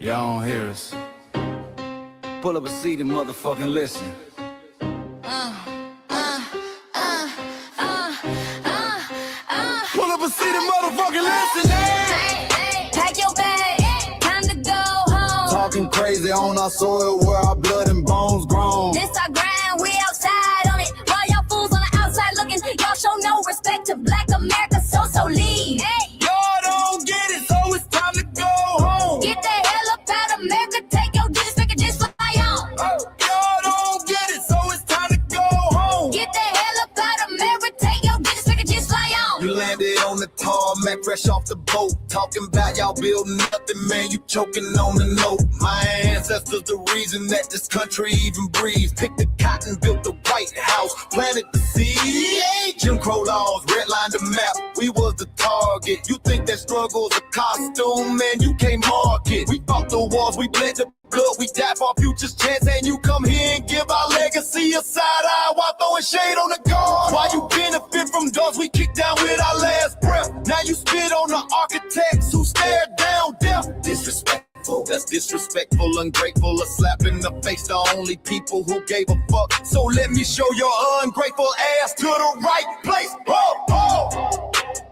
Y'all don't hear us. Pull up a seat and motherfucking listen. Pull up a seat and motherfucking listen. Pack your bag, time to go home. Talking crazy on our soil where our blood and bones grown. This our grind, we outside on it. While y'all fools on the outside looking, y'all show no respect to Black America, so leave. Hey. Y'all don't get it, so it's time to go home. Get the hell up out of America, take your disrespect and just fly on. Y'all don't get it, so it's time to go home. Get the hell up out of America, take your disrespect and just fly on. You landed on the tarmac, fresh off the boat. Talking about y'all building nothing, man, you choking on the note. My ancestors the reason that this country even breathes. Picked the cotton, built the White House, planted the seed. Jim Crow laws, redlined the map, we was the target. You think that struggle's a costume, man, you can't mark it. We fought the wars, we bled the blood, we died for our future's chance. And you come here and give our legacy a side eye while throwing shade on the guard. While you benefit from doors we kicked down with our last breath. Now you spit on the architects who stared down death. Disrespectful, that's disrespectful, ungrateful, a slap in the face to only people who gave a fuck. So let me show your ungrateful ass to the right place.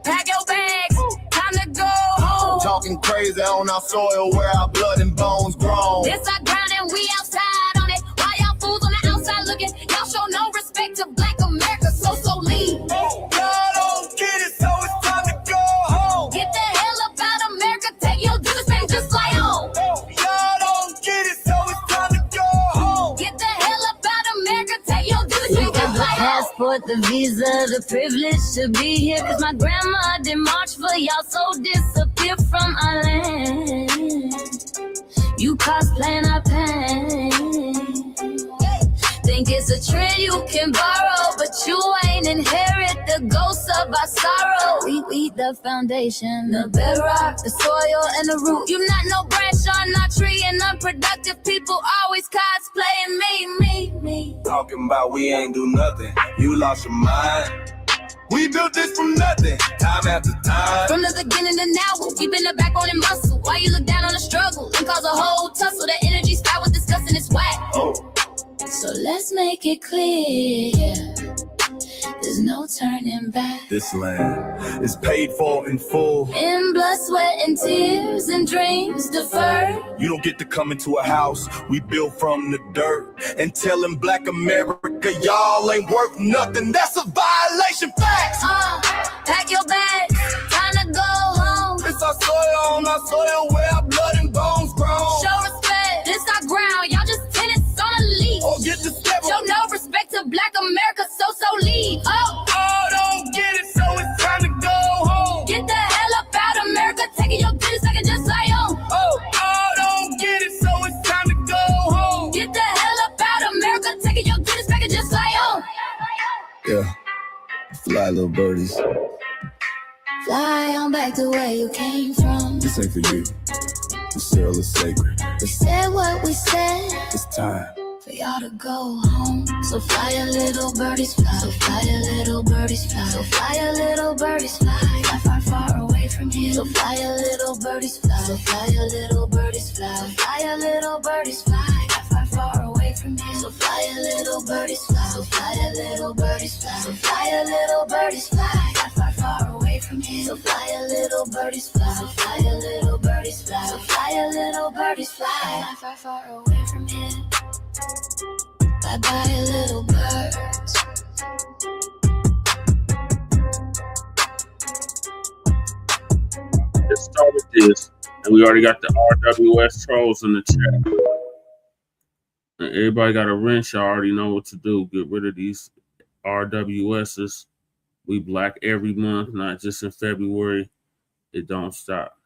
Pack your bags, time to go home. Talking crazy on our soil where our blood and bones grown. This our ground and we outside on it. While y'all fools on the outside looking, y'all show no respect to Black America, so leave. Y'all don't get it, so it's time to go home. Get the hell up out of America, take your disrespect, just fly on. Y'all don't get it, so it's time to go home. Get the hell up out of America, take your disrespect, We got just the fly on. passport, the visa, the privilege to be here. Cause my grandma didn't march for y'all, so disappear from our land. You cosplaying our pain. Think it's a trend you can borrow, but you ain't inherit the ghosts of our sorrow. We the foundation, the bedrock, the soil, and the root. You not no branch on our tree, and unproductive people always cosplaying me. Talking about we ain't do nothing, you lost your mind. We built this from nothing, time after time. From the beginning to now, we've been the backbone and muscle. Why you look down on the struggle and cause a whole tussle? The energy style was discussing, it's whack. So let's make it clear, there's no turning back. This land is paid for in full. In blood, sweat, and tears, and dreams deferred. You don't get to come into a house we built from the dirt and telling Black America y'all ain't worth nothing. That's a violation, facts. Pack your bags, time to go home. It's our soil on our soil where our blood and bones grown. Show respect, this our ground, y'all just tenants on a leash. Or get the step. Show no respect to Black America, so leave. Don't get it, so it's time to go home. Get the hell up out of America, taking your business, I can just fly on. Don't get it, so it's time to go home. Get the hell up out of America, taking your business, I can just fly on. Yeah, fly little birdies. Fly on back to where you came from. This ain't for you. The soil is sacred. We said what we said, It's time. for y'all to go home. So fly a little birdies fly. So fly a little birdies fly. So fly a little birdies fly. Fly far, far away from here. So fly a little birdies fly. So fly a little birdies fly. So fly a little birdies fly. Fly far, far away from here. So fly a little birdies fly. So fly a little birdies fly. So fly a little birdies fly. Fly far, far away from here. So fly a little birdies fly. So fly a little birdies fly. So fly a little birdies fly. Fly far, far away from here. Bye-bye, little birds. Let's start with this. And we already got the RWS trolls in the chat. And everybody got a wrench. Y'all already know what to do. Get rid of these RWSs. We black every month, not just in February. It don't stop.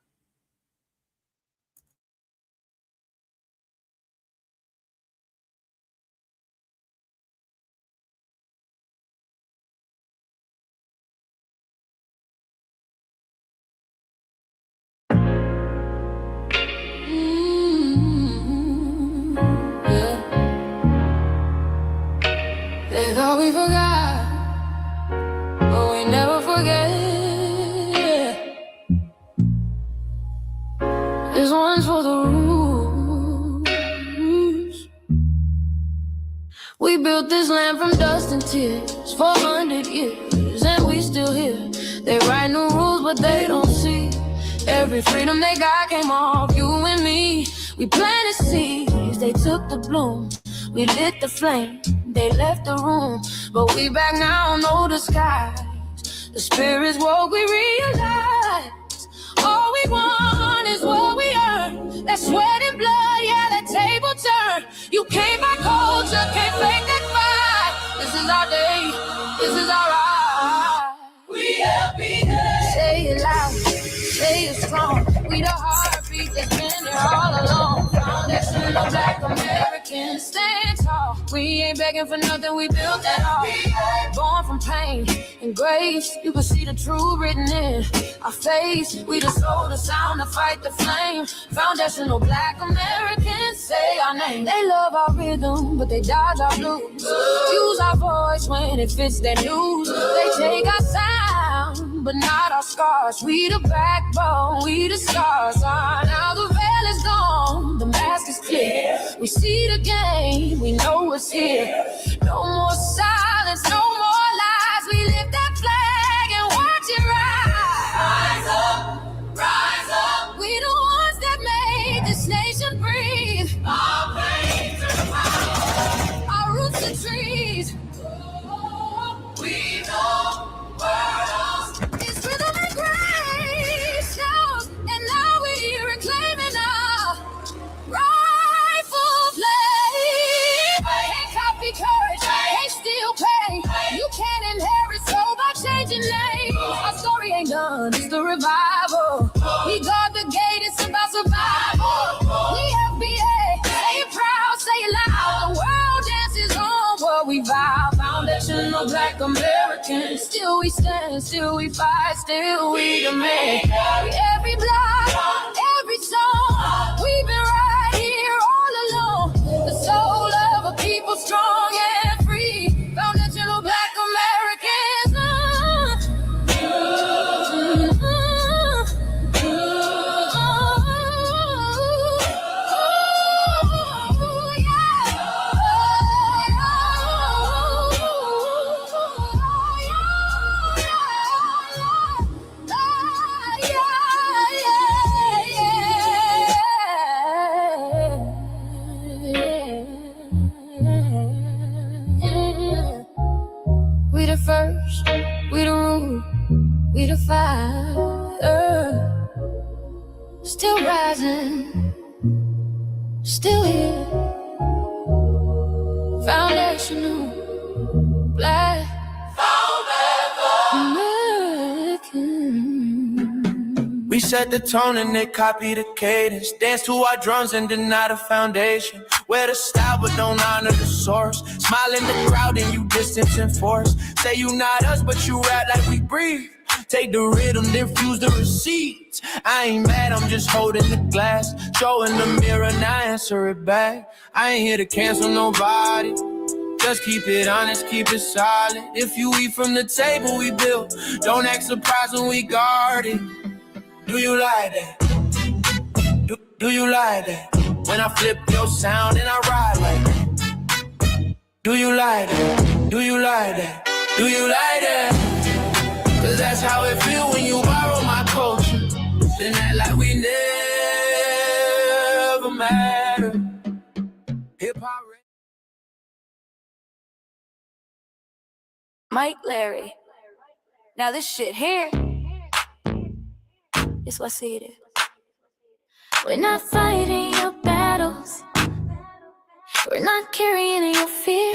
They thought we forgot, but we never forget. This one's for the root. built this land from dust and tears, 400 years, and we still here. They write new rules, but they don't see. Every freedom they got came off you and me. We planted seeds, they took the bloom. We lit the flame, they left the room. But we back now, no disguise. The spirit's woke, we realize. All we want is what we earn. That sweat and blood, yeah, that table turn. You can't buy culture, can't fake that fight. This is our day, this is our right. We happiness. Say it loud, say it strong. We the heartbeat that's been there all along. Foundation of Black Americans, stand tall. We ain't begging for nothing, we built that all. Born from pain and grace, you can see the truth written in our face. We the soul, the sound, to fight the flame. Foundational Black Americans, say our name. They love our rhythm, but they dodge our blues. Use our voice when it fits their news. They take our sound, but not our scars. We the backbone, we the stars. Now the veil is gone, the mask is clear. We see the game, we know it's here. No more silence, no more lies. We lift that flag and watch it rise. Rise up, rise up. We the ones that made this nation breathe. Our veins are power, our roots are trees. We know world is rhythm and grace shows, and now we're reclaiming our rightful place. Ain't copy courage, ain't still pay. You can't inherit soul by changing names. Our story ain't done, it's the revival. We guard the gate, it's about survival. We FBA, say it proud, say it loud. The world dances on what we vow. Foundational Black Americans, still we stand, still we fight, still we demand. Every block, every song, we've been right here all along. The soul of a people strong and free. Foundational Black Americans. We the first, we the rule, we the fire. Still rising, still here. Foundational Black American. We set the tone and they copy the cadence. Dance to our drums and deny the foundation. Wear the style but don't honor the source. Smile in the crowd and you distance and force. Say you not us but you rap like we breathe. Take the rhythm, then fuse the receipts. I ain't mad, I'm just holding the glass. Showing the mirror, now answer it back. I ain't here to cancel nobody. Just keep it honest, keep it solid. If you eat from the table we built, don't act surprised when we guard it. Do you like that? Do you like that? When I flip your sound and I ride like that. Do you like that? Do you like that? Do you like that? Cause that's how it feel when you borrow my culture. Then act like we never mattered. Hip-hop. Mike Larry. Now this shit here is what I see it is. We're not fighting your battles. We're not carrying your fear.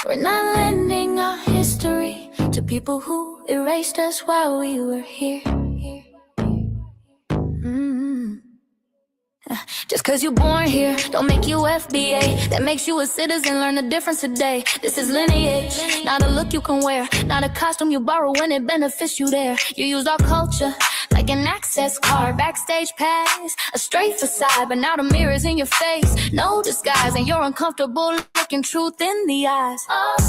We're not lending our history to people who erased us while we were here. Just cause you're born here, don't make you FBA. That makes you a citizen, learn the difference today. This is lineage, not a look you can wear. Not a costume you borrow when it benefits you there. You use our culture like an access card, backstage pass, a straight facade, but now the mirror's in your face. No disguise, and you're uncomfortable looking truth in the eyes.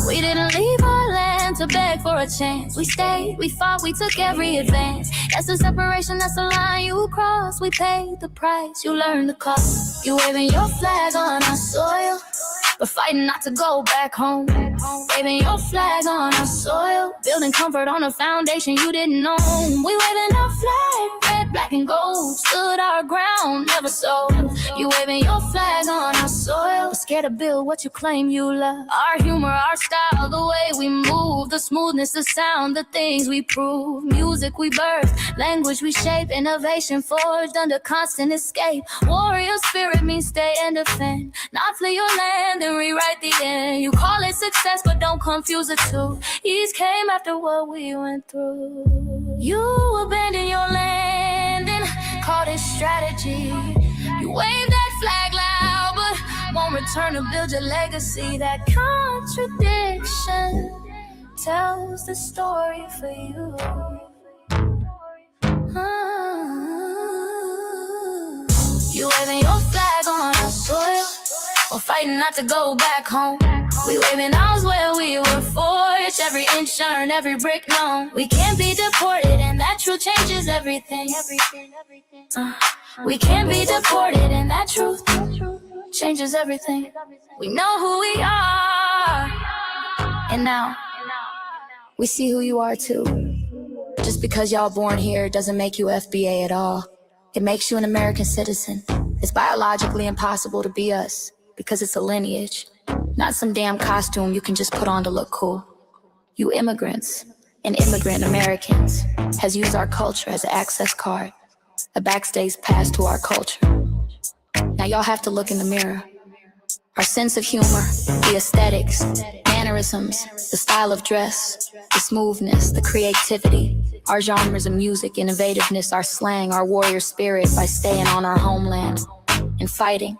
We didn't leave our land to beg for a chance. We stayed, we fought, we took every advance. That's the separation, that's the line you cross. We paid the price, you learned the cost. You waving your flag on our soil, but fighting not to go back home. Waving your flag on our soil, building comfort on a foundation you didn't own. We waving our flag, red, black, and gold. Stood our ground, never sold. You waving your flag on our soil, but scared to build what you claim you love. Our humor, our style, the way we move, the smoothness, the sound, the things we prove. Music we birth, language we shape, innovation forged under constant escape. Warrior spirit means stay and defend, not flee your land and rewrite the end. You call it success, but don't confuse the two. Ease came after what we went through. You abandoned your land and called it strategy. You wave that flag loud, but won't return to build your legacy. That contradiction tells the story for you. You waving your flag on our soil, we're fighting not to go back home. We waving ours where we were forged, every inch earned, every brick known. We can't be deported, and that truth changes everything. We can't be deported, and that truth changes everything. We know who we are, and now we see who you are too. Just because y'all born here doesn't make you FBA at all. It makes you an American citizen. It's biologically impossible to be us, because it's a lineage, not some damn costume you can just put on to look cool. You immigrants and immigrant Americans has used our culture as an access card, a backstage pass to our culture. Now y'all have to look in the mirror. Our sense of humor, the aesthetics, mannerisms, the style of dress, the smoothness, the creativity, our genres of music, innovativeness, our slang, our warrior spirit by staying on our homeland and fighting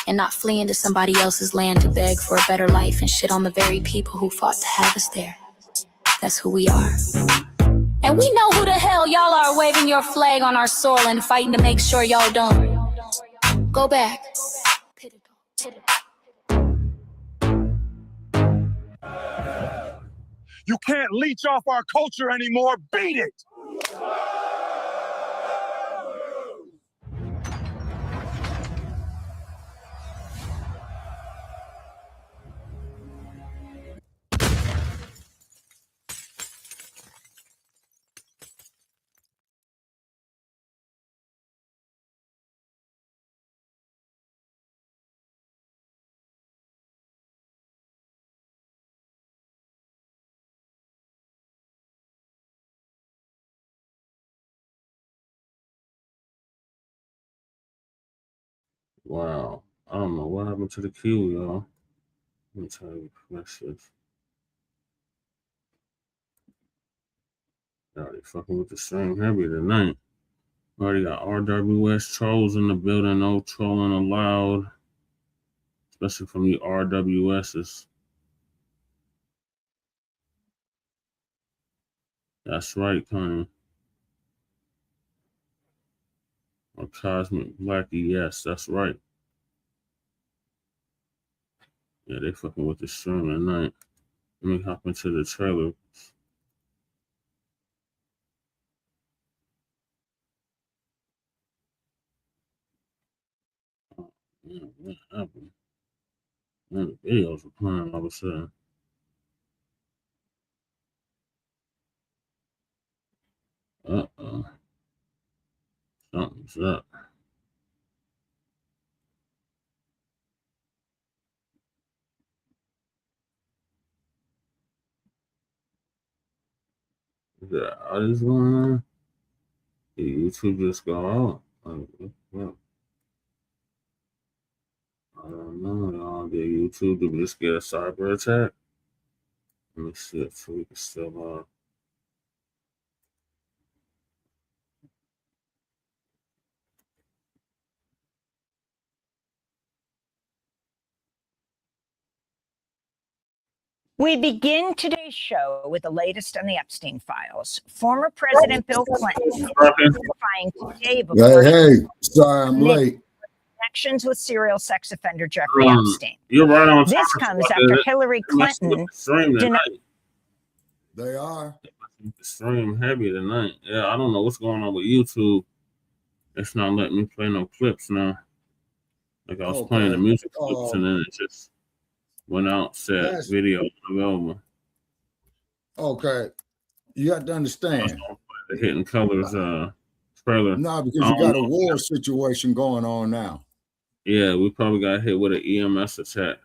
and not fleeing to somebody else's land to beg for a better life and shit on the very people who fought to have us there. That's who we are. And we know who the hell y'all are waving your flag on our soil and fighting to make sure y'all don't go back. You can't leech off our culture anymore. Beat it! Wow. I don't know what happened to the queue, y'all. Let me tell you message. Y'all, they fucking with the string heavy tonight. Already got RWS trolls in the building. No trolling allowed, especially from the RWSs. That's right, Connie. Or Cosmic Blackie, yes, that's right. Yeah, they fucking with the stream tonight. Let me hop into the trailer. Man, what happened? Man, the videos were playing all of a sudden. Uh-oh. Something's up. Is there others going on? Did YouTube just go out? Well, I don't know, y'all. Did YouTube just get a cyber attack? Let me see if we can still We begin today's show with the latest on the Epstein files. Former President Bill Clinton testifying today before Hey, sorry I'm late. Connections with serial sex offender Jeffrey Epstein. You're right on. This comes after Hillary Clinton denied. They are stream heavy tonight. Yeah, I don't know what's going on with YouTube. It's not letting me play no clips now. Like I was playing the music clips and then it just went out, said video available. Okay. You have to understand. The Hidden Colors trailer. No, because you got a war situation going on now. Yeah, we probably got hit with an EMS attack.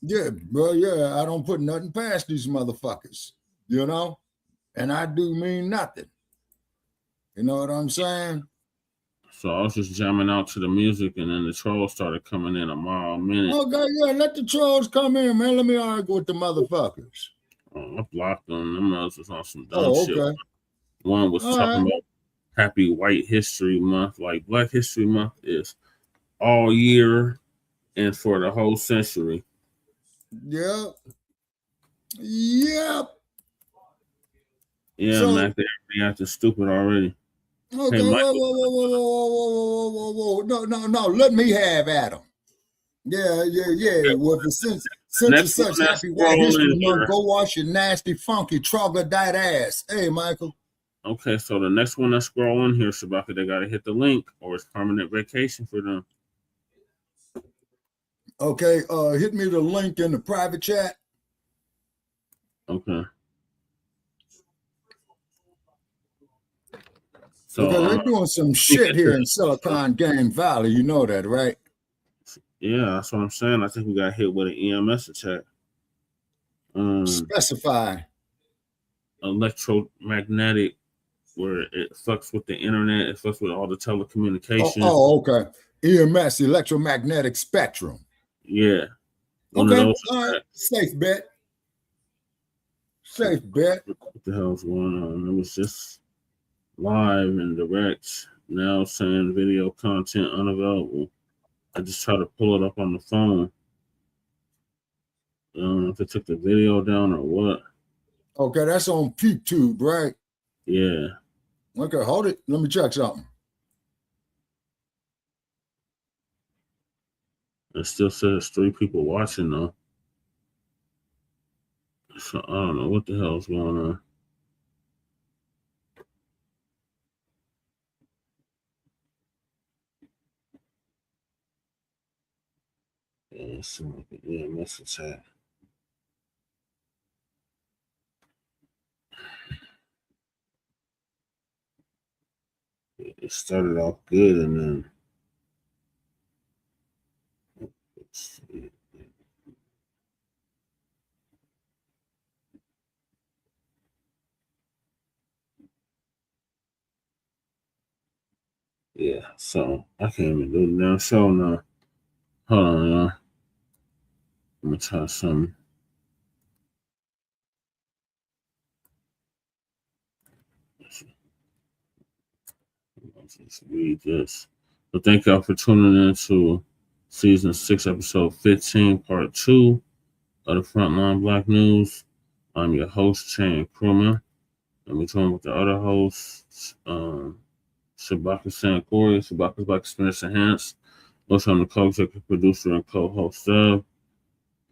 Yeah, bro, yeah. I don't put nothing past these motherfuckers, you know? And I do mean nothing. You know what I'm saying? So I was just jamming out to the music, and then the trolls started coming in a mile a minute. Okay, yeah, let the trolls come in, man. Let me argue with the motherfuckers. Oh, I blocked them. Them was on some dumb shit. One was talking about Happy White History Month. Like Black History Month is all year and for the whole century. Yep. Yep. Yeah, so, Mac, they're acting stupid already. Okay, hey, whoa. No. Let me have Adam. Yeah. Well, since it's such Happy White History Month, go wash your nasty, funky, troglodyte ass. Hey, Michael. Okay, so the next one that's scrolling here, Shabaka, they got to hit the link or it's permanent vacation for them. Okay, hit me the link in the private chat. Okay. So they're doing some shit here in Silicon Gang Valley. You know that, right? Yeah, that's what I'm saying. I think we got hit with an EMS attack. Specify. Electromagnetic, where it fucks with the internet, it fucks with all the telecommunications. Okay. EMS, electromagnetic spectrum. Yeah. Okay, all right. Safe bet. What the hell's going on? It was just live and direct, now saying video content unavailable. I just try to pull it up on the phone. I don't know if they took the video down or what. Okay, that's on PeepTube, right? Yeah. Okay, hold it. Let me check something. It still says 3 people watching though. So I don't know what the hell's going on. Yeah, it seems like an EMS attack. It started off good and then let's see. Yeah, so I can't even do the damn show now. Hold on, y'all. I'm gonna try something. Let's read this. So thank y'all for tuning in to season 6, episode 15, part 2 of the Frontline Black News. I'm your host, Chan Krumah, and we're joined with the other hosts, Shabaka Sankoria, Shabaka's Black Experience Enhanced. Also, I'm the co-executive producer and co-host of,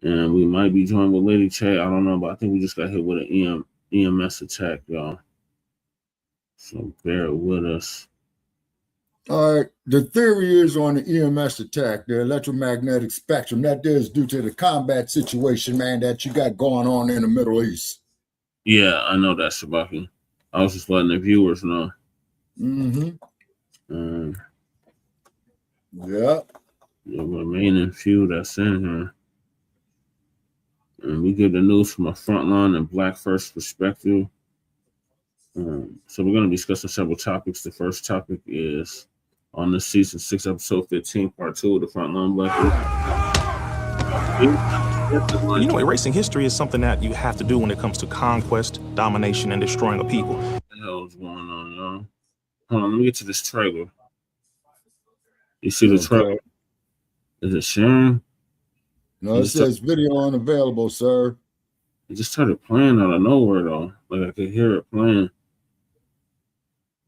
and we might be joined with Lady Che. I don't know, but I think we just got hit with an EMS attack, y'all. So bear with us. All right. The theory is on the EMS attack, the electromagnetic spectrum. That is due to the combat situation, man, that you got going on in the Middle East. Yeah, I know that, Shabaki. I was just letting the viewers know. Mm-hmm. Yep. The remaining few that's in here. And we give the news from a frontline and Black first perspective. So we're going to be discussing several topics. The first topic is on this season 6, episode 15, part 2 of the Frontline Black News. You know, erasing history is something that you have to do when it comes to conquest, domination, and destroying a people. What the hell is going on, y'all? Hold on, let me get to this trailer. You see the trailer? Is it sharing? No, it says video unavailable, sir. It just started playing out of nowhere though. Like I could hear it playing,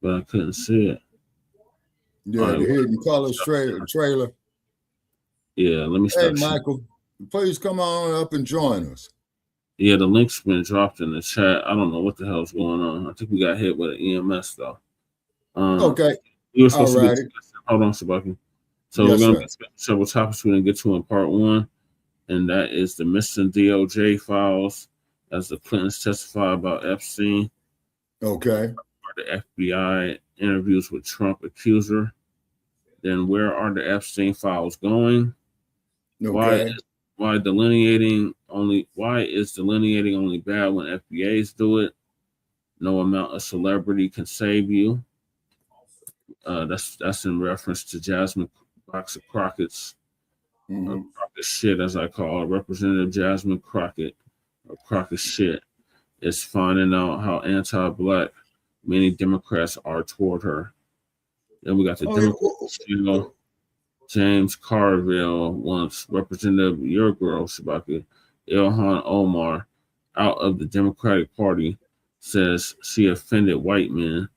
but I couldn't see it. Yeah, the Hidden Colors trailer. Yeah, let me start. Hey, Michael, please come on up and join us. Yeah, the link's been dropped in the chat. I don't know what the hell's going on. I think we got hit with an EMS though. Okay. You were supposed to be. Hold on, Sabaki. So we're going to get several topics we didn't get to in part one, and that is the missing DOJ files as the Clintons testify about Epstein. Okay. The FBI interviews with Trump accuser. Then where are the Epstein files going? Okay. Why is delineating only bad when FBAs do it? No amount of celebrity can save you. That's in reference to Jasmine box of Crockett's Crockett shit, as I call it. Representative Jasmine Crockett, or Crockett shit, is finding out how anti-Black many Democrats are toward her. Then we got the Democrat James Carville wants Representative your girl, Shabaka, Ilhan Omar, out of the Democratic Party, says she offended white men.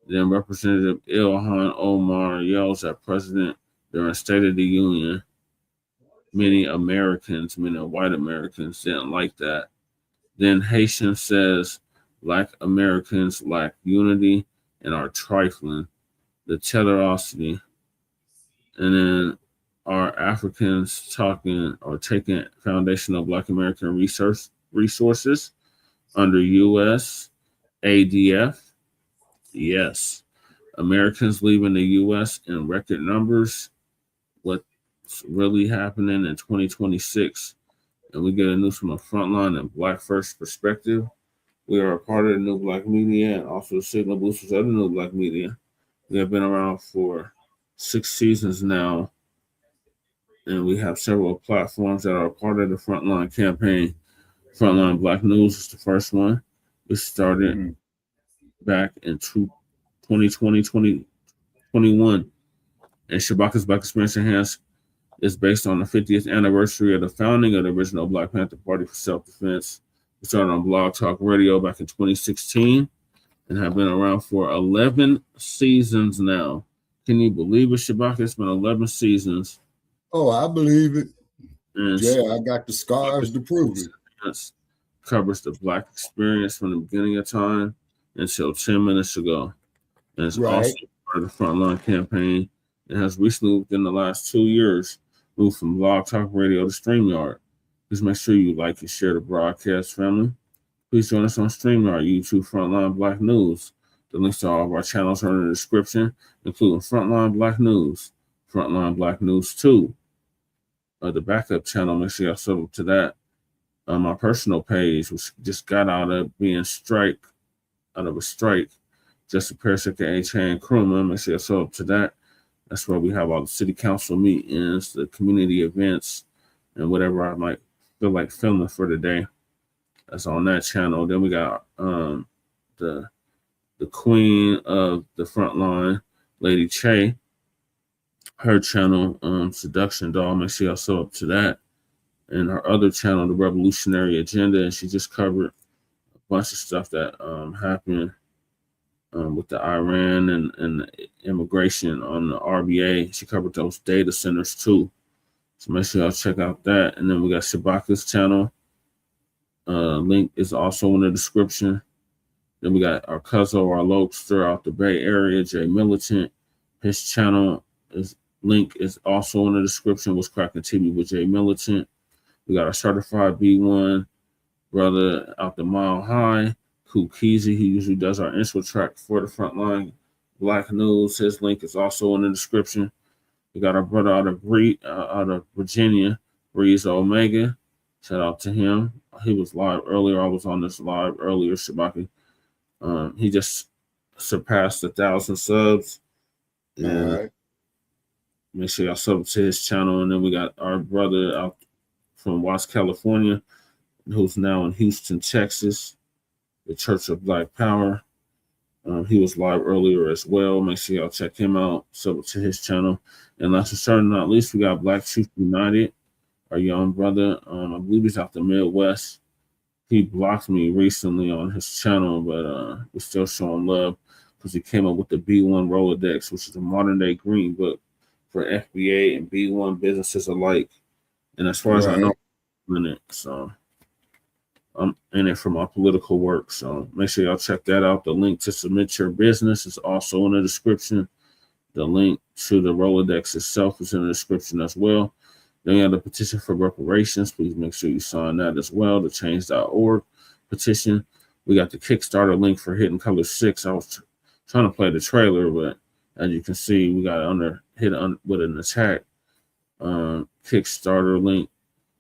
Then Representative Ilhan Omar yells at President during State of the Union. Many Americans, many white Americans, didn't like that. Then Haitian says Black Americans lack unity and are trifling. The generosity. And then are Africans talking or taking foundational Black American resources under USADF? Yes. Americans leaving the U.S. in record numbers. What's really happening in 2026? And we get a news from a frontline and Black First perspective. We are a part of the New Black Media and also the Signal Boosters of the New Black Media. We have been around for 6 seasons now, and we have several platforms that are part of the Frontline campaign. Frontline Black News is the first one. We started back in 2020, 2021, and Shabaka's Black Experience Enhanced is based on the 50th anniversary of the founding of the original Black Panther Party for Self-Defense. We started on Blog Talk Radio back in 2016 and have been around for 11 seasons now. Can you believe it, Shabaka? It's been 11 seasons. Oh, I believe it. And yeah, I got the scars to prove it. Covers the Black experience from the beginning of time until 10 minutes ago. And it's also part of the Frontline campaign. It has recently, within the last 2 years, moved from Blog Talk Radio to StreamYard. Please make sure you like and share the broadcast, family. Please join us on StreamYard, YouTube, Frontline Black News. The links to all of our channels are in the description, including Frontline Black News, Frontline Black News 2, the backup channel. Make sure y'all sub up to that. My personal page, which just got out of a strike, just a parasitic and crewman. Make sure y'all sub up to that. That's where we have all the city council meetings, the community events, and whatever I might feel like filming for the day. That's on that channel. Then we got the queen of the Frontline, Lady Che, her channel, Seduction Doll. Make sure y'all sub up to that. And her other channel, The Revolutionary Agenda, and she just covered a bunch of stuff that happened with the Iran and the immigration on the RBA. She covered those data centers too. So make sure y'all check out that. And then we got Shabaka's channel. Link is also in the description. Then we got our cousin, our Lobster out the Bay Area, Jay Militant. His channel link is also in the description. What's Cracking TV with Jay Militant. We got our certified B1 brother out the Mile High, Kukizi. He usually does our intro track for the Frontline Black News. His link is also in the description. We got our brother out of Virginia, Breeze Omega. Shout out to him. He was live earlier. I was on this live earlier, Shabaki. He just surpassed 1,000 subs. And all right. Make sure y'all sub to his channel. And then we got our brother out from Watts, California, who's now in Houston, Texas, the Church of Black Power. He was live earlier as well. Make sure y'all check him out. Sub to his channel. And last but certainly not least, we got Black Truth United, our young brother. I believe he's out the Midwest. he blocked me recently on his channel, but we're still showing love because he came up with the B1 Rolodex, which is a modern day green book for FBA and B1 businesses alike. And as far as I know, I'm in it. So I'm in it for my political work. So make sure y'all check that out. The link to submit your business is also in the description. The link to the Rolodex itself is in the description as well. Then you have the petition for reparations. Please make sure you sign that as well. The change.org petition. We got the Kickstarter link for Hidden Color 6. I was trying to play the trailer, but as you can see, we got it hidden with an attack. Kickstarter link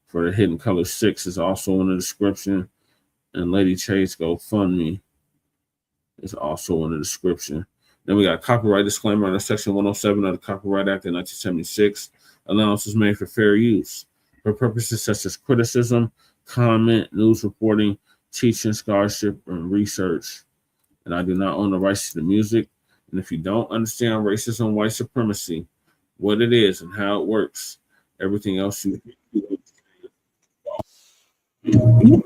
for the Hidden Color 6 is also in the description. And Lady Chase GoFundMe is also in the description. Then we got copyright disclaimer under Section 107 of the Copyright Act of 1976. Allowances made for fair use for purposes such as criticism, comment, news reporting, teaching, scholarship, and research. And I do not own the rights to the music. And if you don't understand racism, white supremacy, what it is and how it works, everything else you do. Those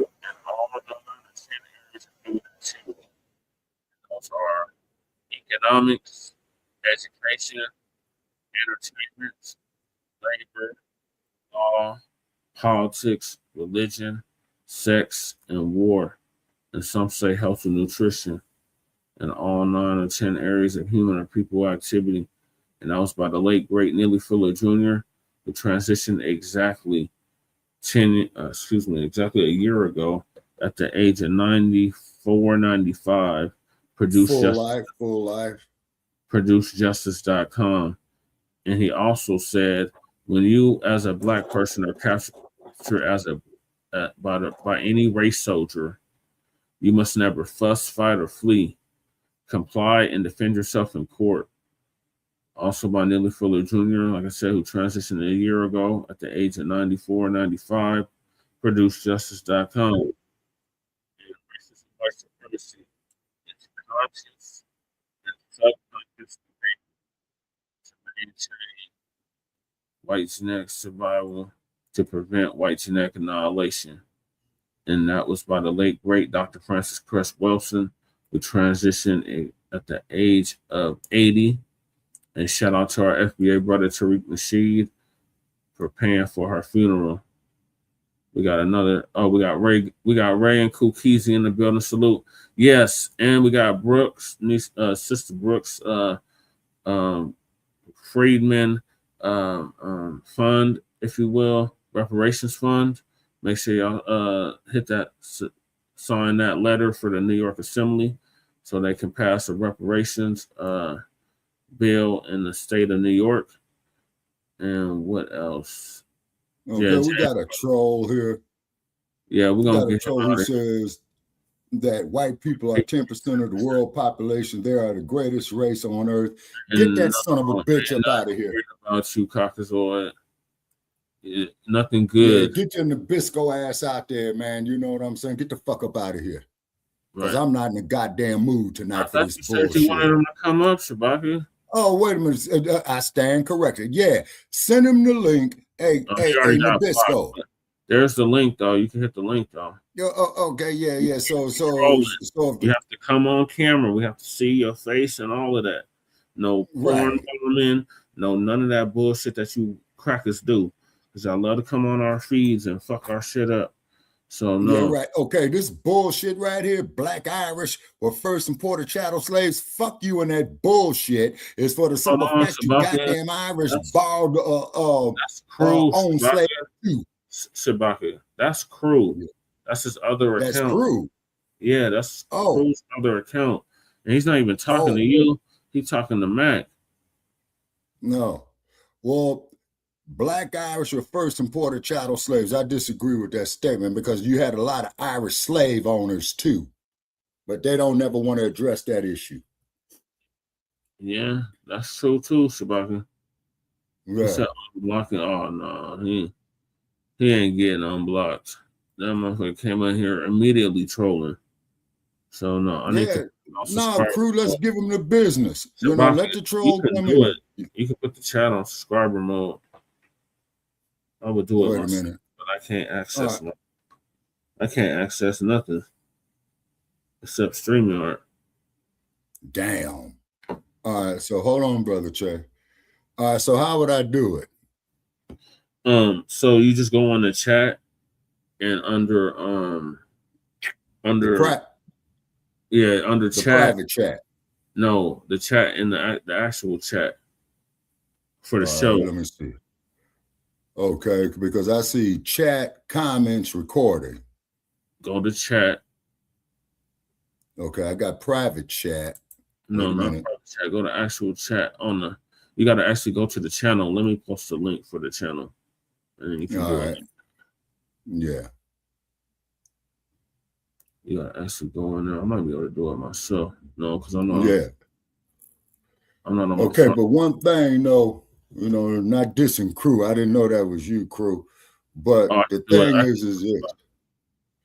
are economics, education, entertainment, labor, law, politics, religion, sex, and war. And some say health and nutrition, and all 9 or 10 areas of human or people activity. And that was by the late great Neely Fuller Jr., who transitioned exactly a year ago at the age of 94, 95. Full life. ProduceJustice.com. And he also said, when you as a Black person are captured as by any race soldier, you must never fuss, fight, or flee. Comply and defend yourself in court. Also by Neely Fuller Jr., like I said, who transitioned a year ago at the age of 94, 95. ProduceJustice.com. And racist white supremacy is conscious and subconscious to maintain white genetic survival to prevent white genetic annihilation. And that was by the late great Dr. Francis Cress Wilson, who transitioned at the age of 80. And shout out to our FBA brother Tariq Nasheed for paying for her funeral. We got Ray and Kukisi in the building. Salute. Yes, and we got Brooks, Sister Brooks, Freedman fund, if you will, reparations fund. Make sure y'all hit that, sign that letter for the New York Assembly so they can pass a reparations bill in the state of New York. And what else? Okay, we got a troll here. Yeah, we're gonna get a troll who says that white people are 10% of the world population. They are the greatest race on earth. Get that son of a bitch up out of here. About you, Caucasoid. Yeah, nothing good. Yeah, get your Nabisco ass out there, man. You know what I'm saying? Get the fuck up out of here. Because I'm not in the goddamn mood tonight for this bullshit. You wanted him to come up, Shabaki. Oh, wait a minute. I stand corrected. Yeah, send him the link. Hey, Nabisco. There's the link, though. You can hit the link, though. Okay, yeah. So you have to come on camera. We have to see your face and all of that. No porn woman, no none of that bullshit that you crackers do. Because I love to come on our feeds and fuck our shit up. So no. Yeah, right. Okay, this bullshit right here, Black Irish were first imported chattel slaves. Fuck you and that bullshit. Is for the simple fact you goddamn Irish borrowed own slaves too. Shabaka, that's cruel. Yeah. That's his other account. That's cruel. Yeah, that's Cruel's other account. And he's not even talking to you. He's talking to Mac. No. Well, Black Irish were first imported chattel slaves. I disagree with that statement because you had a lot of Irish slave owners too. But they don't never want to address that issue. Yeah, that's true too, Shabaka. Yeah. He said unblocking. Oh no, he ain't getting unblocked. That motherfucker came in here immediately trolling. So no, I need to. No, crew, let's give him the business. You know, let the troll come in. You can put the chat on subscriber mode. I would do it myself, but I can't access it. I can't access nothing except StreamYard. Damn. All right, so hold on, Brother Che. All right, so how would I do it? So you just go on the chat and under the chat, private chat. No, the chat in the actual chat for the show. Let me see. Okay, because I see chat, comments, recording. Go to chat. Okay, I got private chat. No, not private chat. Go to actual chat on the. You got to actually go to the channel. Let me post the link for the channel, and then you can do it. Yeah. You got to actually go in there. I might be able to do it myself. No, because I'm not. Yeah. I'm not on okay, but one thing, though, you know, not dissing Crew. I didn't know that was you, Crew. But the thing is this.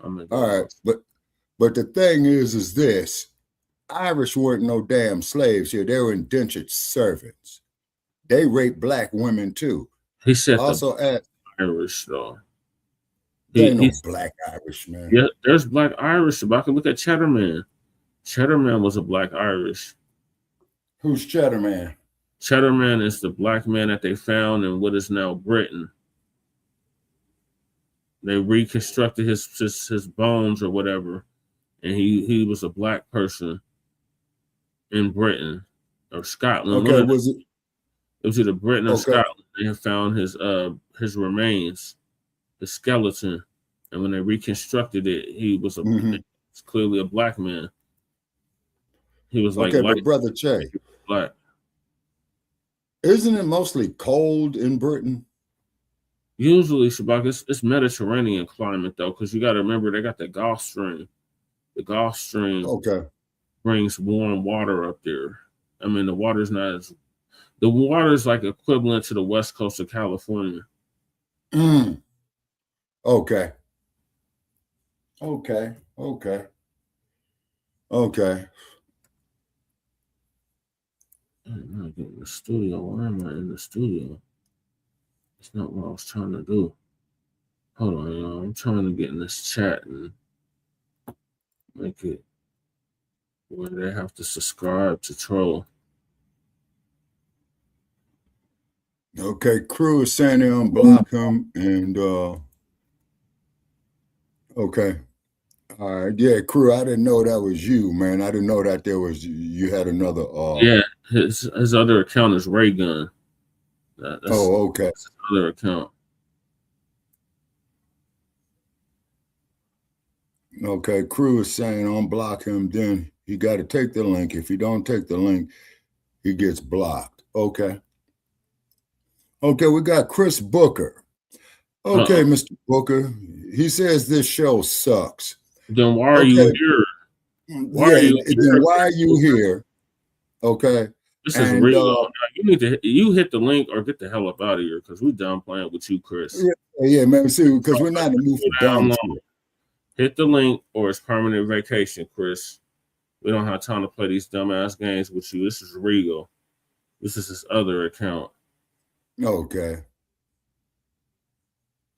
All right, but the thing is this. Irish weren't no damn slaves here. They were indentured servants. They raped black women too. He said also at Irish though. Ain't no black Irish, man. Yeah, there's black Irish. But I can look at Cheddar Man. Cheddar Man was a black Irish. Who's Cheddar Man? Cheddar Man is the black man that they found in what is now Britain. They reconstructed his bones or whatever, and he was a black person in Britain or Scotland. Okay, was it? It was either Britain or Scotland. They had found his remains, his skeleton, and when they reconstructed it, he was clearly a black man. He was like, but Brother Che, black. Isn't it mostly cold in Britain? Usually, Shabak, it's Mediterranean climate though, because you got to remember they got the Gulf Stream. The Gulf Stream brings warm water up there. I mean, the water's like equivalent to the west coast of California. Okay. I'm not getting the studio. Why am I in the studio? It's not what I was trying to do. Hold on, y'all. I'm trying to get in this chat and make it where they have to subscribe to troll. Okay, Crew is saying they unblock him, and okay. All right, yeah, Crew, I didn't know that was you, man. I didn't know that you had another yeah, his other account is Ray Gun. That's okay. That's his other account. Okay, Crew is saying unblock him, then he got to take the link. If he don't take the link, he gets blocked. Okay. Okay, we got Chris Booker. Okay, Mr. Booker. He says this show sucks. Then why are you here? Why are you here? Okay. This is real. You hit the link or get the hell up out of here because we're done playing with you, Chris. Yeah, man. See, because we're not in the mood for dumb shit. Hit the link or it's permanent vacation, Chris. We don't have time to play these dumbass games with you. This is real. This is his other account. Okay.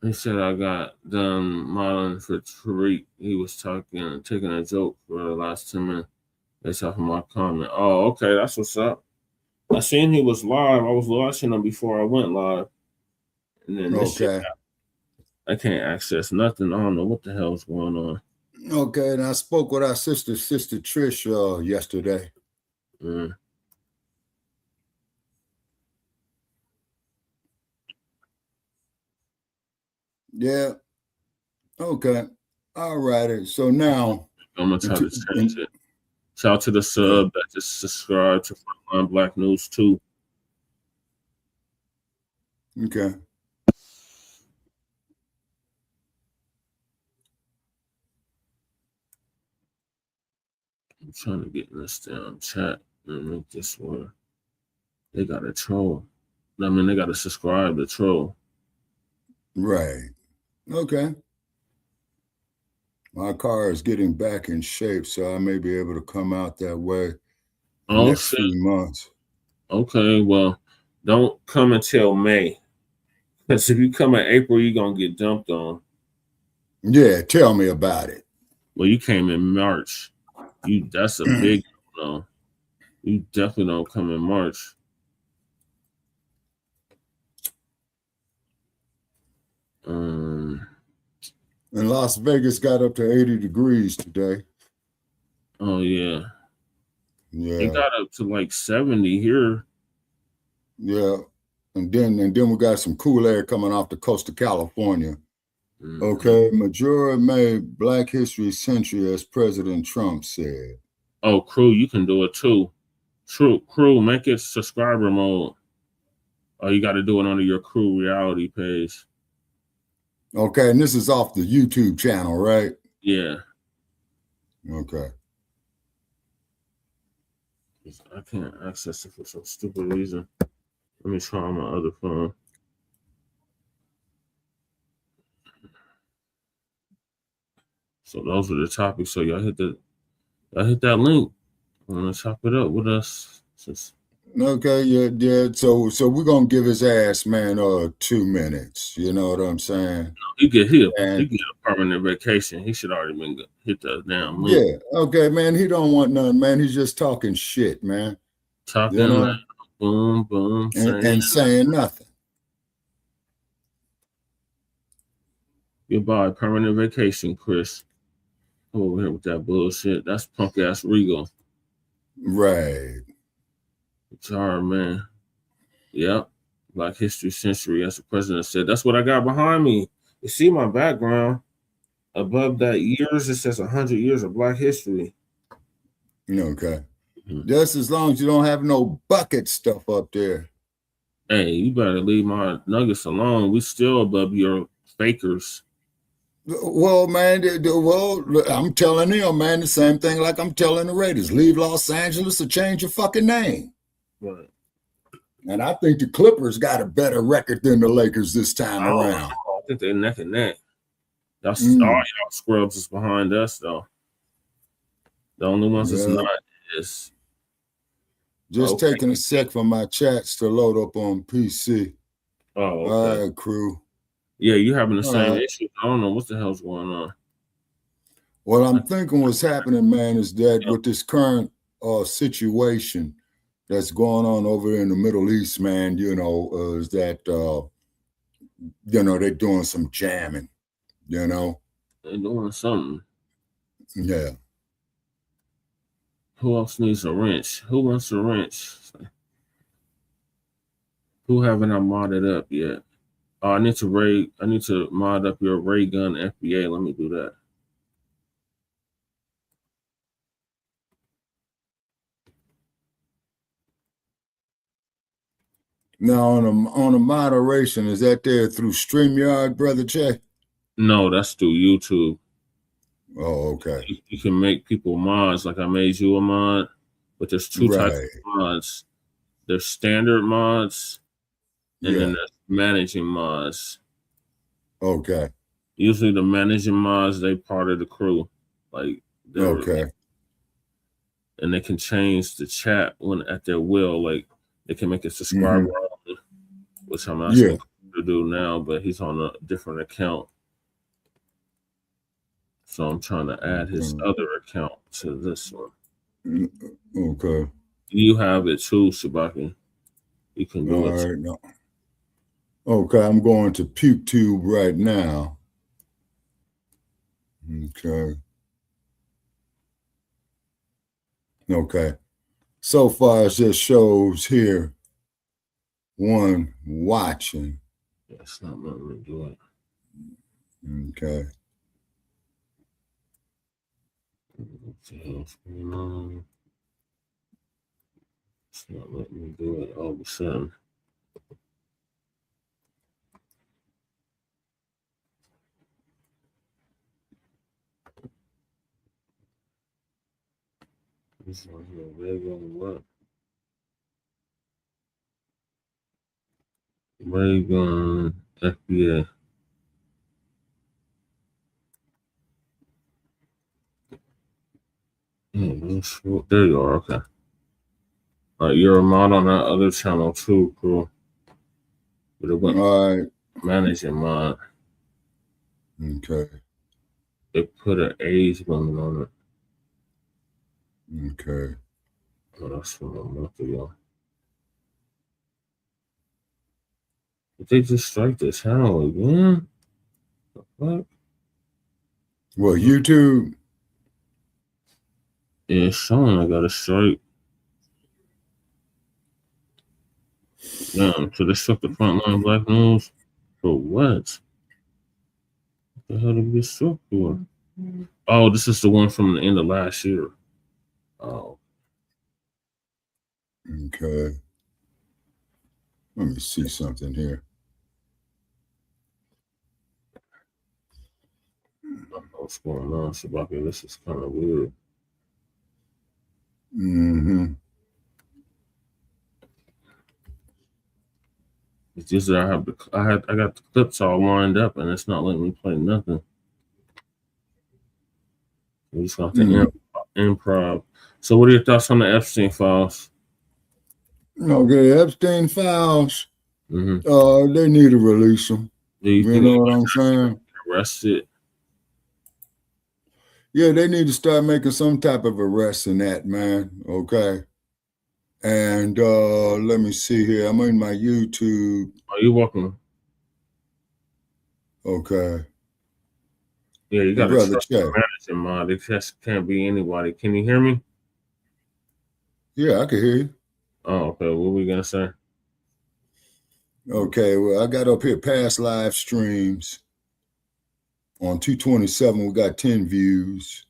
He said I got done modeling for Tariq. He was taking a joke for the last 10 minutes. That's off of my comment. Oh, okay, that's what's up. I seen he was live. I was watching him before I went live. And then this shit happened. I can't access nothing. I don't know what the hell's going on. Okay, and I spoke with our sister Trish yesterday. Yeah. Okay. All righty. So now I'm gonna try to change it. Shout out to the sub that just subscribed to Frontline Black News too. Okay. I'm trying to get in this damn chat and make this where they got to troll. I mean, they got to subscribe to troll. Right. Okay. My car is getting back in shape, so I may be able to come out that way next few months. Okay, well, don't come until May. Because if you come in April, you're going to get dumped on. Yeah, tell me about it. Well, you came in March. That's a big no. You definitely don't come in March. And Las Vegas got up to 80 degrees today. Oh yeah. Yeah. It got up to like 70 here. Yeah. And then we got some cool air coming off the coast of California. Mm-hmm. Okay. Majority made Black History Century, as President Trump said. Oh, crew, you can do it too. Crew, make it subscriber mode. Oh, you got to do it under your crew reality page. Okay, and this is off the YouTube channel, right? Yeah. Okay. I can't access it for some stupid reason. Let me try on my other phone. So those are the topics. So y'all hit that link. I'm gonna chop it up with us. Okay, yeah. So we're gonna give his ass, man, 2 minutes. You know what I'm saying? He get a permanent vacation. He should already been hit the damn link. Yeah. Okay, man. He don't want nothing, man. He's just talking shit, man. Talking, you know? Like, boom, boom, and saying nothing. Goodbye, permanent vacation, Chris. I'm over here with that bullshit. That's punk ass Regal. Right. It's hard, man. Yep. Black History Century, as the president said. That's what I got behind me. You see my background. Above that years, it says 100 years of Black history. Okay. Mm-hmm. Just as long as you don't have no bucket stuff up there. Hey, you better leave my nuggets alone. We still above your fakers. Well, man, I'm telling them, man, the same thing like I'm telling the Raiders. Leave Los Angeles or change your fucking name. Right. And I think the Clippers got a better record than the Lakers this time around. I think they're neck and neck. That's all y'all scrubs is behind us, though. The only ones that's not is just taking a sec for my chats to load up on PC. Oh, okay. All right, crew. Yeah, you having the same issue. I don't know what the hell's going on. What I'm thinking what's happening, man, is that with this current situation that's going on over in the Middle East, man, is that, they're doing some jamming, They're doing something. Yeah. Who else needs a wrench? Who wants a wrench? Who haven't I modded up yet? Oh, I need to mod up your ray gun FBA. Let me do that. Now on a moderation, is that there through StreamYard, Brother Che? No, that's through YouTube. Oh, okay. You can make people mods, like I made you a mod, but there's two types of mods. There's standard mods, and then there's managing mods. Okay. Usually the managing mods, they part of the crew. Like and they can change the chat at their will. Like they can make a subscriber only, which I'm asking to do now, but he's on a different account. So I'm trying to add his other account to this one. Okay. You have it too, Shabaki. You can do it. Right, no. Okay, I'm going to PukeTube right now. Okay. So far, it just shows here one watching. That's not letting me do it. Okay. What the hell's going on? It's not letting me do it all of a sudden. This one here, ray gun what? Ray gun FBA. There you are. Okay. All right, you're a mod on that other channel too, cool. But it went managing mod. Okay. They put an age limit on it. Okay. Oh, that's from a month ago. Did they just strike the channel again? The fuck? Well, YouTube. Yeah, it's showing I got a strike. Damn, so they struck the Frontline Black News for what? What the hell did we get struck for? Oh, this is the one from the end of last year. Oh. Okay. Let me see something here. I don't know what's going on, Shabaka. This is kind of weird. Mm-hmm. It's just that I got the clips all lined up and it's not letting me play nothing. We just got to improv. So, what are your thoughts on the Epstein files? Okay, Epstein files. Mm-hmm. They need to release them. You know what I'm saying? Arrested. Yeah, they need to start making some type of arrest in that, man. Okay. And let me see here. I'm in my YouTube. Oh, you're welcome. Okay. Yeah, you got to trust the manager, man. It just can't be anybody. Can you hear me? Yeah, I can hear you. Oh, okay. What were we gonna say? Okay, well, I got up here past live streams. On 227, we got 10 views.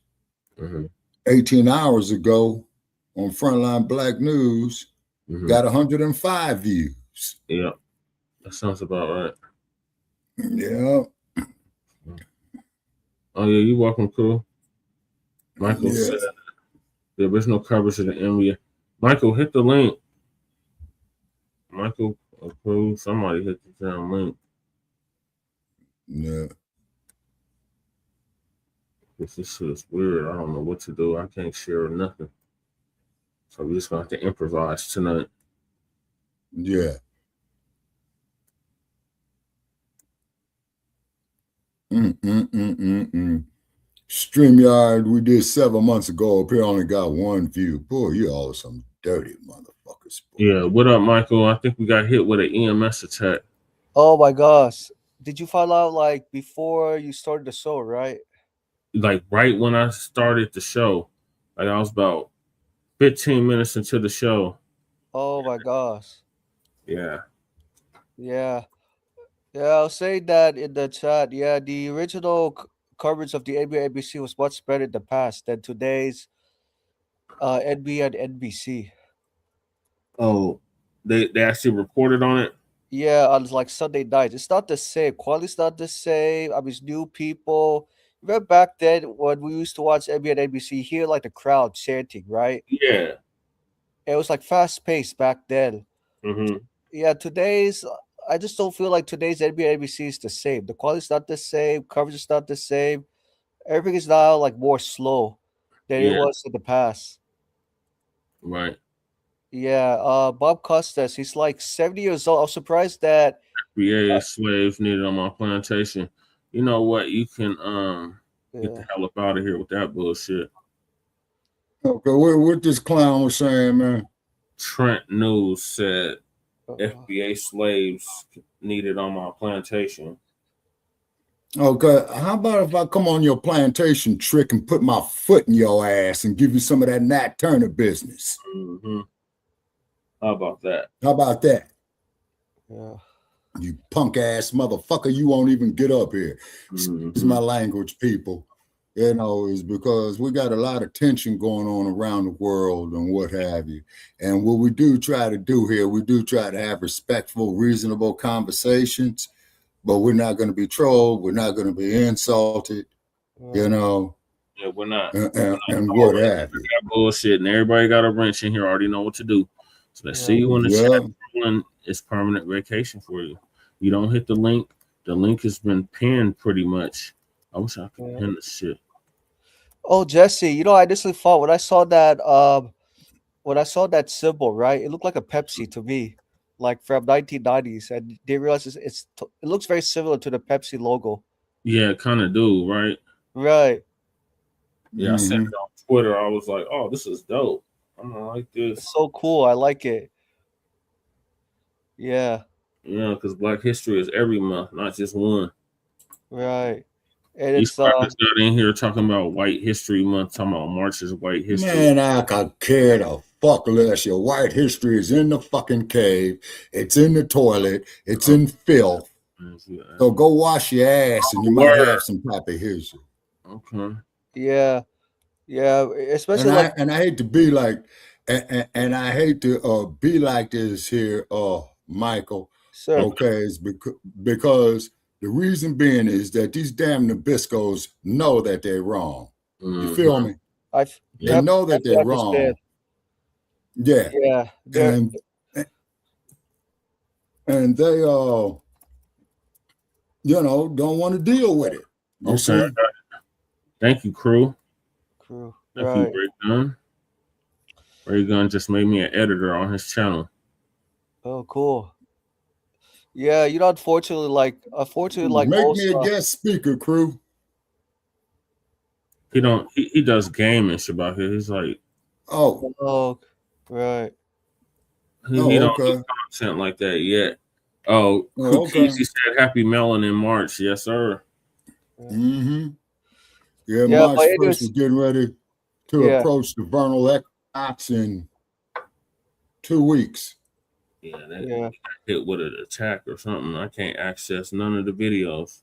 18 hours ago, on Frontline Black News, got 105 views. Yeah, that sounds about right. Yeah. Oh, yeah, you're welcome, cool. Michael said there was no coverage of the NBA. Michael, hit the link. Michael, approve. Somebody hit the damn link. Yeah. This shit is weird. I don't know what to do. I can't share nothing. So we're just going to have to improvise tonight. Yeah. StreamYard, we did 7 months ago. Up here only got 1 view. Boy, you all some dirty motherfuckers. Boy. Yeah, what up, Michael? I think we got hit with an EMS attack. Oh my gosh. Did you find out like before you started the show, right? Like right when I started the show. Like I was about 15 minutes into the show. Oh my gosh. Yeah. Yeah. Yeah, I'll say that in the chat. Yeah, the original coverage of the NBA ABC was much better in the past than today's NBA and NBC. Oh, they actually reported on it? Yeah, on like Sunday nights. It's not the same. Quality's not the same. I mean, it's new people. Remember back then when we used to watch NBA and NBC, hear like the crowd chanting, right? Yeah. It was like fast paced back then. Yeah, I just don't feel like today's NBA and NBC is the same. The quality's not the same. Coverage is not the same. Everything is now like more slow than it was in the past. Right. Yeah, Bob Costas, he's like 70 years old. I was surprised that FBA slaves needed on my plantation. You know what? You can get the hell up out of here with that bullshit. Okay, what this clown was saying, man? Trent News said FBA slaves needed on my plantation. Okay, how about if I come on your plantation trick and put my foot in your ass and give you some of that Nat Turner business? How about that? How about that? Yeah. You punk ass motherfucker, you won't even get up here. This is my language, people. You know, is because we got a lot of tension going on around the world and what have you. And what we do try to do here, we do try to have respectful, reasonable conversations, but we're not going to be trolled. We're not going to be insulted, you know. Yeah, we're not. And what have you. Got bullshit, and everybody got a wrench in here, already know what to do. So let's see you in the chat. It's permanent vacation for you. You don't hit the link. The link has been pinned pretty much. I wish I could pin this shit. Oh, Jesse, you know, I initially thought when I saw that symbol, right, it looked like a Pepsi to me, like from 1990s, and they realized it looks very similar to the Pepsi logo. Yeah, kind of do, right? Right. Yeah, I sent it on Twitter. I was like, "Oh, this is dope. I'm gonna like this." It's so cool. I like it. Yeah. Yeah, because Black History is every month, not just one. Right. And These it's crackers got in here talking about White History Month, talking about March is White History. Man, I could care the fuck less. Your white history is in the fucking cave. It's in the toilet. It's in filth. So go wash your ass and you might have some type of history. Okay. Yeah. Yeah. Especially and I hate to be like, and I hate to be like this here, Michael. Sir. Okay, it's because the reason being is that these damn Nabiscos know that they're wrong. You feel me? They know that they're wrong. Yeah. Yeah. And they don't want to deal with it. You see? Thank you, crew. Thank you, Ray Gun. Ray Gun just made me an editor on his channel. Oh, cool. Yeah, unfortunately, make most, me a guest speaker, crew. He does game and shit about here. He's like, right. He don't do content like that yet. Cookies, he said happy melon in March. Yes, sir. Mm-hmm. Yeah, March 1st, we're getting ready to approach the vernal equinox in 2 weeks. Yeah, got hit with an attack or something. I can't access none of the videos.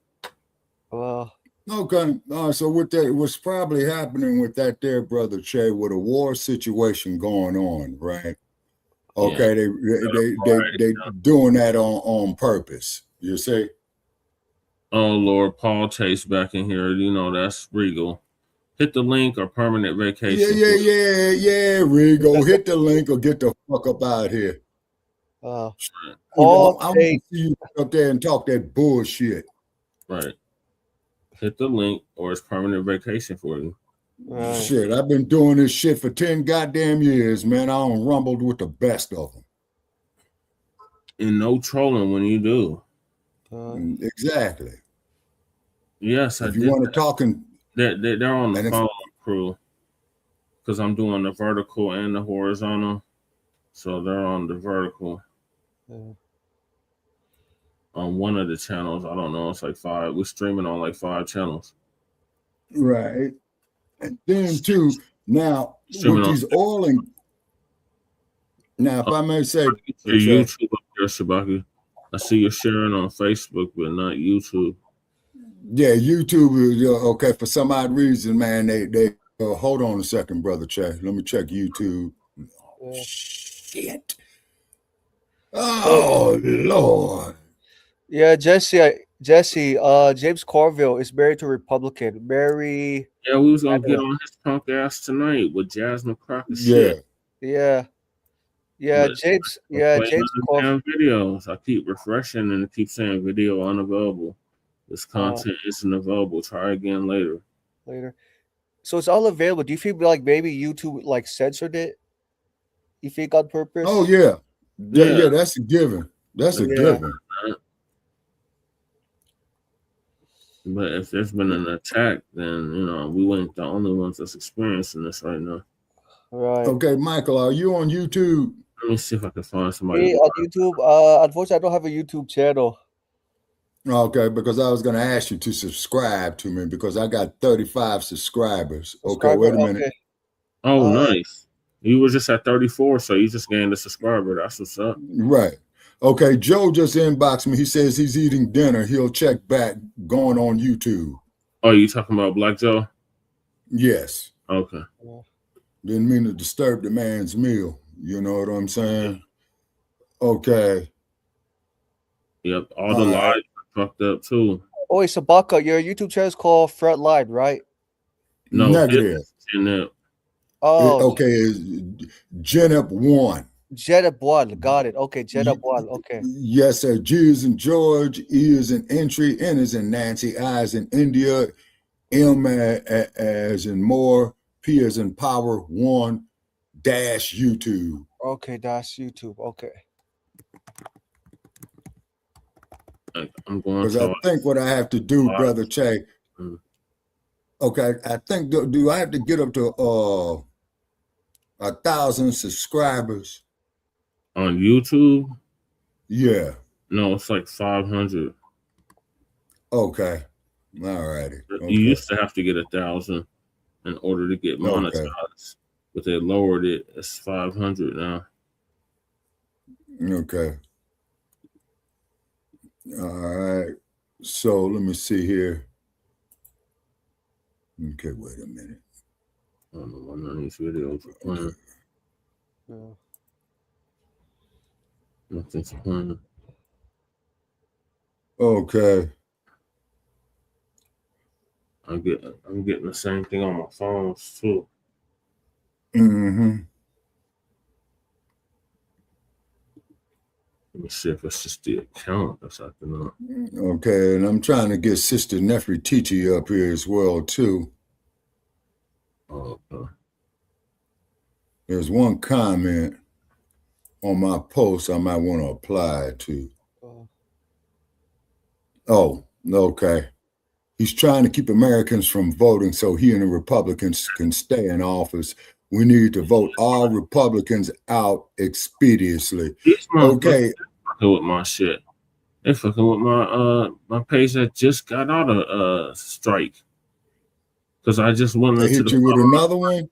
Well, okay. So with that, what's probably happening with that there, brother Che, with a war situation going on, right? Okay, they doing that on purpose. You see? Oh Lord, Paul Tate's back in here. You know that's Regal. Hit the link or permanent vacation. Yeah, Regal. Hit the link or get the fuck up out here. I want to see you up there and talk that bullshit. Right. Hit the link or it's permanent vacation for you. Right. Shit, I've been doing this shit for 10 goddamn years, man. I done rumbled with the best of them. And no trolling when you do. Exactly. Yes, if you want to talk they're on the phone, crew, because I'm doing the vertical and the horizontal, so they're on the vertical. On one of the channels, I don't know, it's like 5. We're streaming on like 5 channels. Right. And then too, now with these oil and now, if I may say, your YouTube up there, Shabaki. I see you're sharing on Facebook, but not YouTube. Yeah, YouTube is okay for some odd reason, man. They hold on a second, brother. Check. Let me check YouTube. Oh, shit. Oh Lord. Yeah, Jesse, James Carville is married to a Republican. Mary. Yeah, we was gonna get on his punk ass tonight with Jasmine Croccett. Yeah. James. Yeah, James Carville videos. I keep refreshing and it keeps saying video unavailable. This content isn't available. Try again later. So it's all available. Do you feel like maybe YouTube like censored it? You think on purpose? Oh yeah. That's a given. That's a given. But if there's been an attack, then we ain't the only ones that's experiencing this right now. Right. Okay, Michael, are you on YouTube? Let me see if I can find somebody. On YouTube. Unfortunately, I don't have a YouTube channel. Okay, because I was going to ask you to subscribe to me because I got 35 subscribers. Okay, wait a minute. Okay. Oh, nice. You were just at 34, so you just gained a subscriber. That's what's up. Right. Okay, Joe just inboxed me. He says he's eating dinner. He'll check back going on YouTube. Oh, you talking about Black Joe? Yes. Okay. Didn't mean to disturb the man's meal. You know what I'm saying? Okay. Yep. All the lives are fucked up too. Oh, it's Sabaka. Your YouTube channel is called Frontline, right? No, negative. Oh, okay. Genep 1. Genep 1. Got it. Okay, Genep 1. Okay. Yes, sir. G is in George, E is in entry, N is in Nancy, I is in India, M as in more, P as in power, 1 dash YouTube. Okay, that's YouTube. Okay. I'm going because I think what I have to do, brother Che, Okay, I think do I have to get up to 1,000 subscribers on YouTube? Yeah. No, it's like 500. Okay. All righty. You Okay. used to have to get 1,000 in order to get monetized, but they lowered it. It's 500 now. Okay. All right. So let me see here. Okay, wait a minute. I don't know why none of these videos are playing. Nothing's playing. Okay. I'm getting the same thing on my phones too. Mm-hmm. Let me see if it's just the account that's acting up. Okay, and I'm trying to get Sister Nefertiti up here as well too. Okay. There's one comment on my post I might want to apply to. Oh, okay. He's trying to keep Americans from voting so he and the Republicans can stay in office. We need to vote all Republicans out expeditiously. Okay. They fucking with my shit. They fucking with my page that just got out of strike. Because I just went into hit you with another one?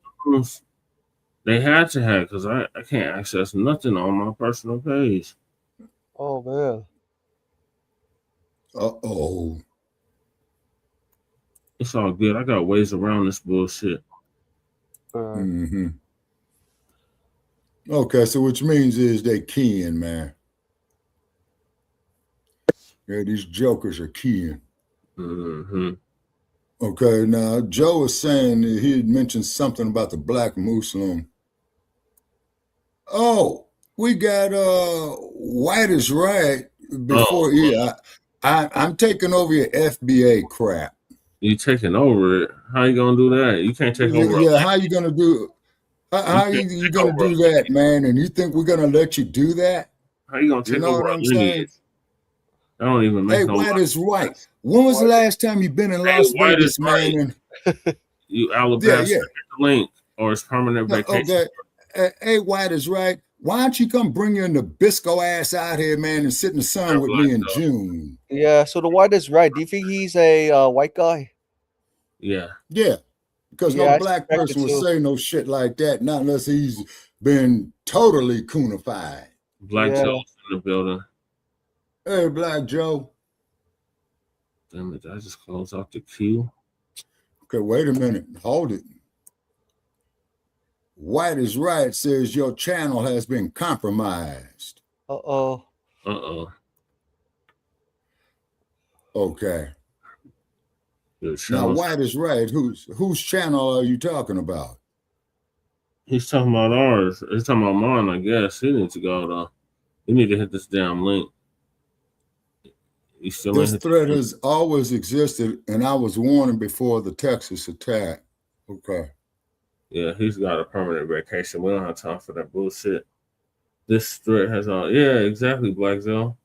They had to have, because I can't access nothing on my personal page. Oh man. Uh-oh. It's all good. I got ways around this bullshit. Mm-hmm. Okay, so which means is they keying, man. Yeah, these jokers are keying. Mm-hmm. Okay, now Joe was saying that he had mentioned something about the black Muslim. Oh, we got White is Right before I'm taking over your FBA crap. You taking over it? How you gonna do that? You can't take over. Yeah, how you gonna do? How you gonna do that, man? And you think we're gonna let you do that? How you gonna take over a lineage? I don't even make no. White is Right. When was the last time you been in Las Vegas, man? Right. You Alabama, the link or it's permanent vacation. Okay. Hey, White is Right. Why don't you come bring your Nabisco ass out here, man, and sit in the sun with me in June? Yeah, so the White is Right. Do you think he's a white guy? Yeah. Yeah. Because no black person would say no shit like that, not unless he's been totally coonified. Black Joe's in the building. Hey, Black Joe. Damn it, did I just close out the queue? Okay, wait a minute. Hold it. White is Right says your channel has been compromised. Uh-oh. Uh-oh. Okay. Now, White is Right. Whose channel are you talking about? He's talking about ours. He's talking about mine, I guess. He needs to go, though. You need to hit this damn link. This threat has always existed, and I was warning before the Texas attack. Okay. Yeah, he's got a permanent vacation. We don't have time for that bullshit. This threat has all. Yeah, exactly, Black Zone.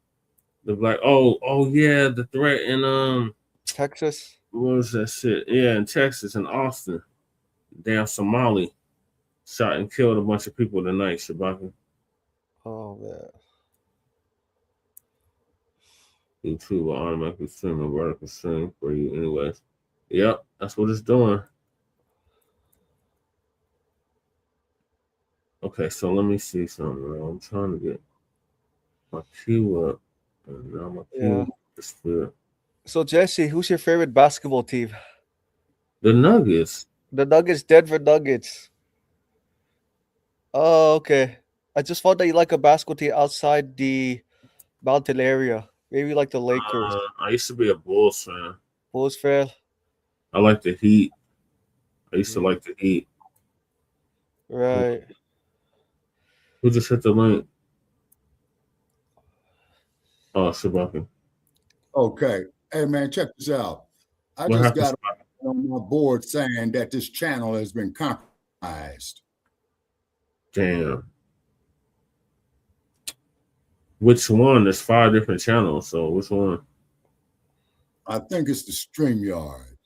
The black. Oh yeah, the threat in Texas. What was that shit? Yeah, in Texas, in Austin. Damn Somali shot and killed a bunch of people tonight, Shabaka. Oh man. YouTube will automatically stream a vertical stream for you anyways. Yep, that's what it's doing. Okay, so let me see something. I'm trying to get my queue up. And now my queue is clear. So Jesse, who's your favorite basketball team? The Nuggets. The Nuggets, Denver Nuggets. Oh, okay. I just thought that you like a basketball team outside the mountain area. Maybe like the Lakers. I used to be a Bulls fan. Bulls fan? I like the Heat. I used to like the Heat. Right. Who just hit the link? Oh, Shabaka. Okay. Hey, man, check this out. I just got on my board saying that this channel has been compromised. Damn. Which one? There's 5 different channels, so which one? I think it's the StreamYard.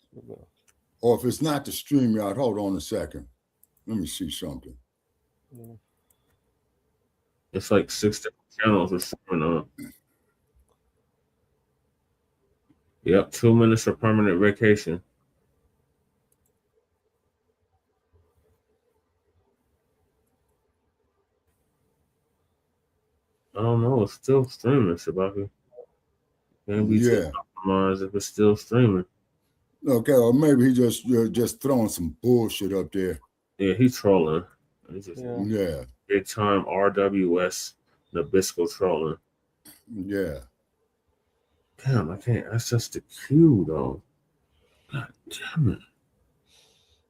or if it's not the StreamYard, hold on a second. Let me see something. It's like 6 different channels or something. Yep, 2 minutes for permanent vacation. I don't know. It's still streaming, Shabaka. Can't be too compromised if it's still streaming. Okay, or maybe he just throwing some bullshit up there. Yeah, he's trolling. He's just big time RWS Nabisco trolling. Yeah. Damn, I can't access the queue though. God damn it.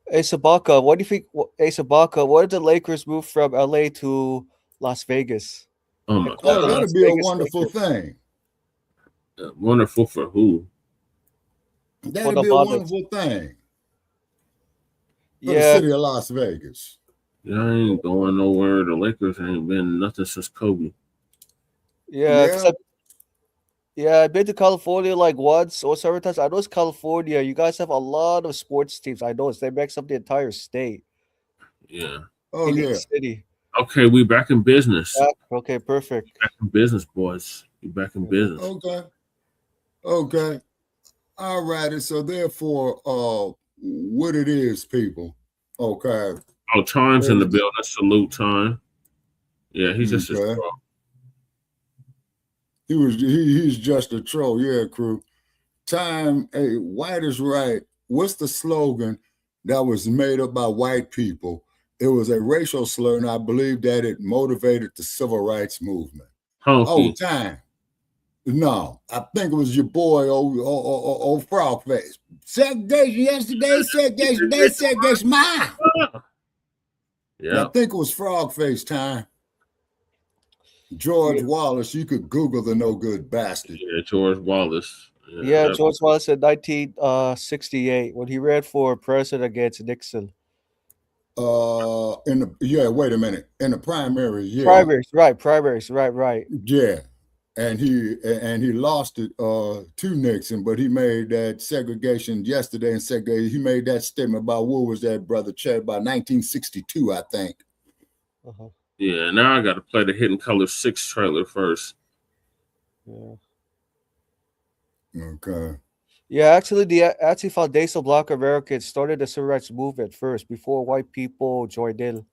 Hey Sabaka, what do you think? Hey Sabaka, what if the Lakers move from LA to Las Vegas? Oh my God, that'd be a wonderful thing. Wonderful for who? That'd be a wonderful thing. For the city of Las Vegas. Yeah, I ain't going nowhere. The Lakers ain't been nothing since Kobe. I've been to California like once or several times. I know it's California. You guys have a lot of sports teams. I know they make up the entire state. Yeah. Oh yeah. City. Okay, we back in business. Okay, perfect. Back in business, boys. We back in business. Okay. All righty. So therefore, what it is, people. Okay. Oh, Time's in the building. Salute, Time. Yeah, he's just a troll. He's just a troll. Yeah, crew. Time, hey, white is right. What's the slogan that was made up by white people? It was a racial slur, and I believe that it motivated the civil rights movement. Oh, Time. No, I think it was your boy, old frog face. Segregation yesterday, segregation today, segregation mine. Yeah, I think it was frog face Time. George Wallace, you could Google the no good bastard. Yeah, George Wallace. George Wallace in 1968 when he ran for president against Nixon. Wait a minute. In the primary, Primaries, right. Yeah. And he lost it to Nixon, but he made that segregation yesterday and he made that statement about what was that, Brother Chad, by 1962, I think. Yeah, now I got to play the Hidden Color 6 trailer first. Yeah. Okay. Yeah, actually, the Anti-Foundation Black Americans started the civil rights movement first before white people joined in.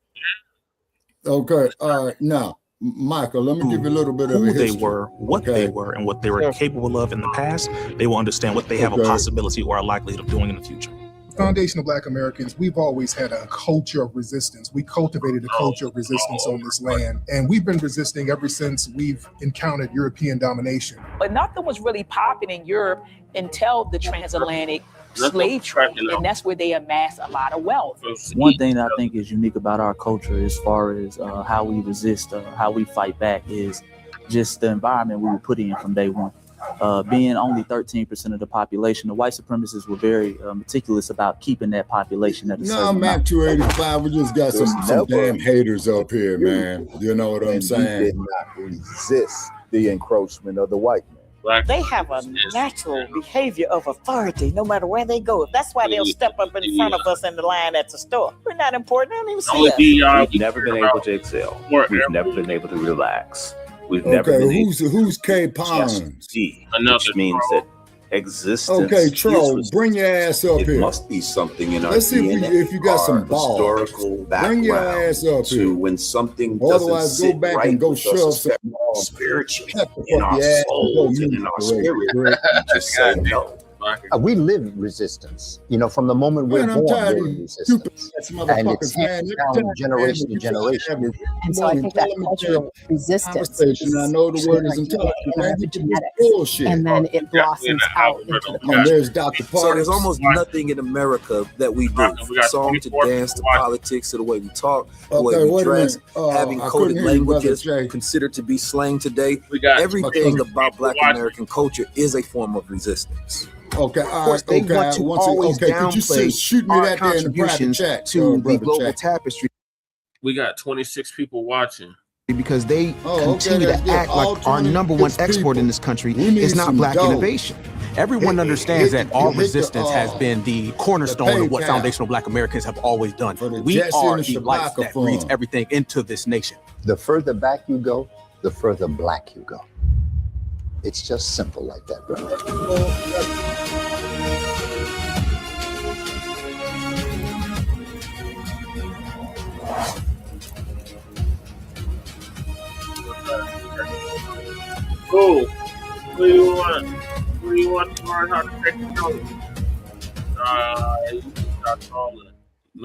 Okay. All right. Now, Michael, let me give you a little bit of who they were, what they were, and what they were capable of in the past. They will understand what they have a possibility or a likelihood of doing in the future. Foundation of Black Americans, we've always had a culture of resistance. We cultivated a culture of resistance on this land, and we've been resisting ever since we've encountered European domination. But nothing was really popping in Europe until the transatlantic slave trade, and that's where they amassed a lot of wealth. One thing that I think is unique about our culture as far as how we resist, how we fight back, is just the environment we were put in from day one. Being only 13% of the population, the white supremacists were very meticulous about keeping that population at a certain amount. Mac 285, we just got some damn haters up here, man. You know what I'm saying? We did not resist the encroachment of the white man. They have a natural behavior of authority no matter where they go. That's why they'll step up in front of us in the line at the store. We're not important. They don't even see us. We've never been able to excel. We've never been able to relax. We've never been able who's K Pons? Which means that existence. Okay, Troll, bring your ass up here. It must be something in our Let's see DNA, if you got some balls. Historical background. Bring your ass up to here. when something Otherwise, doesn't go back right and go with shove us, some spiritually in our souls and in our spirit. You just say no. We live resistance, from the moment we're born, we're in resistance. And it's handed down generation to generation. And so I think that culture of resistance is I know the word is intelligent, and then it blossoms out into the culture. And there's Dr. So there's almost nothing in America that we do. From song to dance to politics to the way we talk, the way we dress, having coded languages considered to be slang today. Everything about Black American culture is a form of resistance. Okay, of course, they want to always downplay shoot me that there in the private chat to the global tapestry. We got 26 people watching. Because they continue to act like our number one export in this country is not Black innovation. Everyone understands that our resistance has been the cornerstone of what foundational Black Americans have always done. We are the light that breathes everything into this nation. The further back you go, the further Black you go. It's just simple like that, brother. Cool. What do you want? What do you want to learn how to take a joke? Stop calling.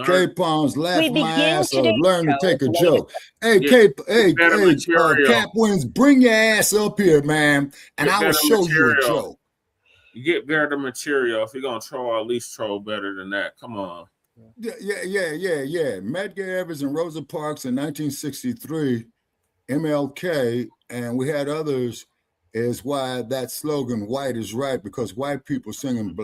K-Pons laugh my ass off. Learn to take a joke. Hey, Cap Wins, bring your ass up here, man, and I will show you a joke. You get better material. If you're gonna troll, at least troll better than that. Come on. Yeah. Medgar Evers and Rosa Parks in 1963, MLK, and we had others. Is why that slogan "White is right" because white people singing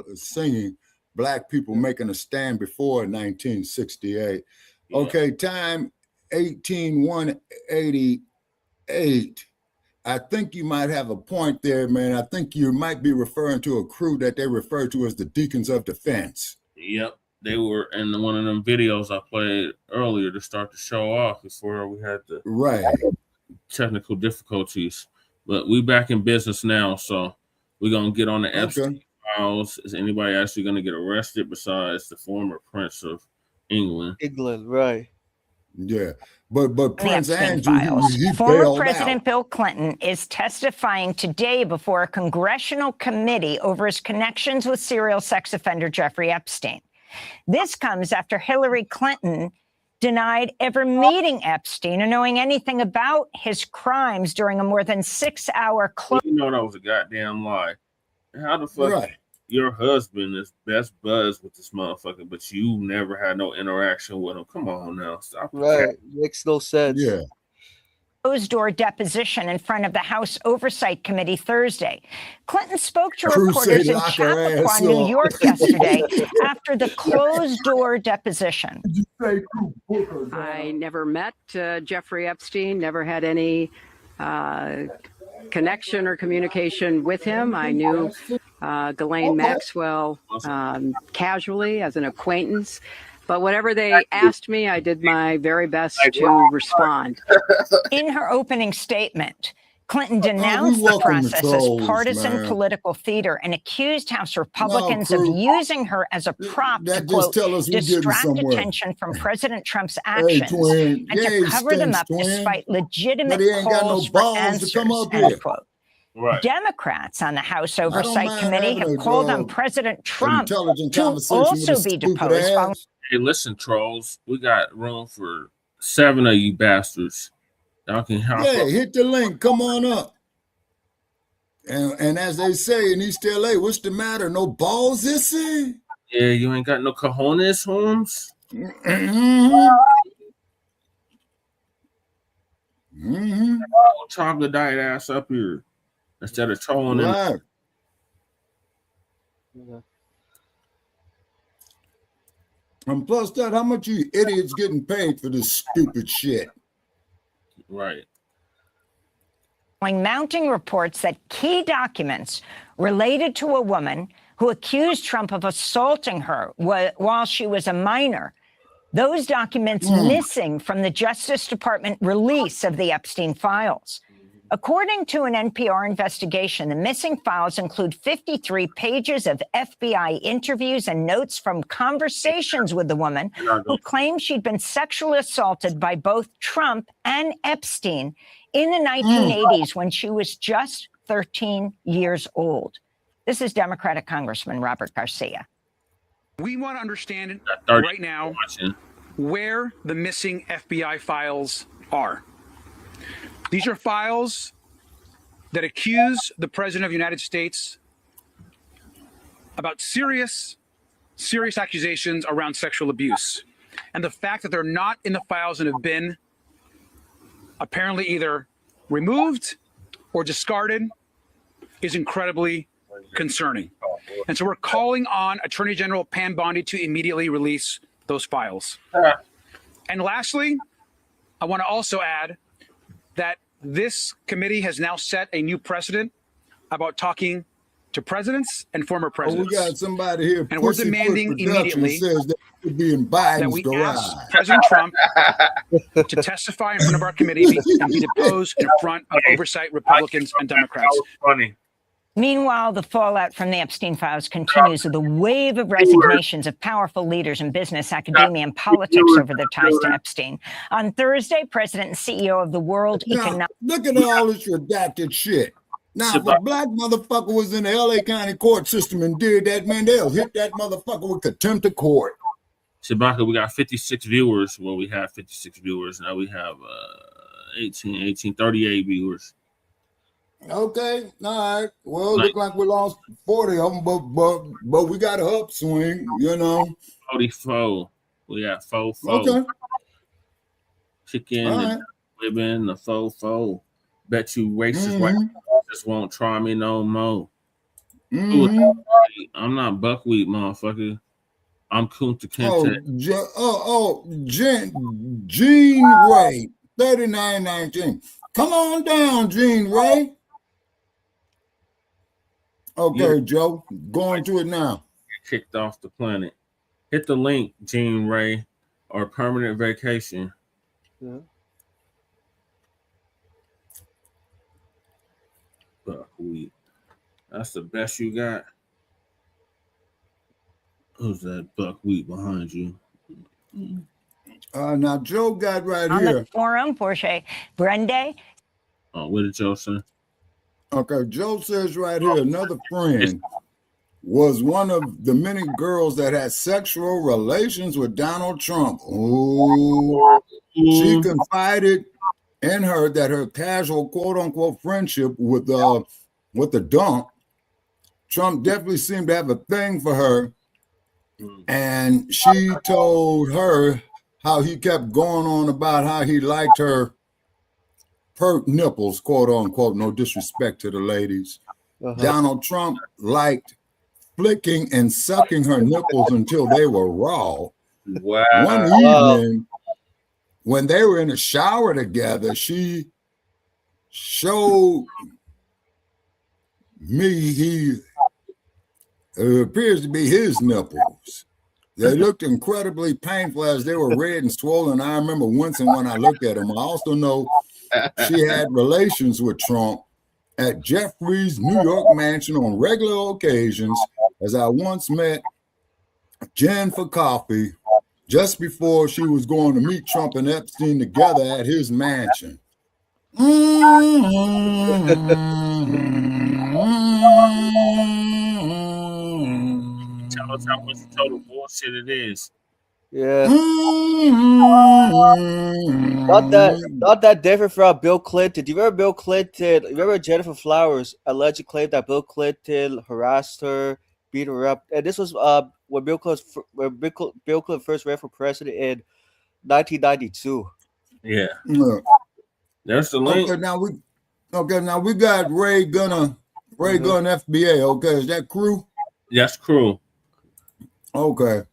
Black people making a stand before 1968. Yeah. Okay, time 18188. I think you might have a point there, man. I think you might be referring to a crew that they refer to as the Deacons of Defense. Yep, they were in one of them videos I played earlier to start the show off before we had the technical difficulties. But we back in business now, so we're gonna get on the Epstein files. Is anybody actually gonna get arrested besides the former Prince of England? Right? Yeah, but Prince Andrew, he former President Bill Clinton is testifying today before a congressional committee over his connections with serial sex offender Jeffrey Epstein. This comes after Hillary Clinton denied ever meeting Epstein or knowing anything about his crimes during a more than 6-hour close. You know that was a goddamn lie. How the fuck your husband is best buds with this motherfucker, but you never had no interaction with him? Come on now, stop. Right, makes no sense. Yeah. Closed-door deposition in front of the House Oversight Committee Thursday. Clinton spoke to reporters in Chappaqua, New York yesterday after the closed-door deposition. I never met Jeffrey Epstein, never had any connection or communication with him. I knew Ghislaine Maxwell casually as an acquaintance. But whatever they asked me, I did my very best to respond. In her opening statement, Clinton denounced the process as partisan political theater and accused House Republicans of using her as a prop to, quote, distract attention from President Trump's actions and to cover them up despite legitimate calls for answers, end quote. Right. Democrats on the House Oversight Committee have called on President Trump to also be deposed. Hey, listen, trolls, we got room for 7 of you bastards. Y'all can hop up. Hit the link. Come on up. And as they say in East LA, what's the matter? No balls this thing? Yeah, you ain't got no cojones, Holmes. Chocolate diet ass up here instead of trolling in. And plus that, how much you idiots getting paid for this stupid shit? Right. Mounting reports that key documents related to a woman who accused Trump of assaulting her while she was a minor, those documents missing from the Justice Department release of the Epstein files. According to an NPR investigation, the missing files include 53 pages of FBI interviews and notes from conversations with the woman who claimed she'd been sexually assaulted by both Trump and Epstein in the 1980s when she was just 13 years old. This is Democratic Congressman Robert Garcia. We want to understand right now where the missing FBI files are. These are files that accuse the President of the United States about serious accusations around sexual abuse. And the fact that they're not in the files and have been apparently either removed or discarded is incredibly concerning. And so we're calling on Attorney General Pam Bondi to immediately release those files. And lastly, I want to also add that this committee has now set a new precedent about talking to presidents and former Oh, presidents. we got somebody here. And we're demanding immediately says that could be in Biden's that we garage. ask President Trump to testify in front of our committee and be deposed in front of oversight Republicans and Democrats. That was funny. Meanwhile, the fallout from the Epstein files continues with a wave of resignations of powerful leaders in business, academia, and politics over their ties to Epstein. On Thursday, President and CEO of the World Economic... Look at all this redacted shit. Now, if a black motherfucker was in the LA County court system and did that, man, they'll hit that motherfucker with contempt of court. Shabaka, we got 56 viewers. Well, we have 56 viewers. Now we have 38 viewers. Okay, all right. Well, look like we lost 40 of them, but we got an upswing, you know. 44. We got 4. Okay. Chicken, All the right. women, the 4. Bet you racist white just won't try me no more. I'm not buckwheat, motherfucker. I'm Kunta Kinte. Gene Ray, 3919. Come on down, Gene Ray. Okay, Joe, going to it now. Kicked off the planet. Hit the link, Gene Ray, or permanent vacation. Yeah. Buckwheat. That's the best you got. Who's that buckwheat behind you? Now Joe got right on here. the forum, Porsche Brende. Oh, what did Joe say? Okay, Joe says right here, another friend was one of the many girls that had sexual relations with Donald Trump. Ooh. She confided in her that her casual quote-unquote friendship with the dump, Trump definitely seemed to have a thing for her. And she told her how he kept going on about how he liked her pert nipples, quote unquote, no disrespect to the ladies. Donald Trump liked flicking and sucking her nipples until they were raw. Wow. One evening, when they were in the shower together, she showed me it appears to be his nipples. They looked incredibly painful as they were red and swollen. I remember wincing when I looked at them. I also know she had relations with Trump at Jeffrey's New York mansion on regular occasions, as I once met Jen for coffee just before she was going to meet Trump and Epstein together at his mansion. Tell us how much total bullshit it is. Yeah. Not that different from Bill Clinton. Do you remember Bill Clinton? Remember Jennifer Flowers allegedly claimed that Bill Clinton harassed her, beat her up, and this was when Bill Clinton first ran for president in 1992. Yeah. There's the link. Okay, now we got Ray Gunn FBA. Okay, is that crew? Yes, crew. Okay.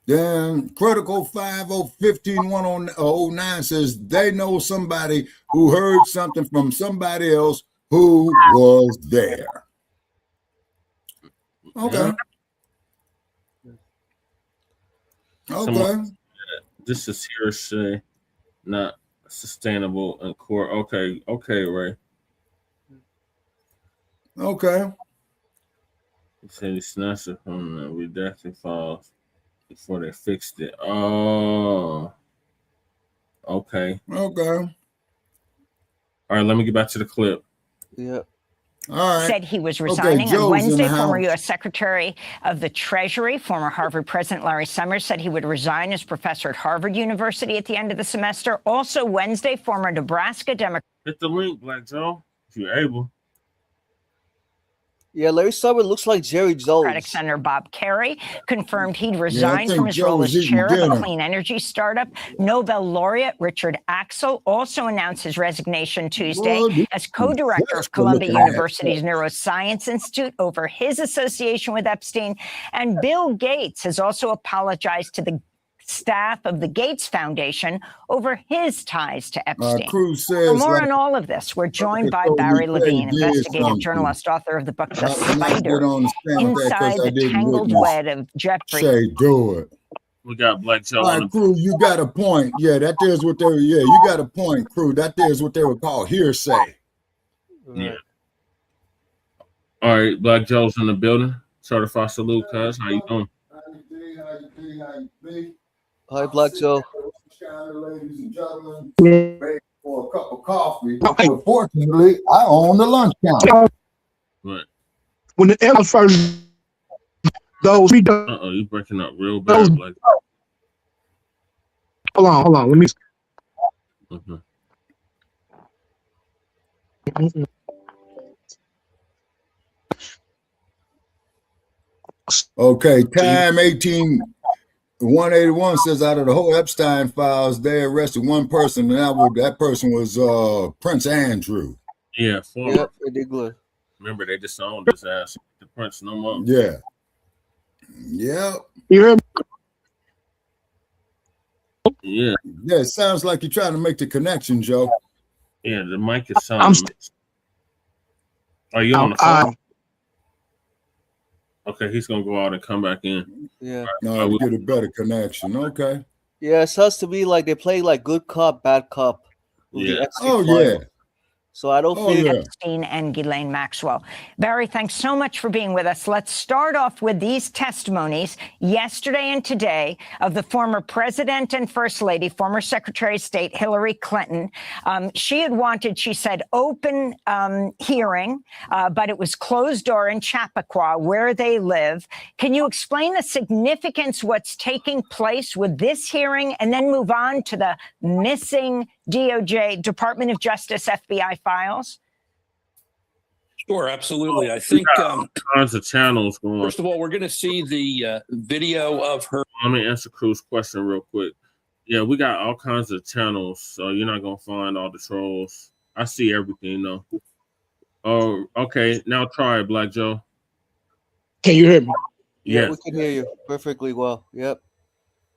Then Critical 5015-109 says they know somebody who heard something from somebody else who was there. Okay. Okay. This is hearsay, not sustainable in court. Okay, Ray. Okay. He said he snatched it from the redacted files before they fixed it. Oh. Okay. Okay. All right, let me get back to the clip. Yeah. All right. Said he was resigning on Wednesday. Former house. U.S. Secretary of the Treasury, former Harvard President Larry Summers, said he would resign as professor at Harvard University at the end of the semester. Also Wednesday, former Nebraska Democrat. Hit the link, Black Joe, if you're able. Yeah, Larry Summers looks like Jerry Jones. Democratic Senator Bob Kerrey confirmed he'd resign from his role as chair of a clean energy startup. Nobel laureate Richard Axel also announced his resignation Tuesday as co-director of Columbia University's Neuroscience Institute over his association with Epstein. And Bill Gates has also apologized to the staff of the Gates Foundation over his ties to Epstein. Cruz For says, more like, on all of this, we're joined by so Barry we say Levine, did investigative something. journalist, author of the book The I cannot get Spider, on the stand with that Inside because I the didn't Tangled witness Web of Jeffrey. Shay do it. We got Black Joe All on right, the Crew, you got a point. Yeah, that is what they were. Yeah, you got a point, Crew. That is what they would call hearsay. Yeah. All right, Black Joe's in the building. Certified salute, cuz. How you doing? Hi, Black Joe. Ladies and gentlemen, for a cup of coffee. Unfortunately, I own the lunch counter. What? When the L first those Uh-oh, you breaking up real bad, Black. Hold on. Let me. Okay, time 181 says out of the whole Epstein files, they arrested one person, and that person was Prince Andrew. Yeah, former. Yep, remember, they disowned his ass. The Prince no more. Yeah. Yep. You heard me? Yeah. Yeah, it sounds like you're trying to make the connection, Joe. Yeah, the mic is sounding. Are you on the phone? Okay, he's gonna go out and come back in. Yeah. No, we get a better connection. Okay. Yeah, it sounds to me like they play like good cop, bad cop. Yeah. Yeah. So I don't feel Epstein and Ghislaine Maxwell. Barry, thanks so much for being with us. Let's start off with these testimonies yesterday and today of the former president and first lady, former Secretary of State Hillary Clinton. She had wanted, she said, open hearing, but it was closed door in Chappaqua, where they live. Can you explain the significance, what's taking place with this hearing, and then move on to the missing DOJ, Department of Justice, FBI files? Sure, absolutely. I think kinds of channels going. First of all, we're going to see the video of her. Let me answer Cruz's question real quick. Yeah, we got all kinds of channels, so you're not gonna find all the trolls. I see everything though. Oh, okay. Now try it, Black Joe. Can you hear me? Yeah, we can hear you perfectly well. Yep.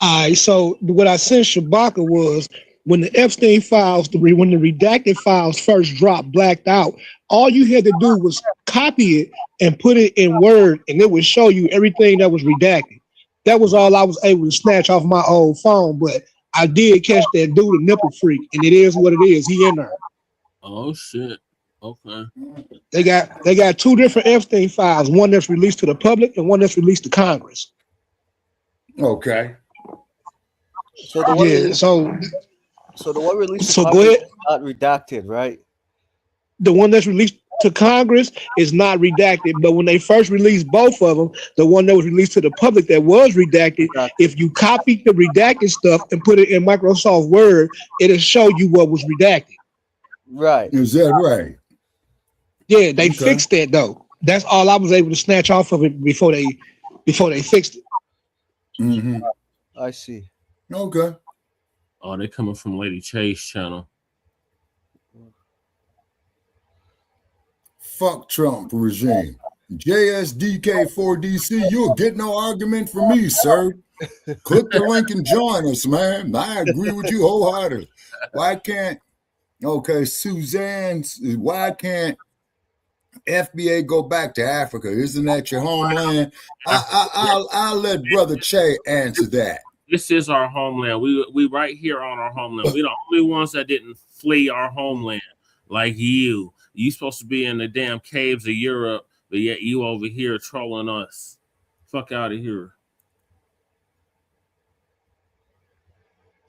All right. So what I sent Shabaka was, when the Epstein files, when the redacted files first dropped, blacked out, all you had to do was copy it and put it in Word, and it would show you everything that was redacted. That was all I was able to snatch off my old phone, but I did catch that dude, a nipple freak, and it is what it is. He in there. Oh shit. Okay. They got two different Epstein files, one that's released to the public and one that's released to Congress. Okay. So the one yeah, so the one released so to go Congress ahead. is not redacted, right? The one that's released to Congress is not redacted, but when they first released both of them, the one that was released to the public that was redacted, if you copy the redacted stuff and put it in Microsoft Word, it'll show you what was redacted. Right. Is that right? Yeah, they fixed that though. That's all I was able to snatch off of it before they fixed it. Mm-hmm. I see. Okay. Oh, they coming from Lady Chase channel. Fuck Trump regime. JSDK4DC, you'll get no argument from me, sir. Click the link and join us, man. I agree with you wholeheartedly. Why can't FBA go back to Africa? Isn't that your homeland? I'll let Brother Che answer that. This is our homeland. We right here on our homeland. We the only ones that didn't flee our homeland like you. You supposed to be in the damn caves of Europe, but yet you over here trolling us. Fuck out of here.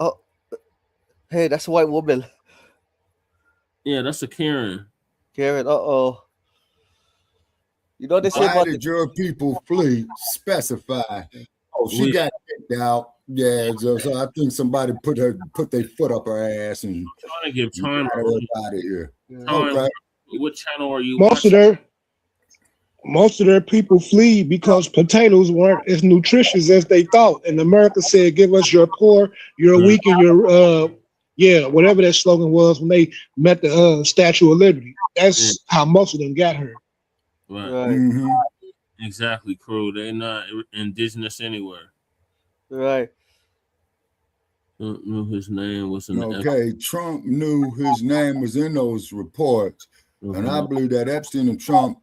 Oh, hey, that's a white woman. Yeah, that's a Karen. Karen, uh-oh. You know they say Why about did your people flee? Specify. Oh, she got kicked out. Yeah, so I think somebody put their foot up her ass and trying to give time out of here. Okay. What channel are you most of their people flee because potatoes weren't as nutritious as they thought. And America said, give us your poor, your weak, and your whatever that slogan was when they met the Statue of Liberty. That's how most of them got her. Right. Mm-hmm. Exactly, crew. They're not indigenous anywhere. Right. Knew his name was in the Okay, Trump knew his name was in those reports, and I believe that Epstein and Trump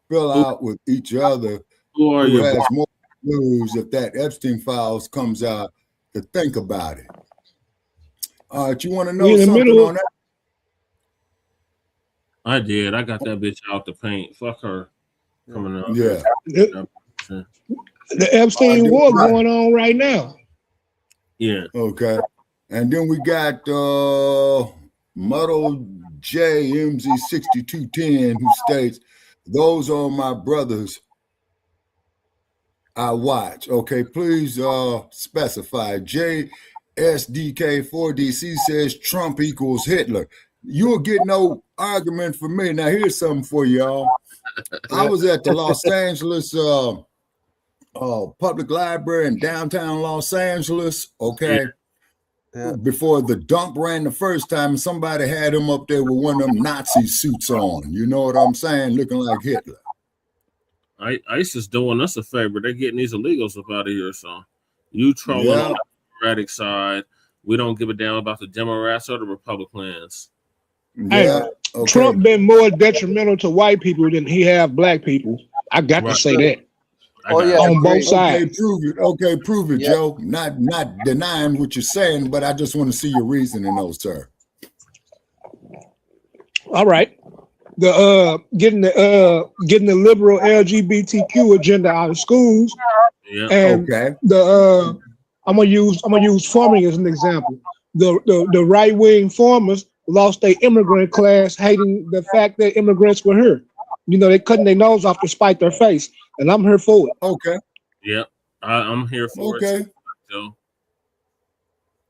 fell out with each other. Who are you? Has more news if that Epstein files comes out to think about it. All right, you want to know something on that? I did. I got that bitch out the paint. Fuck her. Coming up. Yeah. The Epstein war going on right now. Yeah. Okay. And then we got Muddle JMZ6210 who states, those are my brothers I watch. Okay, please specify. JSDK4DC says Trump equals Hitler. You'll get no argument from me. Now here's something for y'all. I was at the Los Angeles Public Library in downtown Los Angeles, okay? Yeah. Before the dump ran the first time, and somebody had him up there with one of them Nazi suits on. You know what I'm saying? Looking like Hitler. ICE is doing us a favor. They're getting these illegals up out of here. So you trolling on the Democratic side. We don't give a damn about the Democrats or the Republicans. Yeah. Hey, Trump been more detrimental to white people than he have black people. I got to say that. On both sides. Okay, prove it. Okay, prove it, Joe. Not denying what you're saying, but I just want to see your reasoning, though, sir. All right. Getting the liberal LGBTQ agenda out of schools. Yeah. And I'm gonna use farming as an example. The right wing farmers lost their immigrant class, hating the fact that immigrants were here. You know, they cutting their nose off to spite their face, and I'm here for it. Okay. Yep. I'm here for it. Too,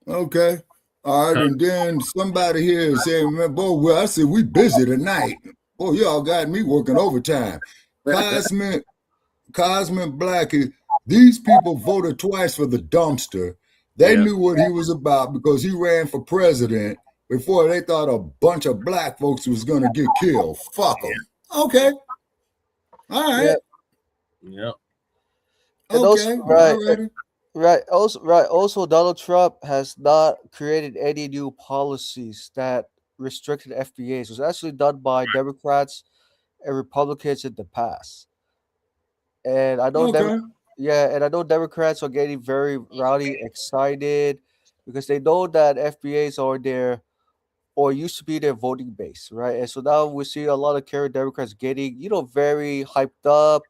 okay. All right, and then somebody here is saying, boy, well, I said we busy tonight. Boy, y'all got me working overtime. Cosmic Blackie, these people voted twice for the dumpster. They knew what he was about because he ran for president before they thought a bunch of black folks was going to get killed. Fuck them. Okay. All right. Yep. Okay. Also, Donald Trump has not created any new policies that restricted FBAs. It was actually done by Democrats and Republicans in the past. And I know I know Democrats are getting very rowdy, excited because they know that FBAs are their or used to be their voting base, right? And so now we see a lot of current Democrats getting, very hyped up,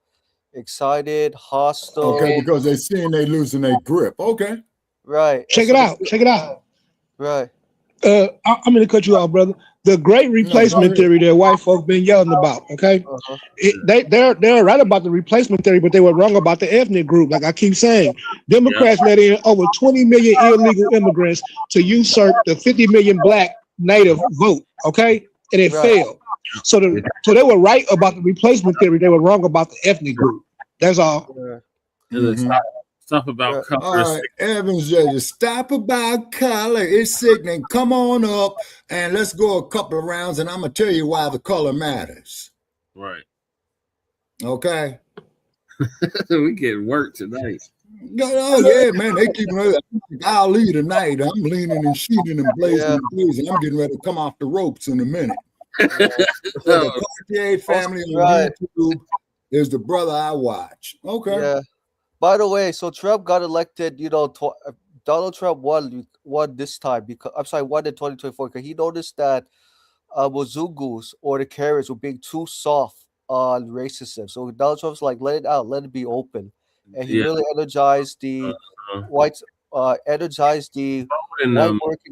excited, hostile. Okay, because they're seeing they losing their grip. Okay. Right. Check it out. Right. I'm going to cut you off, brother. The great replacement theory that white folks been yelling about, okay? They're right about the replacement theory, but they were wrong about the ethnic group. Like I keep saying, Democrats let in over 20 million illegal immigrants to usurp the 50 million black native vote, okay? And it failed. So they were right about the replacement theory. They were wrong about the ethnic group. That's all. Stop about color. All right, Evans, stop about color. It's sickening. Come on up and let's go a couple of rounds, and I'm gonna tell you why the color matters. Right. Okay. We getting work tonight. Oh yeah, man. They keep I'll lead tonight. I'm leaning and shooting and blazing and blazing. I'm getting ready to come off the ropes in a minute. The Cartier family on YouTube is the brother I watch. Okay. Yeah. By the way, so Trump got elected. Donald Trump won this time won in 2024 because he noticed that Mozungus or the Karens were being too soft on racism. So Donald Trump's like, let it out, let it be open, and he really energized the white working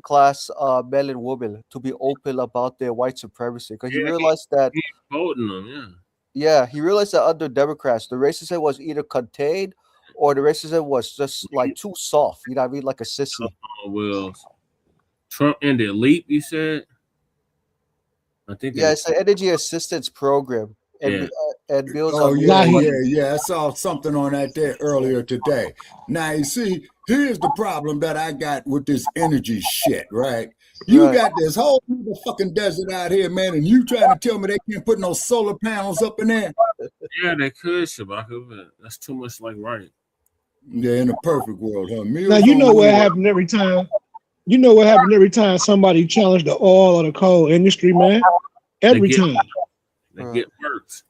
class men and women to be open about their white supremacy because he realized that he's voting them. Yeah, he realized that under Democrats, the racism was either contained or the racism was just like too soft. You know what I mean? Like a sissy. Well, Trump and the elite, you said? I think. Yeah, it's an energy assistance program. And bills I saw something on that there earlier today. Now, you see, here's the problem that I got with this energy shit, right? You got this whole fucking desert out here, man, and you trying to tell me they can't put no solar panels up in there? Yeah, they could, Shabaka, but that's too much like right. Yeah, in a perfect world, huh? Now you know what happened every time. You know what happened every time somebody challenged the oil or the coal industry, man. Every time. They get murked.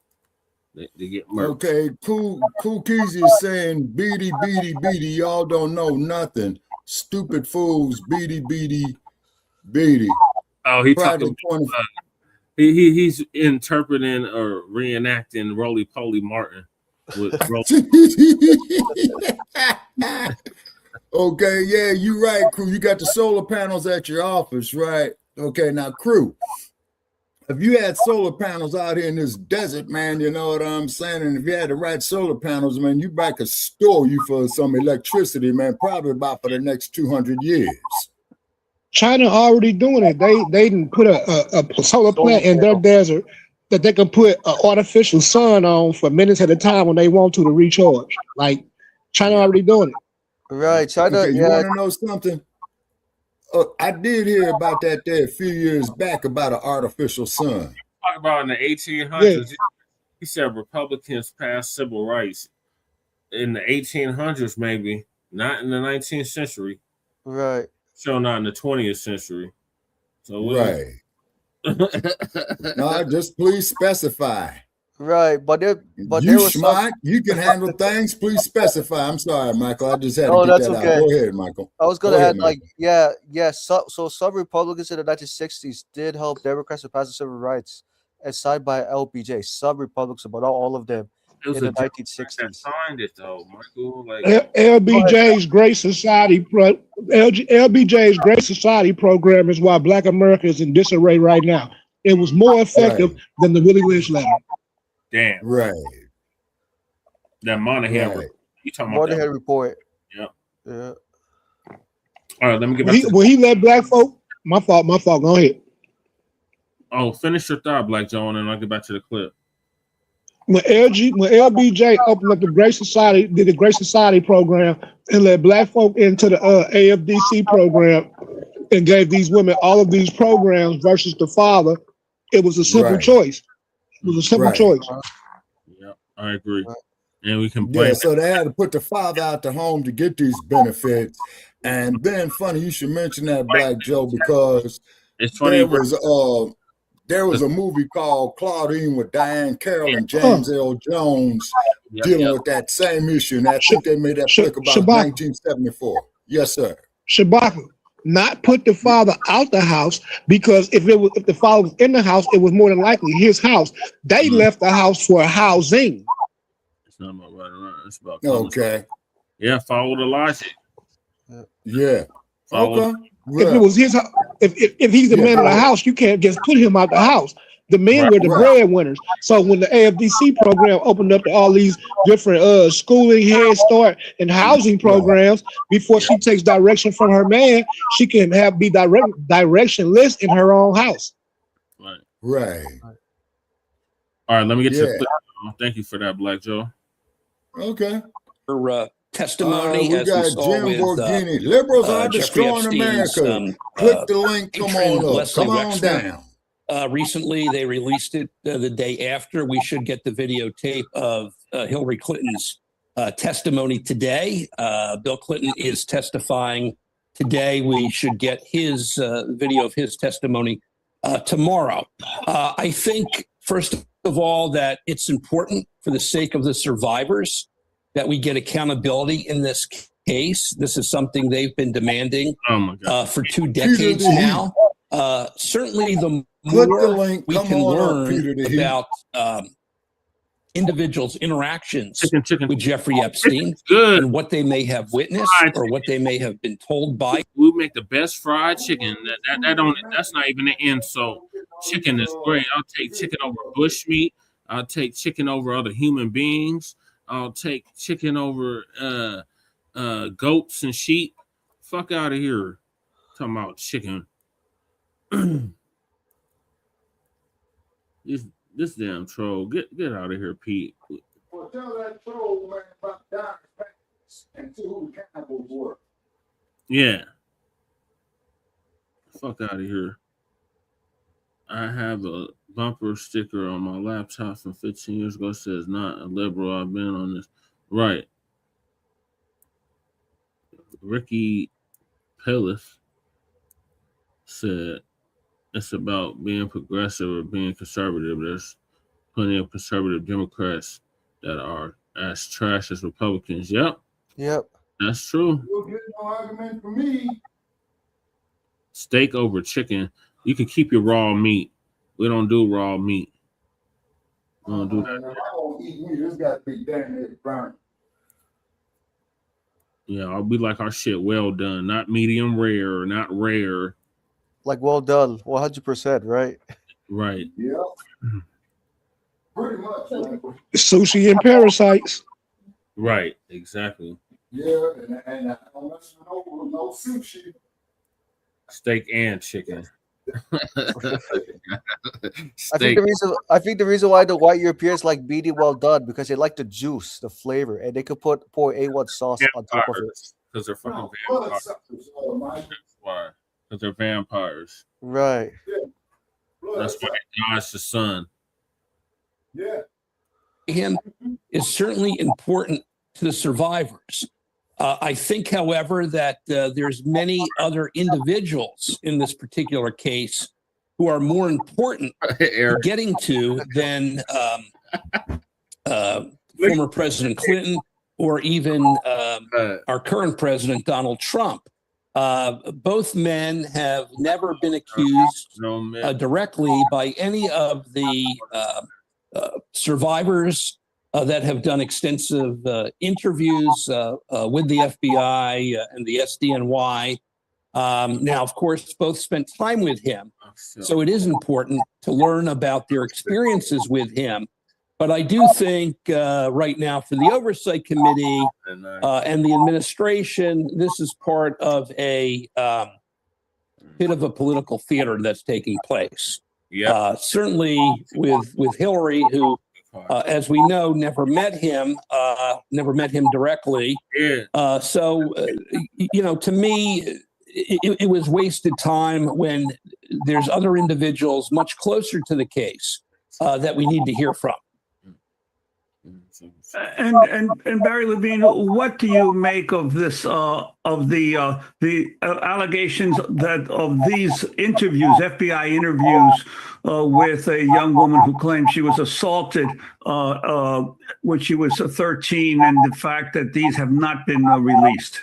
They get murked. Okay, Cool Keezy is saying beady, beady, beady. Y'all don't know nothing. Stupid fools, beady, beady, beady. Oh, he talking. He's interpreting or reenacting Roly Poly Martin with Okay, yeah, you right, crew. You got the solar panels at your office, right? Okay, now, crew, if you had solar panels out here in this desert, man, you know what I'm saying? And if you had the right solar panels, man, you back could store you for some electricity, man, probably about for the next 200 years. China already doing it. They didn't put a solar plant in their desert that they can put an artificial sun on for minutes at a time when they want to recharge. Like China already doing it. Right, China. Okay, you want to know something? I did hear about that there a few years back about an artificial sun. Talk about in the 1800s. Yeah. He said Republicans passed civil rights in the 1800s, maybe not in the 19th century. Right. So not in the 20th century. So right. No, just please specify. Right, but you smart, you can handle things. Please specify. I'm sorry, Michael. I just had to get that out. Go ahead, Michael. I was going to add, like, so some Republicans in the 1960s did help Democrats to pass the civil rights, as signed by LBJ. Some Republicans, but not all of them, in the 1960s. That signed it though, Michael. Like LBJ's Great Society LBJ's Great Society program is why Black America is in disarray right now. It was more effective than the Willie Lynch letter. Damn. Right. That Monahan report. You talking about Monahan report. Yeah. Yeah. All right, let me get back to when he let black folk. My fault. Go ahead. Oh, finish your thought, Black John, and I'll get back to the clip. When LBJ opened up the Great Society, did the Great Society program and let black folk into the AFDC program and gave these women all of these programs versus the father, it was a simple choice. It was a simple choice. Yeah, I agree. And we can blame. Yeah, so they had to put the father out the home to get these benefits. And then, funny, you should mention that, Black Joe, because it's funny. There was a movie called Claudine with Diane Carroll and James L. Jones dealing with that same issue. And I think they made that flick about 1974. Yes, sir. Shabaka. Not put the father out the house, because if the father was in the house, it was more than likely his house. They left the house for housing. It's not about right around. It's about okay. Yeah, follow the logic. Yeah. Okay. If it was his, if he's the man of the house, you can't just put him out the house. The men were the breadwinners. So when the AFDC program opened up to all these different schooling, Head Start, and housing programs, before she takes direction from her man, she can be directionless in her own house. Right. All right, let me get to the clip. Thank you for that, Black Joe. Okay. Her testimony, we as got we saw Jim with Borghini. Liberals are Jeffrey destroying Epstein's, America. Click the link. Come on up. Leslie Come on Wexner. down. Recently, they released it the day after. We should get the videotape of Hillary Clinton's testimony today. Bill Clinton is testifying today. We should get his video of his testimony tomorrow. I think, first of all, that it's important for the sake of the survivors that we get accountability in this case. This is something they've been demanding for 2 decades now. Certainly, the more we can learn about individuals' interactions with Jeffrey Epstein and what they may have witnessed or what they may have been told by. We make the best fried chicken. That's not even the insult. Chicken is great. I'll take chicken over bushmeat. I'll take chicken over other human beings. I'll take chicken over goats and sheep. Fuck out of here. Talking about chicken. This damn troll. Get out of here, Pete. Well, tell that troll, man, about Diamond Pants and who the cannibals were. Yeah. Fuck out of here. I have a bumper sticker on my laptop from 15 years ago. It says, not a liberal. I've been on this. Right. Ricky Pillis said it's about being progressive or being conservative. There's plenty of conservative Democrats that are as trash as Republicans. Yep. That's true. You'll get no argument from me. Steak over chicken. You can keep your raw meat. We don't do raw meat. We don't do that. I don't eat meat. This got to be damn near burnt. Yeah, we like our shit well done, not medium rare, not rare. Like well done, 100%, right? Right. Yeah. Pretty much. Like, Sushi and parasites. Right. Exactly. yeah, and I don't mess with no sushi. Steak and chicken. I think the reason why the white Europeans like medium well done because they like the juice, the flavor, and they could pour A1 sauce on top of it. Because they're fucking vampires. That's why. Because they're vampires. Right. That's why they dodge the sun. Yeah. Him is certainly important to the survivors. I think, however, that there's many other individuals in this particular case who are more important getting to than former President Clinton or even our current president, Donald Trump. Both men have never been accused directly by any of the survivors that have done extensive interviews with the FBI and the SDNY. Now, of course, both spent time with him. So it is important to learn about their experiences with him. But I do think right now for the Oversight Committee and the administration, this is part of a bit of a political theater that's taking place. Certainly with Hillary, who, as we know, never met him directly. So, to me, it was wasted time when there's other individuals much closer to the case that we need to hear from. And Barry Levine, what do you make of this of the allegations that of these interviews, FBI interviews with a young woman who claimed she was assaulted when she was 13, and the fact that these have not been released?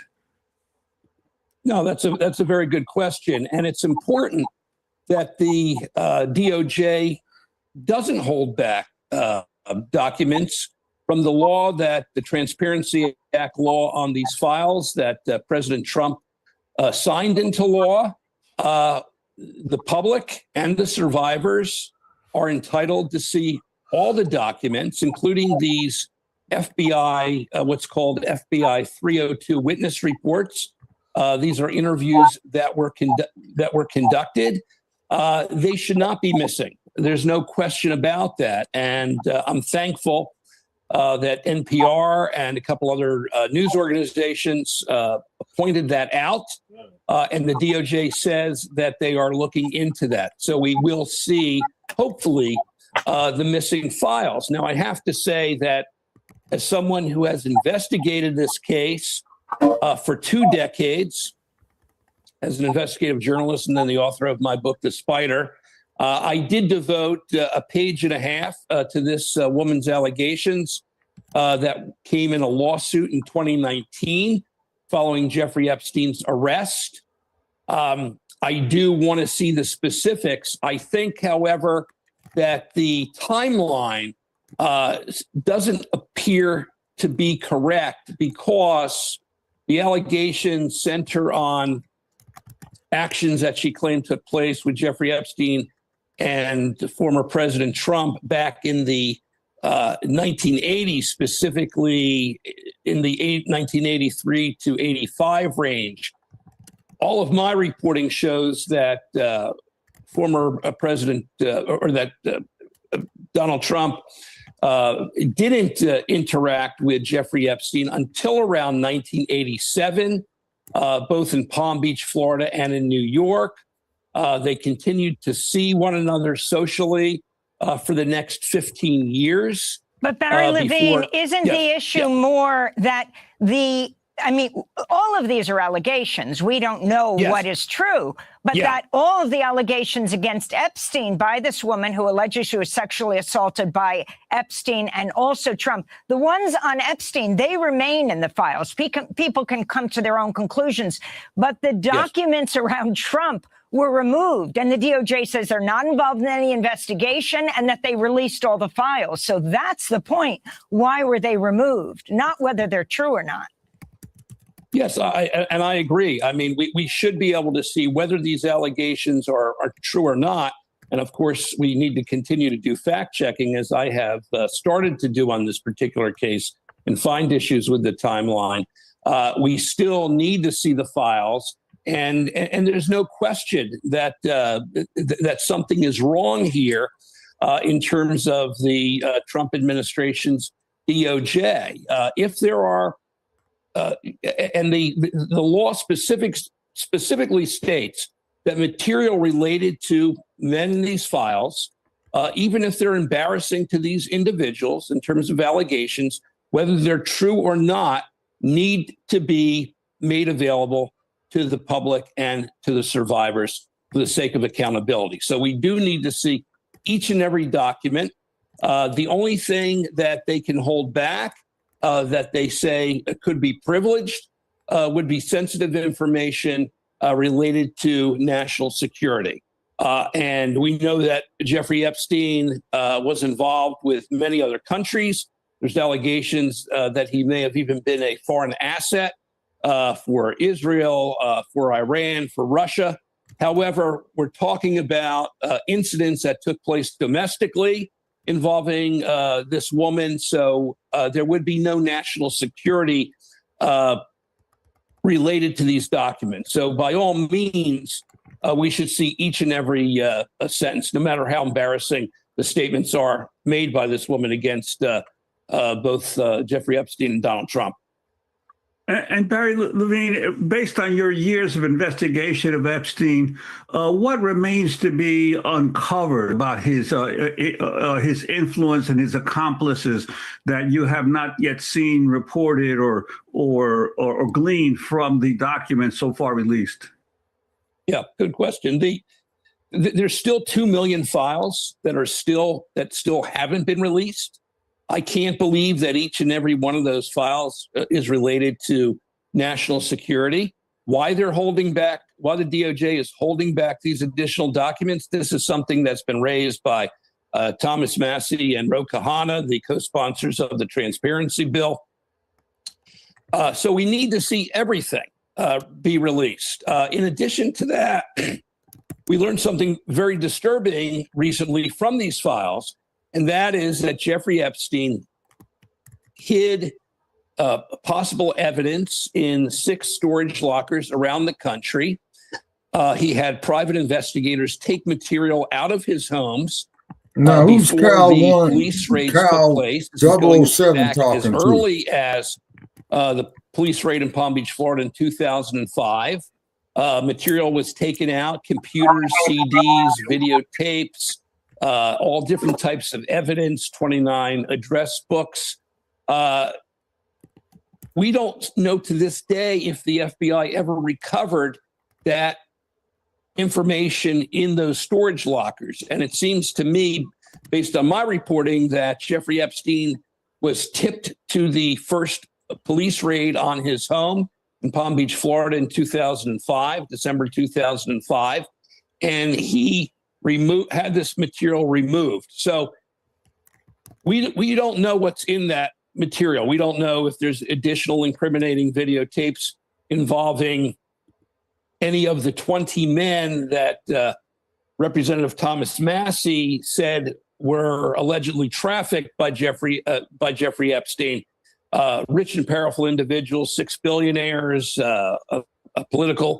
No, that's a very good question, and it's important that the DOJ doesn't hold back documents from the law, that the Transparency Act law on these files that President Trump signed into law. The public and the survivors are entitled to see all the documents, including these FBI, what's called FBI 302 witness reports. These are interviews that were conducted. They should not be missing. There's no question about that. And I'm thankful that NPR and a couple other news organizations pointed that out. And the DOJ says that they are looking into that. So we will see, hopefully, the missing files. Now, I have to say that as someone who has investigated this case for 2 decades, as an investigative journalist and then the author of my book, The Spider, I did devote a page and a half to this woman's allegations that came in a lawsuit in 2019 following Jeffrey Epstein's arrest. I do want to see the specifics. I think, however, that the timeline doesn't appear to be correct because the allegations center on actions that she claimed took place with Jeffrey Epstein and former President Trump back in the 1980s, specifically in the 1983 to 85 range. All of my reporting shows that former President or that Donald Trump didn't interact with Jeffrey Epstein until around 1987, both in Palm Beach, Florida, and in New York. They continued to see one another socially for the next 15 years. But Barry Levine, isn't the issue more that the I mean, all of these are allegations. We don't know what is true, but that all of the allegations against Epstein by this woman who alleges she was sexually assaulted by Epstein and also Trump, the ones on Epstein, they remain in the files. People can come to their own conclusions, but the documents around Trump were removed, and the DOJ says they're not involved in any investigation and that they released all the files. So that's the point. Why were they removed? Not whether they're true or not. Yes, I agree. I mean, we should be able to see whether these allegations are true or not. And of course, we need to continue to do fact checking, as I have started to do on this particular case, and find issues with the timeline. We still need to see the files. And there's no question that that something is wrong here in terms of the Trump administration's DOJ. If there are and the law specifically states that material related to men in these files, even if they're embarrassing to these individuals in terms of allegations, whether they're true or not, need to be made available to the public and to the survivors for the sake of accountability. So we do need to see each and every document. The only thing that they can hold back that they say could be privileged would be sensitive information related to national security. And we know that Jeffrey Epstein was involved with many other countries. There's allegations that he may have even been a foreign asset for Israel, for Iran, for Russia. However, we're talking about incidents that took place domestically involving this woman. So there would be no national security related to these documents. So by all means, we should see each and every sentence, no matter how embarrassing the statements are made by this woman against both Jeffrey Epstein and Donald Trump. And Barry Levine, based on your years of investigation of Epstein, what remains to be uncovered about his influence and his accomplices that you have not yet seen reported or gleaned from the documents so far released? Yeah, good question. There's still 2 million files that still haven't been released. I can't believe that each and every one of those files is related to national security. Why they're holding back, why the DOJ is holding back these additional documents, this is something that's been raised by Thomas Massie and Ro Khanna, the co-sponsors of the transparency bill. So we need to see everything be released. In addition to that, we learned something very disturbing recently from these files, and that is that Jeffrey Epstein hid possible evidence in 6 storage lockers around the country. He had private investigators take material out of his homes now, who's before Cal the one? police raids Cal took place. This is going 007 back talking as to. early as the police raid in Palm Beach, Florida in 2005. Material was taken out, computers, CDs, videotapes, all different types of evidence, 29 address books. We don't know to this day if the FBI ever recovered that information in those storage lockers. And it seems to me, based on my reporting, that Jeffrey Epstein was tipped to the first police raid on his home in Palm Beach, Florida in 2005, December 2005. And he had this material removed. So we don't know what's in that material. We don't know if there's additional incriminating videotapes involving any of the 20 men that Representative Thomas Massie said were allegedly trafficked by Jeffrey Epstein. Rich and powerful individuals, 6 billionaires, a political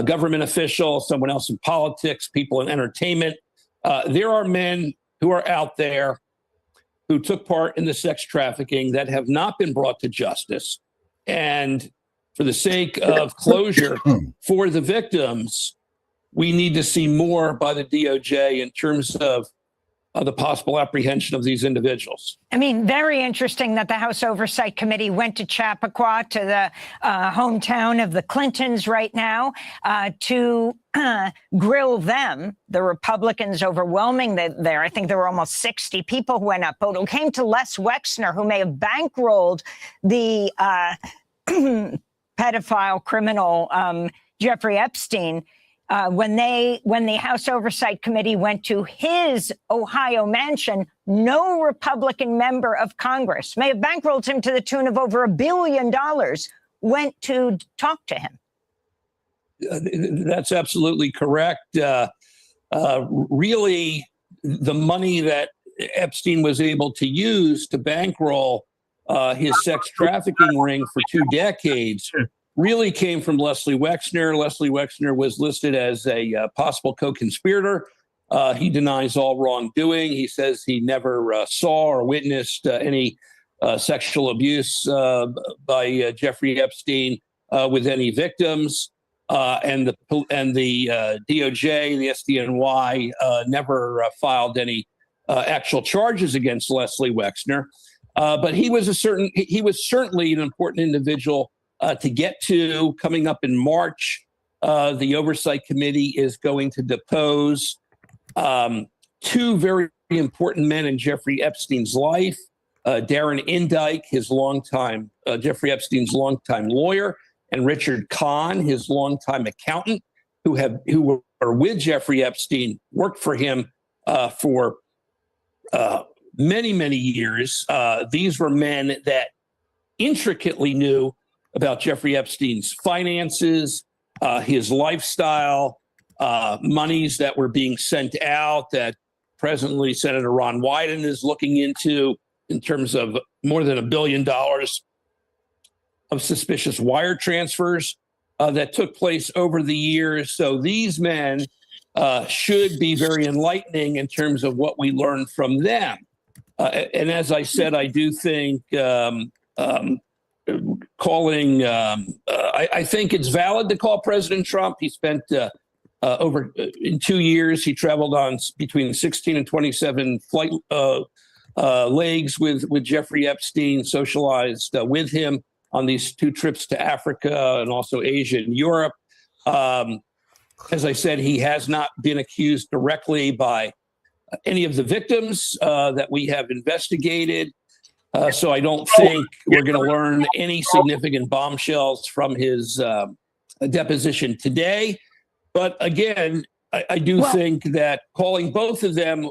government official, someone else in politics, people in entertainment. There are men who are out there who took part in the sex trafficking that have not been brought to justice. And for the sake of closure for the victims, we need to see more by the DOJ in terms of the possible apprehension of these individuals. I mean, very interesting that the House Oversight Committee went to Chappaqua, to the hometown of the Clintons right now, to grill them. The Republicans overwhelming there. I think there were almost 60 people who went up. But it came to Les Wexner, who may have bankrolled the pedophile criminal Jeffrey Epstein. When the House Oversight Committee went to his Ohio mansion, no Republican member of Congress, may have bankrolled him to the tune of over $1 billion, went to talk to him. That's absolutely correct. Really, the money that Epstein was able to use to bankroll his sex trafficking ring for 2 decades really came from Leslie Wexner. Leslie Wexner was listed as a possible co-conspirator. He denies all wrongdoing. He says he never saw or witnessed any sexual abuse by Jeffrey Epstein with any victims. And the DOJ, the SDNY, never filed any actual charges against Leslie Wexner. But he was certainly an important individual to get to. Coming up in March, the Oversight Committee is going to depose 2 very important men in Jeffrey Epstein's life. Darren Indyke, Jeffrey Epstein's longtime lawyer, and Richard Kahn, his longtime accountant, who were with Jeffrey Epstein, worked for him for many, many years. These were men that intricately knew about Jeffrey Epstein's finances, his lifestyle, monies that were being sent out that presently Senator Ron Wyden is looking into in terms of more than $1 billion of suspicious wire transfers that took place over the years. So these men should be very enlightening in terms of what we learn from them. And as I said, I do think I think it's valid to call President Trump. He spent in 2 years, he traveled on between 16 and 27 flight legs with Jeffrey Epstein, socialized with him on these 2 trips to Africa and also Asia and Europe. As I said, he has not been accused directly by any of the victims that we have investigated. So I don't think we're going to learn any significant bombshells from his deposition today. But again, I do think that calling both of them,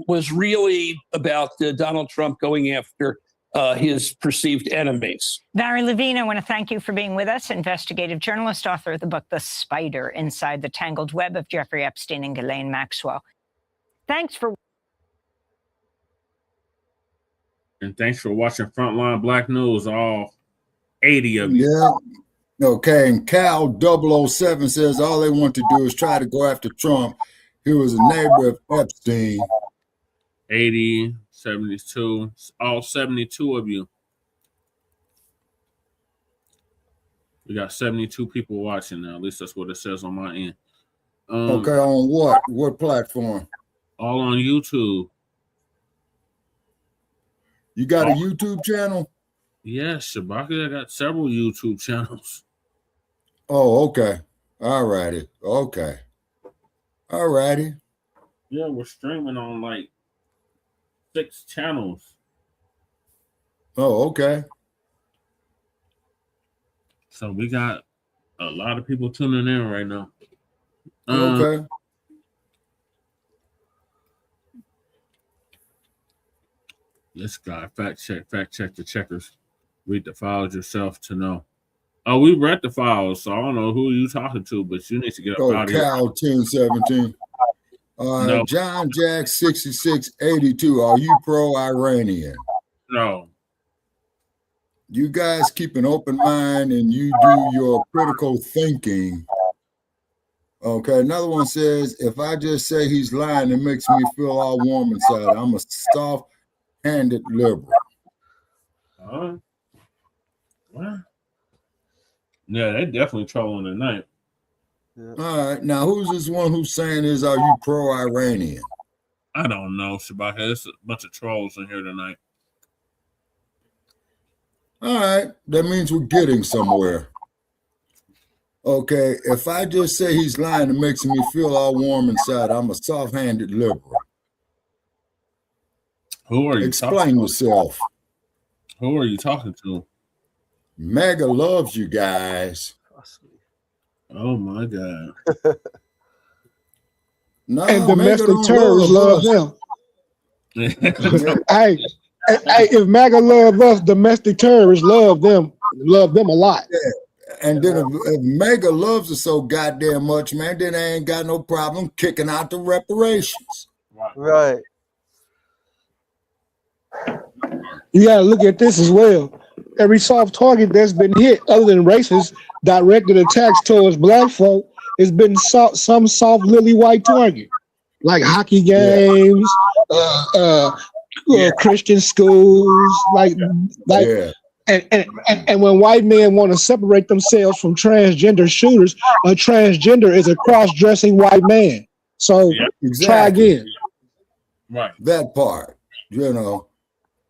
was really about Donald Trump going after his perceived enemies. Barry Levine, I want to thank you for being with us, investigative journalist, author of the book, The Spider Inside the Tangled Web of Jeffrey Epstein and Ghislaine Maxwell. Thanks for watching Frontline Black News, all 80 of you. Yeah. Okay, and Cal 007 says all they want to do is try to go after Trump. He was a neighbor of Epstein. 80, 72, all 72 of you. We got 72 people watching now. At least that's what it says on my end. Okay, on what? What platform? All on YouTube. You got a YouTube channel? Yes, Shabaka. I got several YouTube channels. Oh, okay. All righty. Okay. All righty. Yeah, we're streaming on like 6 channels. Oh, okay. So we got a lot of people tuning in right now. Okay. This guy, fact check the checkers. Read the files yourself to know. Oh, we read the files, so I don't know who you talking to, but you need to get up out of here. Cal 1017. No. John Jack 6682. Are you pro-Iranian? No. You guys keep an open mind and you do your critical thinking. Okay, another one says, if I just say he's lying, it makes me feel all warm inside. I'm a soft-handed liberal. What? Yeah, they definitely trolling tonight. All right, now who's this one who's saying are you pro-Iranian? I don't know, Shabaka. There's a bunch of trolls in here tonight. All right, that means we're getting somewhere. Okay, if I just say he's lying, it makes me feel all warm inside. I'm a soft-handed liberal. Who are you? Explain yourself. Who are you talking to? MAGA loves you guys. Oh my God. No, and domestic terrorists love them. Hey, if MAGA love us, domestic terrorists love them a lot. Yeah. And then if MAGA loves us so goddamn much, man, then they ain't got no problem kicking out the reparations. Right. You gotta look at this as well. Every soft target that's been hit, other than racist directed attacks towards black folk, has been some soft lily white target, like hockey games, Christian schools, And when white men want to separate themselves from transgender shooters, a transgender is a cross-dressing white man. So try again. Right. That part, you know.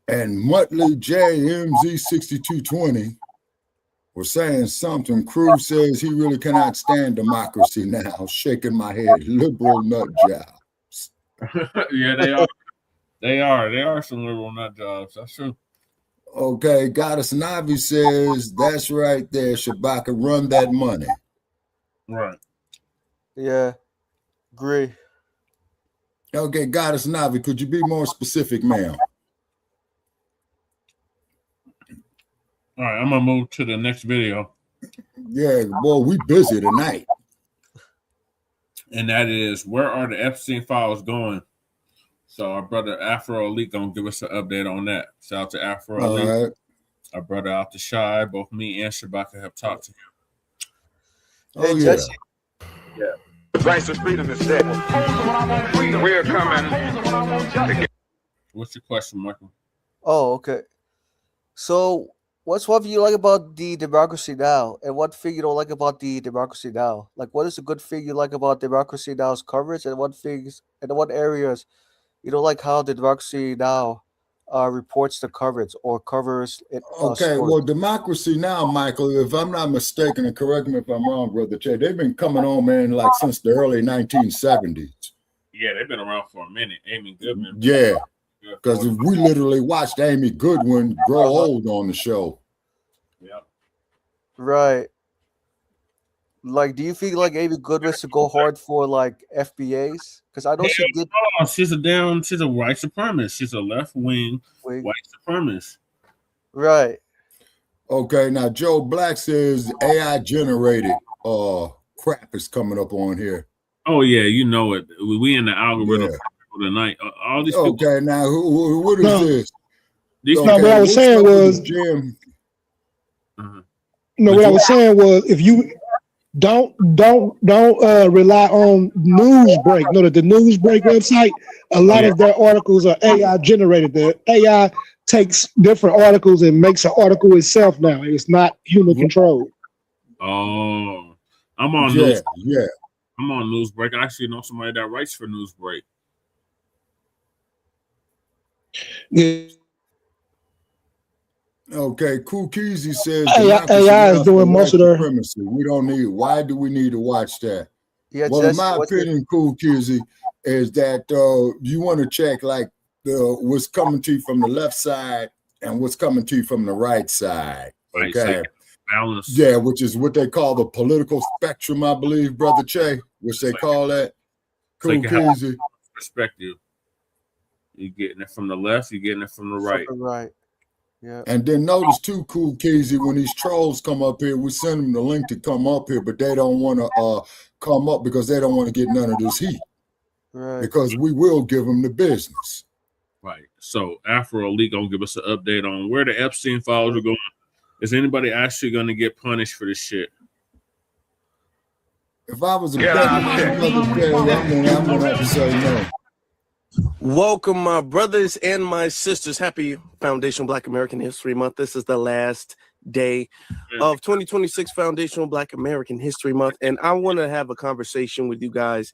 And Muttley JMZ6220 was saying something. Cruz says he really cannot stand democracy now. Shaking my head. Liberal nut jobs. Yeah, they are. They are some liberal nut jobs. That's true. Okay, Goddess Navi says that's right there, Shabaka. Run that money. Right. Yeah. Agree. Okay, Goddess Navi, could you be more specific, ma'am? All right, I'm gonna move to the next video. Yeah, boy, we busy tonight. And that is, where are the Epstein files going? So our brother Afro Elite gonna give us an update on that. Shout out to Afro Elite. All right. Our brother out the shy. Both me and Shabaka have talked to him. Oh yeah. Yeah. The price of freedom is dead. We're coming. What's your question, Michael? Oh, okay. So what's what you like about the Democracy Now? And what thing you don't like about the Democracy Now? Like, what is a good thing you like about Democracy Now's coverage, and what things and what areas you don't like how the Democracy Now reports the coverage or covers it? Okay, well, Democracy Now, Michael, if I'm not mistaken, and correct me if I'm wrong, Brother Che, they've been coming on, man, like since the early 1970s. Yeah, they've been around for a minute. Amy Goodman. Yeah, because we literally watched Amy Goodwin grow old on the show. Yeah. Right. Like, do you feel like Amy Goodwin should go hard for like FBAs? Because I know she did. No, she's a white supremacist. She's a left-wing white supremacist. Right. Okay, now Joe Black says AI generated crap is coming up on here. Oh yeah, you know it. We in the algorithm tonight. All these people. Okay, now what is this? What I was saying was, Jim. What I was saying was, if you don't rely on Newsbreak. Know that the Newsbreak website, a lot of their articles are AI generated. The AI takes different articles and makes an article itself now. It's not human controlled. Oh, I'm on Newsbreak. I'm on Newsbreak. I actually know somebody that writes for Newsbreak. Yeah. Okay, Cool Keezy says AI is doing most of their supremacy. We don't need. Why do we need to watch that? Yeah, well, in my opinion, Cool Keezy, is that you want to check like what's coming to you from the left side and what's coming to you from the right side. Okay, balance. Yeah, which is what they call the political spectrum, I believe, Brother Che, which they call that. Cool Keezy. Perspective. You're getting it from the left. You're getting it from the right. Right. Yeah. And then notice too, Cool Keezy, when these trolls come up here, we send them the link to come up here, but they don't want to come up because they don't want to get none of this heat. Right. Because we will give them the business. Right. So Afro Elite gonna give us an update on where the Epstein files are going. Is anybody actually gonna get punished for this shit? If I was a I'm gonna have to say no. Welcome, my brothers and my sisters. Happy Foundational Black American History Month. This is the last day of 2026 Foundational Black American History Month, and I want to have a conversation with you guys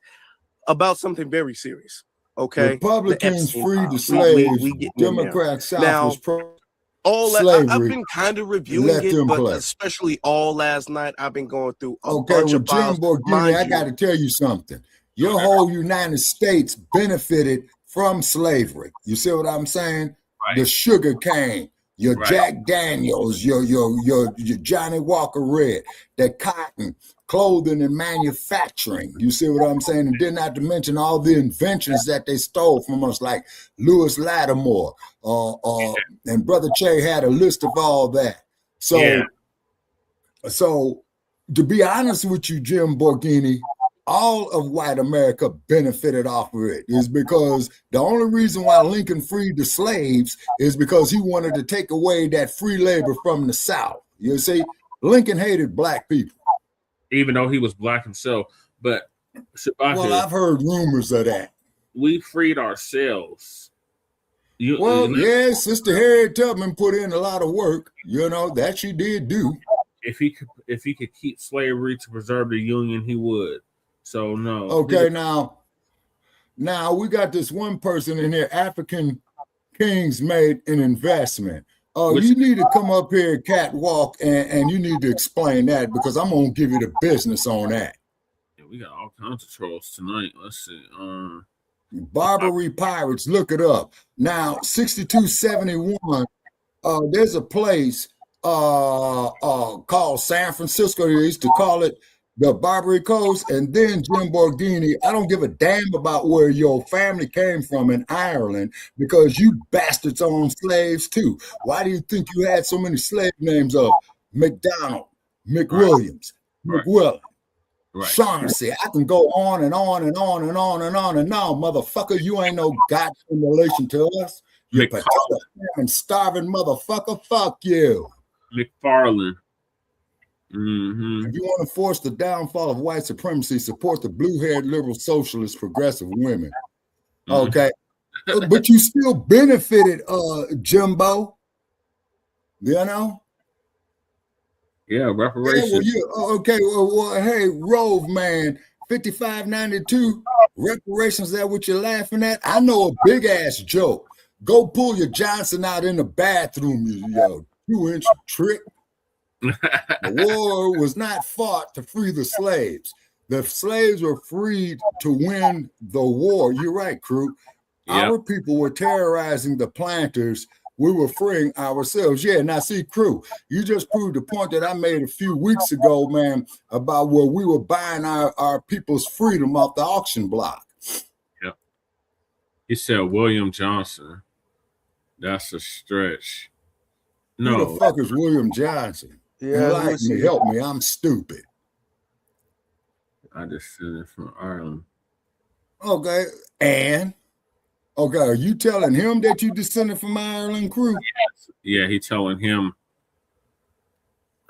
about something very serious. Okay, Republicans freed the slaves. Democrats South was slavery. I've been kind of reviewing it, but especially all last night, I've been going through a bunch of Jim Borghini, I got to tell you something. Your whole United States benefited from slavery. You see what I'm saying? Right. The sugar cane, your Jack Daniels, your Johnny Walker Red, the cotton, clothing and manufacturing. You see what I'm saying? And then not to mention all the inventions that they stole from us, like Lewis Lattimore, and Brother Che had a list of all that. So to be honest with you, Jim Borghini, all of white America benefited off of it is because the only reason why Lincoln freed the slaves is because he wanted to take away that free labor from the South. You see, Lincoln hated black people. Even though he was black himself. But I've heard rumors of that. We freed ourselves. Sister Harriet Tubman put in a lot of work. You know, that she did do. If he could keep slavery to preserve the Union, he would. So no. Okay, now we got this one person in here. African Kings made an investment. You need to come up here, catwalk, and you need to explain that because I'm gonna give you the business on that. Yeah, we got all kinds of trolls tonight. Let's see. Barbary Pirates, look it up. Now, 6271. There's a place called San Francisco. They used to call it the Barbary Coast. And then Jim Borghini, I don't give a damn about where your family came from in Ireland because you bastards owned slaves too. Why do you think you had so many slave names of McDonald, McWilliams, McWillan, Shaughnessy? I can go on and on and on and on and on and on, motherfucker. You ain't no goddamn relation to us. You potato and starving motherfucker. Fuck you. McFarland. If you want to force the downfall of white supremacy, support the blue-haired liberal socialist progressive women. Okay. But you still benefited, Jimbo. You know? Yeah, reparations. Hey, Rove, man, 5592, reparations, that what you're laughing at? I know a big-ass joke. Go pull your Johnson out in the bathroom, you 2-inch trick. The war was not fought to free the slaves. The slaves were freed to win the war. You're right, crew. Yep. Our people were terrorizing the planters. We were freeing ourselves. Yeah, now see, crew, you just proved the point that I made a few weeks ago, man, about where we were buying our people's freedom off the auction block. Yep. He said William Johnson. That's a stretch. No. Who the fuck is William Johnson? Yeah, help me. I'm stupid. I just said it from Ireland. Okay, and are you telling him that you descended from Ireland, crew? Yes. Yeah, he telling him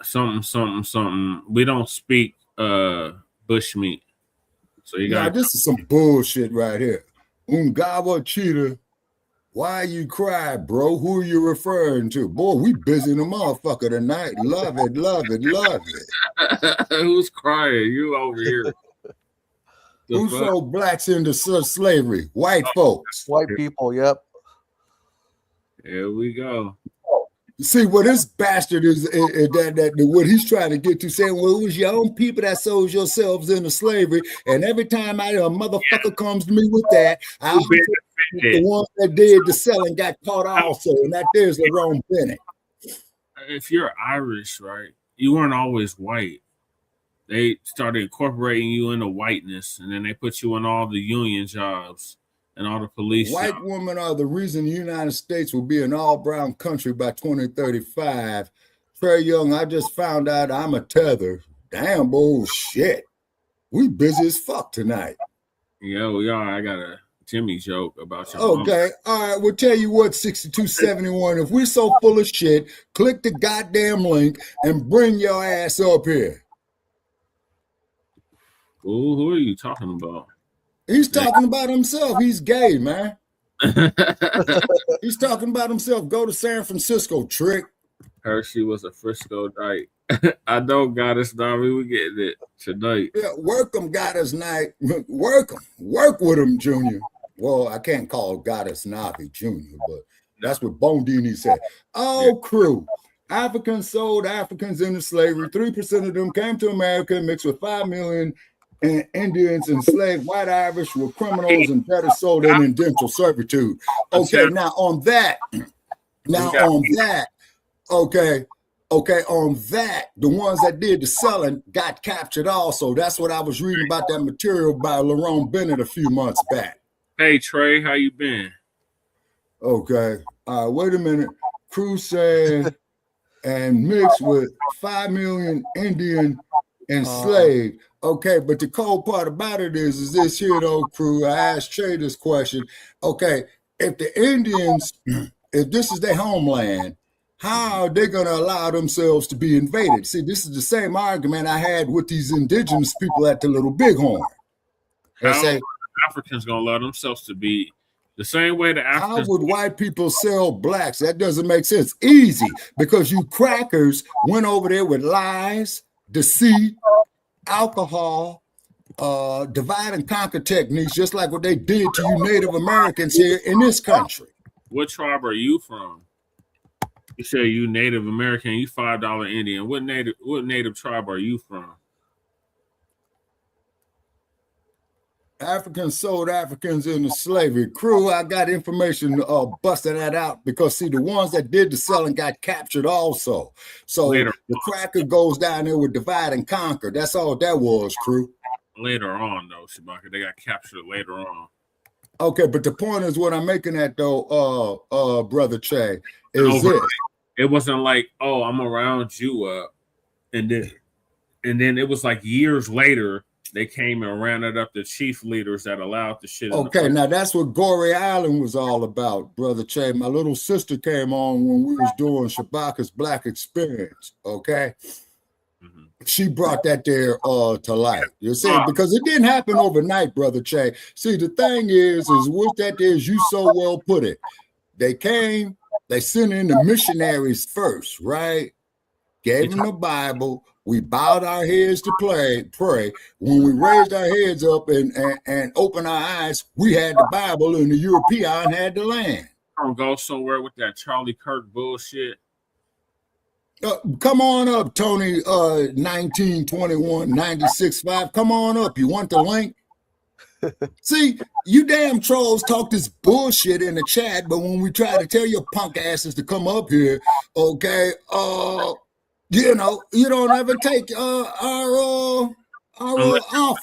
something. We don't speak bushmeat. So you got this is some bullshit right here. Ungawa cheetah. Why you cry, bro? Who are you referring to? Boy, we busy in the motherfucker tonight. Love it, love it, love it. Who's crying? You over here. Who sold blacks into slavery? White folks. White people, yep. Here we go. See, what this bastard is that what he's trying to get to, saying, well, it was your own people that sold yourselves into slavery, and every time a motherfucker comes to me with that, I'll be the ones that did the selling got caught also, and that there's Lerone Bennett. If you're Irish, right, you weren't always white. They started incorporating you into whiteness, and then they put you in all the union jobs and all the police. White women are the reason the United States will be an all-brown country by 2035. Trey Young, I just found out I'm a tether. Damn bullshit. We busy as fuck tonight. Yeah, we are. I got a Jimmy joke about your Okay, all right, we'll tell you what, 6271, if we're so full of shit, click the goddamn link and bring your ass up here. Ooh, who are you talking about? He's talking about himself. He's gay, man. He's talking about himself. Go to San Francisco, trick. Hershey was a Frisco night. I know, Goddess Nami, we getting it tonight. Yeah, work them, Goddess night. Work them. Work with him, Junior. well, I can't call Goddess Navi Jr., but that's what Bondini said. Oh, crew. Africans sold Africans into slavery. 3% of them came to America and mixed with 5 million Indians enslaved. White Irish were criminals and debtors sold in indentured servitude. Okay, now on that, the ones that did the selling got captured also. That's what I was reading about that material by Lerone Bennett a few months back. Hey, Trey, how you been? Okay. Wait a minute. Crew said, and mixed with 5 million Indian enslaved. Okay, but the cold part about it is this here, though, crew. I asked Trey this question. Okay, if the Indians, if this is their homeland, how are they going to allow themselves to be invaded? See, this is the same argument I had with these indigenous people at the Little Bighorn. They say Africans going to allow themselves to be the same way the Africans. How would white people sell blacks? That doesn't make sense. Easy, because you crackers went over there with lies, deceit, alcohol, divide and conquer techniques, just like what they did to you Native Americans here in this country. What tribe are you from? You say you Native American, you $5 Indian. What native tribe are you from? Africans sold Africans into slavery. Crew, I got information busting that out because, see, the ones that did the selling got captured also. So the cracker goes down there with divide and conquer. That's all that was, crew. Later on, though, Shabaka, they got captured later on. Okay, but the point is what I'm making at, though, Brother Che, is this. It wasn't like, oh, I'm around you up. And then it was like years later, they came and rounded up the chief leaders that allowed the shit. Okay, now that's what Goree Island was all about, Brother Che. My little sister came on when we was doing Shabaka's Black Experience, okay? She brought that there to light. You see, because it didn't happen overnight, Brother Che. See, the thing is what that is, you so well put it. They came, they sent in the missionaries first, right? Gave them the Bible. We bowed our heads to pray. When we raised our heads up and opened our eyes, we had the Bible and the European had the land. Don't go somewhere with that Charlie Kirk bullshit. Come on up, Tony, 1921 96.5. Come on up. You want the link? See, you damn trolls talk this bullshit in the chat, but when we try to tell your punk asses to come up here, okay, you know, you don't ever take our offer.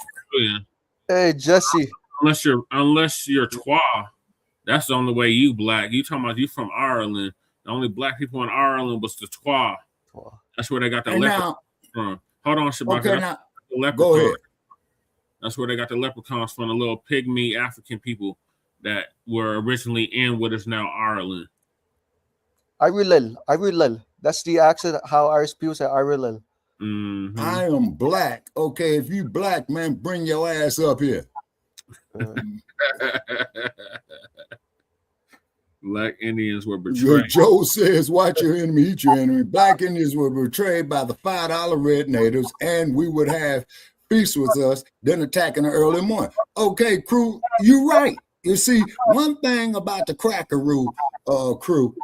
Hey, Jesse. Unless you're twa, that's the only way you black. You talking about you from Ireland. The only black people in Ireland was the twa. That's where they got the leprechaun from. Hold on, Shabaka. Okay, now, go ahead. That's where they got the leprechauns from, the little pygmy African people that were originally in what is now Ireland. Irilel. That's the accent, how Irish people say Irilel. Mm-hmm. I am black. Okay, if you black, man, bring your ass up here. Black Indians were betrayed. Joe says, watch your enemy, eat your enemy. Black Indians were betrayed by the $5 red natives, and we would have feast with us, then attack in the early morning. Okay, crew, you're right. You see, one thing about the Crackaroo crew,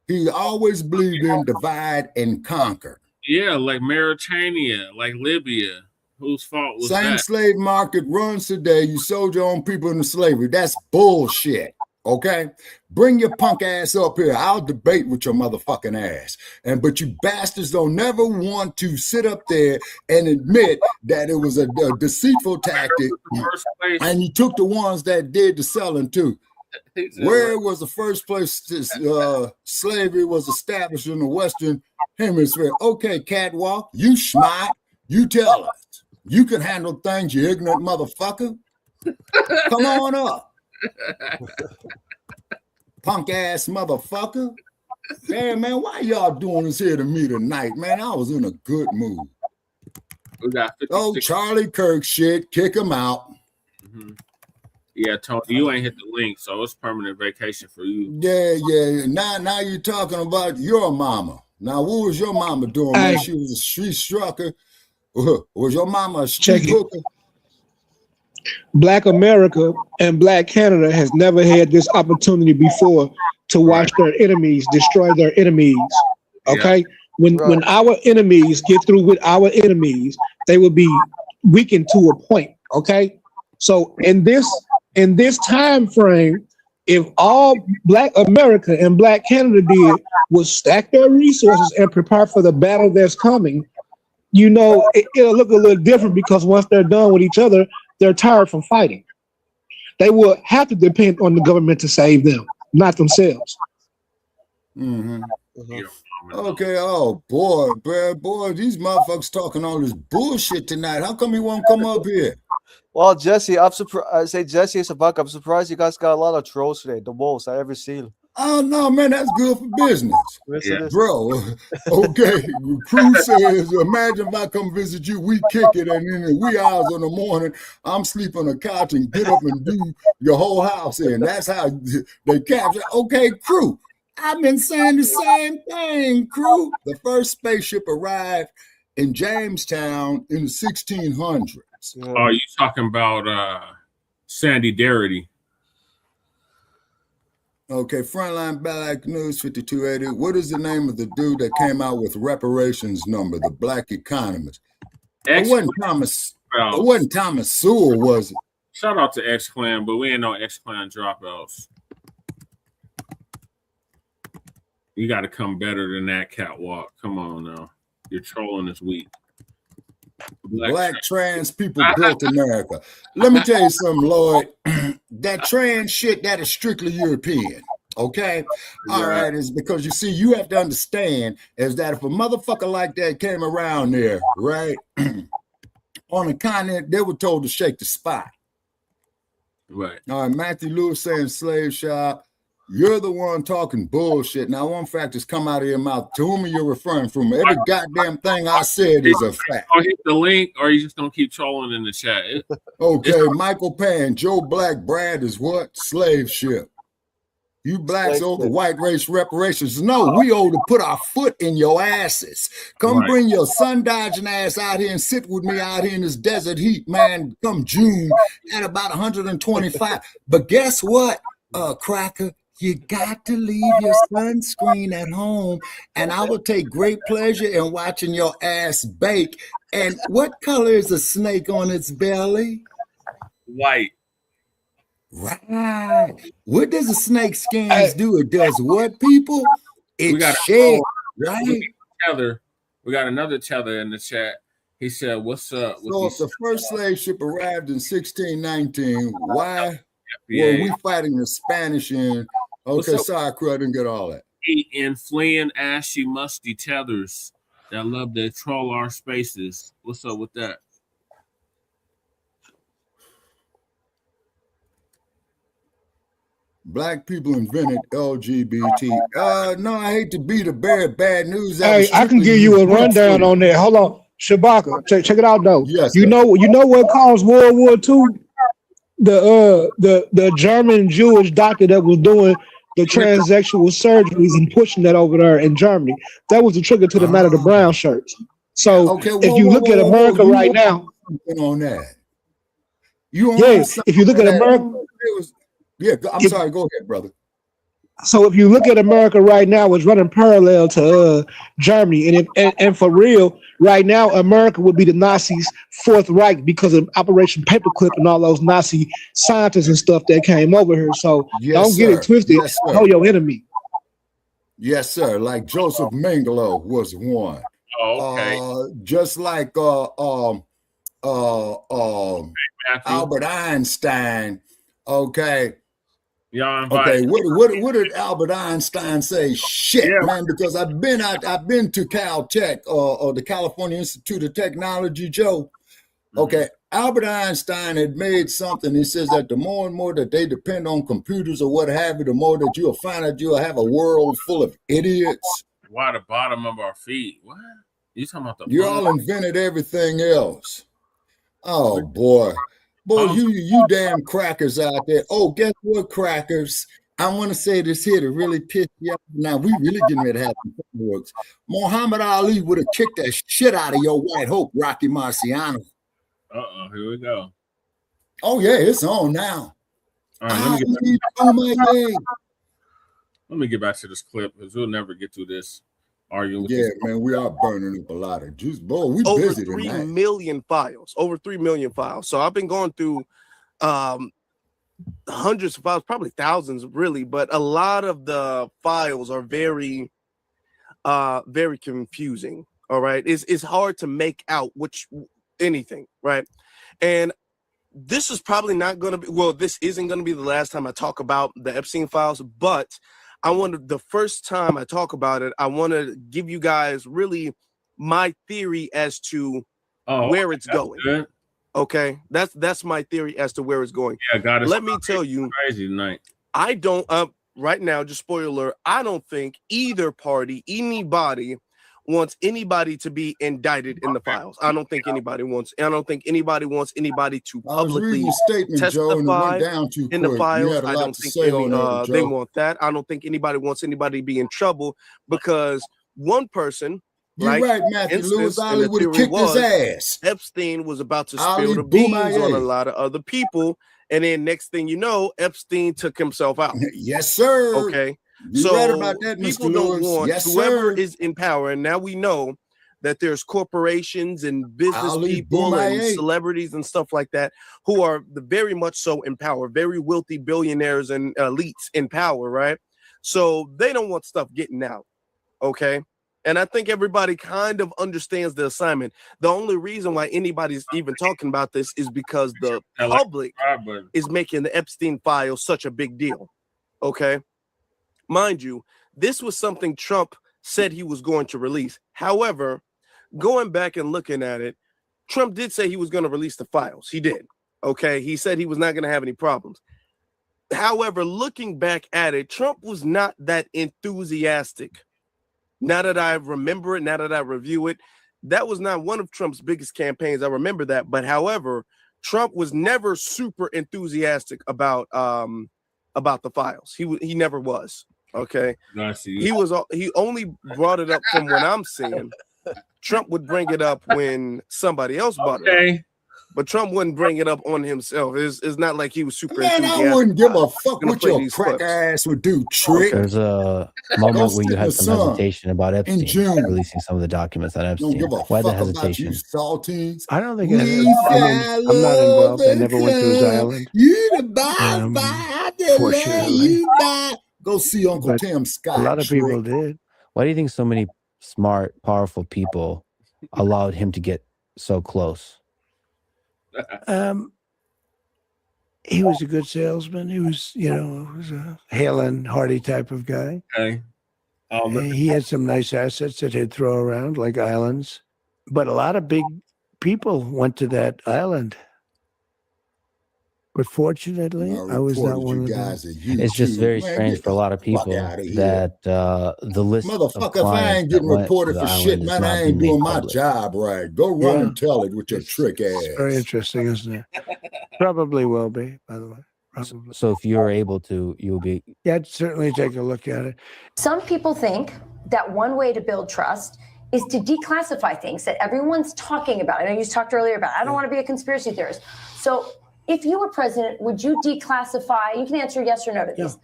he always believed in divide and conquer. Yeah, like Mauritania, like Libya. Whose fault was that? Same slave market runs today. You sold your own people into slavery. That's bullshit. Okay, bring your punk ass up here. I'll debate with your motherfucking ass. But you bastards don't never want to sit up there and admit that it was a deceitful tactic. And you took the ones that did the selling too. Where was the first place slavery was established in the Western Hemisphere? Okay, catwalk, you smart. You tell us. You can handle things, you ignorant motherfucker. Come on up. Punk ass motherfucker. Hey man, why y'all doing this here to me tonight, man? I was in a good mood. We got Charlie Kirk shit, kick him out. Mm-hmm. Yeah, Tony, you ain't hit the link, so it's permanent vacation for you. Yeah. Now you're talking about your mama. Now, what was your mama doing? Man? She was a street strucker. Was your mama a street hooker? Black America and Black Canada has never had this opportunity before to watch their enemies destroy their enemies. Okay? When our enemies get through with our enemies, they will be weakened to a point. Okay? So in this time frame, if all Black America and Black Canada did was stack their resources and prepare for the battle that's coming, it'll look a little different, because once they're done with each other, they're tired from fighting. They will have to depend on the government to save them, not themselves. Mm-hmm. Okay. Oh boy, these motherfuckers talking all this bullshit tonight. How come you won't come up here? Well, Jesse, I'm surprised. I say Jesse and Sabak, I'm surprised you guys got a lot of trolls today. The most I ever seen. Oh no, man, that's good for business, Yeah. bro. Okay, Crew says, imagine if I come visit you, we kick it, and in the wee hours in the morning, I'm sleep on the couch and get up and do your whole house in. That's how they capture. Okay, Crew, I've been saying the same thing, Crew. The first spaceship arrived in Jamestown in the 1600s. Oh, you talking about Sandy Darity? Okay, Frontline Black News 5280. What is the name of the dude that came out with reparations number, the Black economist? It wasn't Thomas Sewell, was it? Shout out to X-Clan, but we ain't no X-Clan dropouts. You got to come better than that, Catwalk. Come on now. You're trolling this week. Black trans people built America. Let me tell you something, Lloyd. That trans shit, that is strictly European. Okay? All right, is because you see, you have to understand is that if a motherfucker like that came around there, right, on the continent, they were told to shake the spot. Right. All right, Matthew Lewis saying slave shop. You're the one talking bullshit. Now, one fact has come out of your mouth. To whom are you referring from? Every goddamn thing I said is a fact. I'll hit the link, or you just don't keep trolling in the chat. Okay, Michael Pan, Joe Black, Brad is what? Slave ship. You blacks owe the white race reparations. No, we owe to put our foot in your asses. Come bring your sun-dodging ass out here and sit with me out here in this desert heat, man, come June at about 125. But guess what, Cracker? You got to leave your sunscreen at home, and I will take great pleasure in watching your ass bake. And what color is a snake on its belly? White. Right. What does a snake skins do? It does what, people? It sheds, right? We got another tether in the chat. He said, what's up? So if the first slave ship arrived in 1619, why were we fighting the Spanish in... Okay, sorry, crew, I didn't get all that. In fleeing ashy, musty tethers that love to troll our spaces. What's up with that? Black people invented LGBT. No, I hate to be the bearer of bad news. Hey, I can give you a rundown on that. Hold on, Shabaka, check it out though. Yes, you know what caused World War II? The German Jewish doctor that was doing the transsexual surgeries and pushing that over there in Germany. That was the trigger to the matter of the brown shirts. So if you look at America right now, on that, if you look at America, I'm sorry. Go ahead, brother. So if you look at America right now, it's running parallel to Germany, and for real, right now, America would be the Nazis' Fourth Reich because of Operation Paperclip and all those Nazi scientists and stuff that came over here. So don't get it twisted. Know your enemy. Yes, sir. Like Joseph Mengele was one. Oh, okay. Just like Albert Einstein. Okay. Okay, what did Albert Einstein say? Shit, man, because I've been to Caltech or the California Institute of Technology, Joe. Okay, Albert Einstein had made something. He says that the more and more that they depend on computers or what have you, the more that you'll find that you'll have a world full of idiots. Why the bottom of our feet? What? You talking about the? You all invented everything else. Oh boy. Boy, you damn crackers out there. Oh, guess what, crackers? I want to say this here to really piss you off. Now, we really getting ready to have some fireworks. Muhammad Ali would have kicked that shit out of your white hope, Rocky Marciano. Uh-oh, here we go. Oh yeah, it's on now. All right, let me get back to this clip because we'll never get through this arguing. Yeah, man, we are burning up a lot of juice. Boy, we over busy 3 tonight. million files. Over 3 million files. So I've been going through hundreds of files, probably thousands, really, but a lot of the files are very, very confusing. All right, it's hard to make out anything, right? And this is probably not going to be, well, this isn't going to be the last time I talk about the Epstein files, but the first time I talk about it, I want to give you guys really my theory as to where it's going. Good. Okay, that's my theory as to where it's going. Yeah, God, let me tell you, crazy tonight. I don't right now, just spoiler alert, I don't think either party, anybody wants anybody to be indicted in the files. I don't think anybody wants anybody to publicly testify in the files. I don't think they want that. I don't think anybody wants anybody to be in trouble because one person, you're right, Matthew Lewis, Ali would have kicked his ass. Epstein was about to spill the beans on a lot of other people, and then next thing you know, Epstein took himself out. Yes, sir. Okay. You're right about that, people Mr. don't Lewis. want Yes, whoever sir. is in power, and now we know that there's corporations and business people and celebrities and stuff like that who are very much so in power, very wealthy billionaires and elites in power, right? So they don't want stuff getting out, okay? And I think everybody kind of understands the assignment. The only reason why anybody's even talking about this is because the public is making the Epstein file such a big deal, okay? Mind you, this was something Trump said he was going to release. However, going back and looking at it, Trump did say he was going to release the files. He did. Okay. He said he was not going to have any problems. However, looking back at it, Trump was not that enthusiastic. Now that I remember it, now that I review it, that was not one of Trump's biggest campaigns. I remember that. But however, Trump was never super enthusiastic about the files. He never was. Okay. He only brought it up from when I'm seeing. Trump would bring it up when somebody else brought it up. But Trump wouldn't bring it up on himself. It's not like he was super enthusiastic. I wouldn't give a fuck what your crack ass would do, Trick. There's a moment where you had some hesitation about Epstein releasing some of the documents on Epstein. Why the hesitation? Saltines. I don't think I'm not involved. I never went to his island. You the buy, go see Uncle Tim Scott. A lot of people did. Why do you think so many smart, powerful people allowed him to get so close? He was a good salesman. He was, was a hale and hearty type of guy. Okay. He had some nice assets that he'd throw around, like islands. But a lot of big people went to that island. But fortunately, I was not one of them. It's just very strange for a lot of people that the list motherfucker, if I ain't getting reported for shit, man, I ain't doing my job right. Go run and tell it with your trick ass. It's very interesting, isn't it? Probably will be, by the way. Probably. So if you're able to, you'll be. Yeah, I'd certainly take a look at it. Some people think that one way to build trust is to declassify things that everyone's talking about. I know you talked earlier about, I don't want to be a conspiracy theorist. So if you were president, would you declassify, you can answer yes or no to these.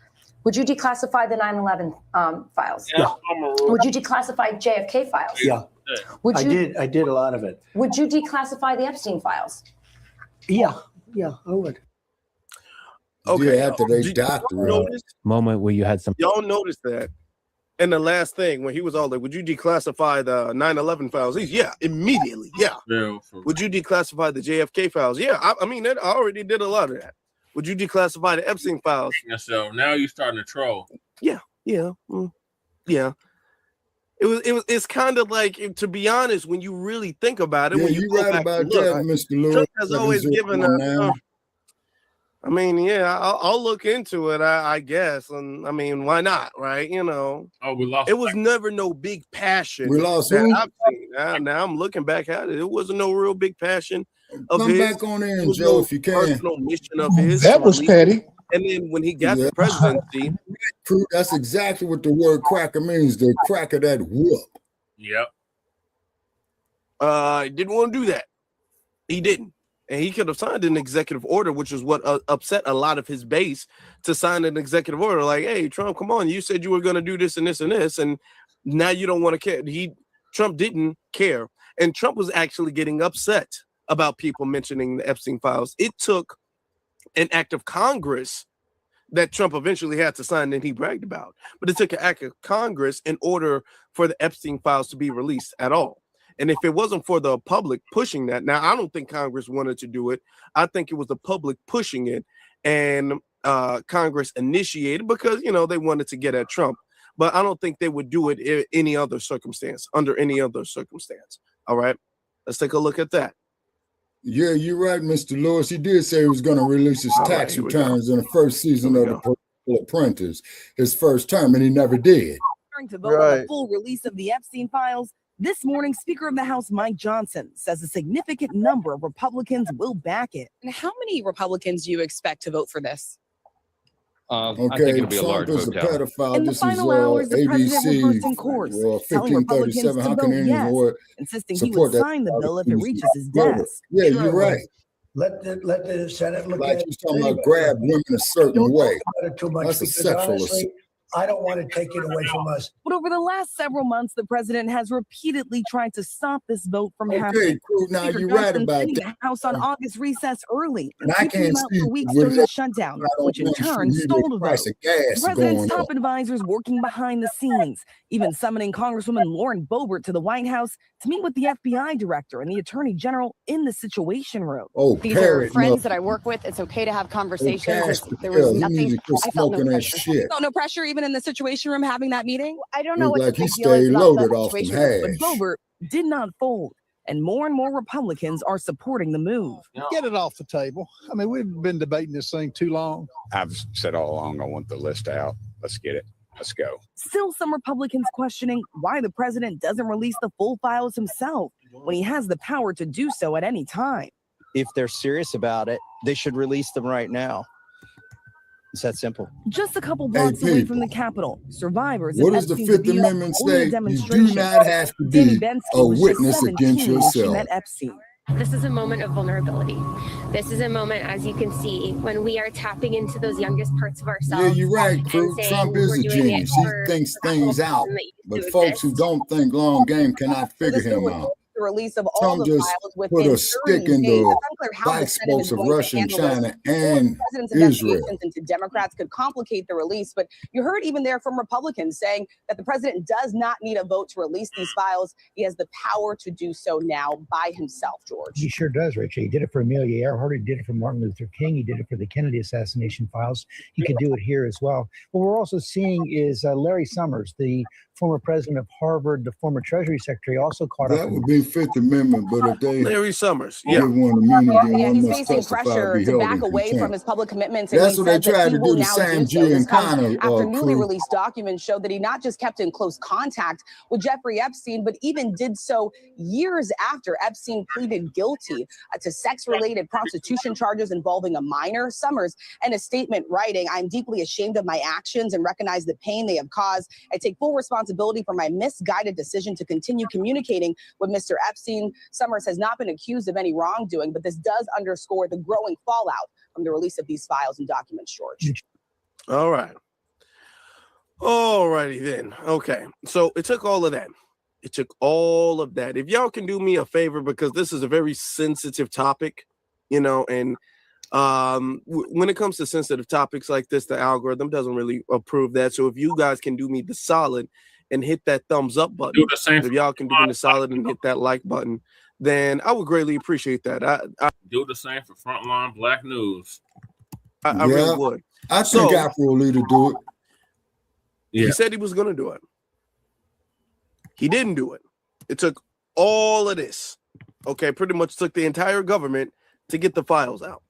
Would you declassify the 9/11 files? Yeah. Would you declassify JFK files? Yeah. Would you, I did a lot of it. Would you declassify the Epstein files? Yeah, I would. Okay. Yeah, after they doctor moment where you had some. Y'all noticed that. And the last thing, when he was all like, would you declassify the 9/11 files? Yeah, immediately. Yeah. Would you declassify the JFK files? Yeah. I mean, I already did a lot of that. Would you declassify the Epstein files? So now you're starting to troll. Yeah. It's kind of like, to be honest, when you really think about it, when you go right back about and look, that, Mr. Lewis. Trump has always given a. I mean, yeah, I'll look into it, I guess. And I mean, why not, right? Oh, we lost. It was never no big passion. We lost that who? I've seen. Now I'm looking back at it. It wasn't no real big passion of Come his. back on in, Joe, if you can. Personal mission of his. That was petty. And then when he got the presidency, that's exactly what the word cracker means. The cracker that whoop. Yep. Didn't want to do that. He didn't. And he could have signed an executive order, which is what upset a lot of his base, to sign an executive order like, hey, Trump, come on, you said you were going to do this and this and this, and now you don't want to care. Trump didn't care. And Trump was actually getting upset about people mentioning the Epstein files. It took an act of Congress that Trump eventually had to sign and he bragged about. But it took an act of Congress in order for the Epstein files to be released at all. And if it wasn't for the public pushing that, now I don't think Congress wanted to do it. I think it was the public pushing it, and Congress initiated because, you know, they wanted to get at Trump. But I don't think they would do it in any other circumstance, under any other circumstance. All right, let's take a look at that. Yeah, you're right, Mr. Lewis. He did say he was going to release his tax returns in the first season of The Political Apprentice, his first term, and he never did. To vote on the full release of the Epstein files, this morning, Speaker of the House Mike Johnson says a significant number of Republicans will back it. And how many Republicans do you expect to vote for this? I think it'll be a large vote. Pedophile. In the final hours, the president reversed in court, telling Republicans to vote yes, insisting he would sign the bill if it reaches his desk. Yeah, you're right. Let the Senate look like at it. You're talking about grab women a certain way. Too much. That's a sexual assault. I don't want to take it away from us. But over the last several months, the president has repeatedly tried to stop this vote from happening. Cool. Now Speaker you're Johnson right about sending that. the House on August recess early And I keeping can't them out see for weeks what during the shutdown, which in turn stalled the vote. The president's top advisors working behind the scenes, even summoning Congresswoman Lauren Boebert to the White House to meet with the FBI director and the Attorney General in the Situation Room. These are friends that I work with. It's okay to have conversations. There was nothing. I felt no pressure. You felt no pressure even in the Situation Room having that meeting? I don't know what like the he big deal is stayed about loaded that off some situation, but hash. Boebert did not fold, and more Republicans are supporting the move. Get it off the table. I mean, we've been debating this thing too long. I've said all along, I want the list out. Let's get it. Let's go. Still, some Republicans questioning why the president doesn't release the full files himself when he has the power to do so at any time. If they're serious about it, they should release them right now. It's that simple. Just a couple blocks away from the Capitol, survivors What of does the Epstein's Fifth abuse Amendment hold a say? You demonstration. do not have to Danny be Bensky a was just witness 17 against when she yourself. met Epstein. This is a moment of vulnerability. This is a moment, as you can see, when we are tapping into those youngest parts of ourselves. Yeah, you're right, Crew. and saying Trump is we're a doing it genius. He for thinks that things whole out. person that used But to folks who exist. don't think long game cannot figure him out. The release of all Trump the just files put within a 30 stick in days. the It's unclear how the bike Senate is spokes of going to Russia and handle this. China The and president's Israel. investigations into Democrats could complicate the release, but you heard even there from Republicans saying that the president does not need a vote to release these files. He has the power to do so now by himself, George. He sure does, Richie. He did it for Amelia Earhart. He did it for Martin Luther King. He did it for the Kennedy assassination files. He could do it here as well. What we're also seeing is Larry Summers, the former president of Harvard, the former Treasury Secretary, also caught up. That would be Fifth Amendment, but if they Larry Summers, give one immunity, Yeah, one he's must facing testify, pressure be to held back in away contempt. from his public commitments. And That's he what they said that tried he to will do to now Sam do G. so. This and comes Connor after newly crew. released documents show that he not just kept in close contact with Jeffrey Epstein, but even did so years after Epstein pleaded guilty to sex-related prostitution charges involving a minor. Summers, in a statement writing, "I'm deeply ashamed of my actions and recognize the pain they have caused. I take full responsibility for my misguided decision to continue communicating with Mr. Epstein." Summers has not been accused of any wrongdoing, but this does underscore the growing fallout from the release of these files and documents, George. All right. All righty then. Okay. So it took all of that. It took all of that. If y'all can do me a favor, because this is a very sensitive topic, you know, and when it comes to sensitive topics like this, the algorithm doesn't really approve that. So if you guys can do me the solid and hit that thumbs up button, Do the same if y'all can do me the solid and hit that like button, then I would greatly appreciate that. I Do the same for Frontline Black News. I really would. I think Afro will leader do it. He said he was going to do it. He didn't do it. It took all of this. Okay, pretty much took the entire government to get the files out.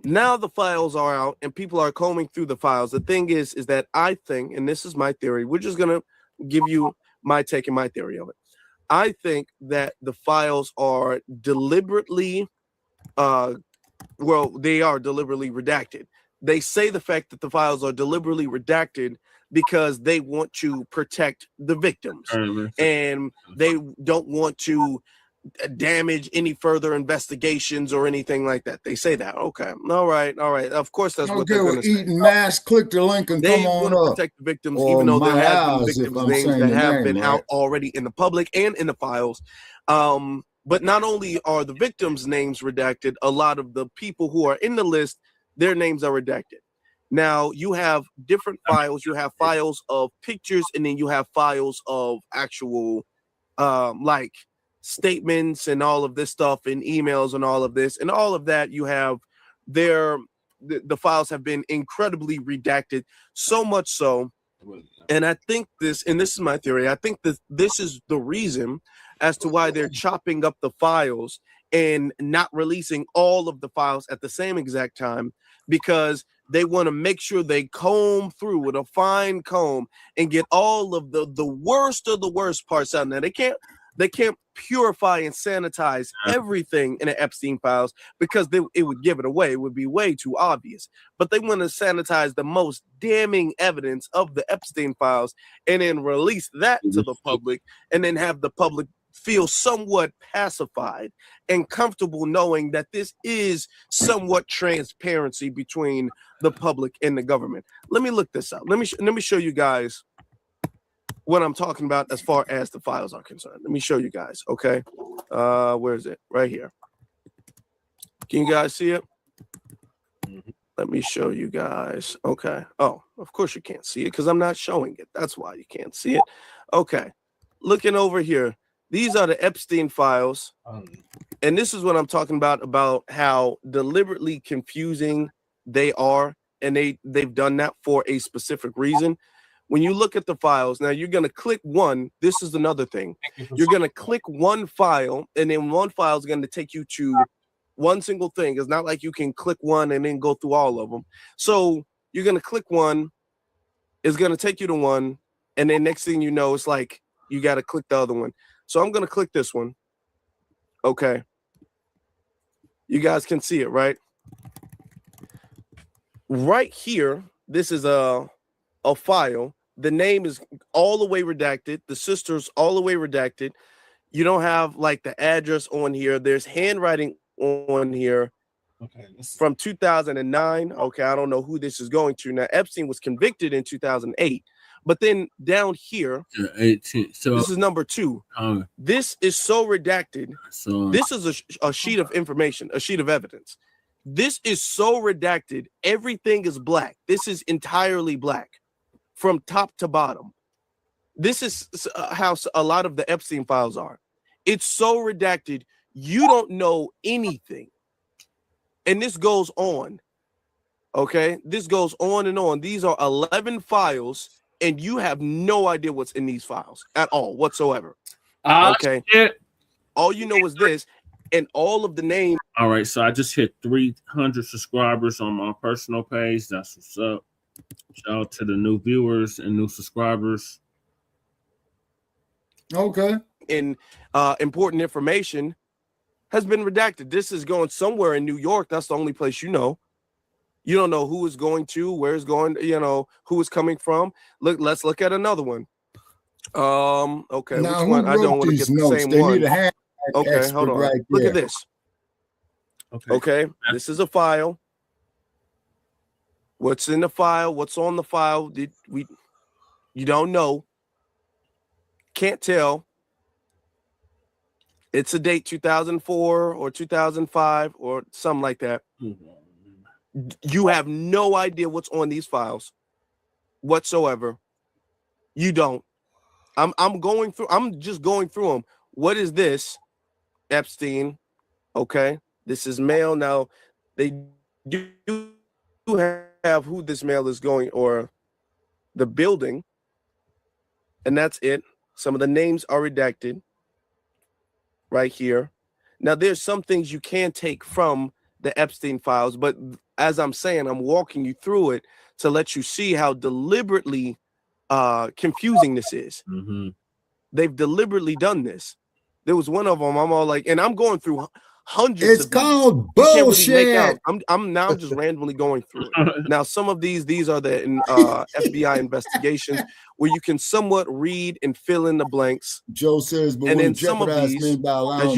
Now the files are out and people are combing through the files. The thing is that I think, and this is my theory, we're just going to give you my take and my theory of it. I think that the files are deliberately, they are deliberately redacted. They say the fact that the files are deliberately redacted because they want to protect the victims and they don't want to damage any further investigations or anything like that. They say that. Okay. All right. Of course, that's what they're going to say. Eating mass, click the link and come on up. Protect the victims, even though there have been victims' names that have been out already in the public and in the files. But not only are the victims' names redacted, a lot of the people who are in the list, their names are redacted. Now, you have different files. You have files of pictures, and then you have files of actual, like, statements and all of this stuff and emails and all of this. And all of that, you have the files have been incredibly redacted, so much so. And I think this is my theory, I think that this is the reason as to why they're chopping up the files and not releasing all of the files at the same exact time, because they want to make sure they comb through with a fine comb and get all of the worst of the worst parts out. Now, they can't purify and sanitize everything in the Epstein files, because it would give it away. It would be way too obvious. But they want to sanitize the most damning evidence of the Epstein files and then release that to the public, and then have the public feel somewhat pacified and comfortable knowing that this is somewhat transparency between the public and the government. Let me look this up. Let me show you guys what I'm talking about as far as the files are concerned. Let me show you guys, okay? Where is it? Right here. Can you guys see it? Let me show you guys. Okay. Oh, of course you can't see it because I'm not showing it. That's why you can't see it. Okay. Looking over here. These are the Epstein files. And this is what I'm talking about how deliberately confusing they are. And they've done that for a specific reason. When you look at the files, now you're going to click one. This is another thing. You're going to click one file, and then one file is going to take you to one single thing. It's not like you can click one and then go through all of them. So you're going to click one. It's going to take you to one. And then next thing you know, it's like you got to click the other one. So I'm going to click this one. Okay. You guys can see it, right? Right here, this is a file. The name is all the way redacted. The sister's all the way redacted. You don't have like the address on here. There's handwriting on here from 2009. Okay, I don't know who this is going to. Now, Epstein was convicted in 2008. But then down here, 18. So this is number 2. This is so redacted. So this is a sheet of information, a sheet of evidence. This is so redacted. Everything is black. This is entirely black from top to bottom. This is how a lot of the Epstein files are. It's so redacted. You don't know anything. And this goes on. Okay. This goes on and on. These are 11 files. And you have no idea what's in these files at all whatsoever. Okay. All you know is this, and all of the names. All right. So I just hit 300 subscribers on my personal page. That's what's up. Shout out to the new viewers and new subscribers. Okay. And important information has been redacted. This is going somewhere in New York. That's the only place you know. You don't know who is going to, where is going, who is coming from. Let's look at another one. Okay, now, which one? I don't want to get the same one. Okay, hold on. Right look at this. Okay, this is a file. What's in the file? What's on the file? You don't know. Can't tell. It's a date 2004 or 2005 or something like that. You have no idea what's on these files whatsoever. You don't. I'm just going through them. What is this? Epstein. Okay. This is mail. Now they do have who this mail is going or the building. And that's it. Some of the names are redacted right here. Now there's some things you can take from the Epstein files, but as I'm saying, I'm walking you through it to let you see how deliberately confusing this is. They've deliberately done this. There was one of them, I'm all like, and I'm going through hundreds. It's of these. called You can't really make bullshit. out. I'm now just randomly going through it. Now, some of these are the FBI investigations where you can somewhat read and fill in the blanks. Joe says, but and when then some of jeopardize these, men by allowing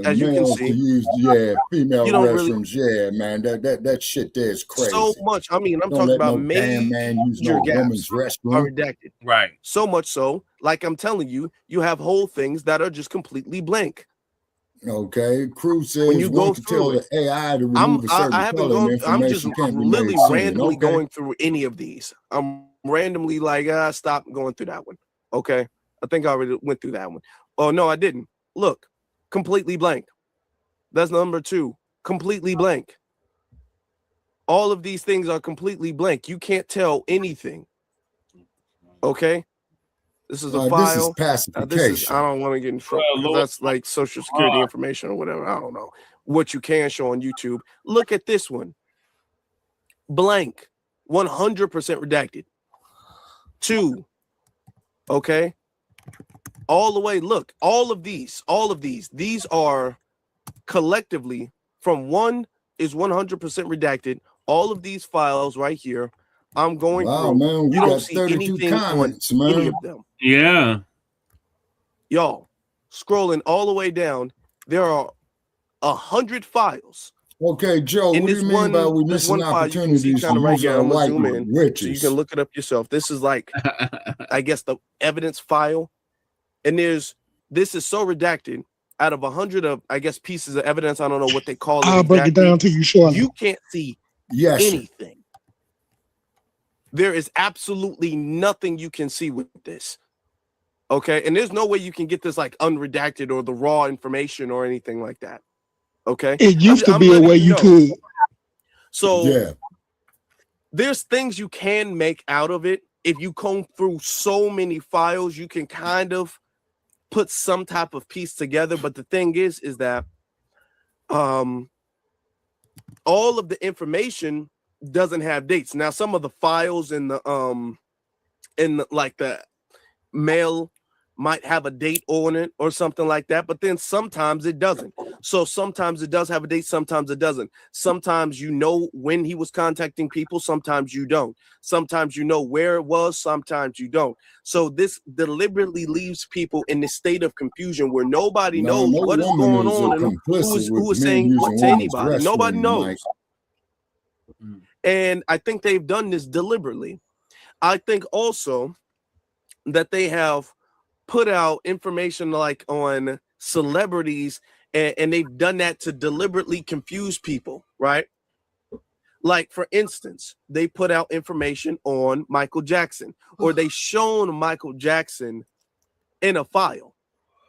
as you can males see, to use female you don't restrooms, man, that shit there is crazy. So much. I mean, I'm don't talking let about no damn man use no woman's are restroom. redacted. Right. So much so, like I'm telling you, you have whole things that are just completely blank. Okay, Cruz says when you go to tell through it, the AI to remove a certain I haven't color gone. information I'm just can't be literally made seen. randomly Okay. going through any of these. I'm randomly like, stop going through that one. Okay, I think I already went through that one. Oh no, I didn't. Look, completely blank. That's number 2. Completely blank. All of these things are completely blank. You can't tell anything. Okay. This is a file. This is pacification. I don't want to get in trouble because that's like social security information or whatever. I don't know what you can show on YouTube. Look at this one. Blank. 100% redacted. 2. Okay. All the way. Look, all of these are collectively from 1 is 100% redacted. All of these files right here. I'm going through. Man, you don't see anything comments, on any of them. Yeah. Y'all, scrolling all the way down, there are 100 files. Okay, Joe, what do you mean by we missing opportunities to use our white witches? So you can look it up yourself. This is like, I guess, the evidence file. And this is so redacted. Out of 100 of, I guess, pieces of evidence, I don't know what they call it. I'll break it down to you shortly. You can't see anything. There is absolutely nothing you can see with this. Okay. And there's no way you can get this like unredacted or the raw information or anything like that. Okay. It used to be a way you could. So there's things you can make out of it. If you comb through so many files, you can kind of put some type of piece together. But the thing is that all of the information doesn't have dates. Now, some of the files in the like the mail might have a date on it or something like that, but then sometimes it doesn't. So sometimes it does have a date, sometimes it doesn't. Sometimes you know when he was contacting people, sometimes you don't. Sometimes you know where it was, sometimes you don't. So this deliberately leaves people in this state of confusion where nobody knows what is going on and who is saying what to anybody. Nobody knows. And I think they've done this deliberately. I think also that they have put out information like on celebrities, and they've done that to deliberately confuse people, right? Like, for instance, they put out information on Michael Jackson, or they shown Michael Jackson in a file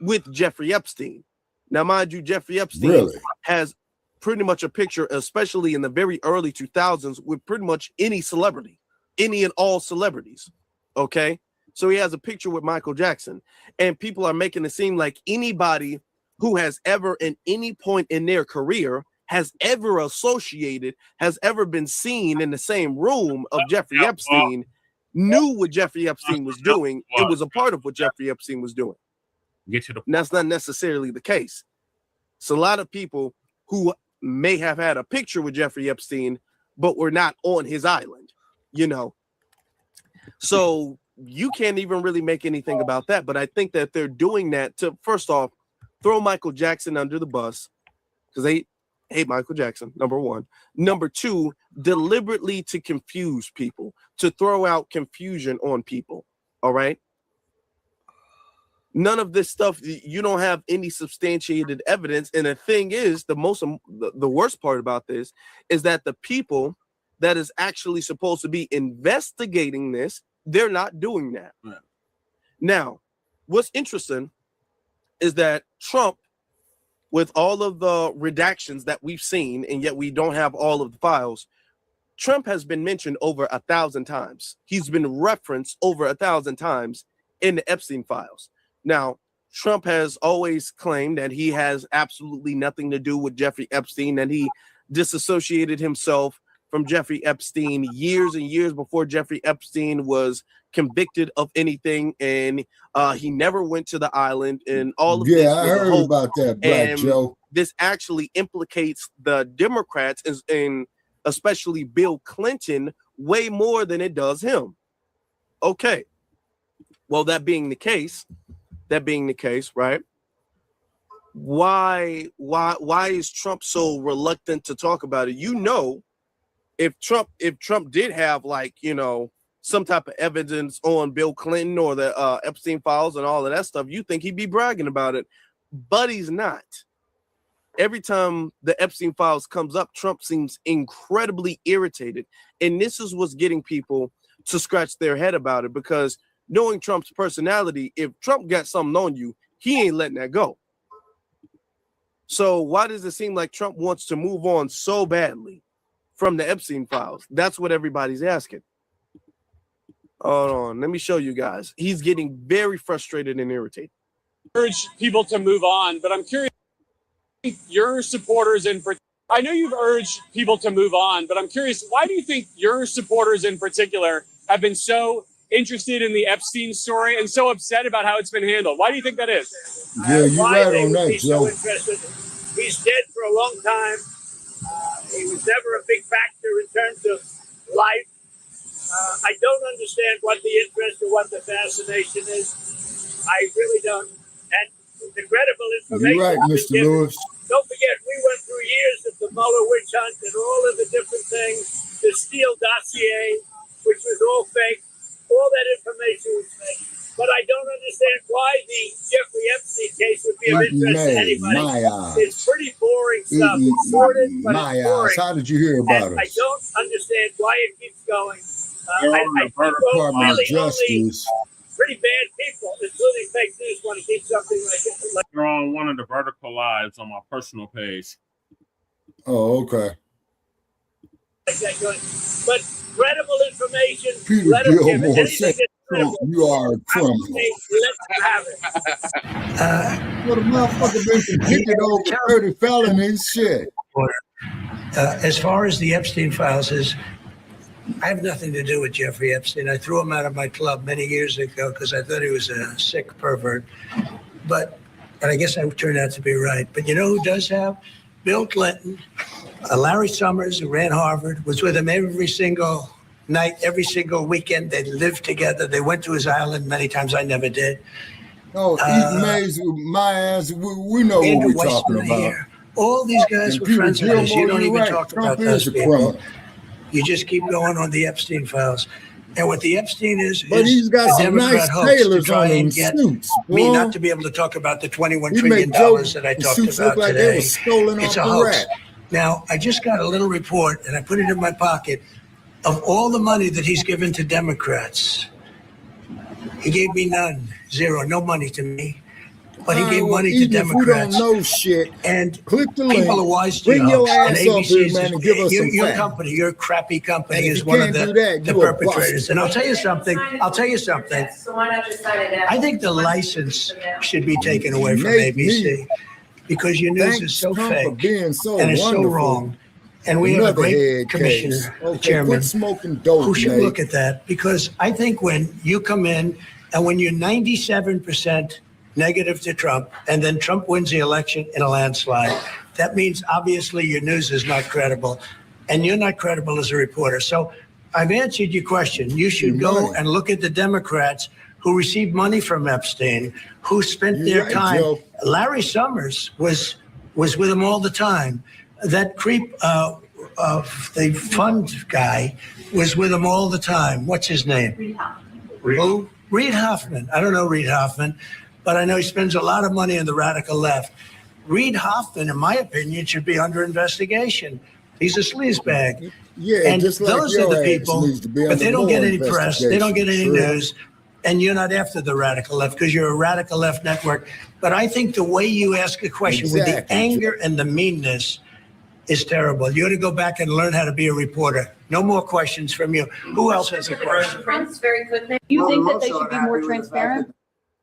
with Jeffrey Epstein. Now, mind you, Jeffrey Epstein has pretty much a picture, especially in the very early 2000s, with pretty much any celebrity, any and all celebrities. Okay. So he has a picture with Michael Jackson, and people are making it seem like anybody who has ever in any point in their career has ever associated, has ever been seen in the same room of Jeffrey Epstein, knew what Jeffrey Epstein was doing. It was a part of what Jeffrey Epstein was doing. Get to the and that's not necessarily the case. So a lot of people who may have had a picture with Jeffrey Epstein, but were not on his island, you know. So you can't even really make anything about that. But I think that they're doing that to, first off, throw Michael Jackson under the bus, because they hate Michael Jackson, number one. Number two, deliberately to confuse people, to throw out confusion on people. All right. None of this stuff, you don't have any substantiated evidence. And the thing is, the worst part about this is that the people that is actually supposed to be investigating this, they're not doing that. Right. Now, what's interesting is that Trump, with all of the redactions that we've seen, and yet we don't have all of the files, Trump has been mentioned over 1,000 times. He's been referenced over 1,000 times in the Epstein files. Now, Trump has always claimed that he has absolutely nothing to do with Jeffrey Epstein, and he disassociated himself from Jeffrey Epstein years and years before Jeffrey Epstein was convicted of anything, and he never went to the island, and all of this. Yeah, I heard about that, Black Joe. This actually implicates the Democrats and especially Bill Clinton way more than it does him. Okay. Well, that being the case, right? Why is Trump so reluctant to talk about it? You know, if Trump did have, like, you know, some type of evidence on Bill Clinton or the Epstein files and all of that stuff, you think he'd be bragging about it, but he's not. Every time the Epstein files comes up, Trump seems incredibly irritated. And this is what's getting people to scratch their head about it, because knowing Trump's personality, if Trump got something on you, he ain't letting that go. So why does it seem like Trump wants to move on so badly from the Epstein files? That's what everybody's asking. Hold on, let me show you guys. He's getting very frustrated and irritated. Urge people to move on, but I'm curious, your supporters in particular, I know you've urged people to move on, but I'm curious, why do you think your supporters in particular have been so interested in the Epstein story and so upset about how it's been handled? Why do you think that is? Yeah, you're right on that, Joe. He's dead for a long time. He was never a big factor in terms of life. I don't understand what the interest or what the fascination is. I really don't. And the credible information. You're right, Mr. Lewis. Don't forget, we went through years of the Mueller witch hunt and all of the different things, the Steele dossier, which was all fake. All that information was fake. But I don't understand why the Jeffrey Epstein case would be of interest to anybody. It's pretty boring stuff. It's sordid, but it's boring. How did you hear about it? I don't understand why it keeps going. I think really only pretty bad people, including fake news, want to keep something like it. You're on one of the vertical lives on my personal page. Oh, okay. But credible information. Peter let them give Gilmore it. said, you are a criminal. Let's have it. What a motherfucker been convicted over 30 felonies, shit. As far as the Epstein files is, I have nothing to do with Jeffrey Epstein. I threw him out of my club many years ago because I thought he was a sick pervert. But I guess I turned out to be right. But you know who does have? Bill Clinton, Larry Summers, who ran Harvard, was with him every single night, every single weekend. They lived together. They went to his island many times. I never did. Oh, eat maize with my ass. We know what we're talking about. Here. All these guys were friends of his. You don't even talk about those people. You just keep going on the Epstein files. And what the Epstein is, but he's got some nice tailors on them suits. Me not to be able to talk about the $21 trillion that I talked about like today. They were stolen it's off a the hoax. rack. Now, I just got a little report, and I put it in my pocket, of all the money that he's given to Democrats. He gave me none, zero, no money to me. But he gave money to Democrats. If we don't know shit, and click the link. People are wise to Bring your ass and up here, man, and give us some your facts. company, your crappy company, And is if you one of can't the do that, you a perpetrators. And I'll tell you something. So why not just sign it down? I think the license should be taken away from ABC because your news is so fake for being so and it's so wonderful. wrong. And we have a Another great head commissioner, case. the Okay, chairman, quit smoking dope, who should Nate. look at that, because I think when you come in and when you're 97% negative to Trump, and then Trump wins the election in a landslide, that means obviously your news is not credible, and you're not credible as a reporter. So I've answered your question. You should go and look at the Democrats who received money from Epstein, who spent their time. Joe. Larry Summers was with him all the time. That creep of the fund guy was with him all the time. What's his name? Who? Reid Hoffman. I don't know Reid Hoffman, but I know he spends a lot of money on the radical left. Reid Hoffman, in my opinion, should be under investigation. He's a sleazebag. Yeah, and just like those are your the ass people, needs to be but under they don't get more any press. They don't get any investigation. news. And you're not after the radical left because you're a radical left network. But I think the way you ask a question with the anger and the meanness is terrible. You ought to go back and learn how to be a reporter. No more questions from you. Who else has a question? Prince, very quickly. You think that they should be more transparent?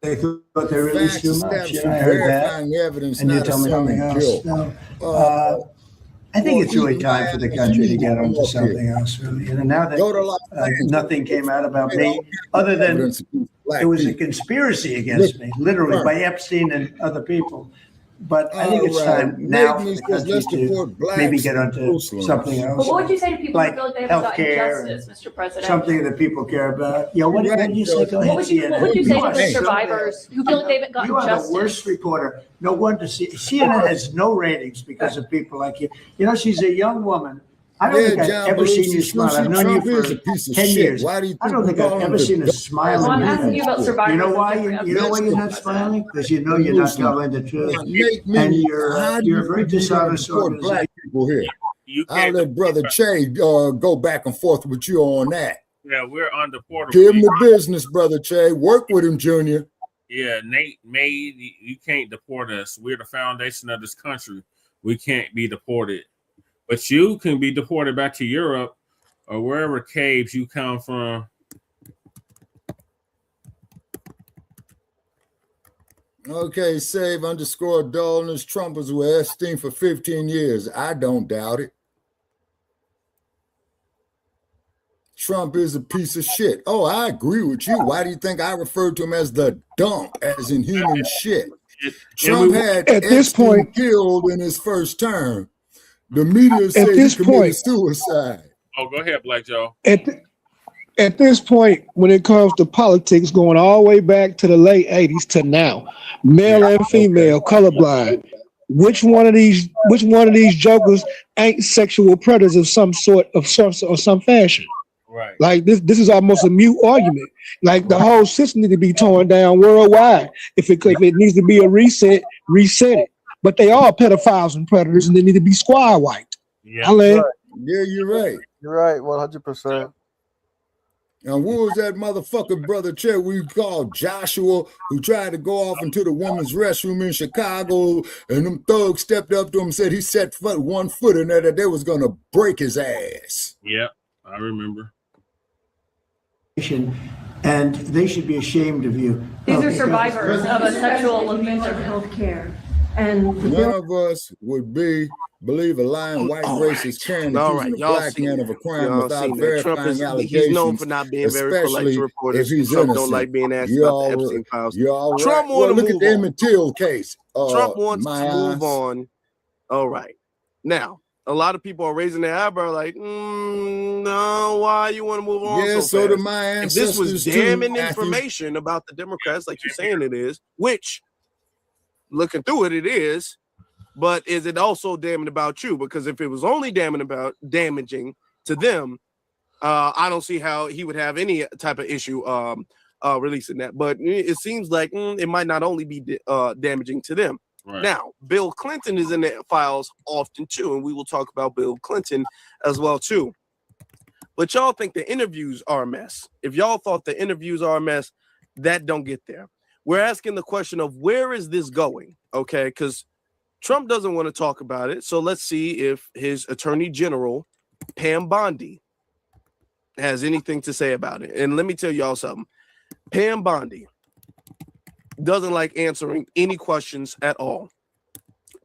They thought they released too much. Steps I heard that. verifying evidence, And you not tell me assuming something else. guilt. No. I think it's really time for the country to get onto something else. Really, and now that nothing came out about me, other than it was a conspiracy against me, literally by Epstein and other people. But I think it's time now for the country to maybe get onto something else. But what would you say to people like who feel like they haven't gotten healthcare, justice, Mr. President? something that people care about? Yeah, what did you say? Go ahead, What would you say to the survivors who feel like they haven't gotten you are justice? the worst reporter. No wonder CNN has no ratings because of people like you. You know, she's a young woman. I don't think I've ever seen you smile. I've known you for 10 years. I don't think I've ever seen a smile. Well, I'm asking you about survivors. You know why? You know why you're not smiling? Because you know you're not telling the truth, and you're very dishonest. Black people here. I'll let Brother Che go back and forth with you on that. Yeah, we're undeportable. Give him the business, Brother Che. Work with him, Junior. Yeah, Nate made you can't deport us. We're the foundation of this country. We can't be deported. But you can be deported back to Europe or wherever caves you come from. Okay, save _ dullness. Trump was with Epstein for 15 years. I don't doubt it. Trump is a piece of shit. Oh, I agree with you. Why do you think I referred to him as the dump, as in human shit? Trump had at this point killed in his first term. The media said he committed suicide. Oh, go ahead, Black Joe. At this point, when it comes to politics, going all the way back to the late 80s to now, male and female, colorblind, which one of these jokers ain't sexual predators of some sort of or some fashion? Right. Like this is almost a mute argument. Like the whole system needs to be torn down worldwide. If it needs to be a reset it. But they are pedophiles and predators, and they need to be squad wiped. Yeah, yeah, you're right. You're right, 100%. And what was that motherfucker, Brother Che, we called Joshua, who tried to go off into the women's restroom in Chicago, and them thugs stepped up to him and said he set 1 foot in there that they was gonna break his ass. Yeah, I remember. And they should be ashamed of you. These are survivors of a sexual abuse of health care. And none of us would believe a lying white racist can accusing a black man of a crime without verifying allegations. He's known for not being very polite to reporters. If he's Trump innocent. don't like being asked about the Epstein files. Trump want to look at the Emmett Till case. Trump wants to move on. All right. Now, a lot of people are raising their eyebrow like, no, why you want to move on? Yeah, so do my ancestors. If this was damning too, information about the Democrats, like you're saying it is, which looking through it is, but is it also damning about you? Because if it was only damaging to them, I don't see how he would have any type of issue releasing that. But it seems like it might not only be damaging to them. Right. Now, Bill Clinton is in the files often too, and we will talk about Bill Clinton as well too. But y'all think the interviews are a mess. If y'all thought the interviews are a mess, that don't get there. We're asking the question of where is this going? Okay, because Trump doesn't want to talk about it. So let's see if his Attorney General, Pam Bondi, has anything to say about it. And let me tell y'all something. Pam Bondi doesn't like answering any questions at all.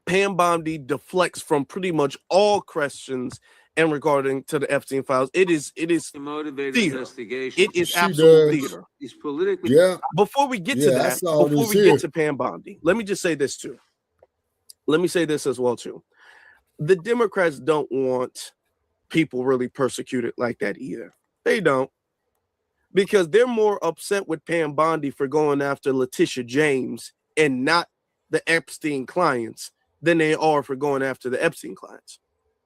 Pam Bondi deflects from pretty much all questions and regarding to the Epstein files. It is motivated investigation. It is absolute theater. He's politically. Yeah. Before we get to that, before we get to Pam Bondi, let me just say this too. Let me say this as well too. The Democrats don't want people really persecuted like that either. They don't. Because they're more upset with Pam Bondi for going after Letitia James and not the Epstein clients than they are for going after the Epstein clients.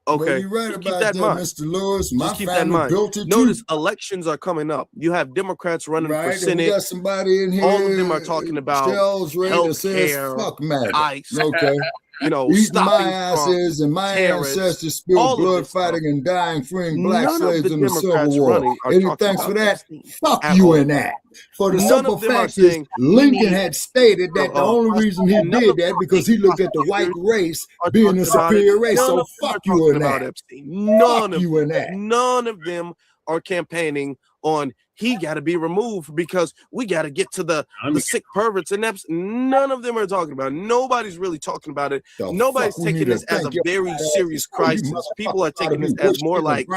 Okay, well, you're right about that, Mr. Lewis. My family built it Notice too. Elections are coming up. You have Democrats running for Senate. We got somebody in here. All of them are talking about healthcare, fuck matter. ICE. Okay. You know, eating my asses and my ancestors spilled blood fighting and dying, freeing black slaves in the Civil War. Any thanks for that? Fuck you in that. For the simple fact is, Lincoln had stated that the only reason he did that because he looked at the white race being a superior race. So fuck you in that. None of them are campaigning on he got to be removed because we got to get to the sick perverts and none of them are talking about it. Nobody's really talking about it. Nobody's taking this as a very serious crisis. People are taking this as more like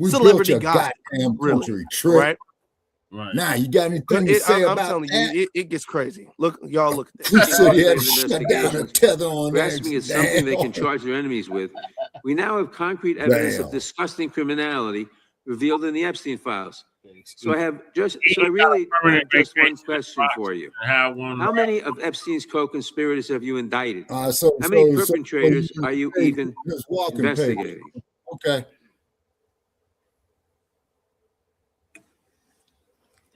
celebrity gossip, really, right? Right. Now, you got anything to say about telling that? you, it gets crazy. Look, y'all look at this. You said he had to shut down a tether on Grasping is something they can charge their enemies with. We now have concrete evidence of disgusting criminality revealed in the Epstein files. So I really have just one question for you. How many of Epstein's co-conspirators have you indicted? How many perpetrators are you even investigating? Okay.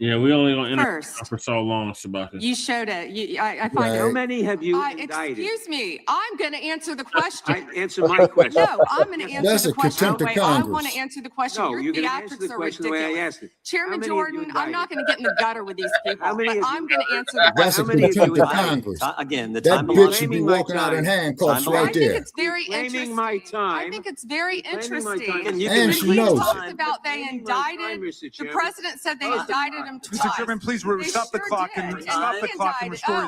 Yeah, we only gonna interview for so long, Shabaka. You showed it. I find How many have you indicted? Excuse me. I'm going to answer the question. Answer my question. No, I'm going to answer the question. I want to answer the question. No, you're going to answer the question the way I asked it. Chairman Jordan, I'm not going to get in the gutter with these people. I'm going to answer the That's a question. contempt of Congress. Again, the that time bitch should be walking out in handcuffs right there. I think it's very interesting. I think it's very interesting. And she knows. Talked about they indicted. The president said they indicted him twice. Mr. Chairman, please stop the clock and restore his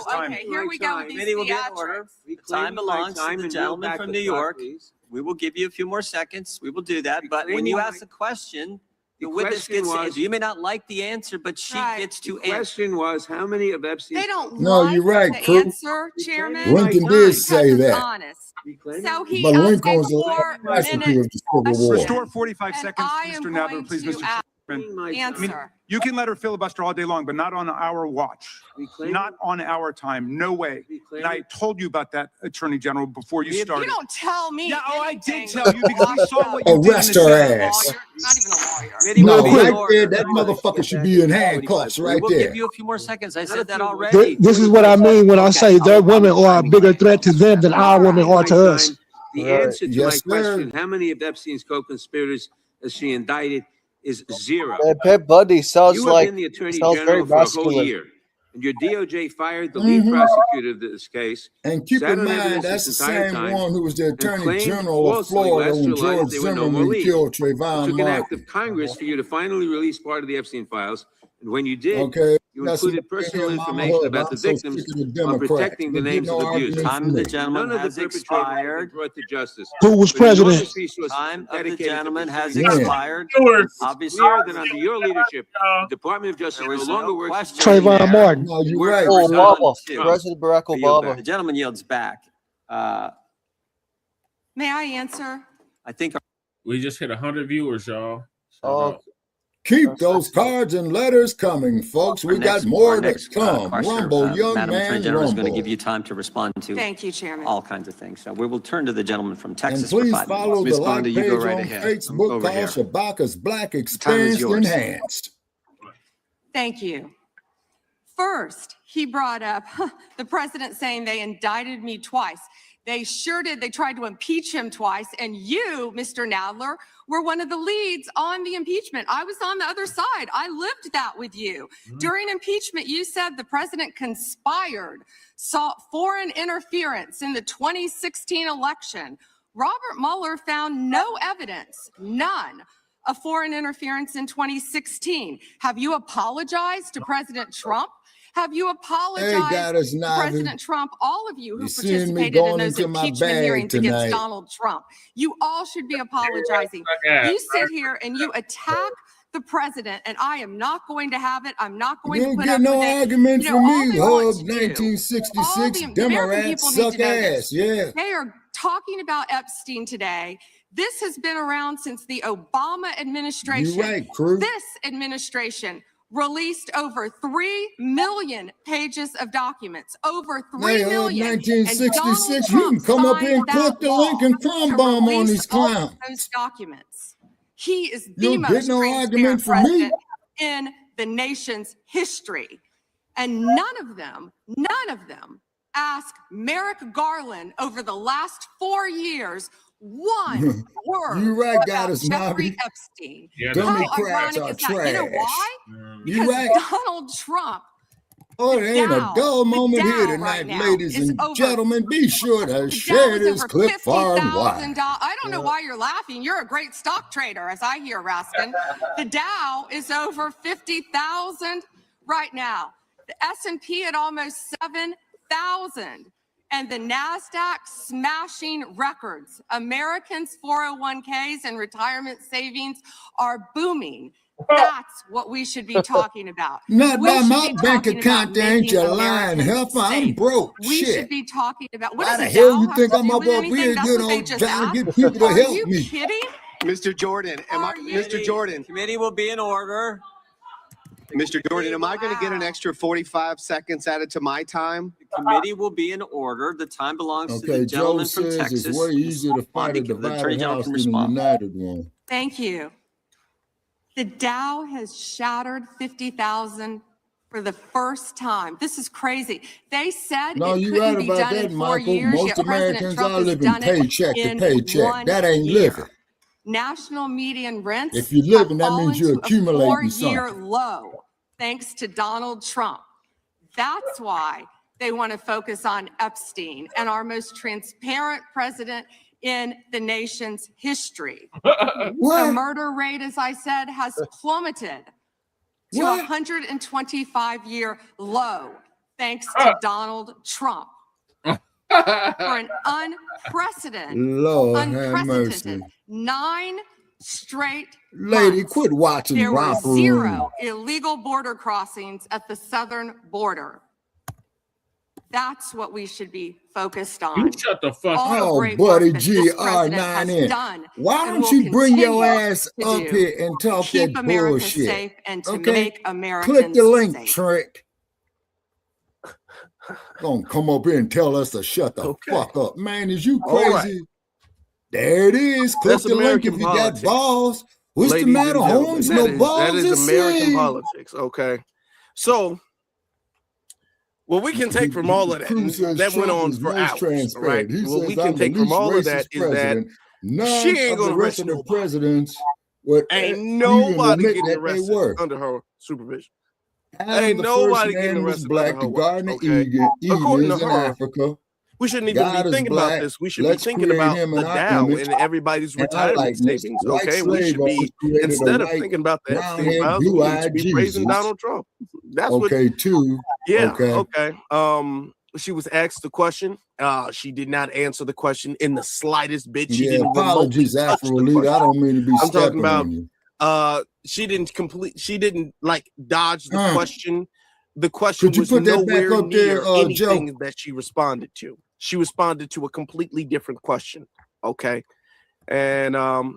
time. Okay, here we go with these Committee will get in order. The time belongs to the gentleman from New York. We will give you a few more seconds. We will do that. But when you ask the question, the witness gets to answer. You may not like the answer, but she gets to answer. The question was, how many of Epstein's... They don't No, you're right, the Crew. answer, Chairman. Lincoln did say that. Honest. So he But Lincoln was the the casualty of the Civil War. Restore 45 seconds, Mr. Nadler, please, Mr. Chairman. I mean, you can let her filibuster all day long, but not on our watch. Not on our time. No way. And I told you about that, Attorney General, before you started. You don't tell me. Yeah, I did tell you because we saw what you did. Arrest her ass. Not even a lawyer. No, right there, that motherfucker should be in handcuffs right We'll there. give you a few more seconds. I said that already. This is what I mean when I say their women are a bigger threat to them than our women are to us. The answer to my question, how many of Epstein's co-conspirators has she indicted, is zero. Pet Buddy sounds You have like been the Attorney sounds very General for a whole masculine. year, and your DOJ fired the lead prosecutor of this case. And keep sat in on mind, evidence that's the this entire same time, one who was the and Attorney claimed General of falsely Florida when last July George that they were no more Zimmerman leads. killed It Trayvon took an act Martin. of Congress for you to finally release part of the Epstein files, and when you did, Okay, you that's included what personal Mama information Hood. about the I'm so victims sick of the on Democrats. protecting the They names get no of argument abusers. Time of the gentleman None of has the perpetrators have been expired. brought to justice. Who was But enormous president? resources Time of the dedicated to gentleman has pursuing justice. expired. Obviously, Clear that under your leadership, the Department of Justice there no was longer no works. question. Trayvon Martin. No, you're We're right. Obama, to- President Barack I yield Obama. The gentleman yields back. May I answer? I think We just hit 100 viewers, y'all. Oh, Keep those cards and letters coming, folks. We got more to come. question, Rumble, young Madam Attorney man, General is going to rumble. give you time to respond to Thank you, Chairman. all kinds of things. So we will turn to the gentleman from And Texas for please 5 follow minutes. the like page on Facebook called Shabaka's Black Experienced yours. Enhanced. Thank you. First, he brought up the president saying they indicted me twice. They sure did. They tried to impeach him twice. And you, Mr. Nadler, were one of the leads on the impeachment. I was on the other side. I lived that with you. During impeachment, you said the president conspired, sought foreign interference in the 2016 election. Robert Mueller found no evidence, none, of foreign interference in 2016. Have you apologized to President Trump? Have you apologized to President Trump, all of you who participated in those impeachment hearings against Donald Trump? You all should be apologizing. You sit here and you attack the president, and I am not going to have it. I'm not going to put up with it. You don't get no argument from me, all Hub. 1966 American Democrats people need suck to know ass. this. Yeah. They are talking about Epstein today. This has been around since the Obama administration. You're right, Crew. This administration released over 3 million pages of documents. Over 3 million. 1966, you can come up here and click the link and crumb bomb on these clowns. Those documents. He is You the don't most get no transparent argument from me. president in the nation's history. And none of them ask Merrick Garland over the last 4 years one word You right, about Goddess Jeffrey Nobby. Epstein. Yeah, How Democrats ironic are is that? You know trash. why? You Because right. Donald Trump Oh, it ain't a dull moment here Dow tonight, right now ladies is and over- gentlemen. Be sure to The Dow share is this over clip far and wide. $50,000. I don't know why you're laughing. You're a great stock trader, as I hear, Raskin. The Dow is over 50,000 right now. The S&P at almost 7,000. And the NASDAQ smashing records. Americans' 401ks and retirement savings are booming. That's what we should be talking about. Not We by should my be bank talking account, about there ain't making your lying Americans heifer. I'm safe. broke. We Shit. should be talking about what Why does the hell you Dow think have I'm to do up with here, anything? That's you what they know, just trying to asked. get people to Are help you me? kidding? Mr. Jordan, Mr. Jordan, Committee will be in order. Mr. Jordan, am I going to get an extra 45 seconds added to my time? The committee will be in order. The time belongs to the Okay, Joe gentleman from says Texas. it's way easier to fight a The Attorney divided General house can than a respond. united one. Thank you. The Dow has shattered 50,000 for the first time. This is crazy. They said No, it you couldn't right be about done that, in 4 Michael. years, Most yet President Americans Trump are has living done it paycheck to in paycheck. 1 That ain't year. living. National median rents If you're living, that means you're accumulating a 4-year something. low, thanks to Donald Trump. That's why they want to focus on Epstein and our most transparent president in the nation's history. What? The murder rate, as I said, has plummeted to a 125-year low, thanks to Donald Trump. For an unprecedented, Lord have mercy. 9 straight Lady, months, quit watching there were Romper Room. 0 illegal border crossings at the southern border. That's what we should be focused on. You shut the fuck All the up. Oh, great buddy work that this president has GR9N. done Why and don't will you bring your continue ass to up do here and to talk keep that America bullshit? safe and to Okay? make Click Americans the link, safe. Trent. Gonna come up here and tell us to shut the fuck up. Man, is you All right. crazy? There it is. Click That's the link if American you politics. got balls. What's Ladies the matter, and gentlemen, Holmes? that No is- balls that is this American thing. politics, okay? So, what we can take from all of that, Cruz says that went Trump on is for most hours, right? transparent. He What says we I'm can the take from least all of racist that is that president. None she ain't of gonna the rest arrest of the nobody. presidents would Ain't even nobody admit getting that they arrested were. under her supervision. Adam, Ain't the nobody first getting man was arrested black. under The her watch, Garden of okay? Eden According is to in her, Africa. we shouldn't even God be is thinking black. about this. We should Let's be thinking create about him in the our Dow image and everybody's and our retirement likeness. savings, White okay? We slave should owners be, created instead a of white, thinking about the Epstein brown-haired, files, we need to blue-eyed be praising Jesus. Donald Trump. That's what, Okay, two. yeah, Okay. okay. She was asked the question. She did not answer the question in the slightest bit. She Yeah, didn't remotely apologies, touch Afro the Leader. I question. don't mean to be I'm talking stepping about, on you. she didn't like dodge the question. The question Could you was put that back nowhere up there, near Joe? anything that she responded to. She responded to a completely different question. Okay. And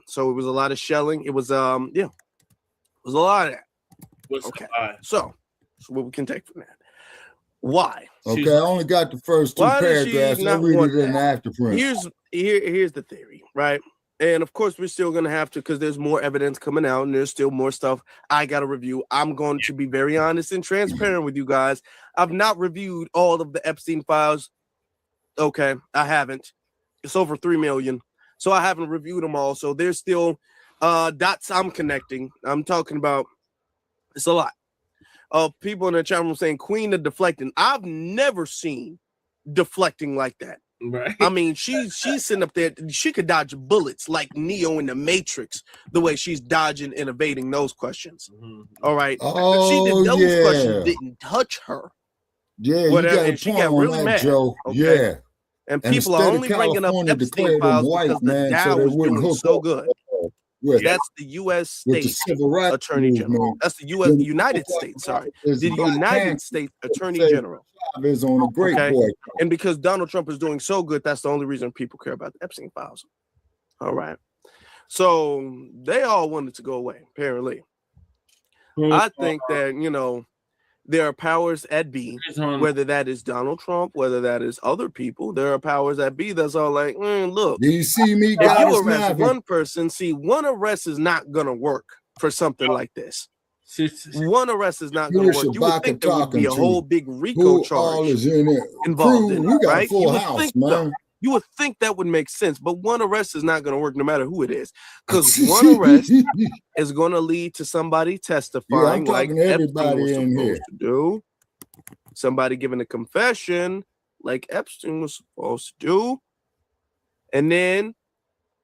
so it was a lot of shelling. It was yeah, it was a lot of that. Okay. So what we can take from that. Why? Okay, I only got the first two Why does she paragraphs. I'll not read want it in the that? afterprint. Here's the theory, right? And of course, we're still gonna have to, because there's more evidence coming out, and there's still more stuff I gotta review. I'm going to be very honest and transparent with you guys. I've not reviewed all of the Epstein files. Okay, I haven't. It's over 3 million, so I haven't reviewed them all. So there's still dots I'm connecting. I'm talking about. It's a lot. People in the chat room saying Queen of Deflecting. I've never seen deflecting like that. Right. I mean, she's sitting up there. She could dodge bullets like Neo in the Matrix, the way she's dodging and evading those questions. All right. Oh, she did those yeah. questions didn't touch her. Yeah, Whatever. you got And a she point got on really that, mad. Joe. Okay? Yeah. And And the people are state of only bringing up California Epstein declared them files white, because the man, so Dow they was wouldn't doing hook so up good. with That's the U.S. with the State civil rights Attorney General. movement. That's the U.S. Then United States. Sorry, there's the Black United Panther States Attorney say General. Chavez on a great Okay, boy. and because Donald Trump is doing so good, that's the only reason people care about the Epstein files. All right, so they all wanted to go away. Apparently, I think that there are powers at B, whether that is Donald Trump, whether that is other people. There are powers at B that's all like, look. Do you see me, If Goddess you arrest Maverick? one person, see, one arrest is not gonna work for something like this. One arrest is not gonna Here's work. You would Shabaka think there would be talking a to whole big RICO who all charge is in it. involved Crew, in we it, got a right? full You would house, think man. so. You would think that would make sense, but one arrest is not going to work no matter who it is, because one arrest is going to lead to somebody testifying like talking to Epstein everybody was in supposed here. to do. somebody giving a confession like Epstein was supposed to do, and then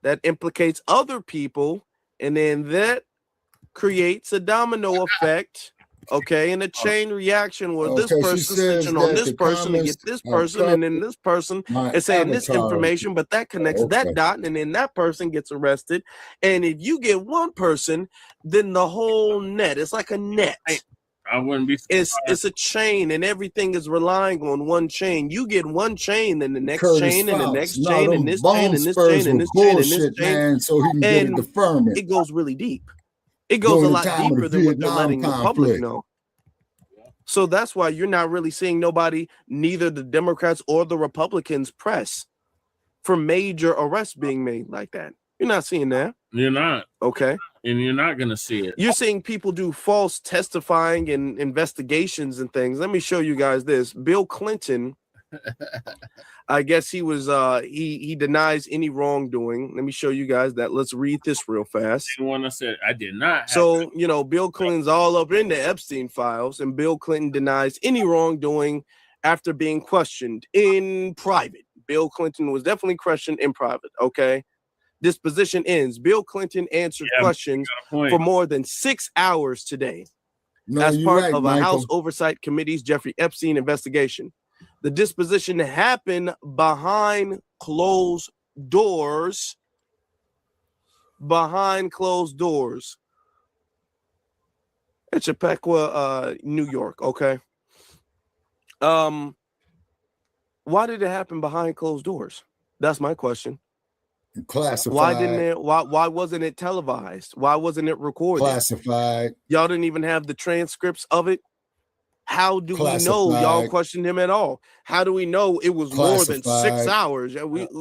that implicates other people, and then that creates a domino effect, okay, and a chain reaction where this person snitching on this person to get this person, and then this person is saying this information, but that connects that dot, and then that person gets arrested. And if you get one person, then the whole net, it's like a net. I wouldn't be surprised. It's a chain, and everything is relying on one chain. You get one chain, then the next Curtis chain, and the Fox. next No, chain, them and this bone chain, and this spurs chain, and were this chain, and this bullshit, chain, man, so he can get a and deferment. it goes really deep. It goes During a the lot time of deeper the than what they're Vietnam letting the public conflict. know. So that's why you're not really seeing nobody, neither the Democrats or the Republicans, press for major arrests being made like that. You're not seeing that. You're not. Okay. And you're not going to see it. You're seeing people do false testifying and investigations and things. Let me show you guys this. Bill Clinton, I guess he was he denies any wrongdoing. Let me show you guys that. Let's read this real fast. The one that said I did not. So, you know, Bill Clinton's all up in the Epstein files, and Bill Clinton denies any wrongdoing after being questioned in private. Bill Clinton was definitely questioned in private, okay? Disposition ends. Bill Clinton answered questions for more than 6 hours today as part of a House Oversight Committee's Jeffrey Epstein investigation. The disposition happened behind closed doors. Behind closed doors. It's Chappaqua, New York, okay? Why did it happen behind closed doors? That's my question. Classified. Why didn't it? Why wasn't it televised? Why wasn't it recorded? Classified. Y'all didn't even have the transcripts of it. How do we know y'all questioned him at all? How do we know it was more than 6 hours?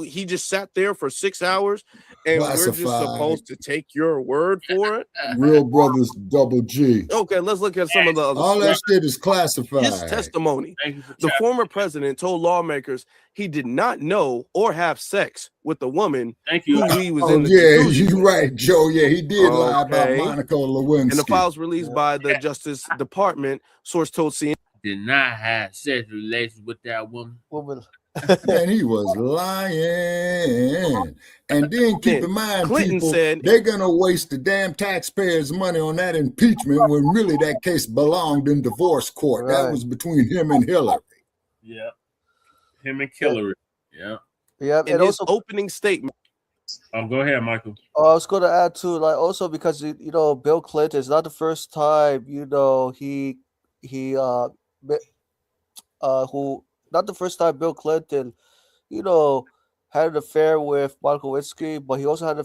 He just sat there for 6 hours, and we're just supposed to take your word for it? Real Brothers Double G. Okay, let's look at some of the other all stuff. that shit is classified. His testimony. The former president told lawmakers he did not know or have sex with the woman who he was in the jacuzzi you're with. right, Joe. Yeah, he did lie about Monica Lewinsky. And the files released by the Justice Department, source told CNN. Did not have sex relations with that woman. Man, he was lying. And then keep in mind, Clinton people, said they're going to waste the damn taxpayers' money on that impeachment when really that case belonged in divorce court. Right. That was between him and Hillary. Yeah. Him and Hillary. Yeah. Yeah. In his opening statement. Go ahead, Michael. I was going to add too, like also because you know Bill Clinton is not the first time not the first time Bill Clinton, had an affair with Monica Lewinsky, but he also had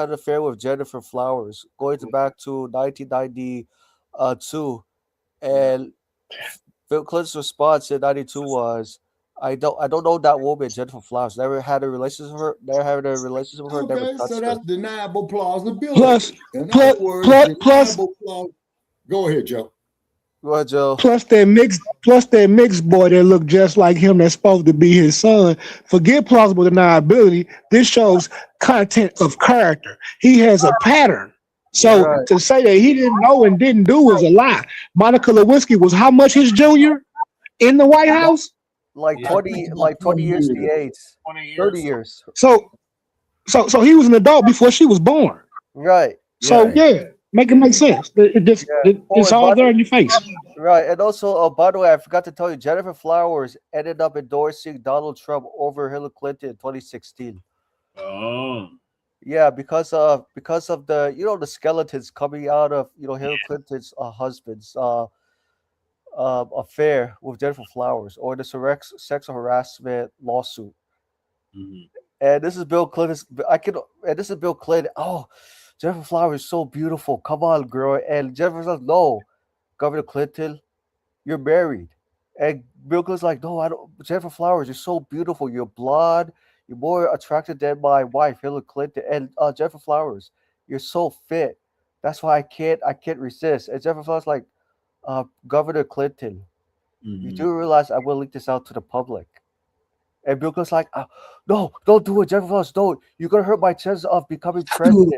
an affair with Jennifer Flowers going back to 1992, and Bill Clinton's response in '92 was, I don't know that woman, Jennifer Flowers. Never had a relationship with her. Never had a relationship with her. Okay, never touched so her. that's deniable plausibility. Plus, go ahead, Joe. Go ahead, Joe. Plus that mixed boy that looked just like him that's supposed to be his son. Forget plausible deniability. This shows content of character. He has a pattern. So to say that he didn't know and didn't do is a lie. Monica Lewinsky was how much his junior in the White House? Like 20 years the age. 30 years. So he was an adult before she was born. Right. So yeah, make it make sense. It's all there in your face. Right. And also, by the way, I forgot to tell you, Jennifer Flowers ended up endorsing Donald Trump over Hillary Clinton in 2016. Oh. Yeah, because of the the skeletons coming out of Hillary Clinton's husband's affair with Jennifer Flowers, or the sexual harassment lawsuit. Mm-hmm. And this is Bill Clinton's. This is Bill Clinton. Oh, Jennifer Flowers is so beautiful. Come on, girl. And Jennifer's like, no, Governor Clinton, you're married. And Bill Clinton's like, no, I don't. Jennifer Flowers, you're so beautiful. You're blonde. You're more attractive than my wife, Hillary Clinton. And Jennifer Flowers, you're so fit. That's why I can't resist. And Jennifer Flowers like, Governor Clinton, you do realize I will leak this out to the public. And Bill Clinton's like, no, don't do it, Jennifer Flowers, don't. You're going to hurt my chances of becoming president.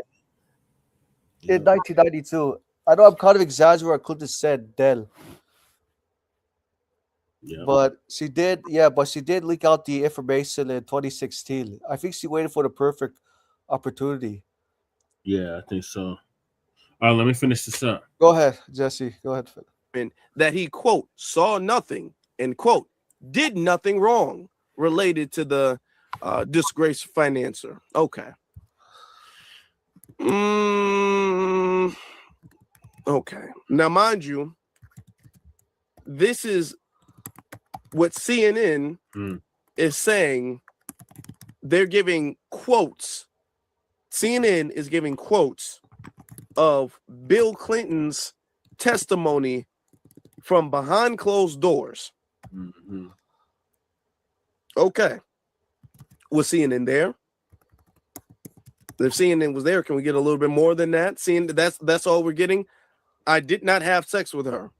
In 1992. I know I'm kind of exaggerating what Clinton said then. Yeah. But she did leak out the information in 2016. I think she waited for the perfect opportunity. Yeah, I think so. All right, let me finish this up. Go ahead, Jesse. Go ahead. That he, quote, saw nothing and, quote, did nothing wrong related to the disgraced financier. Okay. Okay. Now, mind you, this is what CNN is saying. They're giving quotes. CNN is giving quotes of Bill Clinton's testimony from behind closed doors. Mm-hmm. Okay. Was CNN there? If CNN was there, can we get a little bit more than that? Seeing that's all we're getting. I did not have sex with her.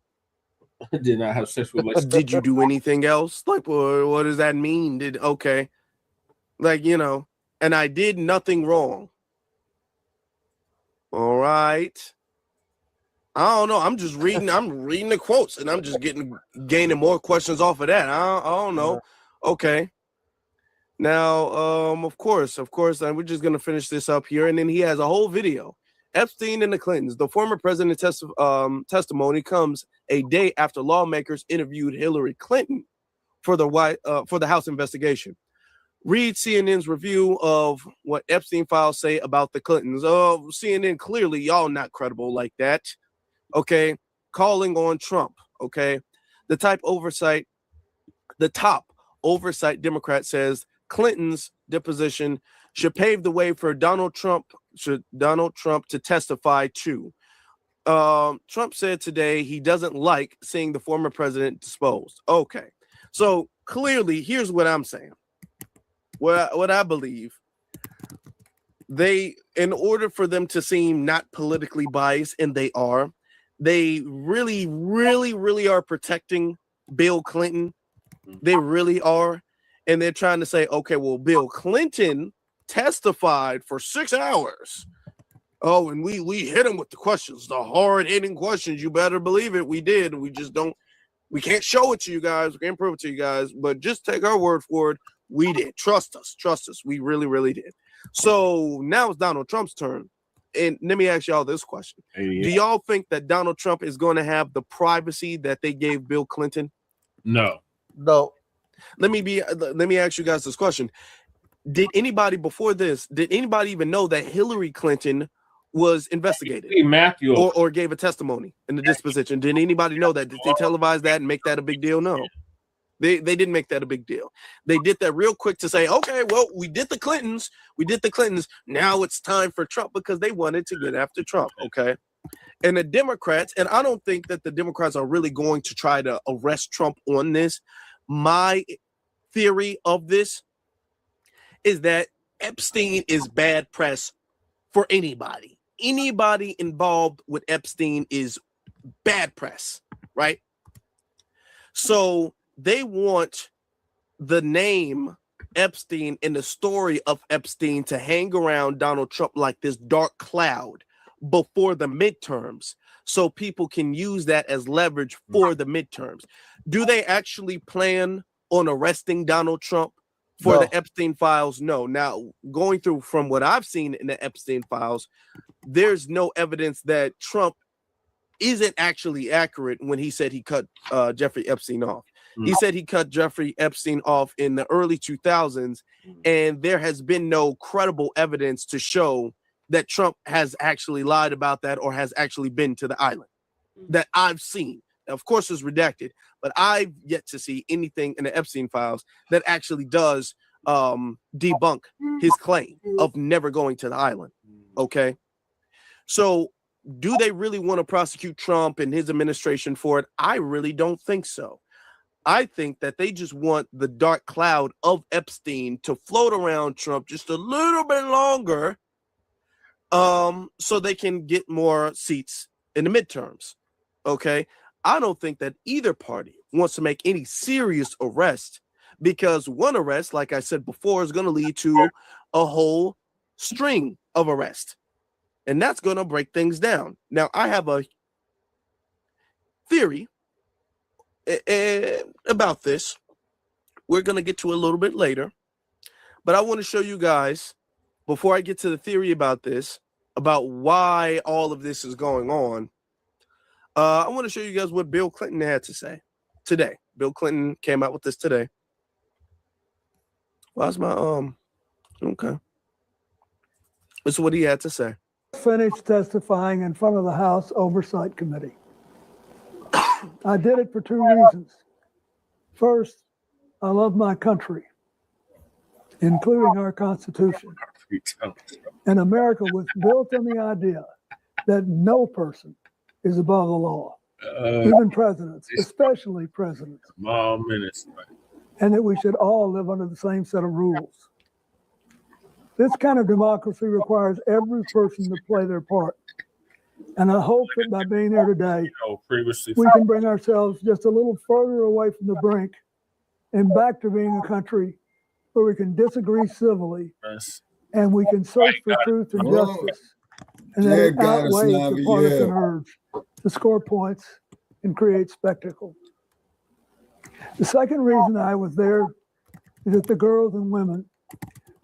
I did not have sex with myself. Did you do anything else? Like, what does that mean? Like, you know, and I did nothing wrong. All right. I don't know. I'm just reading. I'm reading the quotes, and I'm just gaining more questions off of that. I don't know. Okay. Now, of course, and we're just gonna finish this up here, and then he has a whole video. Epstein and the Clintons. The former president's testimony comes a day after lawmakers interviewed Hillary Clinton for the House investigation. Read CNN's review of what Epstein files say about the Clintons. CNN, clearly y'all not credible like that. Okay, calling on Trump. Okay, the top oversight Democrat says Clinton's deposition should pave the way for Donald Trump to testify too. Trump said today he doesn't like seeing the former president disposed. Okay, so clearly, here's what I'm saying. What I believe, in order for them to seem not politically biased, and they are, they really, really, really are protecting Bill Clinton. They really are. And they're trying to say, okay, well, Bill Clinton testified for 6 hours. Oh, and we hit him with the questions, the hard-hitting questions. You better believe it. We did. We can't show it to you guys. We can't prove it to you guys, but just take our word for it. We did. Trust us. We really, really did. So now it's Donald Trump's turn. And let me ask y'all this question. Yeah. Do y'all think that Donald Trump is going to have the privacy that they gave Bill Clinton? No. Let me ask you guys this question. Did anybody even know that Hillary Clinton was investigated Matthew or gave a testimony in the disposition? Did anybody know that? Did they televise that and make that a big deal? No. They didn't make that a big deal. They did that real quick to say, okay, well, we did the Clintons. Now it's time for Trump, because they wanted to get after Trump. Okay. And the Democrats, and I don't think that the Democrats are really going to try to arrest Trump on this. My theory of this is that Epstein is bad press for anybody. Anybody involved with Epstein is bad press, right? So they want the name Epstein and the story of Epstein to hang around Donald Trump like this dark cloud before the midterms, so people can use that as leverage for the midterms. Do they actually plan on arresting Donald Trump for the Epstein files? No. Now, going through from what I've seen in the Epstein files, there's no evidence that Trump isn't actually accurate when he said he cut Jeffrey Epstein off. He said he cut Jeffrey Epstein off in the early 2000s, and there has been no credible evidence to show that Trump has actually lied about that or has actually been to the island that I've seen. Of course, it's redacted, but I've yet to see anything in the Epstein files that actually does debunk his claim of never going to the island. Okay. So do they really want to prosecute Trump and his administration for it? I really don't think so. I think that they just want the dark cloud of Epstein to float around Trump just a little bit longer, so they can get more seats in the midterms. Okay. I don't think that either party wants to make any serious arrest, because one arrest, like I said before, is going to lead to a whole string of arrests, and that's going to break things down. Now, I have a theory about this. We're going to get to a little bit later. But I want to show you guys, before I get to the theory about this, about why all of this is going on, I want to show you guys what Bill Clinton had to say today. Bill Clinton came out with this today. Why's my okay. This is what he had to say. Finished testifying in front of the House Oversight Committee. I did it for two reasons. First, I love my country, including our Constitution. And America was built on the idea that no person is above the law, even presidents, especially presidents. And that we should all live under the same set of rules. This kind of democracy requires every person to play their part. And I hope that by being there today, we can bring ourselves just a little further away from the brink and back to being a country where we can disagree civilly and we can search for truth and justice. And that it outweighs the partisan urge to score points and create spectacle. The second reason I was there is that the girls and women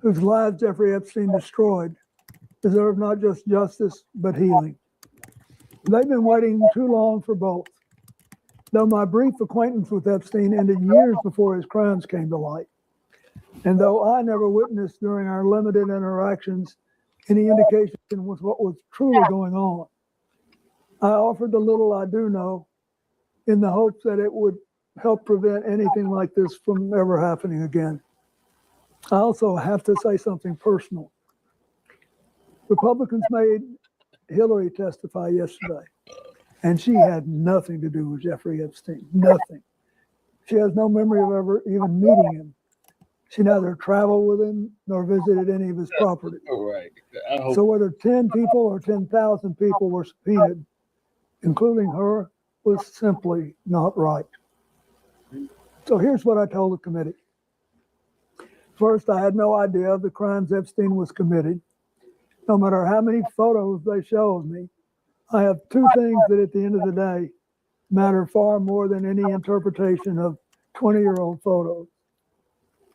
whose lives Jeffrey Epstein destroyed deserve not just justice, but healing. They've been waiting too long for both. Though my brief acquaintance with Epstein ended years before his crimes came to light, and though I never witnessed during our limited interactions any indication with what was truly going on, I offered the little I do know in the hopes that it would help prevent anything like this from ever happening again. I also have to say something personal. Republicans made Hillary testify yesterday, and she had nothing to do with Jeffrey Epstein, nothing. She has no memory of ever even meeting him. She neither traveled with him nor visited any of his property. So whether 10 people or 10,000 people were subpoenaed, including her, was simply not right. So here's what I told the committee. First, I had no idea of the crimes Epstein was committing. No matter how many photos they show of me, I have two things that at the end of the day matter far more than any interpretation of 20-year-old photos.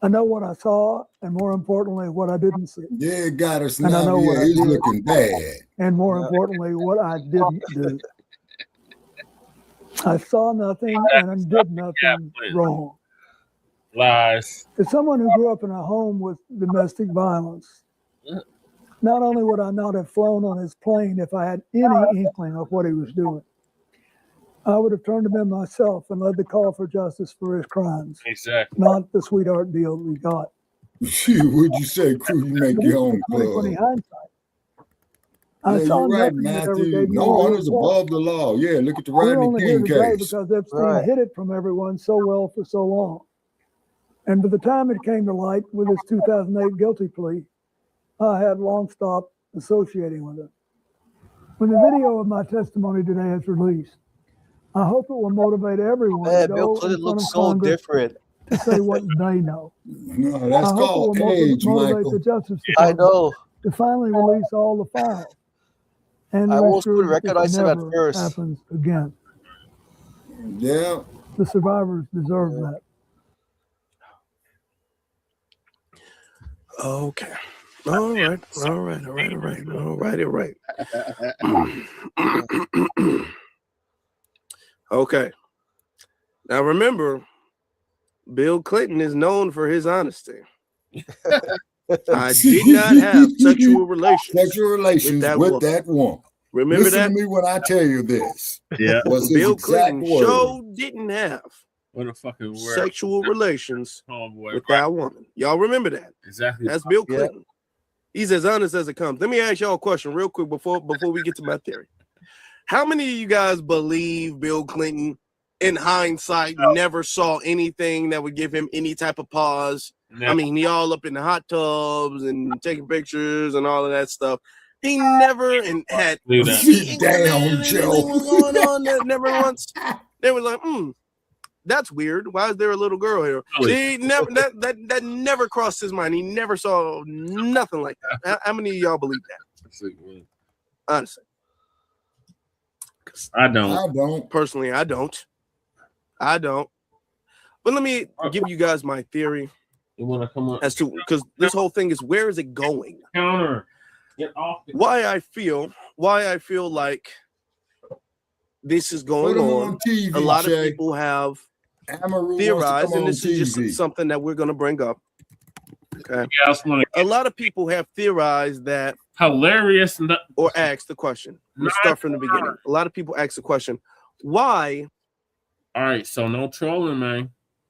I know what I saw, and more importantly, what I didn't see. Yeah, got us and now. I know Yeah, what he's I did, looking bad. and more importantly, what I didn't do. I saw nothing and I did nothing wrong. Lies. As someone who grew up in a home with domestic violence, not only would I not have flown on his plane if I had any inkling of what he was doing, I would have turned him in myself and led the call for justice for his crimes. Exactly. Not the sweetheart deal we got. Would you say, crew, you make your own club? 20/20 hindsight. I Yeah, saw you're right, nothing that ever Matthew. gave me No a one real is point. above the law. Yeah, look at the We're Rodney only here King today case. because Epstein hid it from everyone so well for so long. And by the time it came to light with his 2008 guilty plea, I had long stopped associating with him. When the video of my testimony today is released, I hope it will motivate everyone Man, to Bill go Clinton in front looks of so Congress different. to say what they know. No, that's I hope called it will age, motivate Michael. the Justice I Department know. to finally release all the files and I make almost sure couldn't that this recognize him at never first. happens again. Yeah. The survivors deserve that. Okay. All right. Okay. Now remember, Bill Clinton is known for his honesty. I did not have sexual relations with that woman. Remember Listen that? to me when I tell you this. Yeah. Was his Bill exact Clinton word. sure didn't have What a fucking word. sexual relations Homeboy, with that woman. Y'all remember that? Exactly. That's Bill Yeah. Clinton. He's as honest as it comes. Let me ask y'all a question real quick before we get to my theory. How many of you guys believe Bill Clinton, in hindsight, never saw anything that would give him any type of pause? Never. I mean, he all up in the hot tubs and taking pictures and all of that stuff. He never had Sit down, Joe. was going on that never once. They were like, that's weird. Why is there a little girl here? See, never that never crossed his mind. He never saw nothing like that. How many of y'all believe that? Honestly. I don't. I don't. Personally, I don't. I don't. But let me give you guys my theory. You want to come up? As to, because this whole thing is, where is it going? Counter. Get off. Why I feel like this is going on. TV, a lot Shay. of people have Amaru theorized, and wants this to come is on TV. just something that we're going to bring up. Okay. Yeah, a lot of people have theorized that hilarious or asked the question. Let's start from the beginning. A lot of people ask the question, why? All right, so no trolling, man.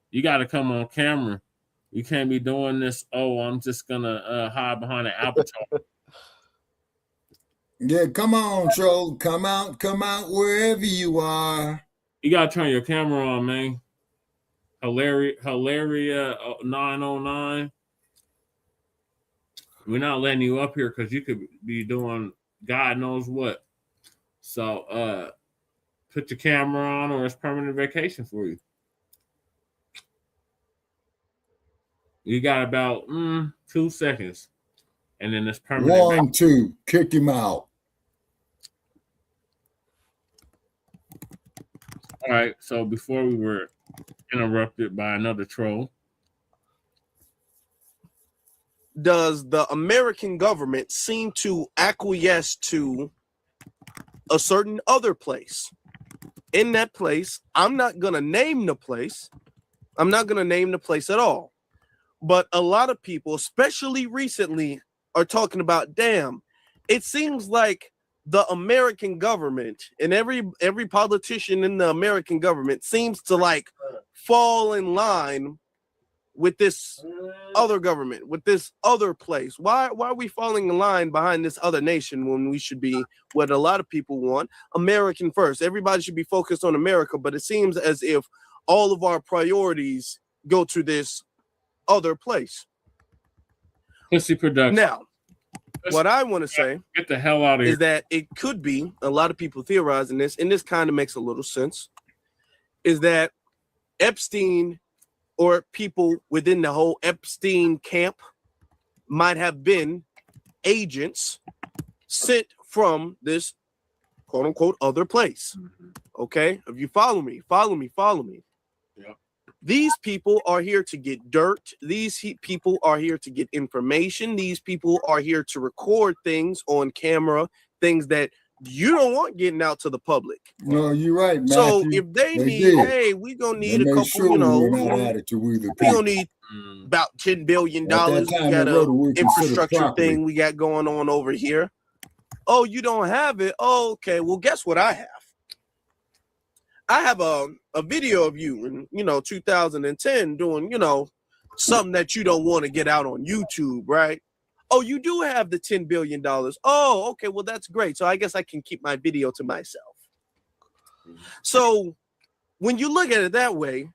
You got to come on camera. You can't be doing this. Oh, I'm just gonna hide behind an avatar. Yeah, come on, troll. Come out wherever you are. You gotta turn your camera on, man. Hilaria 909. We're not letting you up here because you could be doing God knows what. So put your camera on or it's permanent vacation for you. You got about 2 seconds. And then it's permanent. 1, 2, kick him out. All right, so before we were interrupted by another troll. Does the American government seem to acquiesce to a certain other place? In that place, I'm not going to name the place. I'm not going to name the place at all. But a lot of people, especially recently, are talking about, damn, it seems like the American government and every politician in the American government seems to like fall in line with this other government, with this other place. Why are we falling in line behind this other nation when we should be what a lot of people want? American first. Everybody should be focused on America, but it seems as if all of our priorities go to this other place. Pussy production. Now, what I want to say, get the hell out of here, is that it could be, a lot of people theorizing this, and this kind of makes a little sense, is that Epstein or people within the whole Epstein camp might have been agents sent from this quote unquote other place. Okay, if you follow me. Yep. These people are here to get dirt. These people are here to get information. These people are here to record things on camera, things that you don't want getting out to the public. No, you're right, Matthew. So if they need, did. hey, we gonna need They a made couple, sure you know, we were not added to either we gonna people. need about $10 billion. At that We time, got they wrote a it, we considered infrastructure property. thing we got going on over here. Oh, you don't have it? Oh, okay. Well, guess what I have? I have a video of you in 2010 doing something that you don't want to get out on YouTube, right? Oh, you do have the $10 billion. Oh, okay. Well, that's great. So I guess I can keep my video to myself. So when you look at it that way,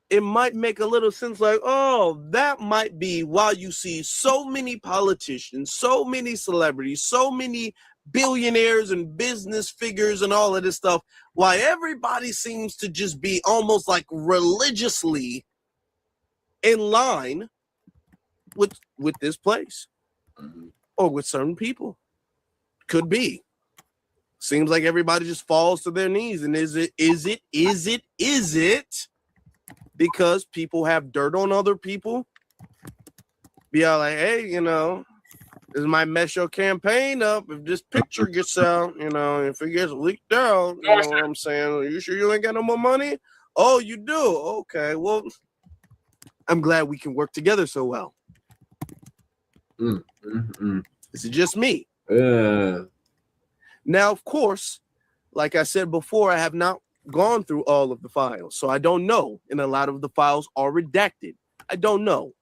it might make a little sense like, oh, that might be why you see so many politicians, so many celebrities, so many billionaires and business figures and all of this stuff, why everybody seems to just be almost like religiously in line with this place or with certain people. Could be. Seems like everybody just falls to their knees. And is it because people have dirt on other people? Be all like, hey, this might mess your campaign up if this picture gets out, if it gets leaked out, you know what I'm saying? Are you sure you ain't got no more money? Oh, you do? Okay, well, I'm glad we can work together so well. Is it just me? Now, of course, like I said before, I have not gone through all of the files, so I don't know. And a lot of the files are redacted. I don't know.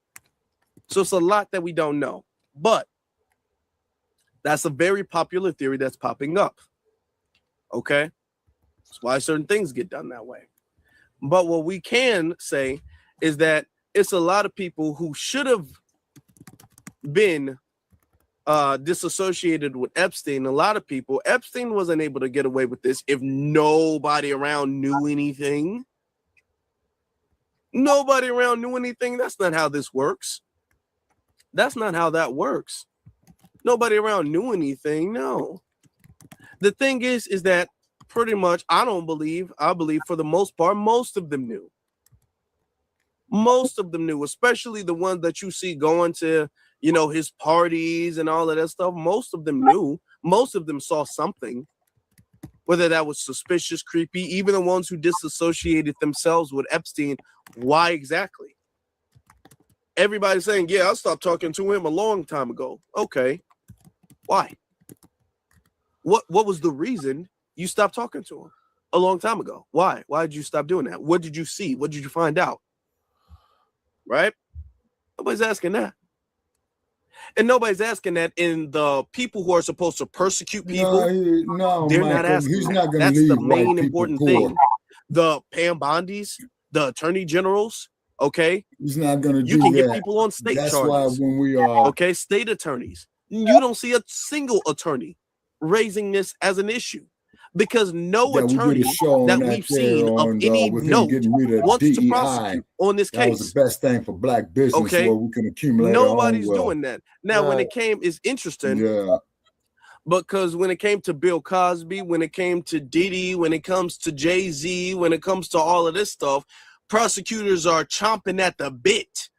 So it's a lot that we don't know. But that's a very popular theory that's popping up. Okay? That's why certain things get done that way. But what we can say is that it's a lot of people who should have been disassociated with Epstein. A lot of people, Epstein wasn't able to get away with this if nobody around knew anything. Nobody around knew anything. That's not how this works. That's not how that works. Nobody around knew anything. No. The thing is that pretty much, I believe for the most part, most of them knew. Most of them knew, especially the ones that you see going to, his parties and all of that stuff. Most of them knew. Most of them saw something, whether that was suspicious, creepy, even the ones who disassociated themselves with Epstein. Why exactly? Everybody's saying, yeah, I stopped talking to him a long time ago. Okay. Why? What was the reason you stopped talking to him a long time ago? Why? Why did you stop doing that? What did you see? What did you find out? Right? Nobody's asking that. And nobody's asking that in the people who are supposed to persecute people. No, they're Michael, not asking he's that. not going to That's leave the white main people important poor. thing. The Pam Bondis, the attorney generals, okay? He's not going to do You can get that. people on state That's charges. why when we okay, state attorneys. You don't see a single attorney raising this as an issue because no that we attorney did a show on that that we've there seen of on any with him note getting rid of wants to DEI. prosecute on this That was case. the best thing for black business, Okay. where we can accumulate Nobody's our own wealth. doing that. Now, when it came, it's interesting. Yeah. Because when it came to Bill Cosby, when it came to Diddy, when it comes to Jay-Z, when it comes to all of this stuff, prosecutors are chomping at the bit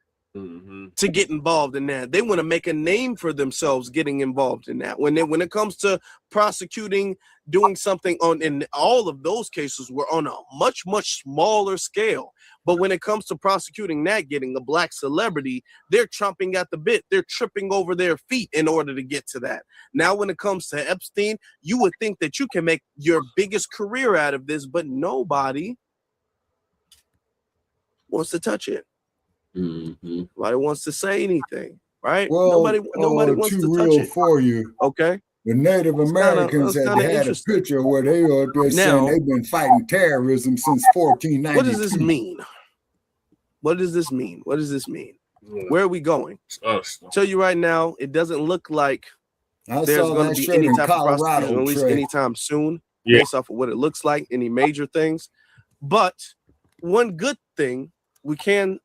to get involved in that. They want to make a name for themselves getting involved in that. When it comes to prosecuting, doing something in all of those cases were on a much, much smaller scale. But when it comes to prosecuting that, getting a black celebrity, they're chomping at the bit. They're tripping over their feet in order to get to that. Now, when it comes to Epstein, you would think that you can make your biggest career out of this, but nobody wants to touch it. Nobody wants to say anything, right? Well, nobody wants too to touch real it. for you. Okay. The Native Americans it's had kinda had a interesting. picture where they are saying Now- they've been fighting terrorism since 1492. What does this mean? What does this mean? What does this mean? Where are we going? Tell you right now, it doesn't look like I there's saw going that to be shirt any in type of Colorado, prosecution, at least Trey. anytime soon, Yeah. based off of what it looks like, any major things. But one good thing we can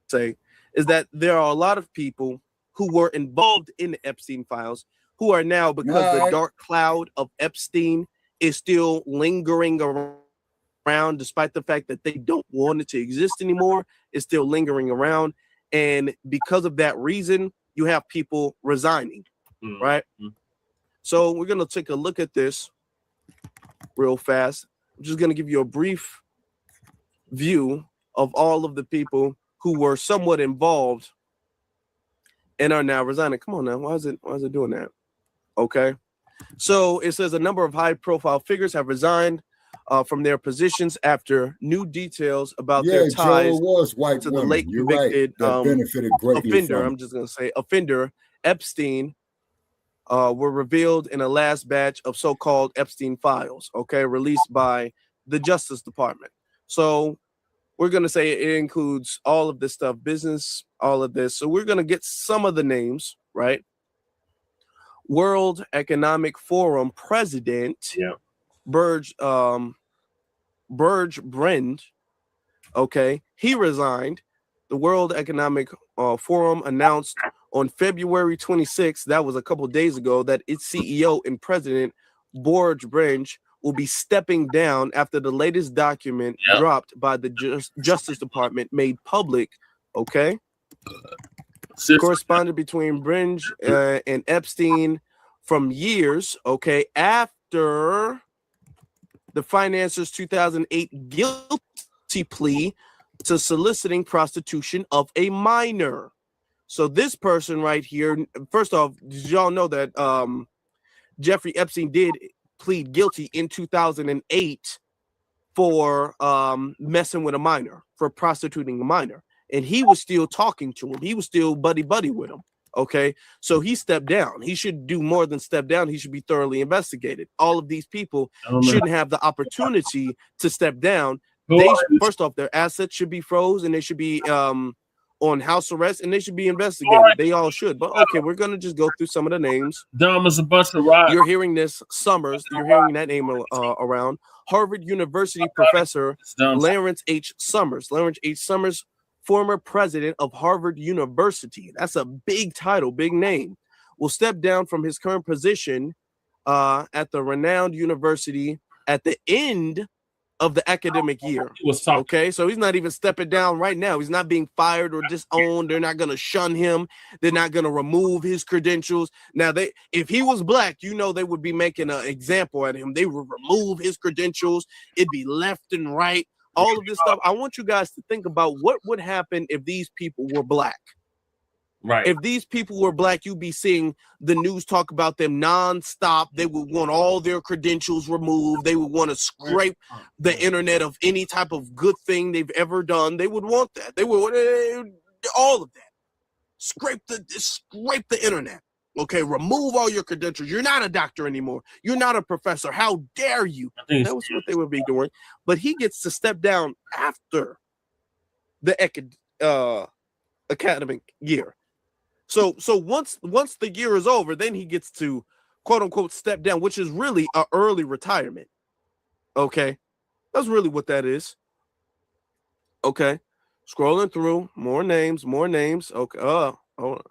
say is that there are a lot of people who were involved in the Epstein files who are now, because the Right. dark cloud of Epstein is still lingering around, despite the fact that they don't want it to exist anymore, it's still lingering around. And because of that reason, you have people resigning, right? So we're going to take a look at this real fast. I'm just going to give you a brief view of all of the people who were somewhat involved and are now resigning. Come on now, why is it doing that? Okay, so it says a number of high-profile figures have resigned from their positions after new details about their ties was white to the women. late You're convicted right. That benefited greatly offender. from I'm just going to say offender Epstein were revealed in a last batch of so-called Epstein files. Okay, released by the Justice Department. So we're going to say it includes all of this stuff, business, all of this. So we're going to get some of the names, right? World Economic Forum president, Burge Brend, okay, he resigned. The World Economic Forum announced on February 26th, that was a couple days ago, that its CEO and president, Burge Brend, will be stepping down after the latest document dropped by the Justice Department made public, okay? Corresponded between Brend and Epstein from years, okay, after the financier's 2008 guilty plea to soliciting prostitution of a minor. So this person right here, first off, did y'all know that Jeffrey Epstein did plead guilty in 2008 for messing with a minor, for prostituting a minor? And he was still talking to him. He was still buddy-buddy with him. Okay, so he stepped down. He should do more than step down. He should be thoroughly investigated. All of these people shouldn't have the opportunity to step down. First off, their assets should be froze and they should be on house arrest and they should be investigated. They all should. But okay, we're gonna just go through some of the names. Dumb as a bunch of rocks. You're hearing this Summers. You're hearing that name around. Harvard University professor Lawrence H. Summers. Lawrence H. Summers, former president of Harvard University. That's a big title, big name. Will step down from his current position at the renowned university at the end of the academic year. Okay, so he's not even stepping down right now. He's not being fired or disowned. They're not going to shun him. They're not going to remove his credentials. Now, if he was black, you know, they would be making an example at him. They would remove his credentials. It'd be left and right. All of this stuff. I want you guys to think about what would happen if these people were black. Right. If these people were black, you'd be seeing the news talk about them nonstop. They would want all their credentials removed. They would want to scrape the internet of any type of good thing they've ever done. They would want that. They would all of that. Scrape the internet. Okay, remove all your credentials. You're not a doctor anymore. You're not a professor. How dare you? That was what they would be doing. But he gets to step down after the academic year. So once the year is over, then he gets to quote unquote step down, which is really an early retirement. Okay, that's really what that is. Okay, scrolling through more names. Okay, hold on,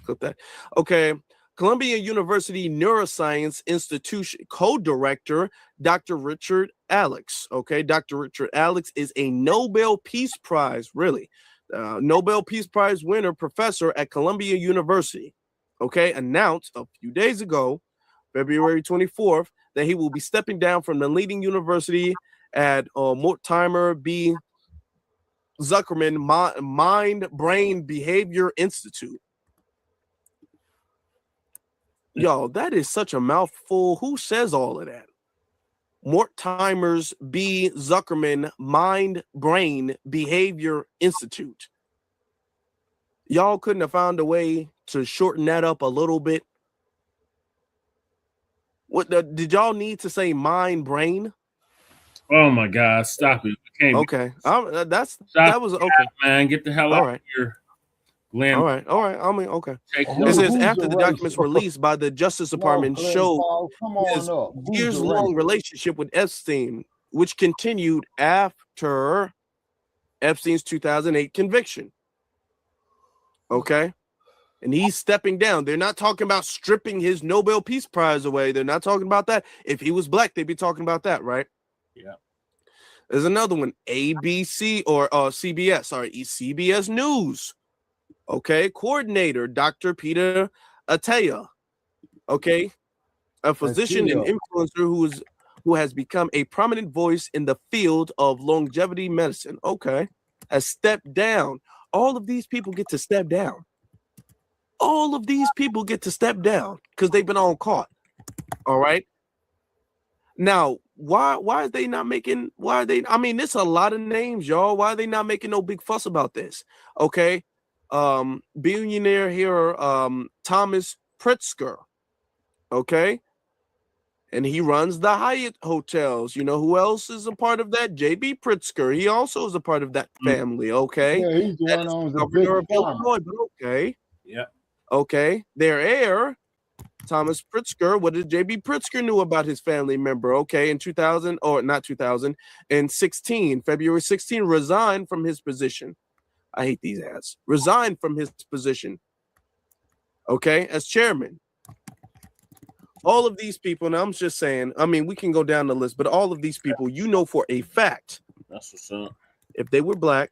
click that. Okay, Columbia University Neuroscience Institution co-director Dr. Richard Alex. Okay, Dr. Richard Alex is a Nobel Peace Prize, really. Nobel Peace Prize winner professor at Columbia University, okay, announced a few days ago, February 24th, that he will be stepping down from the leading university at Mortimer B. Zuckerman Mind Brain Behavior Institute. Yo, that is such a mouthful. Who says all of that? Mortimer's B. Zuckerman Mind Brain Behavior Institute. Y'all couldn't have found a way to shorten that up a little bit. Did y'all need to say mind brain? Oh my God! Stop it! Okay, that was okay, man. Get the hell out of here. All right. I mean, okay. It says after the documents released by the Justice Department showed his years-long relationship with Epstein, which continued after Epstein's 2008 conviction. Okay, and he's stepping down. They're not talking about stripping his Nobel Peace Prize away. They're not talking about that. If he was black, they'd be talking about that, right? Yeah. There's another one, ABC or CBS News. Okay, coordinator Dr. Peter Ataya. Okay, a physician and influencer who has become a prominent voice in the field of longevity medicine. Okay, has stepped down. All of these people get to step down. All of these people get to step down because they've been on caught. All right. Now, why are they not making? Why are they? I mean, it's a lot of names, y'all. Why are they not making no big fuss about this? Okay. Billionaire here, Thomas Pritzker, okay, and he runs the Hyatt hotels. You know who else is a part of that? J.B. Pritzker. He also is a part of that family. Okay, yeah, he's the that one owns governor of Illinois. But okay, yeah, okay. Their heir, Thomas Pritzker. What did J.B. Pritzker knew about his family member? Okay, in 2016, February 16, resigned from his position. I hate these ads. Resigned from his position, okay, as chairman. All of these people, and I'm just saying, I mean, we can go down the list, but all of these people, you know for a fact, that's what's up. If they were black,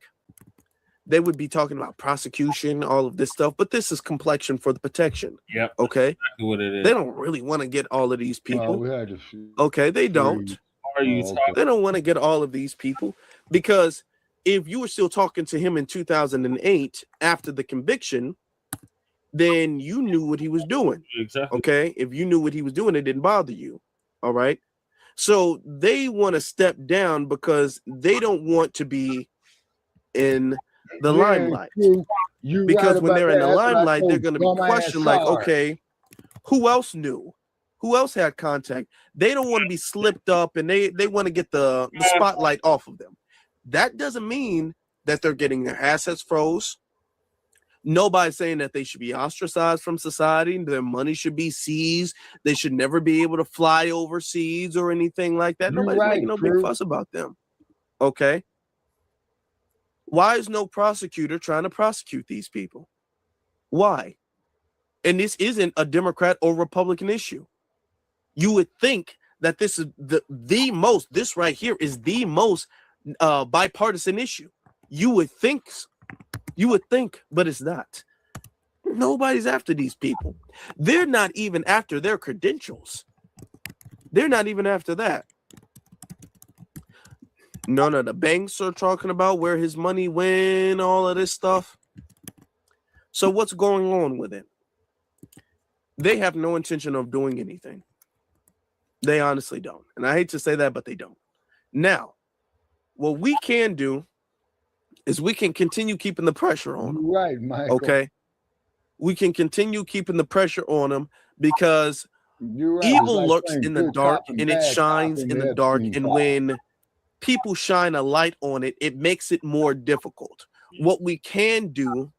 they would be talking about prosecution, all of this stuff, but this is complexion for the protection. Yep. Okay. Exactly what it is. They don't really want to get all of these people. No, okay, they don't. They don't want to get all of these people because if you were still talking to him in 2008 after the conviction, then you knew what he was doing. Exactly. Okay. If you knew what he was doing, it didn't bother you. All right. So they want to step down because they don't want to be in the limelight. Because when they're in the limelight, they're going to be questioned like, okay, who else knew? Who else had contact? They don't want to be slipped up and they want to get the spotlight off of them. That doesn't mean that they're getting their assets froze. Nobody's saying that they should be ostracized from society. Their money should be seized. They should never be able to fly overseas or anything like that. Nobody's making no big fuss about them. Okay. Why is no prosecutor trying to prosecute these people? Why? And this isn't a Democrat or Republican issue. You would think that this is the most, this right here is the most bipartisan issue. You would think, but it's not. Nobody's after these people. They're not even after their credentials. They're not even after that. None of the banks are talking about where his money went, all of this stuff. So what's going on with it? They have no intention of doing anything. They honestly don't. And I hate to say that, but they don't. Now, what we can do is we can continue keeping the pressure on them. Right, Michael. Okay? We can continue keeping the pressure on them because right. evil Like lurks saying in the good dark cop and and it bad shines cop in the that dark. Epstein And file. when people shine a light on it, it makes it more difficult. What we can do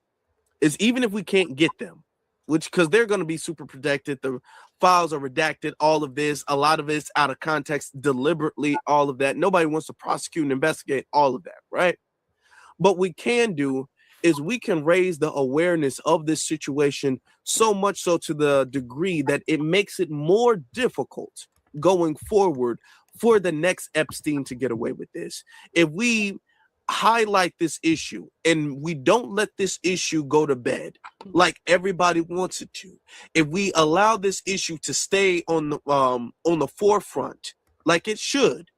is, even if we can't get them, which because they're going to be super protected, the files are redacted, all of this, a lot of it's out of context deliberately, all of that. Nobody wants to prosecute and investigate all of that, right? What we can do is we can raise the awareness of this situation so much so to the degree that it makes it more difficult going forward for the next Epstein to get away with this. If we highlight this issue and we don't let this issue go to bed like everybody wants it to, if we allow this issue to stay on the forefront like it should,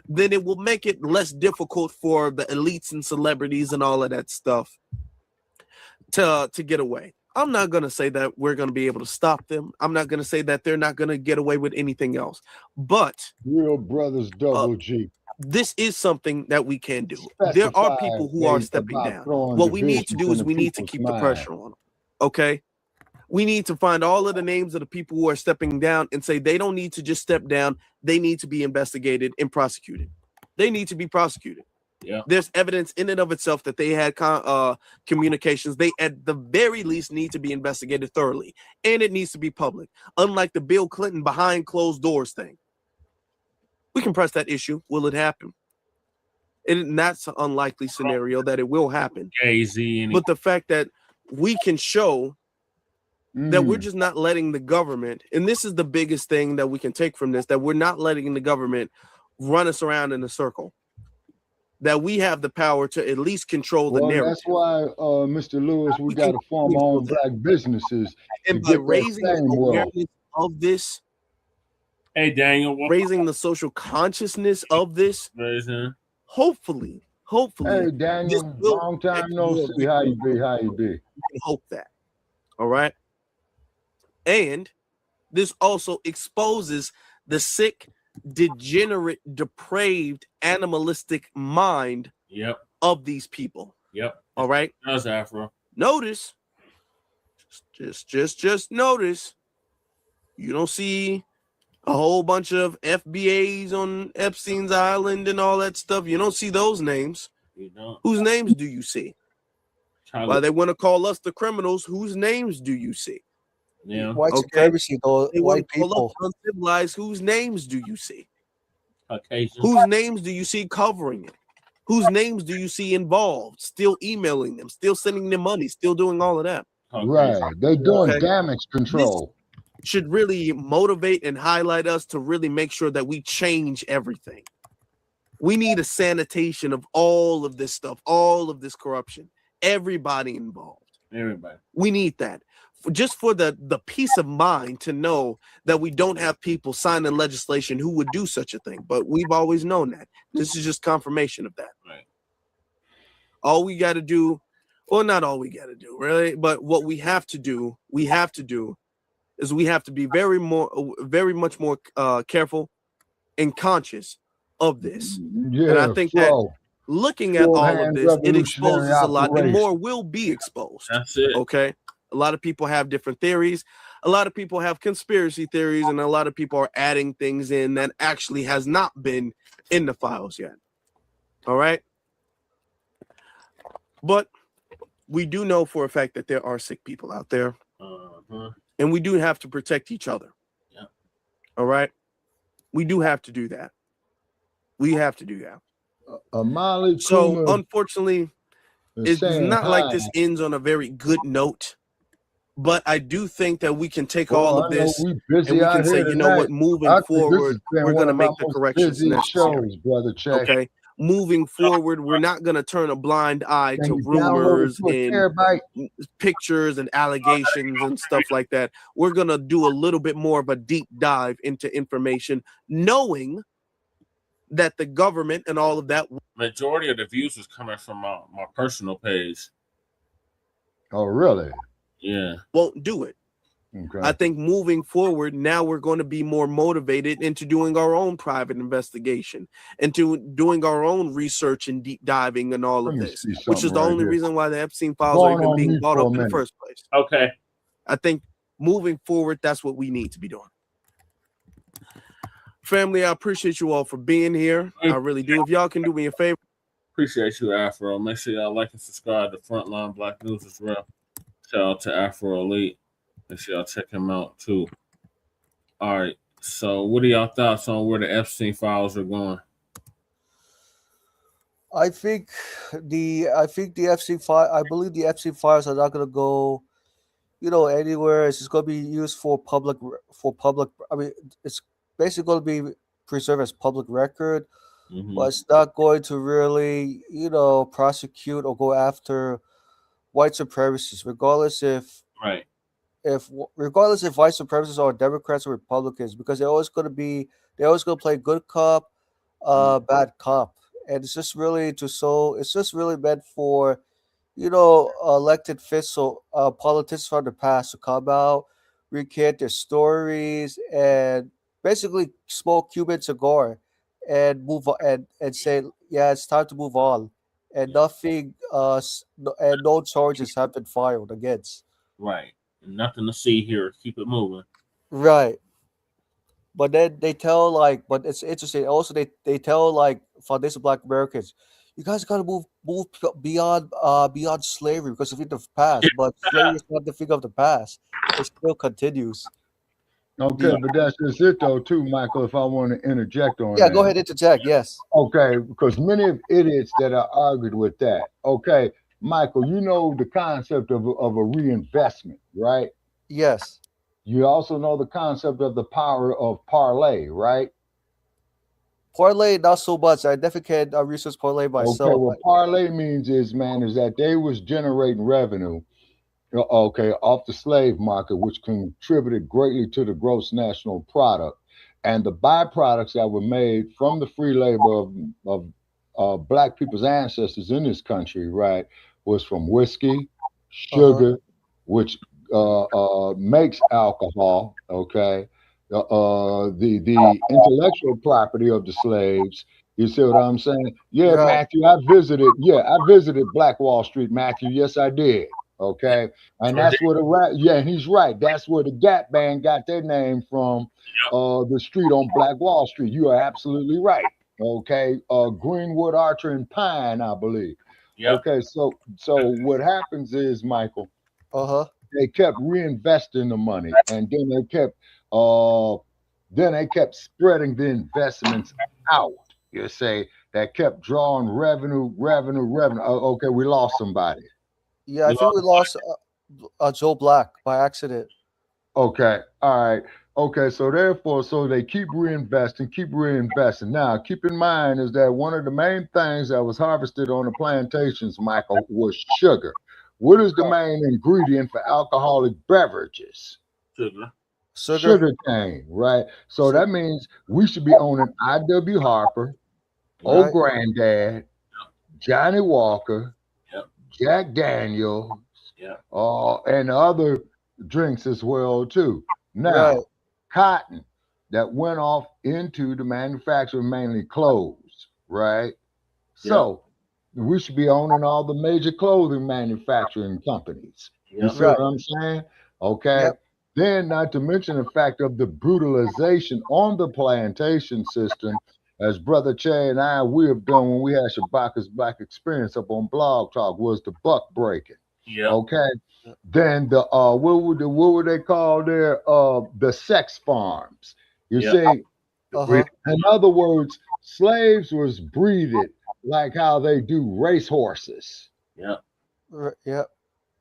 then it will make it less difficult for the elites and celebrities and all of that stuff to get away. I'm not going to say that we're going to be able to stop them. I'm not going to say that they're not going to get away with anything else. But Real Brothers Double G. This is something that we can do. There are people who are stepping down. What we need to do is we need to keep the pressure on them. Okay? We need to find all of the names of the people who are stepping down and say they don't need to just step down. They need to be investigated and prosecuted. They need to be prosecuted. Yeah. There's evidence in and of itself that they had communications. They at the very least need to be investigated thoroughly. And it needs to be public. Unlike the Bill Clinton behind closed doors thing. We can press that issue. Will it happen? And that's an unlikely scenario that it will happen. But the fact that we can show that we're just not letting the government, and this is the biggest thing that we can take from this, that we're not letting the government run us around in a circle. That we have the power to at least control the narrative. That's why, Mr. Lewis, we got to form our own black businesses. And by raising the awareness of this, hey Daniel, raising the social consciousness of this, hopefully. Hey Daniel, long time no see. How you be? How you be? We can hope that. All right. And this also exposes the sick, degenerate, depraved, animalistic mind of these people. Yep. All right. That's Afro. Notice, just notice, you don't see a whole bunch of FBAs on Epstein's Island and all that stuff. You don't see those names. You don't. Whose names do you see? Why they want to call us the criminals? Whose names do you see? Yeah. White supremacy, though. White people. Uncivilized. Whose names do you see? Caucasian. Whose names do you see covering it? Whose names do you see involved? Still emailing them, still sending them money, still doing all of that. Right. They're doing damage control. This should really motivate and highlight us to really make sure that we change everything. We need a sanitation of all of this stuff, all of this corruption, everybody involved. Everybody. We need that. Just for the peace of mind to know that we don't have people signing legislation who would do such a thing. But we've always known that. This is just confirmation of that. Right. All we got to do, well, not all we got to do, really, but what we have to do is we have to be very much more careful and conscious of this. Yeah, and I think that looking at all of this, it exposes a lot, and more will be exposed. That's it. Okay. A lot of people have different theories. A lot of people have conspiracy theories, and a lot of people are adding things in that actually has not been in the files yet. All right. But we do know for a fact that there are sick people out there, and we do have to protect each other. Yeah. All right. We do have to do that. We have to do that. So unfortunately, it's not like this ends on a very good note. But I do think that we can take all of I know this we and busy we out can say, here you know what, tonight. moving I think this forward, has been we're one going to of our make the most corrections busiest necessary. shows, Brother Che. Okay. Moving forward, we're not going to turn a blind eye Can to you download it rumors to a and terabyte? pictures and allegations and stuff like that. We're going to do a little bit more of a deep dive into information, knowing that the government and all of that. Majority of the views was coming from my personal page. Oh, really? Yeah. Won't do it. Okay. I think moving forward, now we're going to be more motivated into doing our own private investigation, into doing our own research and deep diving and all of this, which is the only reason why the Epstein files are even being brought up in the first place. Okay. I think moving forward, that's what we need to be doing. Family, I appreciate you all for being here. I really do. If y'all can do me a favor. Appreciate you, Afro. Make sure y'all like and subscribe to Frontline Black News as well. Shout out to Afro Elite. Make sure y'all check him out too. All right. So what are y'all thoughts on where the Epstein files are going? I think the Epstein file. I believe the Epstein files are not going to go, anywhere. It's just going to be used for public. I mean, it's basically going to be preserved as public record, but it's not going to really, prosecute or go after white supremacists, regardless if white supremacists are Democrats or Republicans, because they're always going to play good cop, bad cop. And it's just really it's just really meant for, elected officials, politicians from the past to come out, recant their stories, and basically smoke Cuban cigar and move on and say, yeah, it's time to move on. And nothing, and no charges have been filed against. Right. Nothing to see here. Keep it moving. Right. But then they tell but it's interesting. Also, they tell Foundation Black Americans, you guys gotta move beyond slavery because of the past. But slavery is not the thing of the past. It still continues. Okay, but that's just it though, too, Michael. If I want to interject on that. Yeah, go ahead, interject. Yes. Okay, because many of idiots that are argued with that. Okay, Michael, you know the concept of a reinvestment, right? Yes. You also know the concept of the power of parlay, right? Parlay, not so much. I definitely can research parlay myself. Okay, what parlay means is that they was generating revenue, off the slave market, which contributed greatly to the gross national product. And the byproducts that were made from the free labor of Black people's ancestors in this country, right, was from whiskey, sugar, which makes alcohol, okay, the intellectual property of the slaves. You see what I'm saying? Yeah, right. Matthew, I visited Black Wall Street, Matthew. Yes, I did. Okay, and that's where he's right. That's where the Gap Band got their name from, the street on Black Wall Street. You are absolutely right. Okay, Greenwood, Archer, and Pine, I believe. Yep. Okay, so what happens is, Michael, they kept reinvesting the money, and then they kept spreading the investments out. You say that kept drawing revenue. Okay, we lost somebody. Yeah, I think we lost Joe Black by accident. Okay, all right. Okay, so therefore, they keep reinvesting. Now, keep in mind is that one of the main things that was harvested on the plantations, Michael, was sugar. What is the main ingredient for alcoholic beverages? Sugar cane, right? So that means we should be owning I.W. Harper, Old Granddad, Johnny Walker, Jack Daniels, and other drinks as well too. Now, cotton that went off into the manufacturing, mainly clothes, right? So we should be owning all the major clothing manufacturing companies. You see what I'm saying? Okay. Then, not to mention the fact of the brutalization on the plantation system, as Brother Che and I, we have done when we had Shabaka's Black Experience up on Blog Talk, was the buck breaking. Okay. Then the what would they call there? The sex farms. You see, in other words, slaves was breeded like how they do race horses.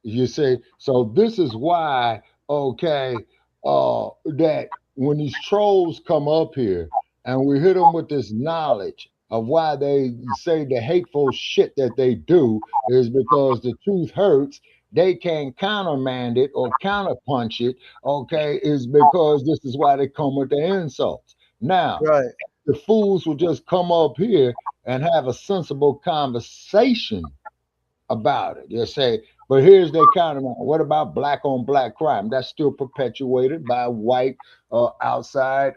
You see, so this is why, okay, that when these trolls come up here and we hit them with this knowledge of why they say the hateful shit that they do is because the truth hurts. They can't countermand it or counterpunch it, okay, is because this is why they come with the insults. Now, Right. the fools will just come up here and have a sensible conversation about it. They'll say, but here's their counter. What about black on black crime? That's still perpetuated by white outside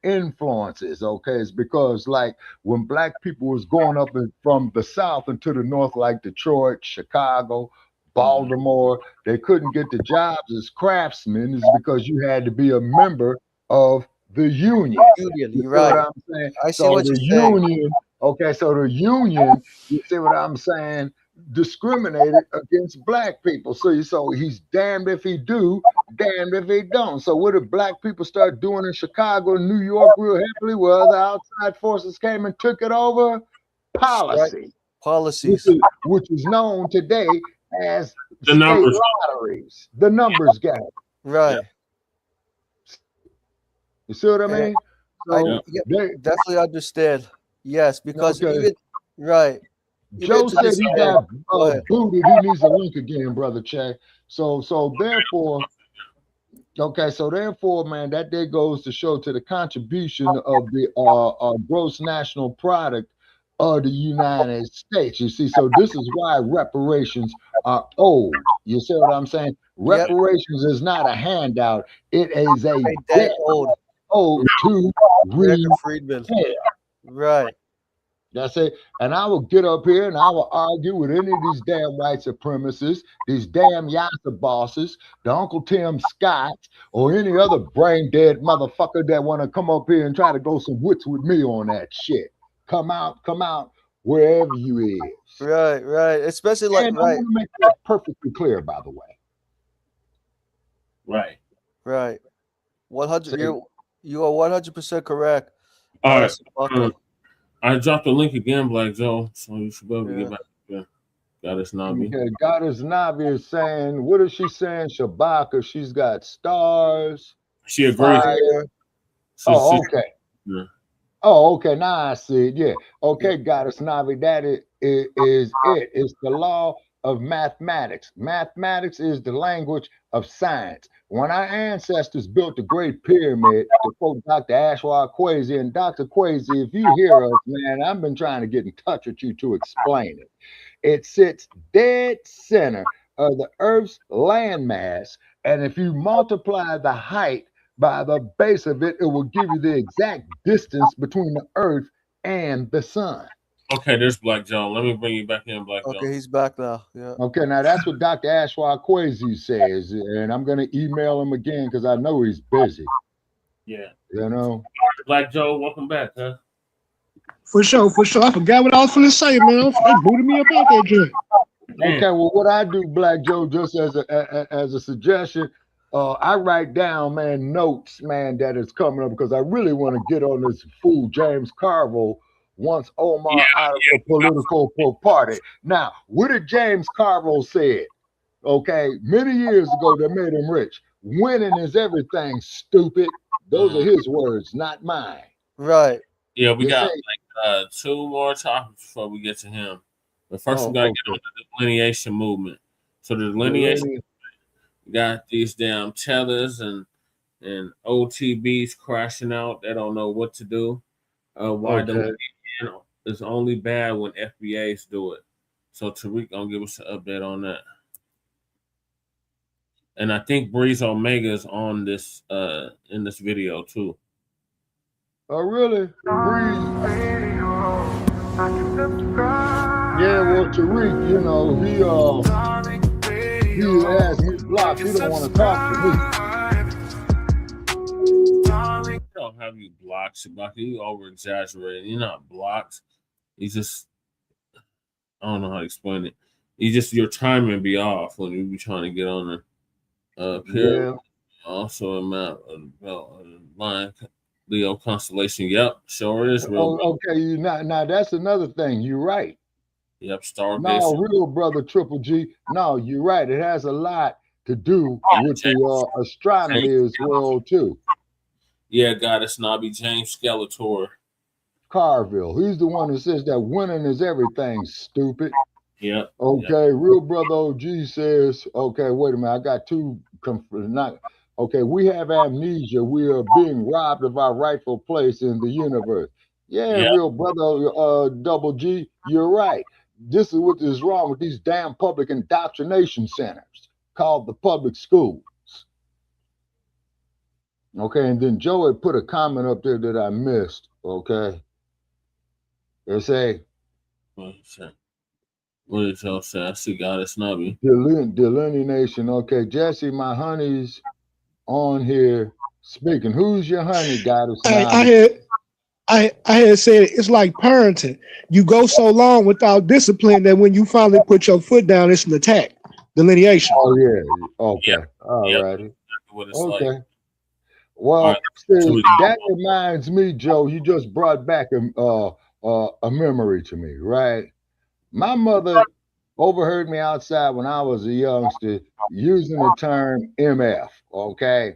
influences. Okay, it's because like when black people was going up from the south into the north, like Detroit, Chicago, Baltimore, they couldn't get the jobs as craftsmen. Is because you had to be a member of the union. Union, You you're see what right. I'm saying? I see So what the you're saying. union, okay, so the union, you see what I'm saying, discriminated against black people. So he's damned if he do, damned if he don't. So what did black people start doing in Chicago and New York real happily? Well, the outside forces came and took it over. Policy. Right. Policies. Which is known today as The state numbers. lotteries, the numbers game. Right. You see what I mean? So definitely understand. Yes, because Okay. even right. Joe to said this he day- got Go ahead. booted. He needs a link again, brother Che. So therefore, man, that there goes to show to the contribution of the gross national product of the United States. You see, so this is why reparations are owed. You see what I'm saying? Reparations is not a handout. It is a debt owed to American freedmen. repair. Right. That's it. And I will get up here and I will argue with any of these damn white supremacists, these damn Yasa bosses, the Uncle Tim Scotts, or any other brain dead motherfucker that want to come up here and try to go some wits with me on that shit. Come out wherever you is. Right. Especially like and I want to make that perfectly clear, by the way. Right. 100. You are 100% correct. All right. I dropped the link again, Black Joe, so you should be able to get back there. Goddess Navi. Okay, Goddess Navi is saying, what is she saying? Shabaka, she's got stars. She agrees. Fire. Okay. Yeah. Oh, okay. Now I see it. Yeah. Okay, Goddess Navi, that is it. It's the law of mathematics. Mathematics is the language of science. When our ancestors built the Great Pyramid, to quote Dr. Ashwa Kwesi, and Dr. Kwesi, if you hear us, man, I've been trying to get in touch with you to explain it. It sits dead center of the Earth's landmass, and if you multiply the height by the base of it, it will give you the exact distance between the Earth and the sun. Okay, there's Black Joe. Let me bring you back in, Black Joe. Okay, he's back now. Yeah. Okay, now that's what Dr. Ashwa Kwesi says, and I'm going to email him again because I know he's busy. Yeah. You know? Black Joe, welcome back, huh? For sure. I forgot what I was going to say, man. They booted me up out that joint. Okay, well, what I do, Black Joe, just as a suggestion, I write down, man, notes, man, that is coming up because I really want to get on this fool James Carville once Omar out of the political party. Now, what did James Carville say? Okay, many years ago that made him rich. Winning is everything, stupid. Those are his words, not mine. Right. Yeah, we got like 2 more topics before we get to him. But first, we got to get on the delineation movement. So the delineation movement, we got these damn tellers and OTBs crashing out. They don't know what to do. Why delineation is only bad when FBAs do it. So Tariq gonna give us an update on that. And I think Breeze Omega is on this in this video too. Oh, really? Breeze. Yeah, well, Tariq, you know, he has me blocked. He don't want to talk to me. I don't have you blocked, Shabaka. You over exaggerating. You're not blocked. He's just, I don't know how to explain it. Your timing be off when you be trying to get on the period. Yeah. Also a map of line Leo constellation. Yep, sure is real. Okay, now that's another thing. You're right. Yep, starvation. No, real brother Triple G. No, you're right. It has a lot to do with the astronomy as well too. Yeah, God, it's Snobby James Skeletor. Carville. He's the one who says that winning is everything, stupid. Yep. Okay, real brother OG says, okay, wait a minute, I got two, okay, we have amnesia. We are being robbed of our rightful place in the universe. Yeah, real brother Double G, you're right. This is what is wrong with these damn public indoctrination centers called the public schools. Okay, and then Joe had put a comment up there that I missed, okay? They say, what did Joe say? I see God, it's Snobby. Delineation. Okay, Jesse, my honey's on here speaking. Who's your honey, Goddess? I had said it's like parenting. You go so long without discipline that when you finally put your foot down, it's an attack. Delineation. Oh yeah. Okay. All righty. Okay. Like. Well, see, that reminds me, Joe. You just brought back a memory to me, right? My mother overheard me outside when I was a youngster using the term MF. Okay.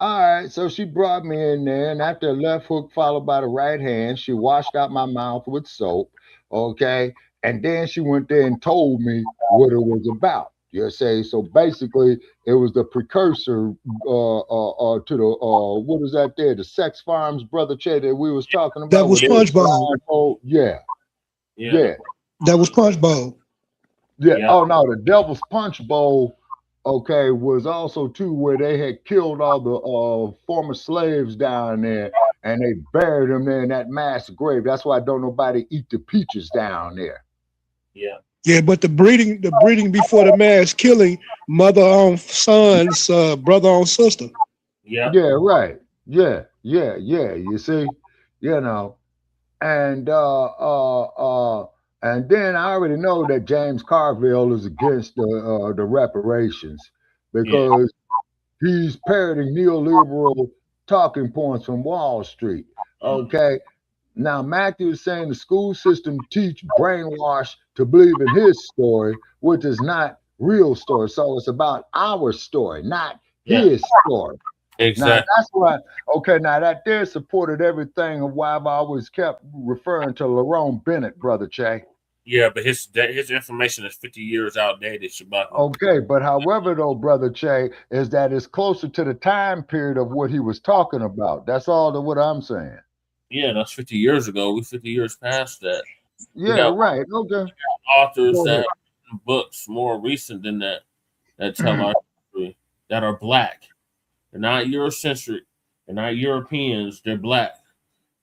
All right, so she brought me in there, and after a left hook followed by the right hand, she washed out my mouth with soap, okay? And then she went there and told me what it was about. You say, so basically, it was the precursor to the, what is that there? The sex farms, Brother Che, that we was talking about. That was SpongeBob. Yeah. That was Punch Bowl. Yeah. Oh, no, the Devil's Punch Bowl. Okay, was also too where they had killed all the former slaves down there, and they buried them there in that mass grave. That's why don't nobody eat the peaches down there. Yeah. Yeah, but the breeding before the mass killing, mother on sons, brother on sister. Yeah. Yeah. Right. Yeah. You see, you know, and then I already know that James Carville is against the reparations because he's parroting neoliberal talking points from Wall Street. Okay. Now, Matthew is saying the school system teach brainwash to believe in his story, which is not real story. So it's about our story, not his story. Exactly. Now, that's why, okay, now that there supported everything of why I've always kept referring to Lerone Bennett, Brother Che. Yeah, but his information is 50 years outdated, Shabbat. Okay, but however, though, Brother Che, is that it's closer to the time period of what he was talking about. That's all what I'm saying. Yeah, that's 50 years ago. We're 50 years past that. Yeah, right. Okay. Authors that have written books more recent than that tell our history that are black. They're not Eurocentric. They're not Europeans. They're black.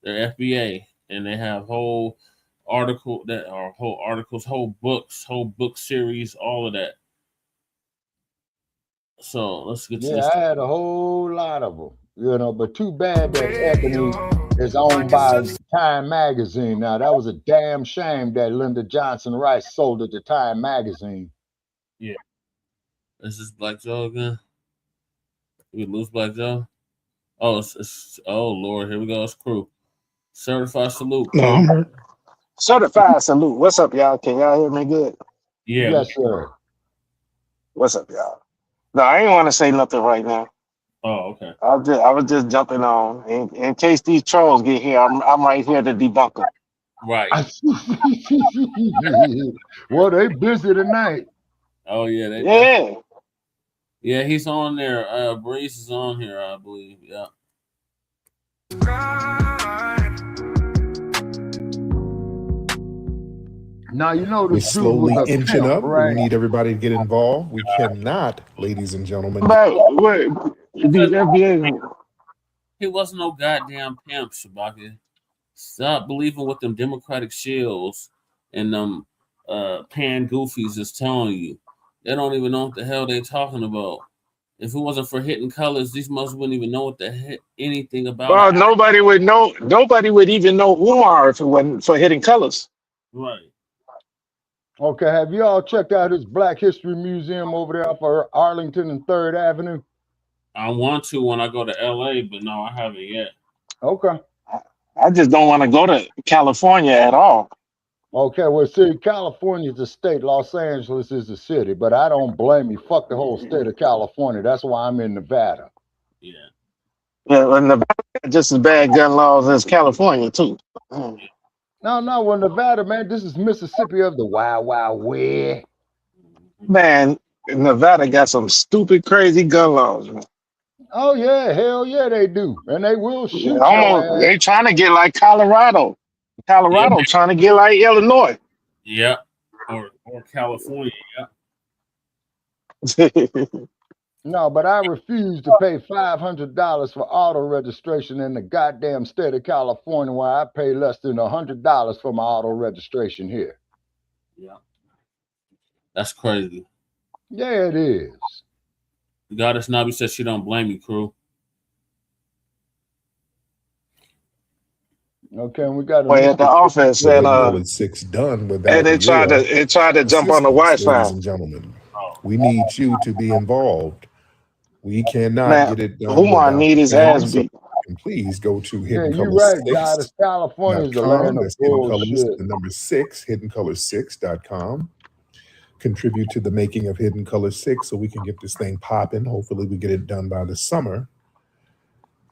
They're FBA, and they have whole articles, whole books, whole book series, all of that. So let's get to this. I had a whole lot of them, you know, but too bad that Ebony is owned by Time Magazine. Now, that was a damn shame that Lyndon Johnson Rice sold it to Time Magazine. Yeah. This is Black Joe again. We lose Black Joe. Oh, oh Lord, here we go. It's crew. Certified salute. No, certified salute. What's up, y'all? Can y'all hear me good? Yeah. Yes, sir. What's up, y'all? No, I ain't want to say nothing right now. Oh, okay. I was just jumping on in case these trolls get here. I'm right here to debunk them. Right. Well, they busy tonight. Oh yeah. Yeah, he's on there. Breeze is on here, I believe. Yeah. Now you know we're slowly inching up. Right? We need everybody to get involved. We cannot, ladies and gentlemen. He wasn't no goddamn pimp, Shabaka. Stop believing what them Democratic shills and them pan goofies is telling you. They don't even know what the hell they talking about. If it wasn't for hitting colors, these motherfuckers wouldn't even know what the heck anything about. Well, nobody would know. Nobody would even know Omar if it wasn't for hitting colors. Right. Okay. Have you all checked out his Black History Museum over there off of Arlington and 3rd Avenue? I want to when I go to LA, but no, I haven't yet. Okay. I just don't want to go to California at all. Okay, well, see, California's a state, Los Angeles is a city, but I don't blame you. Fuck the whole state of California. That's why I'm in Nevada. Yeah. Yeah, and Nevada got just as bad gun laws as California too. No, well, Nevada, man, this is Mississippi of the Wild Wild West. Man, Nevada got some stupid, crazy gun laws. Man. Oh yeah, hell yeah, they do, and they will Yeah, shoot almost, your ass. they trying to get like Colorado. Colorado trying to get like Illinois. Yeah. Or California. Yeah. No, but I refuse to pay $500 for auto registration in the goddamn state of California, where I pay less than $100 for my auto registration here. Yeah. That's crazy. Yeah, it is. Goddess Nabi says she don't blame you, crew. Okay, we got Well, at the office and 6 done without and they tried to jump on the Wi-Fi. ladies and gentlemen. We need you to be involved. We cannot Man, get it done. Umar need his ass beat. Please go to Yeah, Hidden you're Color right, God. California is the 6.com. land of That's Hidden Colors, bullshit. the number 6, hiddencolor6.com. Contribute to the making of Hidden Color 6 so we can get this thing popping. Hopefully we get it done by the summer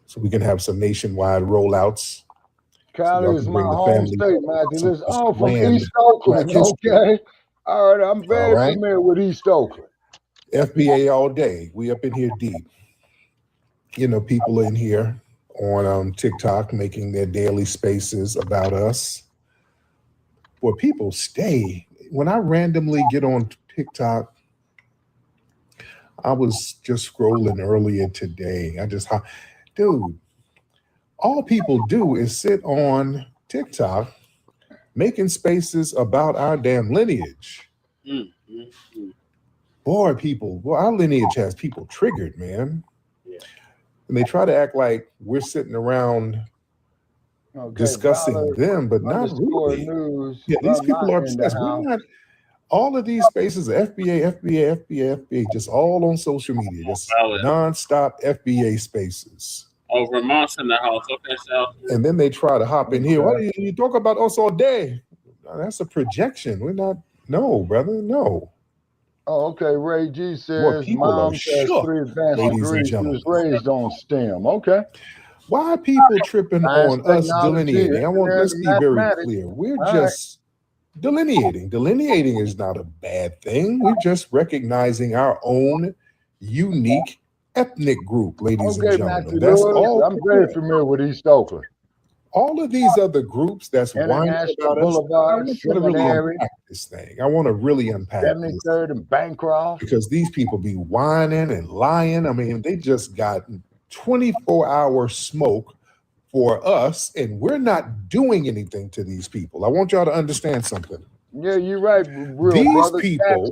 so we can have some nationwide rollouts. Cali is my home state, man. This is all from land, East Oakland, Black history. okay? All right, I'm very right. familiar with East Oakland. FBA all day. We up in here deep. You know, people in here on TikTok making their daily spaces about us. Where people stay. When I randomly get on TikTok, I was just scrolling earlier today. Dude, all people do is sit on TikTok making spaces about our damn lineage. Boy, our lineage has people triggered, man. Yeah. And they try to act like we're sitting around discussing them, but not really. News, Yeah, these people are obsessed. We're not. All of these spaces are FBA, just all on social media, just nonstop FBA spaces. Oh, Vermont's in the house. Okay, Sal. And then they try to hop in here. Why do you talk about us all day? That's a projection. We're not. No, brother, no. Oh, okay. Ray G says mom has 3 advanced degrees. She was raised on STEM. Okay. Why are people tripping on us delineating? Let's be very clear. We're just delineating. Delineating is not a bad thing. We're just recognizing our own unique ethnic group, ladies and gentlemen. That's all. I'm very familiar with East Oakland. All of these other groups that's whining about us, I want to really unpack this thing. I want to really unpack 73rd and Bancroft. Because these people be whining and lying. I mean, they just got 24-hour smoke for us, and we're not doing anything to these people. I want y'all to understand something. Yeah, you're right. These people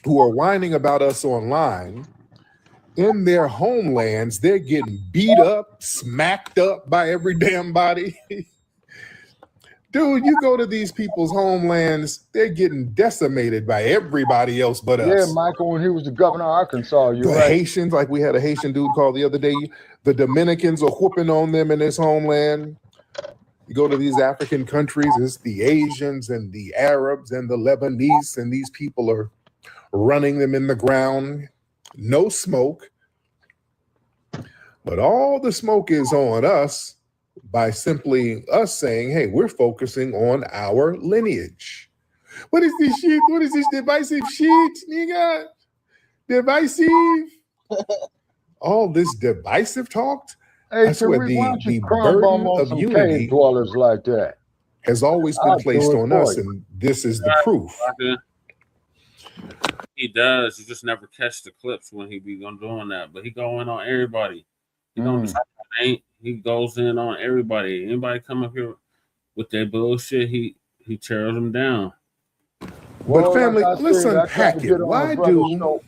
who are whining about us online, in their homelands, they're getting beat up, smacked up by every damn body. Dude, you go to these people's homelands, they're getting decimated by everybody else but us. Yeah, Michael, when he was the governor of Arkansas, you're the right. Haitians, like we had a Haitian dude called the other day, the Dominicans are whooping on them in this homeland. You go to these African countries, it's the Asians and the Arabs and the Lebanese, and these people are running them in the ground. No smoke. But all the smoke is on us by simply us saying, hey, we're focusing on our lineage. What is this shit? What is this divisive shit, nigga? Divisive? All this divisive talk? Hey, I swear the burden of unity dwellers like that has always been placed on us, and this is the proof. He does. You just never catch the clips when he be doing that. But he go in on everybody. He don't discriminate. He goes in on everybody. Anybody come up here with that bullshit, he tears them down. But family, let's unpack it. Why do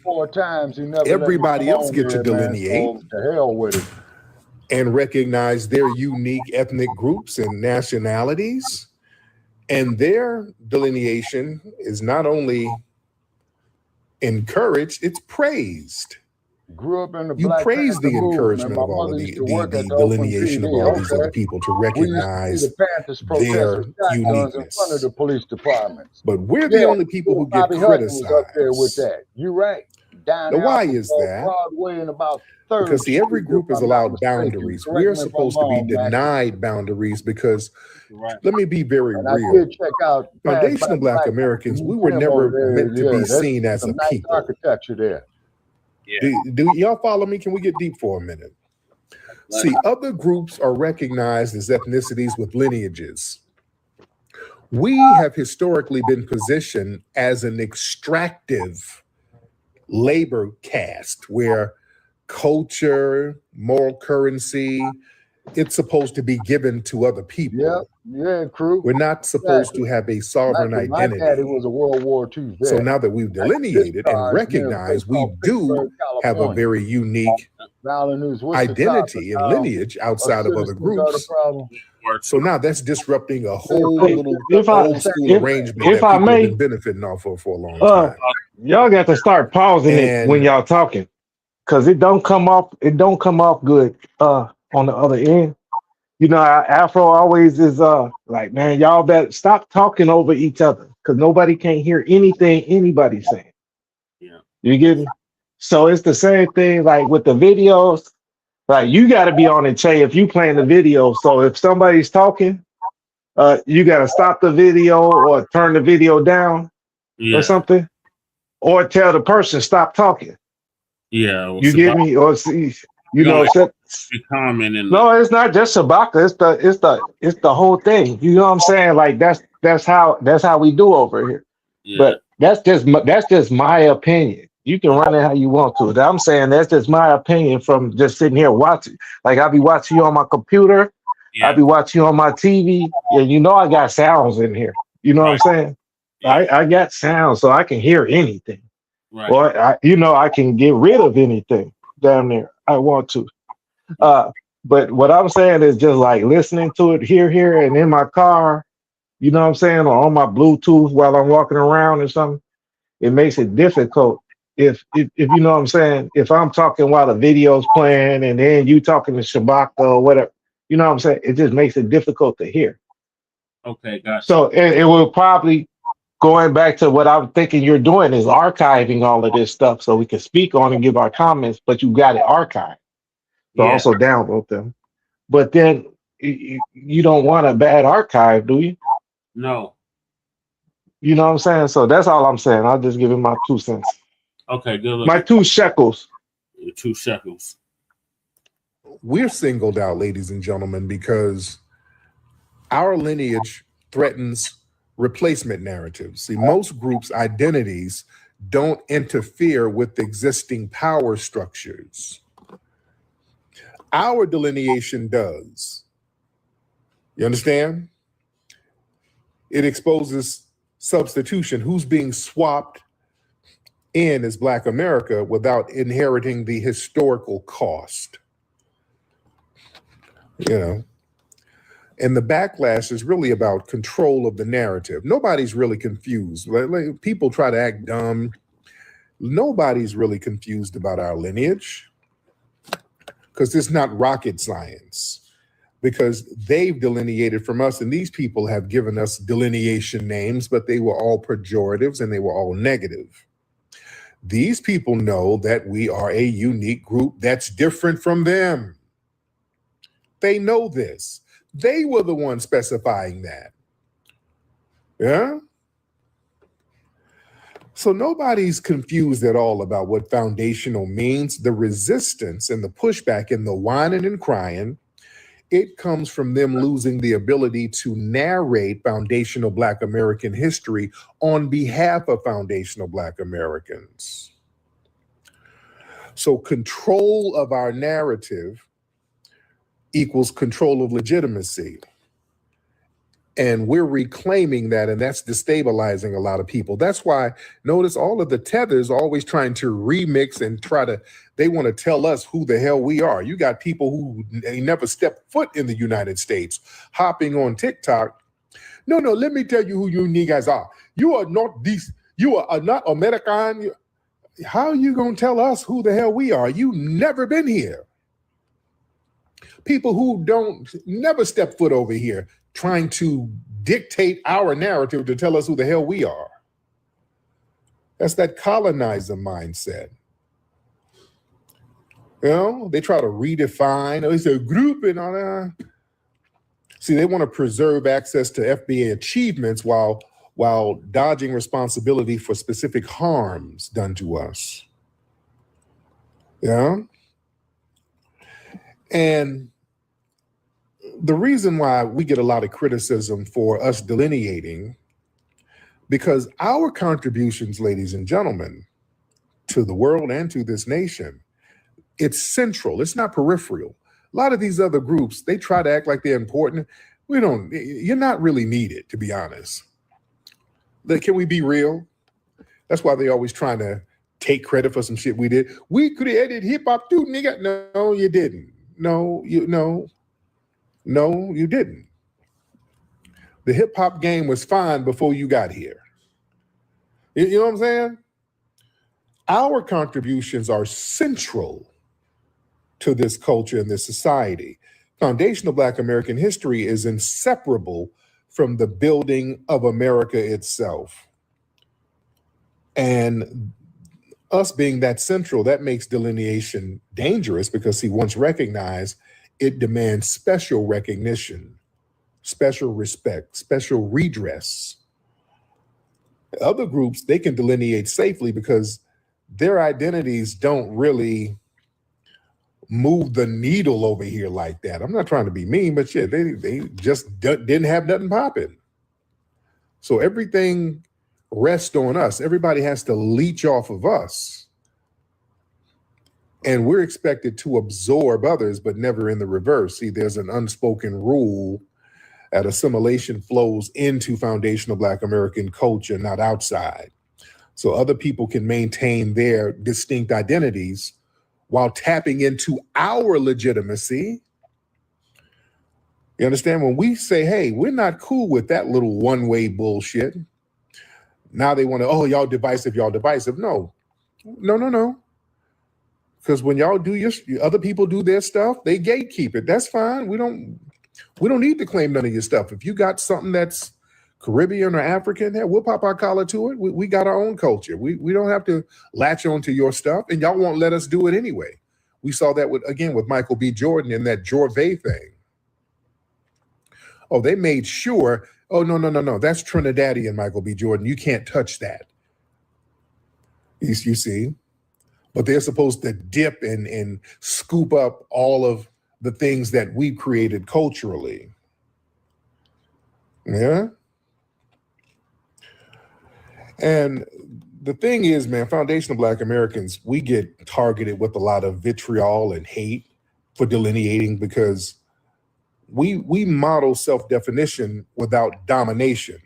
everybody else get to delineate and recognize their unique ethnic groups and nationalities? And their delineation is not only encouraged, it's praised. Grew up in the You Black praise the Panther movement. encouragement My of all mother of used to work the at the Oakland delineation of PD. all these other Okay. people to We used to see recognize the Panthers protest their with shotguns in front of uniqueness. the police departments. But we're the Yeah, only people who get Bobby Hutton was up there with criticized. that. You right. Down Now, there off why of is that? Broadway and about Because 3rd see, every Street, if group is I'm not allowed mistaken. boundaries. Correct We're me if I'm supposed to be wrong, Mac. denied boundaries because, Right. let me be very And I real. did check out pass by Foundational the Black Black Americans, we were Museum over never there. meant to Yeah, be that's seen as a some nice people. architecture there. Yeah. Do y'all follow me? Can we get deep for a minute? See, other groups are recognized as ethnicities with lineages. We have historically been positioned as an extractive labor caste where culture, moral currency, it's supposed to be given to other people. Yeah, yeah, crew. We're not supposed Exactly. to have a sovereign My daddy identity. was a World War II vet. So now that we've delineated and recognized we do have a very unique identity and lineage outside of other groups. So now that's disrupting a whole little old school arrangement that people have been benefiting off of for a long time. Y'all got to start pausing it when y'all talking, because it don't come off good on the other end. You know, Afro always is like, man, y'all better stop talking over each other because nobody can't hear anything anybody's saying. Yeah. You get me? So it's the same thing like with the videos. Like you got to be on it, Che, if you playing the video. So if somebody's talking, you got to stop the video or turn the video down or something, or tell the person stop talking. Yeah. Well, You get me? Or see, you know, commenting. no, it's not just Sabaka. It's the whole thing. You know what I'm saying? Like that's how we do over here. Yeah. But that's just my opinion. You can run it how you want to. I'm saying that's just my opinion from just sitting here watching. Like I'll be watching you on my computer. Yeah. I'll be watching you on my TV. And you know I got sounds in here. You know what I'm saying? Yeah. I got sounds so I can hear anything. Right. Or I can get rid of anything down there I want to. But what I'm saying is just like listening to it here, and in my car, you know what I'm saying, or on my Bluetooth while I'm walking around or something, it makes it difficult. If you know what I'm saying, if I'm talking while the video's playing and then you talking to Shabaka or whatever, you know what I'm saying, it just makes it difficult to hear. Okay, gotcha. So it will probably, going back to what I'm thinking you're doing, is archiving all of this stuff so we can speak on and give our comments, but you got it archived. So also download them. But then you don't want a bad archive, do you? No. You know what I'm saying? So that's all I'm saying. I'll just give it my 2 cents. Okay, good. My 2 shekels. 2 shekels. We're singled out, ladies and gentlemen, because our lineage threatens replacement narratives. See, most groups' identities don't interfere with existing power structures. Our delineation does. You understand? It exposes substitution, who's being swapped in as Black America without inheriting the historical cost. You know, and the backlash is really about control of the narrative. Nobody's really confused. Like, people try to act dumb. Nobody's really confused about our lineage because it's not rocket science, because they've delineated from us, and these people have given us delineation names, but they were all pejoratives and they were all negative. These people know that we are a unique group that's different from them. They know this. They were the ones specifying that. Yeah? So nobody's confused at all about what foundational means. The resistance and the pushback and the whining and crying, it comes from them losing the ability to narrate foundational Black American history on behalf of foundational Black Americans. So control of our narrative equals control of legitimacy. And we're reclaiming that, and that's destabilizing a lot of people. That's why, notice all of the tethers always trying to remix and they want to tell us who the hell we are. You got people who they never stepped foot in the United States hopping on TikTok. No, let me tell you who you niggas are. You are not these, you are not American. how are you going to tell us who the hell we are? You never been here. People who don't never step foot over here trying to dictate our narrative to tell us who the hell we are. That's that colonizer mindset. You know, they try to redefine, it's a group and all that. See, they want to preserve access to FBA achievements while dodging responsibility for specific harms done to us. Yeah. And the reason why we get a lot of criticism for us delineating, because our contributions, ladies and gentlemen, to the world and to this nation, it's central. It's not peripheral. A lot of these other groups, they try to act like they're important. You're not really needed, to be honest. Can we be real? That's why they always trying to take credit for some shit we did. We created hip hop too, nigga. No, you didn't. No, you didn't. The hip hop game was fine before you got here. You know what I'm saying? Our contributions are central to this culture and this society. Foundational Black American history is inseparable from the building of America itself. And us being that central, that makes delineation dangerous because, see, once recognized, it demands special recognition, special respect, special redress. Other groups, they can delineate safely because their identities don't really move the needle over here like that. I'm not trying to be mean, but shit, they just didn't have nothing popping. So everything rests on us. Everybody has to leech off of us. And we're expected to absorb others, but never in the reverse. See, there's an unspoken rule that assimilation flows into foundational Black American culture, not outside. So other people can maintain their distinct identities while tapping into our legitimacy. You understand? When we say, hey, we're not cool with that little one-way bullshit. Now they want to, oh, y'all divisive. No. Because when y'all do other people do their stuff, they gatekeep it. That's fine. We don't need to claim none of your stuff. If you got something that's Caribbean or African, we'll pop our collar to it. We got our own culture. We don't have to latch on to your stuff, and y'all won't let us do it anyway. We saw that with Michael B. Jordan and that Jorvay thing. Oh, they made sure, oh, no. That's Trinidadian, Michael B. Jordan. You can't touch that. You see? But they're supposed to dip and scoop up all of the things that we created culturally. Yeah? And the thing is, man, foundational Black Americans, we get targeted with a lot of vitriol and hate for delineating because we model self-definition without domination.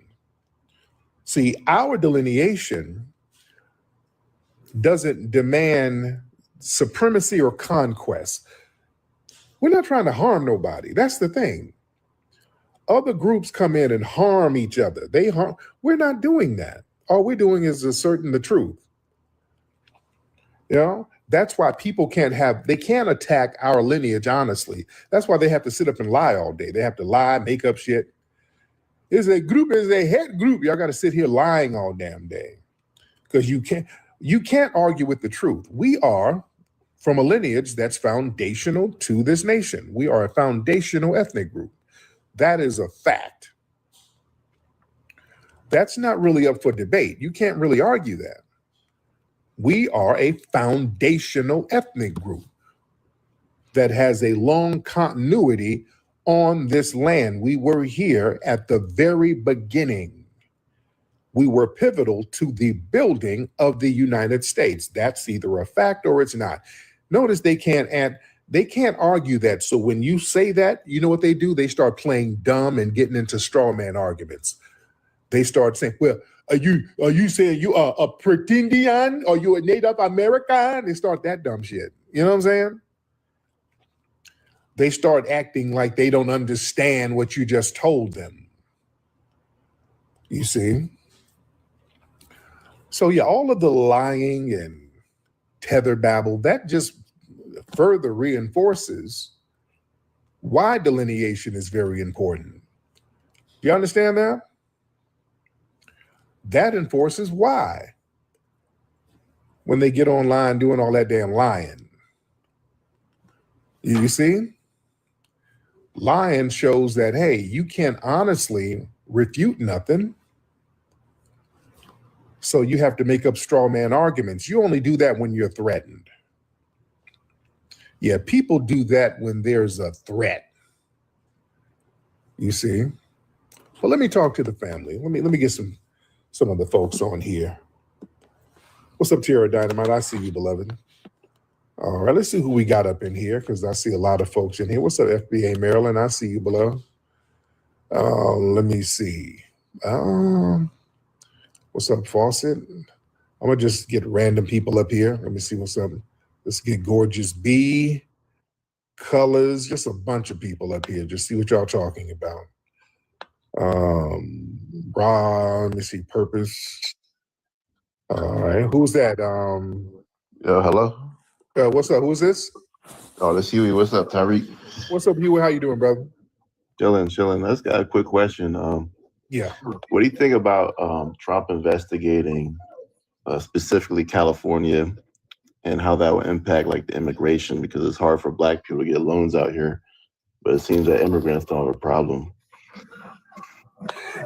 See, our delineation doesn't demand supremacy or conquest. We're not trying to harm nobody. That's the thing. Other groups come in and harm each other. We're not doing that. All we're doing is asserting the truth. You know, that's why people can't attack our lineage honestly. That's why they have to sit up and lie all day. They have to lie, make up shit. Is a head group. Y'all got to sit here lying all damn day because you can't argue with the truth. We are from a lineage that's foundational to this nation. We are a foundational ethnic group. That is a fact. That's not really up for debate. You can't really argue that. We are a foundational ethnic group that has a long continuity on this land. We were here at the very beginning. We were pivotal to the building of the United States. That's either a fact or it's not. Notice they can't argue that. So when you say that, you know what they do? They start playing dumb and getting into straw man arguments. They start saying, well, are you saying you are a pretendian? Are you a Native American? They start that dumb shit. You know what I'm saying? They start acting like they don't understand what you just told them. You see? So yeah, all of the lying and tether babble, that just further reinforces why delineation is very important. Do you understand that? That enforces why. When they get online doing all that damn lying. You see? Lying shows that, hey, you can't honestly refute nothing. So you have to make up straw man arguments. You only do that when you're threatened. Yeah, people do that when there's a threat. You see? Well, let me talk to the family. Let me get some of the folks on here. What's up, Tierra Dynamite? I see you, beloved. All right, let's see who we got up in here, because I see a lot of folks in here. What's up, FBA Maryland? I see you, beloved. Let me see. What's up, Fawcett? I'm going to just get random people up here. Let me see what's up. Let's get Gorgeous B, Colors, just a bunch of people up here. Just see what y'all talking about. Let me see, Purpose. All right, who's that? Hello. What's up? Who's this? Oh, that's Huey. What's up, Tyreek? What's up, Huey? How you doing, brother? Chilling. I just got a quick question. Yeah. What do you think about Trump investigating specifically California and how that would impact like the immigration? Because it's hard for Black people to get loans out here, but it seems that immigrants don't have a problem.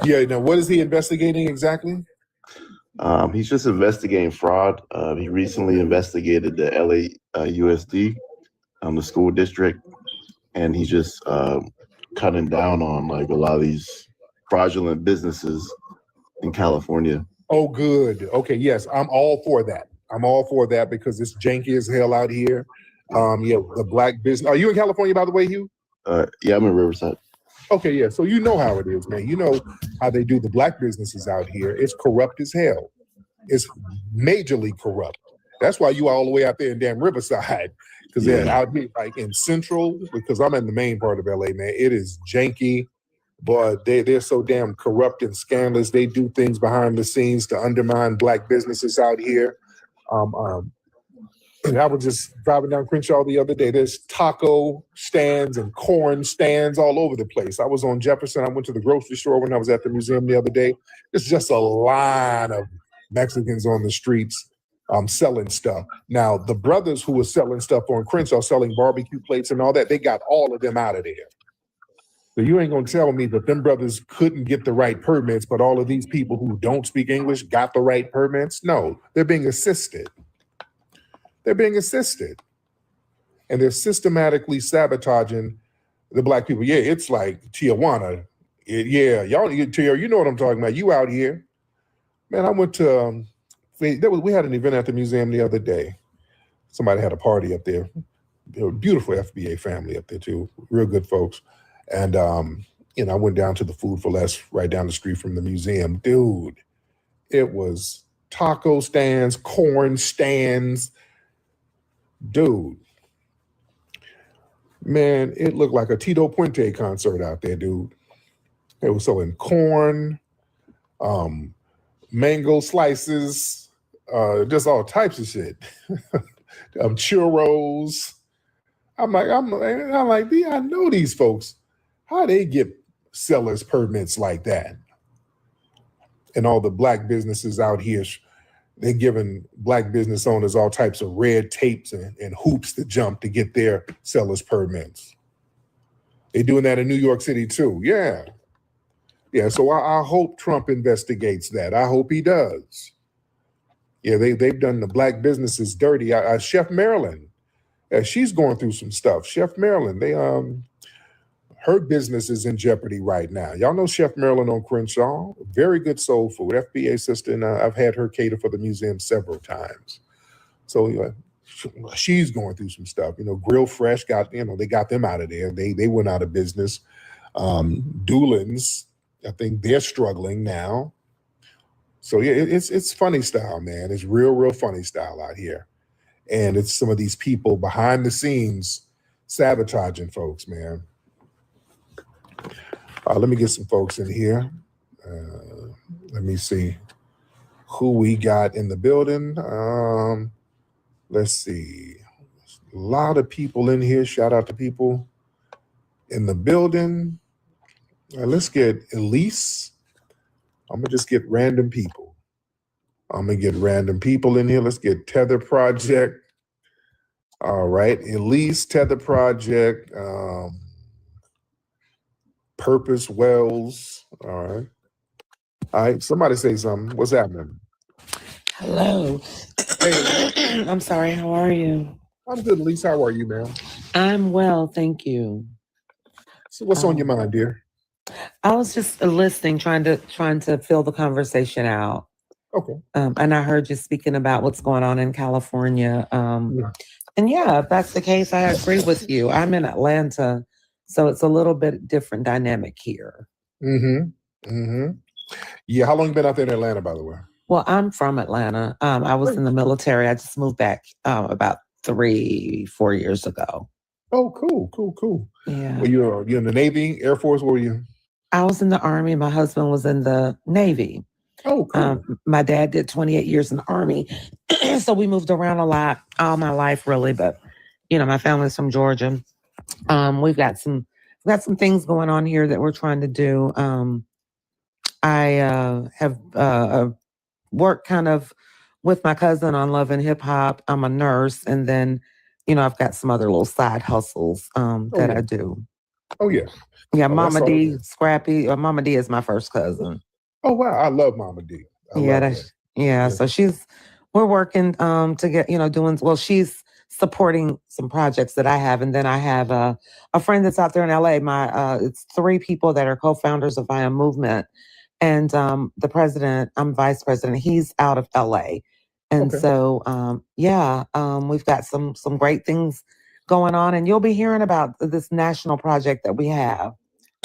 Yeah. Now, what is he investigating exactly? He's just investigating fraud. He recently investigated the LAUSD, the school district, and he's just cutting down on like a lot of these fraudulent businesses in California. Oh, good. Okay, yes, I'm all for that. I'm all for that because it's janky as hell out here. Yeah, the Black business. Are you in California, by the way, Hugh? Yeah, I'm in Riverside. Okay, yeah. So you know how it is, man. You know how they do the Black businesses out here. It's corrupt as hell. It's majorly corrupt. That's why you are all the way out there in damn Riverside. Because they're out here like in Central, because I'm in the main part of LA, man. It is janky, but they're so damn corrupt and scandalous. They do things behind the scenes to undermine Black businesses out here. And I was just driving down Crenshaw the other day. There's taco stands and corn stands all over the place. I was on Jefferson. I went to the grocery store when I was at the museum the other day. It's just a line of Mexicans on the streets selling stuff. Now, the brothers who were selling stuff on Crenshaw, selling barbecue plates and all that, they got all of them out of there. So you ain't gonna tell me that them brothers couldn't get the right permits, but all of these people who don't speak English got the right permits? No, they're being assisted. They're being assisted. And they're systematically sabotaging the Black people. Yeah, it's like Tijuana. Y'all, you know what I'm talking about. You out here. Man, I went to, we had an event at the museum the other day. Somebody had a party up there. There were a beautiful FBA family up there too. Real good folks. And, I went down to the Food for Less right down the street from the museum. Dude, it was taco stands, corn stands. Dude, man, it looked like a Tito Puente concert out there, dude. It was selling corn, mango slices, just all types of shit. Churros. I'm like, I know these folks. How they get sellers permits like that? And all the Black businesses out here, they're giving Black business owners all types of red tapes and hoops to jump to get their sellers permits. They're doing that in New York City too. Yeah. Yeah, so I hope Trump investigates that. I hope he does. Yeah, they've done the Black businesses dirty. Chef Maryland, she's going through some stuff. Chef Maryland, her business is in jeopardy right now. Y'all know Chef Maryland on Crenshaw, very good soul food. FBA sister, and I've had her cater for the museum several times. So she's going through some stuff. Grill Fresh they got them out of there. They went out of business. Doolin's, I think they're struggling now. So yeah, it's funny style, man. It's real funny style out here. And it's some of these people behind the scenes sabotaging folks, man. Let me get some folks in here. Let me see who we got in the building. Let's see. A lot of people in here. Shout out to people in the building. Let's get Elise. I'm going to just get random people. I'm going to get random people in here. Let's get Tether Project. All right. Elise, Tether Project. Purpose Wells. All right. All right. Somebody say something. What's happening? Hello. I'm sorry. How are you? I'm good, Elise. How are you, ma'am? I'm well, thank you. So what's on your mind, dear? I was just listening, trying to fill the conversation out. Okay. And I heard you speaking about what's going on in California. And yeah, if that's the case, I agree with you. I'm in Atlanta, so it's a little bit different dynamic here. Yeah, how long you been out there in Atlanta, by the way? Well, I'm from Atlanta. I was in the military. I just moved back about 3-4 years ago. Oh, cool. Yeah. Well, you're in the Navy, Air Force, where were you? I was in the Army. My husband was in the Navy. Oh, cool. My dad did 28 years in the Army. So we moved around a lot all my life, really. But, my family's from Georgia. We've got some things going on here that we're trying to do. I have worked kind of with my cousin on Love and Hip Hop. I'm a nurse. And then, I've got some other little side hustles that I do. Oh, yeah. Yeah, Mama D, Scrappy. Mama D is my first cousin. Oh, wow. I love Mama D. So we're working to get, she's supporting some projects that I have. And then I have a friend that's out there in LA. It's 3 people that are co-founders of I Am Movement. And the president, I'm vice president, he's out of LA. And we've got some great things going on. And you'll be hearing about this national project that we have.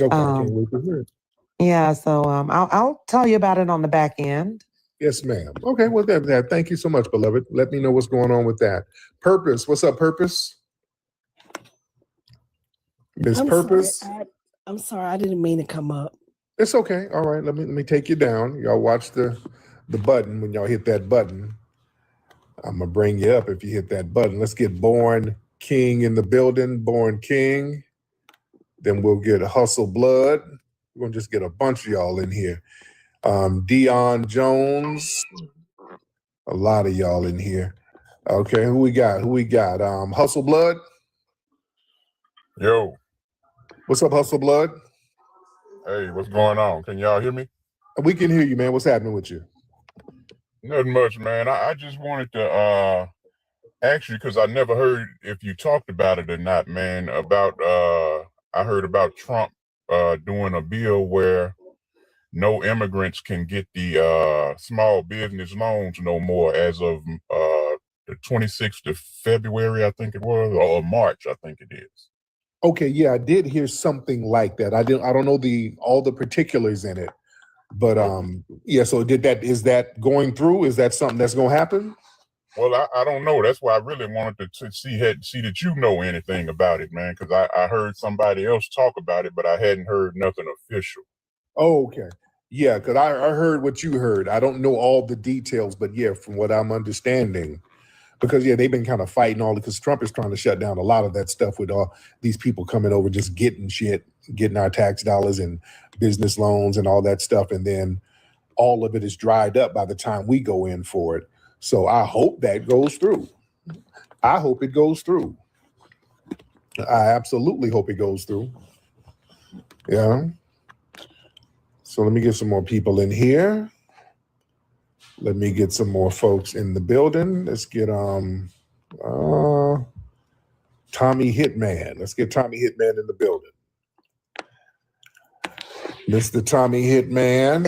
Okay, I can't wait to hear it. Yeah, so I'll tell you about it on the back end. Yes, ma'am. Okay, well, thank you so much, beloved. Let me know what's going on with that. Purpose, what's up, Purpose? Miss Purpose? I'm sorry, I didn't mean to come up. It's okay. All right, let me take you down. Y'all watch the button. When y'all hit that button, I'm going to bring you up if you hit that button. Let's get Born King in the building. Born King. Then we'll get Hustle Blood. We're going to just get a bunch of y'all in here. Dion Jones. A lot of y'all in here. Okay, who we got? Hustle Blood. Yo. What's up, Hustle Blood? Hey, what's going on? Can y'all hear me? We can hear you, man. What's happening with you? Nothing much, man. I just wanted to ask you, because I never heard if you talked about it or not, man, about I heard about Trump doing a bill where no immigrants can get the small business loans no more as of the 26th of February, I think it was, or March, I think it is. Okay, yeah, I did hear something like that. I don't know all the particulars in it, but so is that going through? Is that something that's going to happen? Well, I don't know. That's why I really wanted to see that you know anything about it, man, because I heard somebody else talk about it, but I hadn't heard nothing official. Oh, okay. Yeah, because I heard what you heard. I don't know all the details, but yeah, from what I'm understanding, because they've been kind of fighting because Trump is trying to shut down a lot of that stuff with all these people coming over, just getting our tax dollars and business loans and all that stuff. And then all of it is dried up by the time we go in for it. So I hope that goes through. I hope it goes through. I absolutely hope it goes through. Yeah. So let me get some more people in here. Let me get some more folks in the building. Let's get Tommy Hitman. Let's get Tommy Hitman in the building. Mr. Tommy Hitman.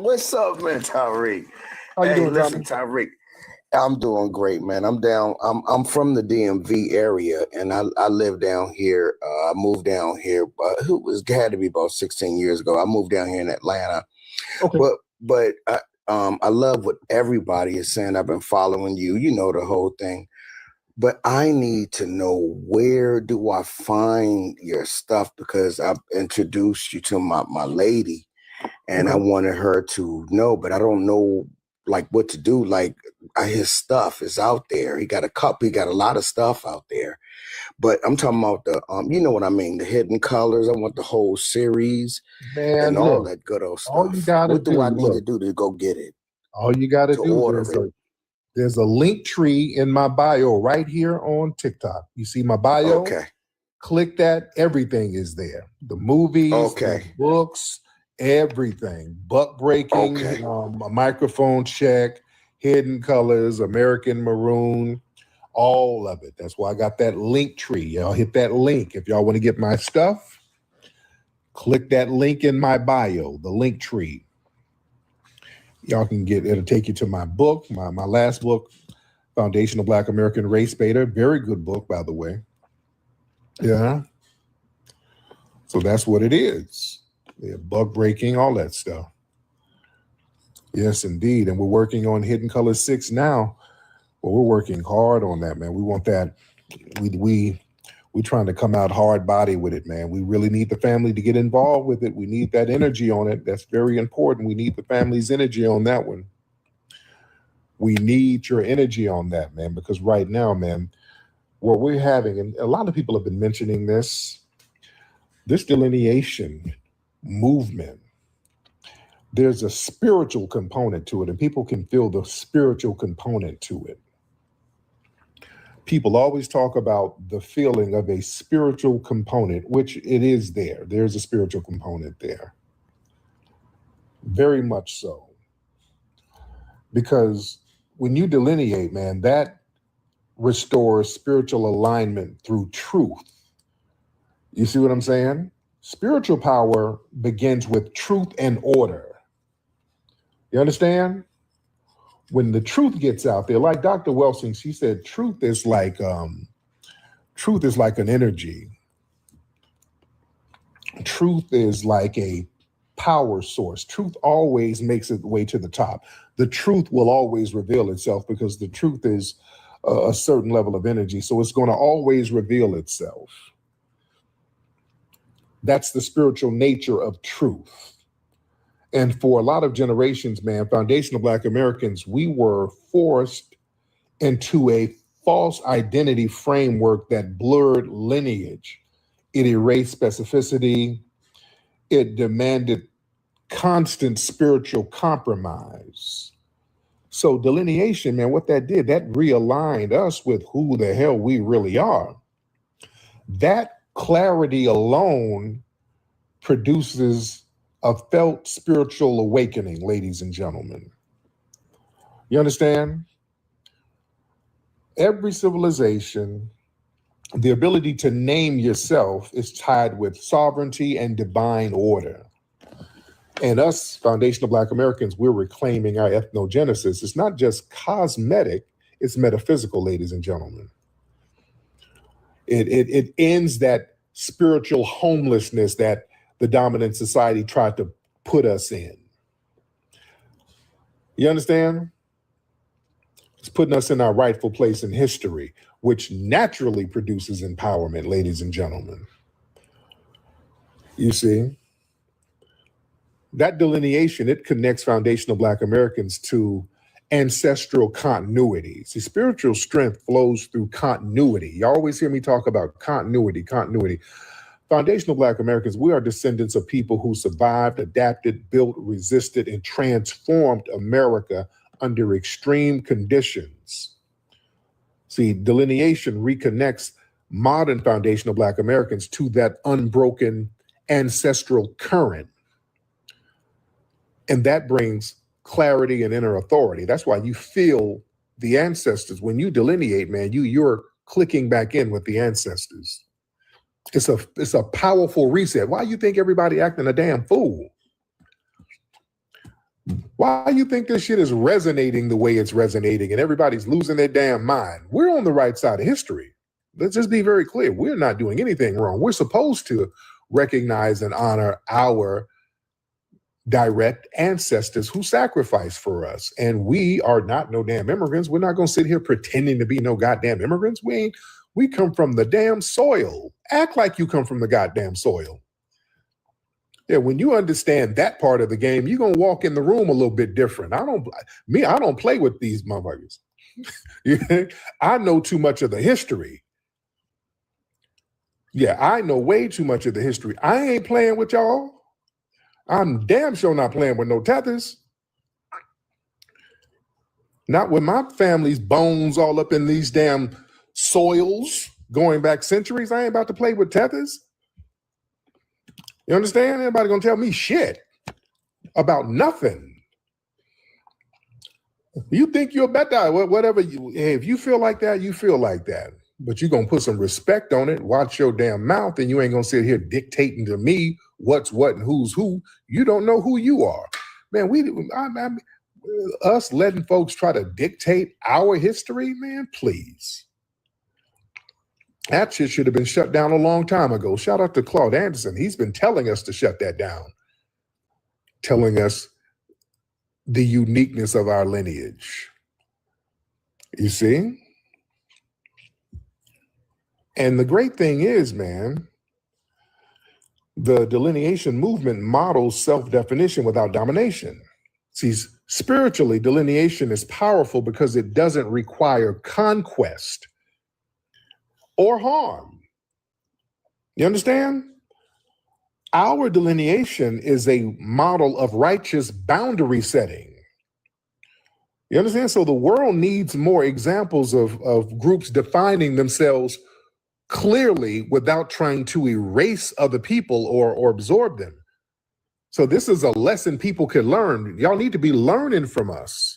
What's up, man, Tyreek? How you doing, listen, Tyreek? I'm doing great, man. I'm from the DMV area, and I live down here. I moved down here. Had to be about 16 years ago. I moved down here in Atlanta. Okay. But I love what everybody is saying. I've been following you. You know the whole thing. But I need to know, where do I find your stuff? Because I've introduced you to my lady, and I wanted her to know, but I don't know what to do. his stuff is out there. He got a lot of stuff out there. But I'm talking about the you know what I mean, the Hidden Colors. I want the whole series and all that good old stuff. All you gotta what do I need to look, do to go get it? All you gotta to do order is it. there's a link tree in my bio right here on TikTok. You see my bio? Okay. Click that. Everything is there. The movies, Okay. the books, everything. Buck breaking, Okay. a microphone check, Hidden Colors, American Maroon, all of it. That's why I got that link tree. Y'all hit that link. If y'all want to get my stuff, click that link in my bio, the link tree. Y'all can get, it'll take you to my book, my last book, Foundational Black American Race Beta. Very good book, by the way. Yeah. So that's what it is. Yeah, bug breaking, all that stuff. Yes, indeed. And we're working on Hidden Color 6 now. Well, we're working hard on that, man. We want that. We're trying to come out hard body with it, man. We really need the family to get involved with it. We need that energy on it. That's very important. We need the family's energy on that one. We need your energy on that, man, because right now, man, what we're having, and a lot of people have been mentioning this delineation movement, there's a spiritual component to it, and people can feel the spiritual component to it. People always talk about the feeling of a spiritual component, which it is there. There's a spiritual component there. Very much so. Because when you delineate, man, that restores spiritual alignment through truth. You see what I'm saying? Spiritual power begins with truth and order. You understand? When the truth gets out there, like Dr. Wilson, she said, truth is like an energy. Truth is like a power source. Truth always makes its way to the top. The truth will always reveal itself because the truth is a certain level of energy. So it's going to always reveal itself. That's the spiritual nature of truth. And for a lot of generations, man, foundational Black Americans, we were forced into a false identity framework that blurred lineage. It erased specificity. It demanded constant spiritual compromise. So delineation, man, what that did, that realigned us with who the hell we really are. That clarity alone produces a felt spiritual awakening, ladies and gentlemen. You understand? Every civilization, the ability to name yourself is tied with sovereignty and divine order. And us, foundational Black Americans, we're reclaiming our ethnogenesis. It's not just cosmetic, it's metaphysical, ladies and gentlemen. It ends that spiritual homelessness that the dominant society tried to put us in. You understand? It's putting us in our rightful place in history, which naturally produces empowerment, ladies and gentlemen. You see? That delineation, it connects foundational Black Americans to ancestral continuity. See, spiritual strength flows through continuity. You always hear me talk about continuity. Foundational Black Americans, we are descendants of people who survived, adapted, built, resisted, and transformed America under extreme conditions. See, delineation reconnects modern foundational Black Americans to that unbroken ancestral current. And that brings clarity and inner authority. That's why you feel the ancestors. When you delineate, man, you're clicking back in with the ancestors. It's a powerful reset. Why you think everybody acting a damn fool? Why you think this shit is resonating the way it's resonating and everybody's losing their damn mind? We're on the right side of history. Let's just be very clear. We're not doing anything wrong. We're supposed to recognize and honor our direct ancestors who sacrificed for us. And we are not no damn immigrants. We're not going to sit here pretending to be no goddamn immigrants. We come from the damn soil. Act like you come from the goddamn soil. Yeah, when you understand that part of the game, you're gonna walk in the room a little bit different. I don't play with these motherfuckers. I know too much of the history. Yeah, I know way too much of the history. I ain't playing with y'all. I'm damn sure not playing with no tethers. Not with my family's bones all up in these damn soils going back centuries. I ain't about to play with tethers. You understand? Anybody gonna tell me shit about nothing? You think you're better, whatever. If you feel like that, you feel like that. But you're gonna put some respect on it. Watch your damn mouth, and you ain't gonna sit here dictating to me what's what and who's who. You don't know who you are, man. Us letting folks try to dictate our history, man. Please. That shit should have been shut down a long time ago. Shout out to Claude Anderson. He's been telling us to shut that down, telling us the uniqueness of our lineage. You see? And the great thing is, man, the delineation movement models self-definition without domination. See, spiritually, delineation is powerful because it doesn't require conquest or harm. You understand? Our delineation is a model of righteous boundary setting. You understand? So the world needs more examples of groups defining themselves clearly without trying to erase other people or absorb them. So this is a lesson people can learn. Y'all need to be learning from us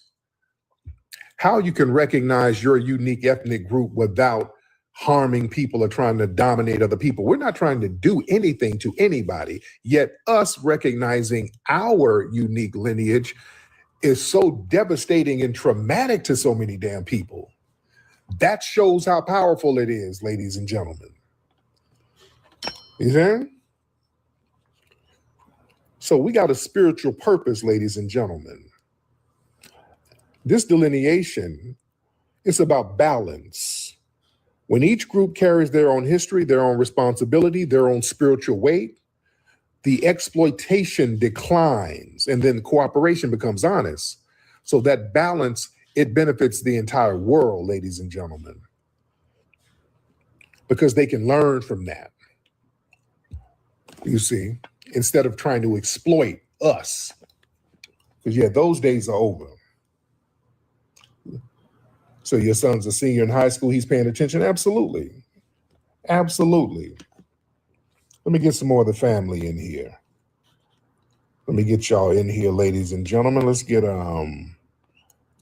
how you can recognize your unique ethnic group without harming people or trying to dominate other people. We're not trying to do anything to anybody, yet us recognizing our unique lineage is so devastating and traumatic to so many damn people. That shows how powerful it is, ladies and gentlemen. You see? So we got a spiritual purpose, ladies and gentlemen. This delineation is about balance. When each group carries their own history, their own responsibility, their own spiritual weight, the exploitation declines and then cooperation becomes honest. So that balance, it benefits the entire world, ladies and gentlemen, because they can learn from that. You see, instead of trying to exploit us. Because yeah, those days are over. So your son's a senior in high school, he's paying attention? Absolutely. Absolutely. Let me get some more of the family in here. Let me get y'all in here, ladies and gentlemen. Let's get AV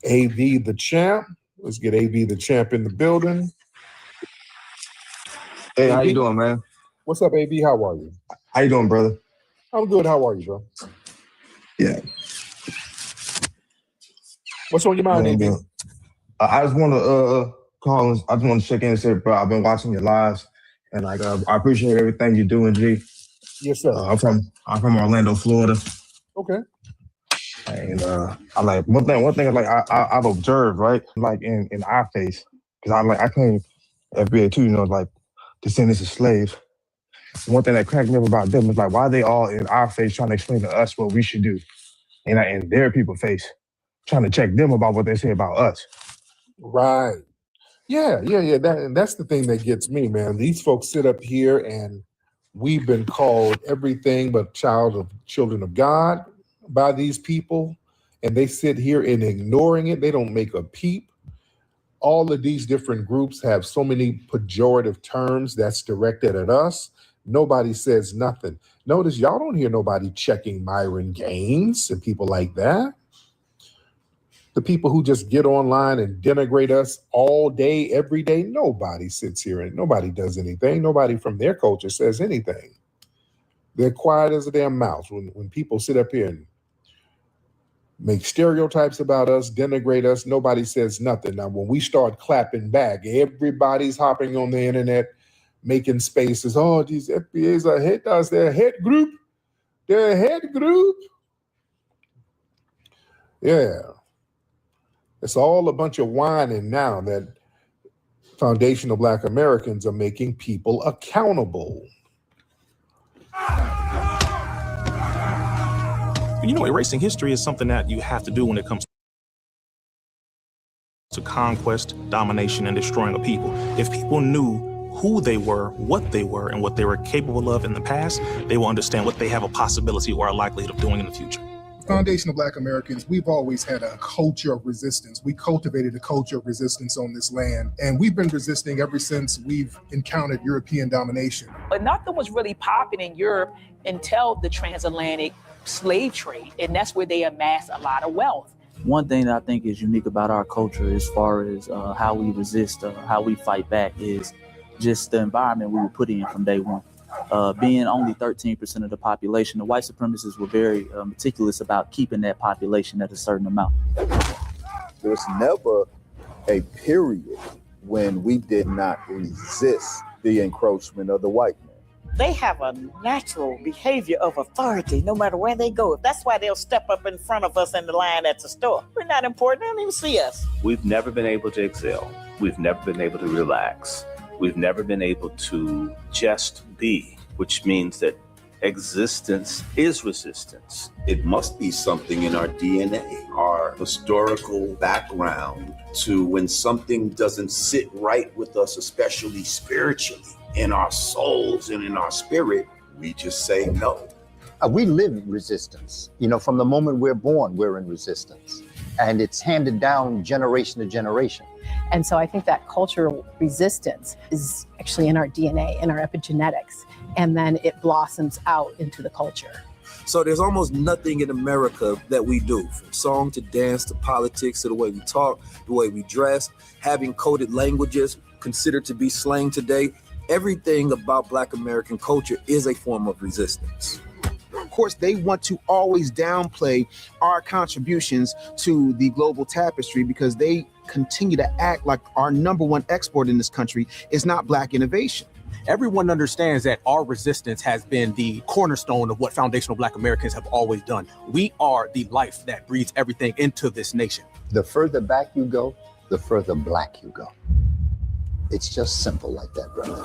the champ. Let's get AV the champ in the building. Hey, AV, how you doing, man? What's up, AV? How are you? How you doing, brother? I'm good. How are you, bro? Yeah. What's on your mind, AV? I just want to call. I just want to check in and say, bro, I've been watching your lives, and like I appreciate everything you're doing, G. Yes, sir. I'm from Orlando, Florida. Okay. And I like one thing is like I've observed, right, like in our face, because I claim FBA too, you know, like descendants of slaves. One thing that cracked me up about them is like why they all in our face trying to explain to us what we should do, and in their people face trying to check them about what they say about us. Right. Yeah. That's the thing that gets me, man. These folks sit up here and we've been called everything but children of God by these people, and they sit here and ignoring it. They don't make a peep. All of these different groups have so many pejorative terms that's directed at us. Nobody says nothing. Notice y'all don't hear nobody checking Myron Gaines and people like that. The people who just get online and denigrate us all day, every day, nobody sits here and nobody does anything. Nobody from their culture says anything. They're quiet as a damn mouse. When people sit up here and make stereotypes about us, denigrate us, nobody says nothing. Now, when we start clapping back, everybody's hopping on the internet, making spaces. Oh, these FBAs are haters. They're a hate group. They're a hate group. Yeah. It's all a bunch of whining now that foundational Black Americans are making people accountable. You know, erasing history is something that you have to do when it comes to conquest, domination, and destroying a people. If people knew who they were, and what they were capable of in the past, they will understand what they have a possibility or a likelihood of doing in the future. Foundation of Black Americans, we've always had a culture of resistance. We cultivated a culture of resistance on this land, and we've been resisting ever since we've encountered European domination. But nothing was really popping in Europe until the transatlantic slave trade, and that's where they amassed a lot of wealth. One thing that I think is unique about our culture as far as how we resist, how we fight back, is just the environment we were put in from day one. Being only 13% of the population, the white supremacists were very meticulous about keeping that population at a certain amount. There's never a period when we did not resist the encroachment of the white man. They have a natural behavior of authority no matter where they go. That's why they'll step up in front of us in the line at the store. We're not important. They don't even see us. We've never been able to excel. We've never been able to relax. We've never been able to just be, which means that existence is resistance. It must be something in our DNA, our historical background, to when something doesn't sit right with us, especially spiritually, in our souls and in our spirit, we just say no. We live in resistance. You know, from the moment we're born, we're in resistance. And it's handed down generation to generation. And so I think that cultural resistance is actually in our DNA, in our epigenetics, and then it blossoms out into the culture. So there's almost nothing in America that we do, from song to dance to politics to the way we talk, the way we dress, having coded languages considered to be slang today. Everything about Black American culture is a form of resistance. Of course, they want to always downplay our contributions to the global tapestry because they continue to act like our number one export in this country is not Black innovation. Everyone understands that our resistance has been the cornerstone of what foundational Black Americans have always done. We are the life that breathes everything into this nation. The further back you go, the further Black you go. It's just simple like that, brother.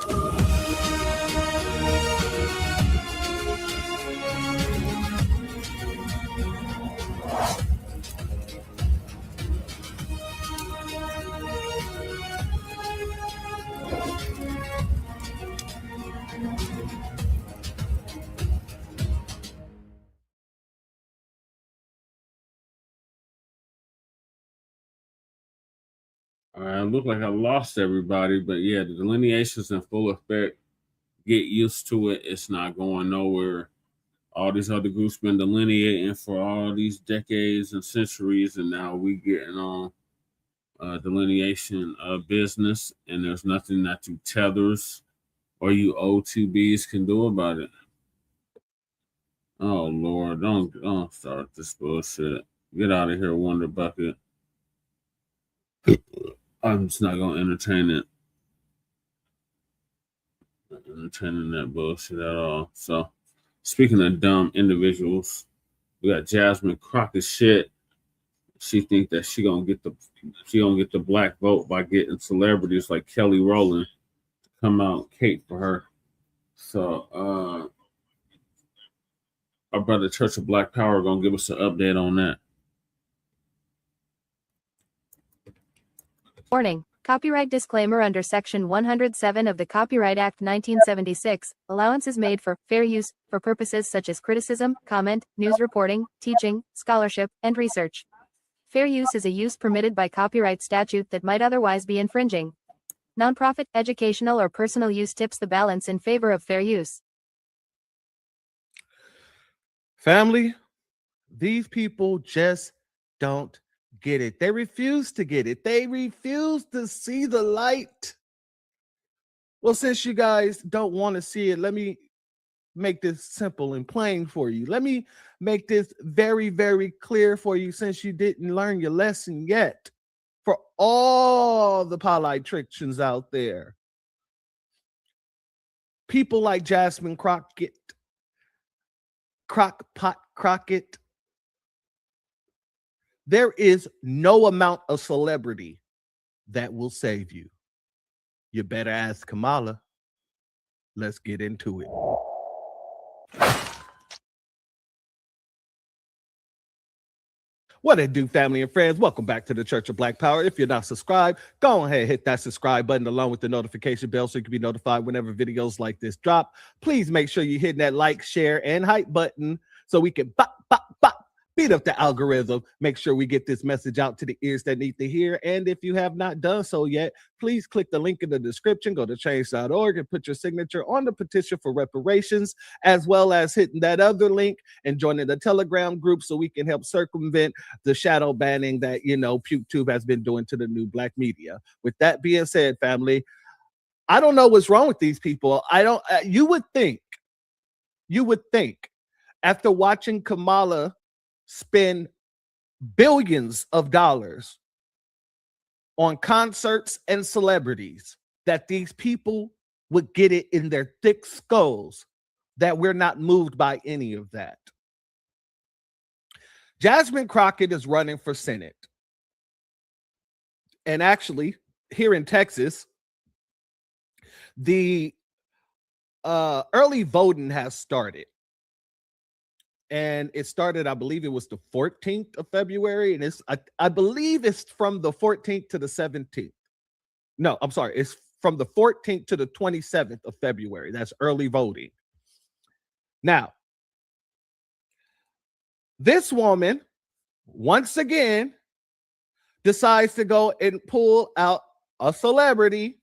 All right, it looked like I lost everybody, but yeah, the delineation's in full effect. Get used to it. It's not going nowhere. All these other groups been delineating for all these decades and centuries, and now we getting on delineation business, and there's nothing that you tethers or you O2Bs can do about it. Oh Lord, don't start this bullshit. Get out of here, Wonder Bucket. I'm just not gonna entertain it. Not entertaining that bullshit at all. So, speaking of dumb individuals, we got Jasmine Croccett. She think that she gonna get the Black vote by getting celebrities like Kelly Rowland to come out cape for her. So, our brother Church of Black Power gonna give us an update on that. Warning. Copyright disclaimer under Section 107 of the Copyright Act 1976. Allowance is made for fair use for purposes such as criticism, comment, news reporting, teaching, scholarship, and research. Fair use is a use permitted by copyright statute that might otherwise be infringing. Nonprofit, educational, or personal use tips the balance in favor of fair use. Family, these people just don't get it. They refuse to get it. They refuse to see the light. Well, since you guys don't want to see it, let me make this simple and plain for you. Let me make this very, very clear for you since you didn't learn your lesson yet. For all the politicians out there, people like Jasmine Croccett, Croccett, there is no amount of celebrity that will save you. You better ask Kamala. Let's get into it. What it do, family and friends? Welcome back to the Church of Black Power. If you're not subscribed, go ahead, hit that subscribe button along with the notification bell so you can be notified whenever videos like this drop. Please make sure you hit that like, share, and hype button so we can beat up the algorithm. Make sure we get this message out to the ears that need to hear. And if you have not done so yet, please click the link in the description, go to change.org and put your signature on the petition for reparations, as well as hitting that other link and joining the Telegram group so we can help circumvent the shadow banning that, PewTube has been doing to the new Black media. With that being said, family, I don't know what's wrong with these people. You would think after watching Kamala spend billions of dollars on concerts and celebrities that these people would get it in their thick skulls that we're not moved by any of that. Jasmine Crockett is running for Senate. And actually, here in Texas, the early voting has started. And it started, I believe it was the 14th of February. And I believe it's from the 14th to the 17th. No, I'm sorry. It's from the 14th to the 27th of February. That's early voting. Now, this woman, once again, decides to go and pull out a celebrity,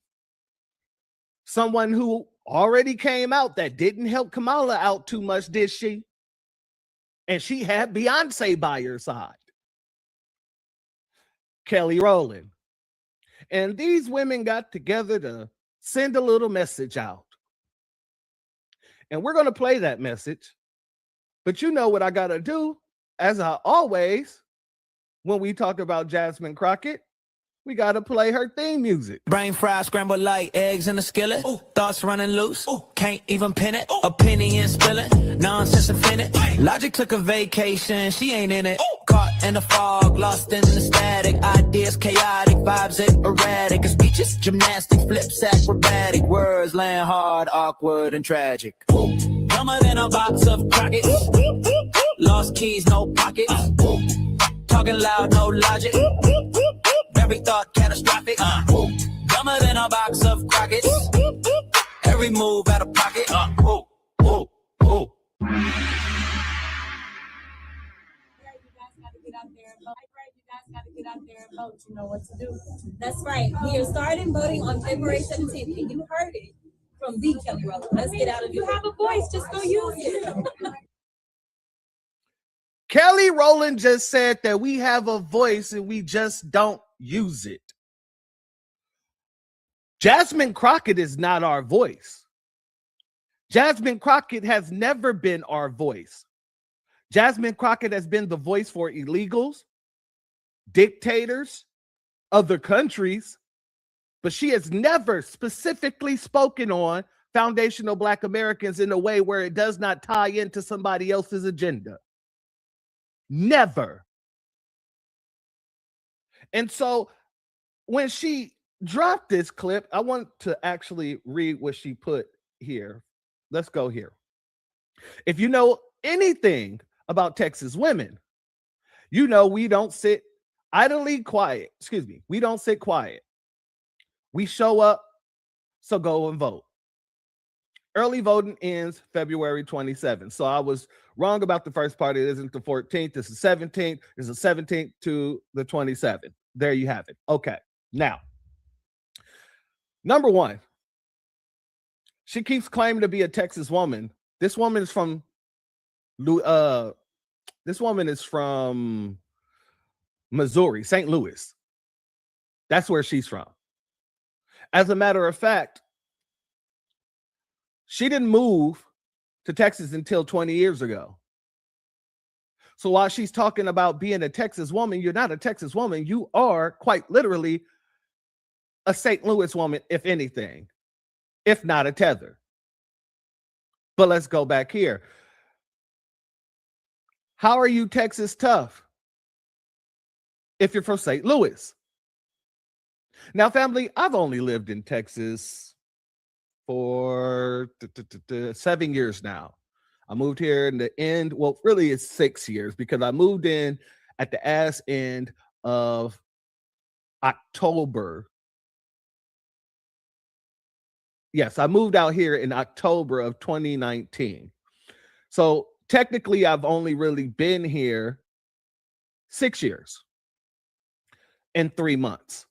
someone who already came out that didn't help Kamala out too much, did she? And she had Beyonce by her side, Kelly Rowland. And these women got together to send a little message out. And we're going to play that message. But you know what I got to do, as I always, when we talk about Jasmine Crockett, we got to play her theme music. Brain fried, scrambled like eggs in a skillet. Ooh. Thoughts running loose. Ooh. Can't even pin it. Ooh. Opinion spilling. Nonsense infinite. Logic took a vacation. She ain't in it. Ooh. Caught in the fog. Lost in the static. Ideas chaotic. Vibes erratic. Speeches gymnastics. Flips acrobatic. Words land hard, awkward, and tragic. Ooh. Dumber than a box of Crockett. Lost keys, no pockets. Talking loud, no logic. Every thought catastrophic. Dumber than a box of Crockett's. Every move out of pocket. Get out there and vote. You know what to do. That's right. We are starting voting on February 17th, and you heard it from the Kelly Rowland. Let's get out. If you have a voice, just go use it. Kelly Rowland just said that we have a voice and we just don't use it. Jasmine Crockett is not our voice. Jasmine Crockett has never been our voice. Jasmine Crockett has been the voice for illegals, dictators, other countries, but she has never specifically spoken on foundational Black Americans in a way where it does not tie into somebody else's agenda. Never. And so when she dropped this clip, I want to actually read what she put here. Let's go here. If you know anything about Texas women, you know we don't sit idly quiet. Excuse me. We don't sit quiet. We show up, so go and vote. Early voting ends February 27th. So I was wrong about the first part. It isn't the 14th. It's the 17th. It's the 17th to the 27th. There you have it. Okay. Now, number one, she keeps claiming to be a Texas woman. This woman is from Missouri, St. Louis. That's where she's from. As a matter of fact, she didn't move to Texas until 20 years ago. So while she's talking about being a Texas woman, you're not a Texas woman. You are quite literally a St. Louis woman, if anything, if not a tether. But let's go back here. How are you Texas tough if you're from St. Louis? Now, family, I've only lived in Texas for 7 years now. I moved here in the end. Well, really it's 6 years because I moved in at the ass end of October. Yes, I moved out here in October of 2019. So technically, I've only really been here 6 years and 3 months.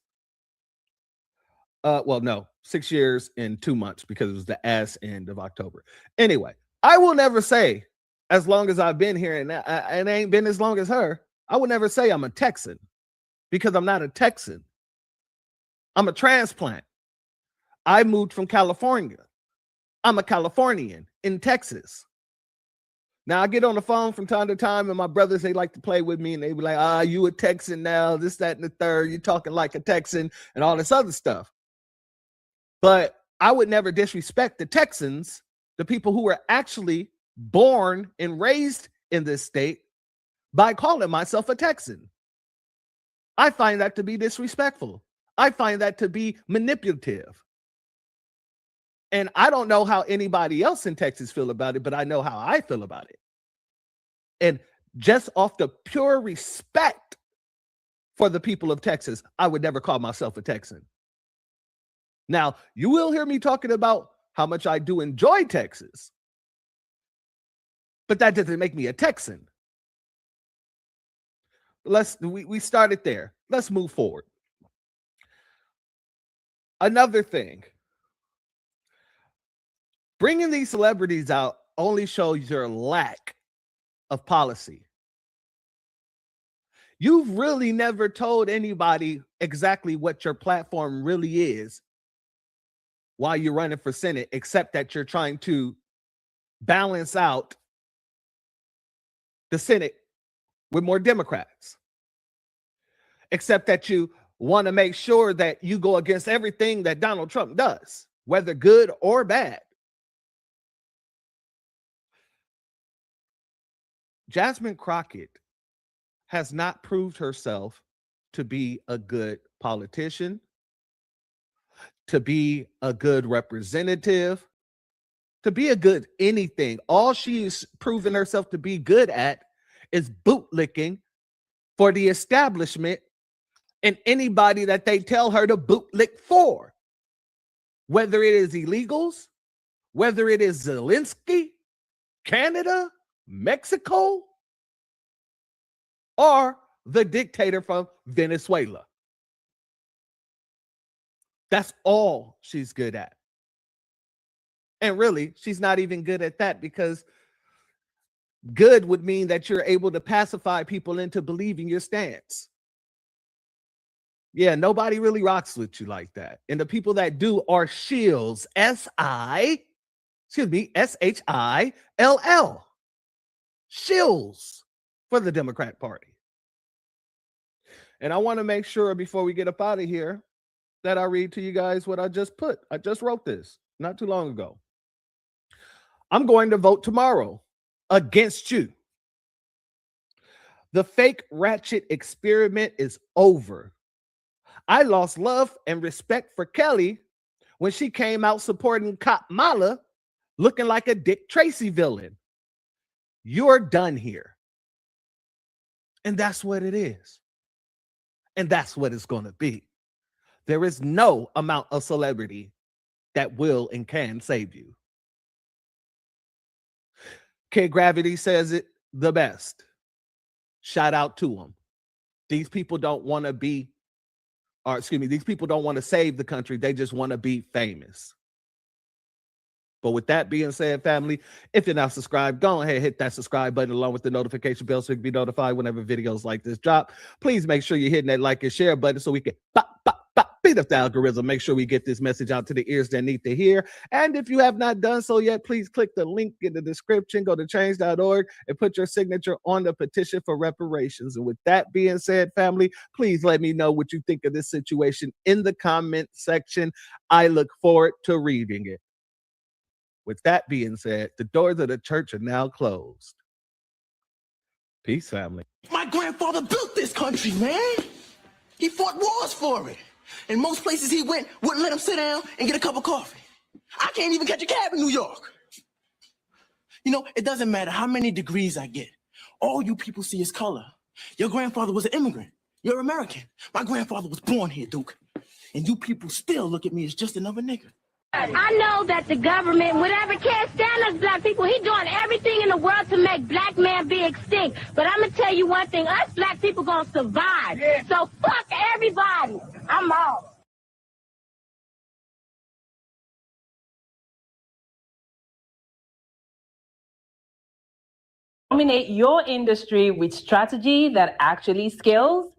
Well, no, 6 years and 2 months because it was the ass end of October. Anyway, I will never say, as long as I've been here, and it ain't been as long as her, I would never say I'm a Texan because I'm not a Texan. I'm a transplant. I moved from California. I'm a Californian in Texas. Now, I get on the phone from time to time, and my brothers, they like to play with me, and they be like, you a Texan now, this, that, and the third. You're talking like a Texan and all this other stuff. But I would never disrespect the Texans, the people who were actually born and raised in this state, by calling myself a Texan. I find that to be disrespectful. I find that to be manipulative. And I don't know how anybody else in Texas feel about it, but I know how I feel about it. And just off the pure respect for the people of Texas, I would never call myself a Texan. Now, you will hear me talking about how much I do enjoy Texas, but that doesn't make me a Texan. We started there. Let's move forward. Another thing. Bringing these celebrities out only shows your lack of policy. You've really never told anybody exactly what your platform really is while you're running for Senate, except that you're trying to balance out the Senate with more Democrats. Except that you want to make sure that you go against everything that Donald Trump does, whether good or bad. Jasmine Croccett has not proved herself to be a good politician, to be a good representative, to be a good anything. All she's proven herself to be good at is bootlicking for the establishment and anybody that they tell her to bootlick for. Whether it is illegals, whether it is Zelensky, Canada, Mexico, or the dictator from Venezuela. That's all she's good at. And really, she's not even good at that, because good would mean that you're able to pacify people into believing your stance. Yeah, nobody really rocks with you like that. And the people that do are Shills, S-H-I-L-L. Shills for the Democrat Party. And I want to make sure before we get up out of here that I read to you guys what I just put. I just wrote this not too long ago. I'm going to vote tomorrow against you. The fake ratchet experiment is over. I lost love and respect for Kelly when she came out supporting Cop Mala looking like a Dick Tracy villain. You're done here. And that's what it is. And that's what it's going to be. There is no amount of celebrity that will and can save you. Kid Gravity says it the best. Shout out to them. These people don't want to be, or excuse me, these people don't want to save the country. They just want to be famous. But with that being said, family, if you're not subscribed, go ahead, hit that subscribe button along with the notification bell so you can be notified whenever videos like this drop. Please make sure you're hitting that like and share button so we can beat up the algorithm. Make sure we get this message out to the ears that need to hear. And if you have not done so yet, please click the link in the description. Go to change.org and put your signature on the petition for reparations. And with that being said, family, please let me know what you think of this situation in the comment section. I look forward to reading it. With that being said, the doors of the church are now closed. Peace, family. My grandfather built this country, man. He fought wars for it. And most places he went wouldn't let him sit down and get a cup of coffee. I can't even catch a cab in New York. You know, it doesn't matter how many degrees I get. All you people see is color. Your grandfather was an immigrant. You're American. My grandfather was born here, Duke. And you people still look at me as just another nigga. I know that the government, whatever, can't stand us black people. He's doing everything in the world to make black man be extinct. But I'm going to tell you one thing. Us black people going to survive. Yeah. So fuck everybody. I'm out. Dominate your industry with strategy that actually scales?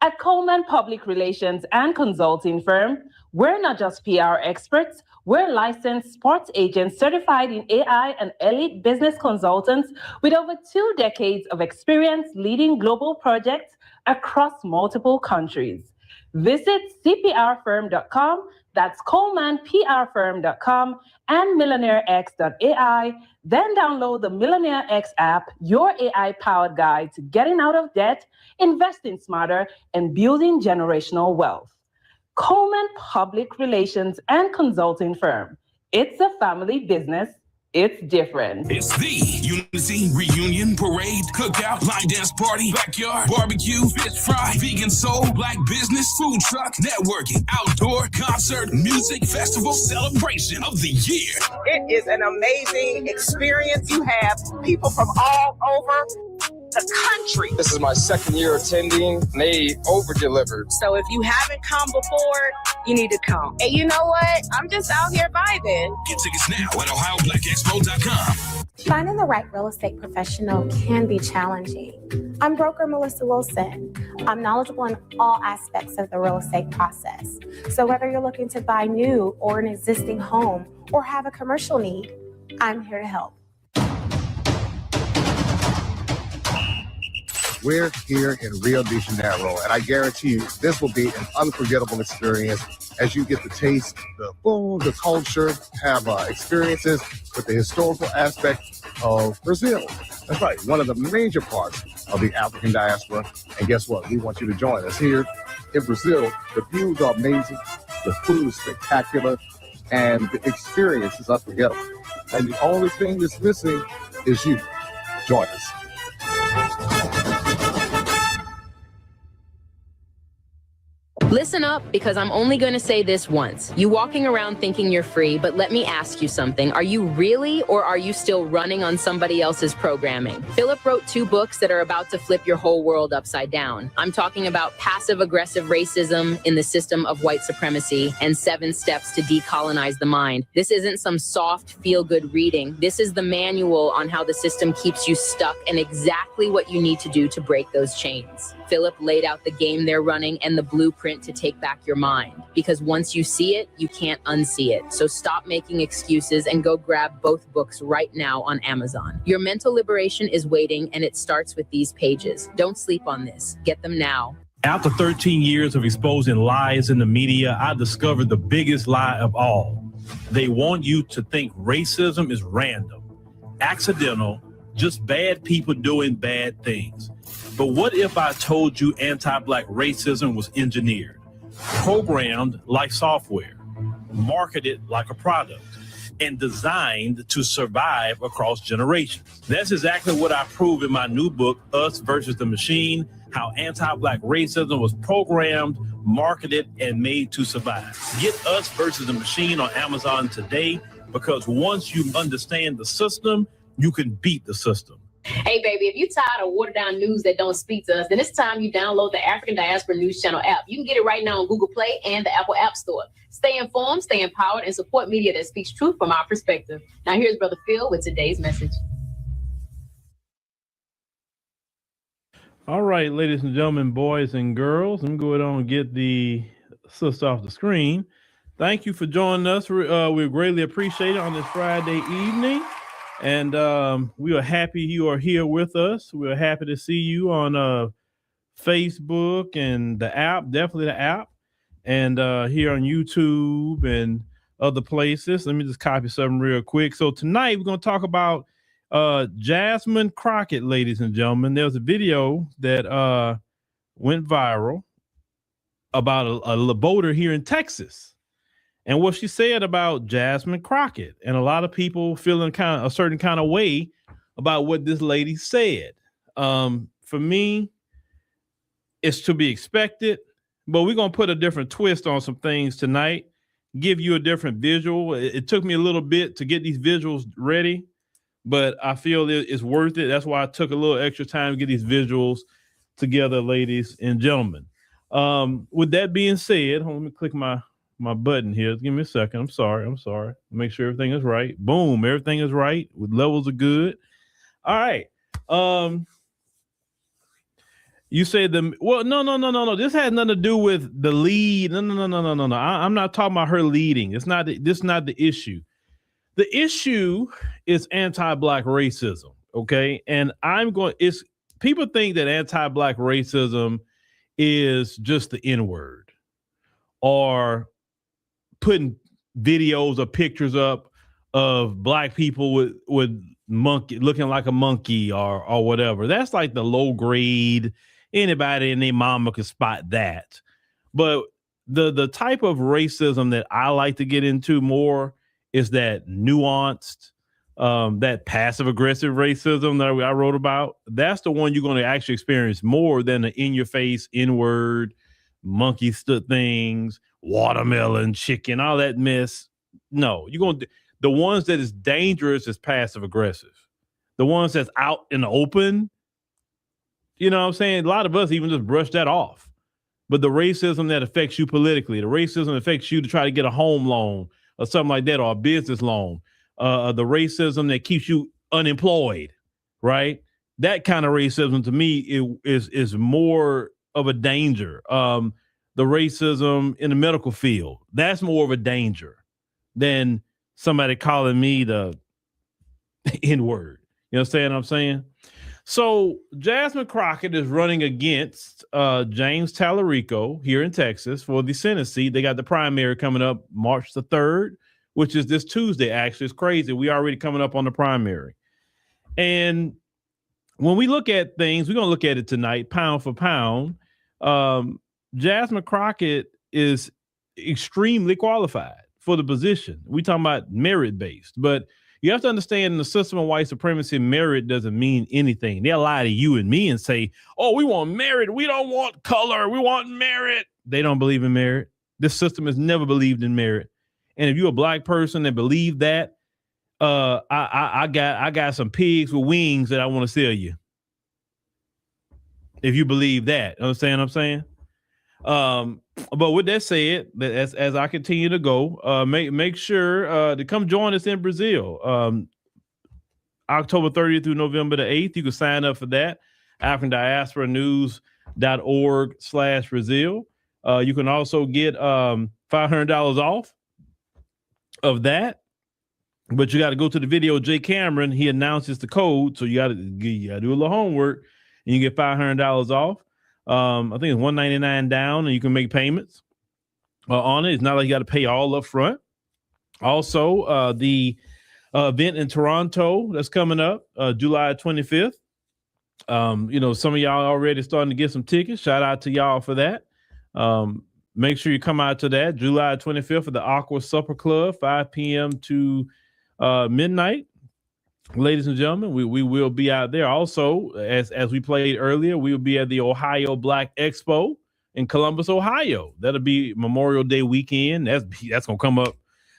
At Coleman Public Relations and Consulting Firm, we're not just PR experts, we're licensed sports agents certified in AI and elite business consultants with over 2 decades of experience leading global projects across multiple countries. Visit cprfirm.com, that's colemanprfirm.com, and millionairex.ai. Then download the Millionaire X app, your AI-powered guide to getting out of debt, investing smarter, and building generational wealth. Coleman Public Relations and Consulting Firm. It's a family business. It's different. It's the Unity Reunion Parade, Cookout, Line Dance Party, Backyard, Barbecue, Fish Fry, Vegan Soul, Black Business, Food Truck, Networking, Outdoor, Concert, Music Festival, Celebration of the Year. It is an amazing experience. You have people from all over the country. This is my second year attending, and they over-delivered. So if you haven't come before, you need to come. And you know what? I'm just out here vibing. Get tickets now at OhioBlackExpo.com. Finding the right real estate professional can be challenging. I'm broker Melissa Wilson. I'm knowledgeable in all aspects of the real estate process. So whether you're looking to buy new or an existing home or have a commercial need, I'm here to help. We're here in Rio de Janeiro, and I guarantee you this will be an unforgettable experience as you get to taste the food, the culture, have experiences with the historical aspect of Brazil. That's right, one of the major parts of the African diaspora. And guess what? We want you to join us here in Brazil. The views are amazing, the food is spectacular, and the experience is unforgettable. And the only thing that's missing is you. Join us. Listen up, because I'm only going to say this once. You walking around thinking you're free, but let me ask you something. Are you really, or are you still running on somebody else's programming? Philip wrote 2 books that are about to flip your whole world upside down. I'm talking about Passive-Aggressive Racism in the System of White Supremacy and 7 Steps to Decolonize the Mind. This isn't some soft, feel-good reading. This is the manual on how the system keeps you stuck and exactly what you need to do to break those chains. Philip laid out the game they're running and the blueprint to take back your mind. Because once you see it, you can't unsee it. So stop making excuses and go grab both books right now on Amazon. Your mental liberation is waiting, and it starts with these pages. Don't sleep on this. Get them now. After 13 years of exposing lies in the media, I discovered the biggest lie of all. They want you to think racism is random, accidental, just bad people doing bad things. But what if I told you anti-Black racism was engineered, programmed like software, marketed like a product, and designed to survive across generations? That's exactly what I prove in my new book, Us versus the Machine, how anti-Black racism was programmed, marketed, and made to survive. Get Us versus the Machine on Amazon today, because once you understand the system, you can beat the system. Hey, baby, if you're tired of watered-down news that don't speak to us, then it's time you download the African Diaspora News Channel app. You can get it right now on Google Play and the Apple App Store. Stay informed, stay empowered, and support media that speaks truth from our perspective. Now, here's Brother Phil with today's message. All right, ladies and gentlemen, boys and girls, I'm going to get the sister off the screen. Thank you for joining us. We greatly appreciate it on this Friday evening. And we are happy you are here with us. We are happy to see you on Facebook and the app, definitely the app, and here on YouTube and other places. Let me just copy something real quick. So tonight we're going to talk about Jasmine Croccett, ladies and gentlemen. There was a video that went viral about a boater here in Texas. And what she said about Jasmine Croccett, and a lot of people feeling a certain kind of way about what this lady said. For me, It's to be expected, but we're going to put a different twist on some things tonight, give you a different visual. It took me a little bit to get these visuals ready, but I feel it's worth it. That's why I took a little extra time to get these visuals together, ladies and gentlemen. With that being said, let me click my button here. Give me a second. I'm sorry. Make sure everything is right. Boom. Everything is right. With levels are good. All right. You said no. This has nothing to do with the lead. No. I'm not talking about her leading. This is not the issue. The issue is anti-Black racism. Okay. And people think that anti-Black racism is just the N-word or putting videos or pictures up of Black people with monkey looking like a monkey or whatever. That's like the low grade. Anybody and their mama can spot that. But the type of racism that I like to get into more is that nuanced, that passive aggressive racism that I wrote about. That's the one you're going to actually experience more than the in your face, N-word, monkey stood things, watermelon, chicken, all that mess. No, the ones that is dangerous is passive aggressive. The ones that's out in the open, you know what I'm saying? A lot of us even just brush that off. But the racism that affects you politically, the racism that affects you to try to get a home loan or something like that, or a business loan, the racism that keeps you unemployed, right? That kind of racism to me is more of a danger. The racism in the medical field, that's more of a danger than somebody calling me the N-word. You understand what I'm saying? So Jasmine Croccett is running against James Tallarico here in Texas for the Senate seat. They got the primary coming up March the 3rd, which is this Tuesday, actually. It's crazy. We already coming up on the primary. And when we look at things, we're going to look at it tonight, pound for pound. Jasmine Croccett is extremely qualified for the position. We talking about merit-based, but you have to understand in the system of white supremacy, merit doesn't mean anything. They'll lie to you and me and say, oh, we want merit. We don't want color. We want merit. They don't believe in merit. This system has never believed in merit. And if you're a Black person that believe that, I got some pigs with wings that I want to sell you. If you believe that, understand what I'm saying? But with that said, as I continue to go, make sure to come join us in Brazil, October 30th through November the 8th. You can sign up for that. AfricanDiasporaNews.org/Brazil. You can also get $500 off of that. But you got to go to the video. Jay Cameron, he announces the code, so you got to do a little homework, and you get $500 off. I think it's $199 down, and you can make payments on it. It's not like you got to pay all up front. Also, the event in Toronto that's coming up, July 25th. Some of y'all already starting to get some tickets. Shout out to y'all for that. Make sure you come out to that July 25th for the Aqua Supper Club, 5 p.m. to midnight. Ladies and gentlemen, we will be out there. Also, as we played earlier, we will be at the Ohio Black Expo in Columbus, Ohio. That'll be Memorial Day weekend. That's gonna come up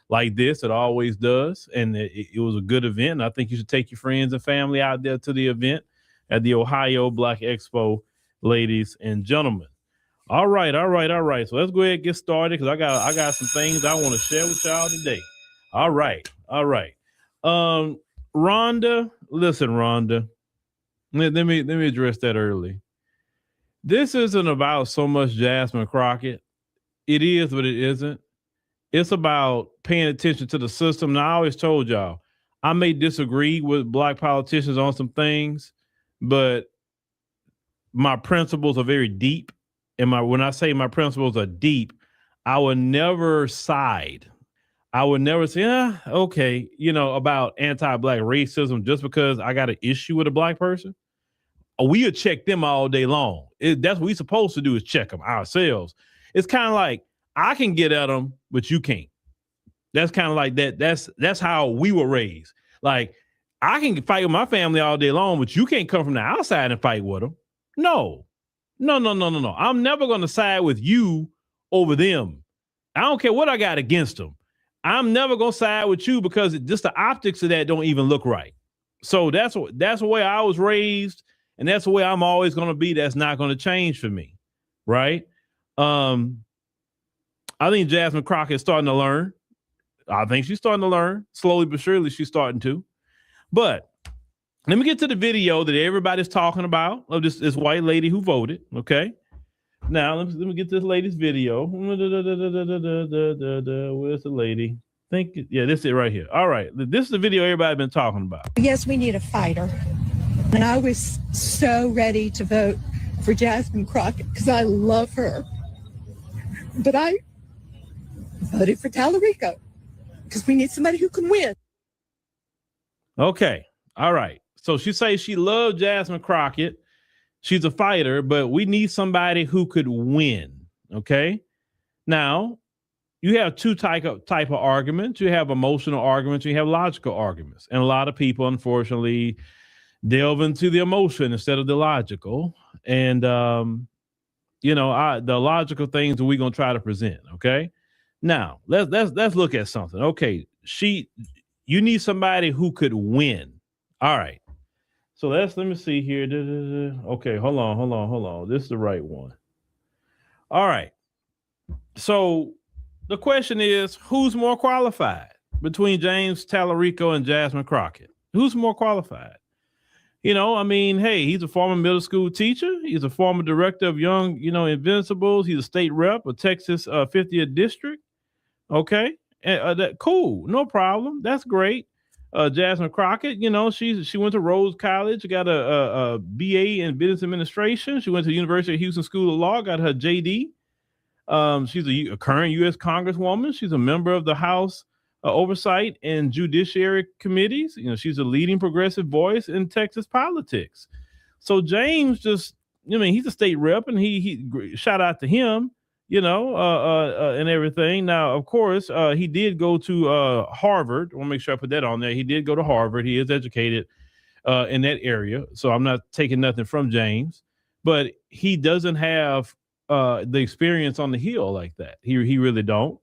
like this. It always does, and it was a good event. I think you should take your friends and family out there to the event at the Ohio Black Expo, ladies and gentlemen. All right. So let's go ahead and get started because I got some things I want to share with y'all today. All right. Rhonda, listen, Rhonda. Let me address that early. This isn't about so much Jasmine Croccett. It is, but it isn't. It's about paying attention to the system. And I always told y'all, I may disagree with Black politicians on some things, but my principles are very deep. And when I say my principles are deep, I would never side. I would never say, okay, about anti-Black racism just because I got an issue with a Black person. We'll check them all day long. That's what we're supposed to do, is check them ourselves. It's kind of like I can get at them, but you can't. That's kind of like that. That's how we were raised. Like, I can fight with my family all day long, but you can't come from the outside and fight with them. No, No. I'm never going to side with you over them. I don't care what I got against them. I'm never going to side with you because just the optics of that don't even look right. So that's the way I was raised, and that's the way I'm always going to be. That's not going to change for me, right? I think Jasmine Crockett is starting to learn. I think she's starting to learn. Slowly but surely she's starting to. But let me get to the video that everybody's talking about of this white lady who voted, okay? Now, let me get this lady's video. Where's the lady? Yeah, this is it right here. All right, this is the video everybody's been talking about. Yes, we need a fighter. And I was so ready to vote for Jasmine Crockett because I love her. But I voted for Tallarico because we need somebody who can win. Okay, all right. So she says she loved Jasmine Crockett. She's a fighter, but we need somebody who could win. Okay. Now, you have two type of arguments. You have emotional arguments. You have logical arguments. And a lot of people, unfortunately, delve into the emotion instead of the logical. And, the logical things that we're going to try to present. Okay. Now, let's look at something. Okay. You need somebody who could win. All right. So let me see here. Okay, hold on. This is the right one. All right. So the question is, who's more qualified between James Tallarico and Jasmine Crockett? Who's more qualified? Hey, he's a former middle school teacher. He's a former director of Young, Invincibles. He's a state rep of Texas 50th District. Okay. Cool. No problem. That's great. Jasmine Crockett, she went to Rhodes College, got a BA in business administration. She went to the University of Houston School of Law, got her JD. She's a current U.S. Congresswoman. She's a member of the House Oversight and Judiciary Committees. She's a leading progressive voice in Texas politics. So James he's a state rep, and he shout out to him. And everything. Now, of course, he did go to Harvard. I want to make sure I put that on there. He did go to Harvard. He is educated in that area. So I'm not taking nothing from James, but he doesn't have the experience on the Hill like that. He really don't.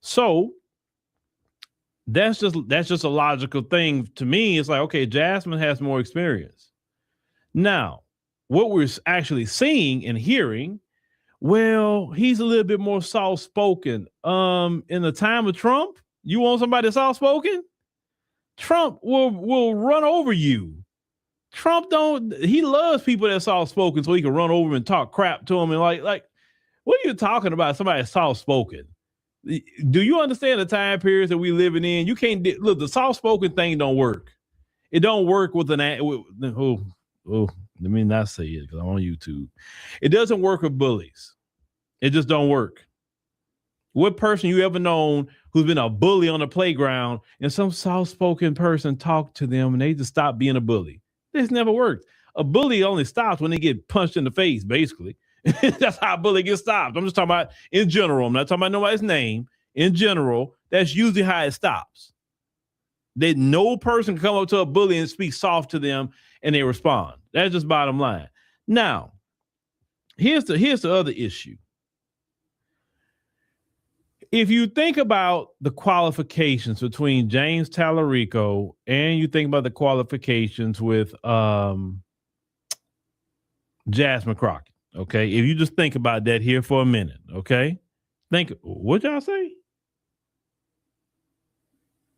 So that's just a logical thing to me. It's like, okay, Jasmine has more experience. Now, what we're actually seeing and hearing, well, he's a little bit more soft-spoken. In the time of Trump, you want somebody soft-spoken? Trump will run over you. He loves people that soft-spoken so he can run over and talk crap to them and like, what are you talking about? Somebody soft-spoken. Do you understand the time periods that we living in? You can't look, the soft-spoken thing don't work. It don't work with let me not say it because I'm on YouTube. It doesn't work with bullies. It just don't work. What person you ever known who's been a bully on the playground and some soft-spoken person talked to them and they just stopped being a bully? This never worked. A bully only stops when they get punched in the face, basically. That's how a bully gets stopped. I'm just talking about in general. I'm not talking about nobody's name. In general, that's usually how it stops. That no person can come up to a bully and speak soft to them and they respond. That's just bottom line. Now, here's the other issue. If you think about the qualifications between James Tallarico and you think about the qualifications with Jasmine Crockett, okay? If you just think about that here for a minute, okay? What y'all say?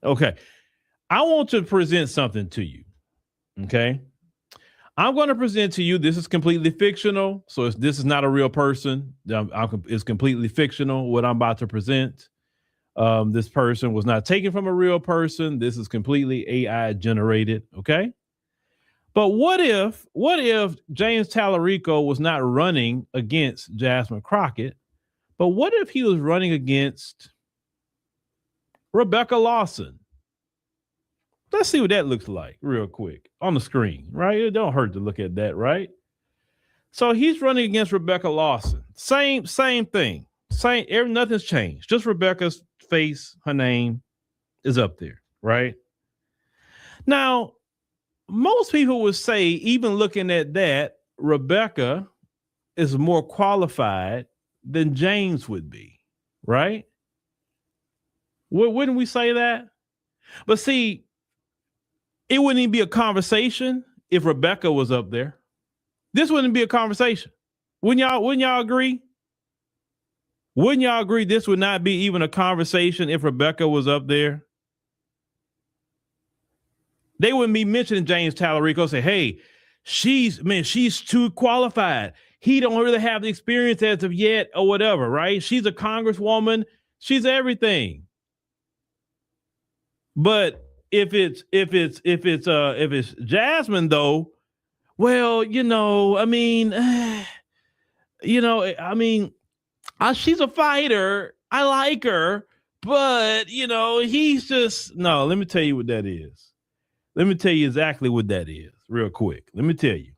Okay. I want to present something to you, okay? I'm going to present to you, this is completely fictional, so this is not a real person. It's completely fictional, what I'm about to present. This person was not taken from a real person. This is completely AI generated, okay? But what if James Tallarico was not running against Jasmine Crockett, but what if he was running against Rebecca Lawson? Let's see what that looks like real quick on the screen, right? It don't hurt to look at that, right? So he's running against Rebecca Lawson. Same thing. Nothing's changed. Just Rebecca's face, her name is up there, right? Now, most people would say, even looking at that, Rebecca is more qualified than James would be, right? Wouldn't we say that? But see, it wouldn't even be a conversation if Rebecca was up there. This wouldn't be a conversation. Wouldn't y'all agree? Wouldn't y'all agree this would not be even a conversation if Rebecca was up there? They wouldn't be mentioning James Tallarico, say, hey, she's too qualified. He don't really have the experience as of yet or whatever, right? She's a congresswoman. She's everything. But if it's Jasmine though, well, she's a fighter. I like her, but he's just no. Let me tell you what that is. Let me tell you exactly what that is, real quick. Let me tell you.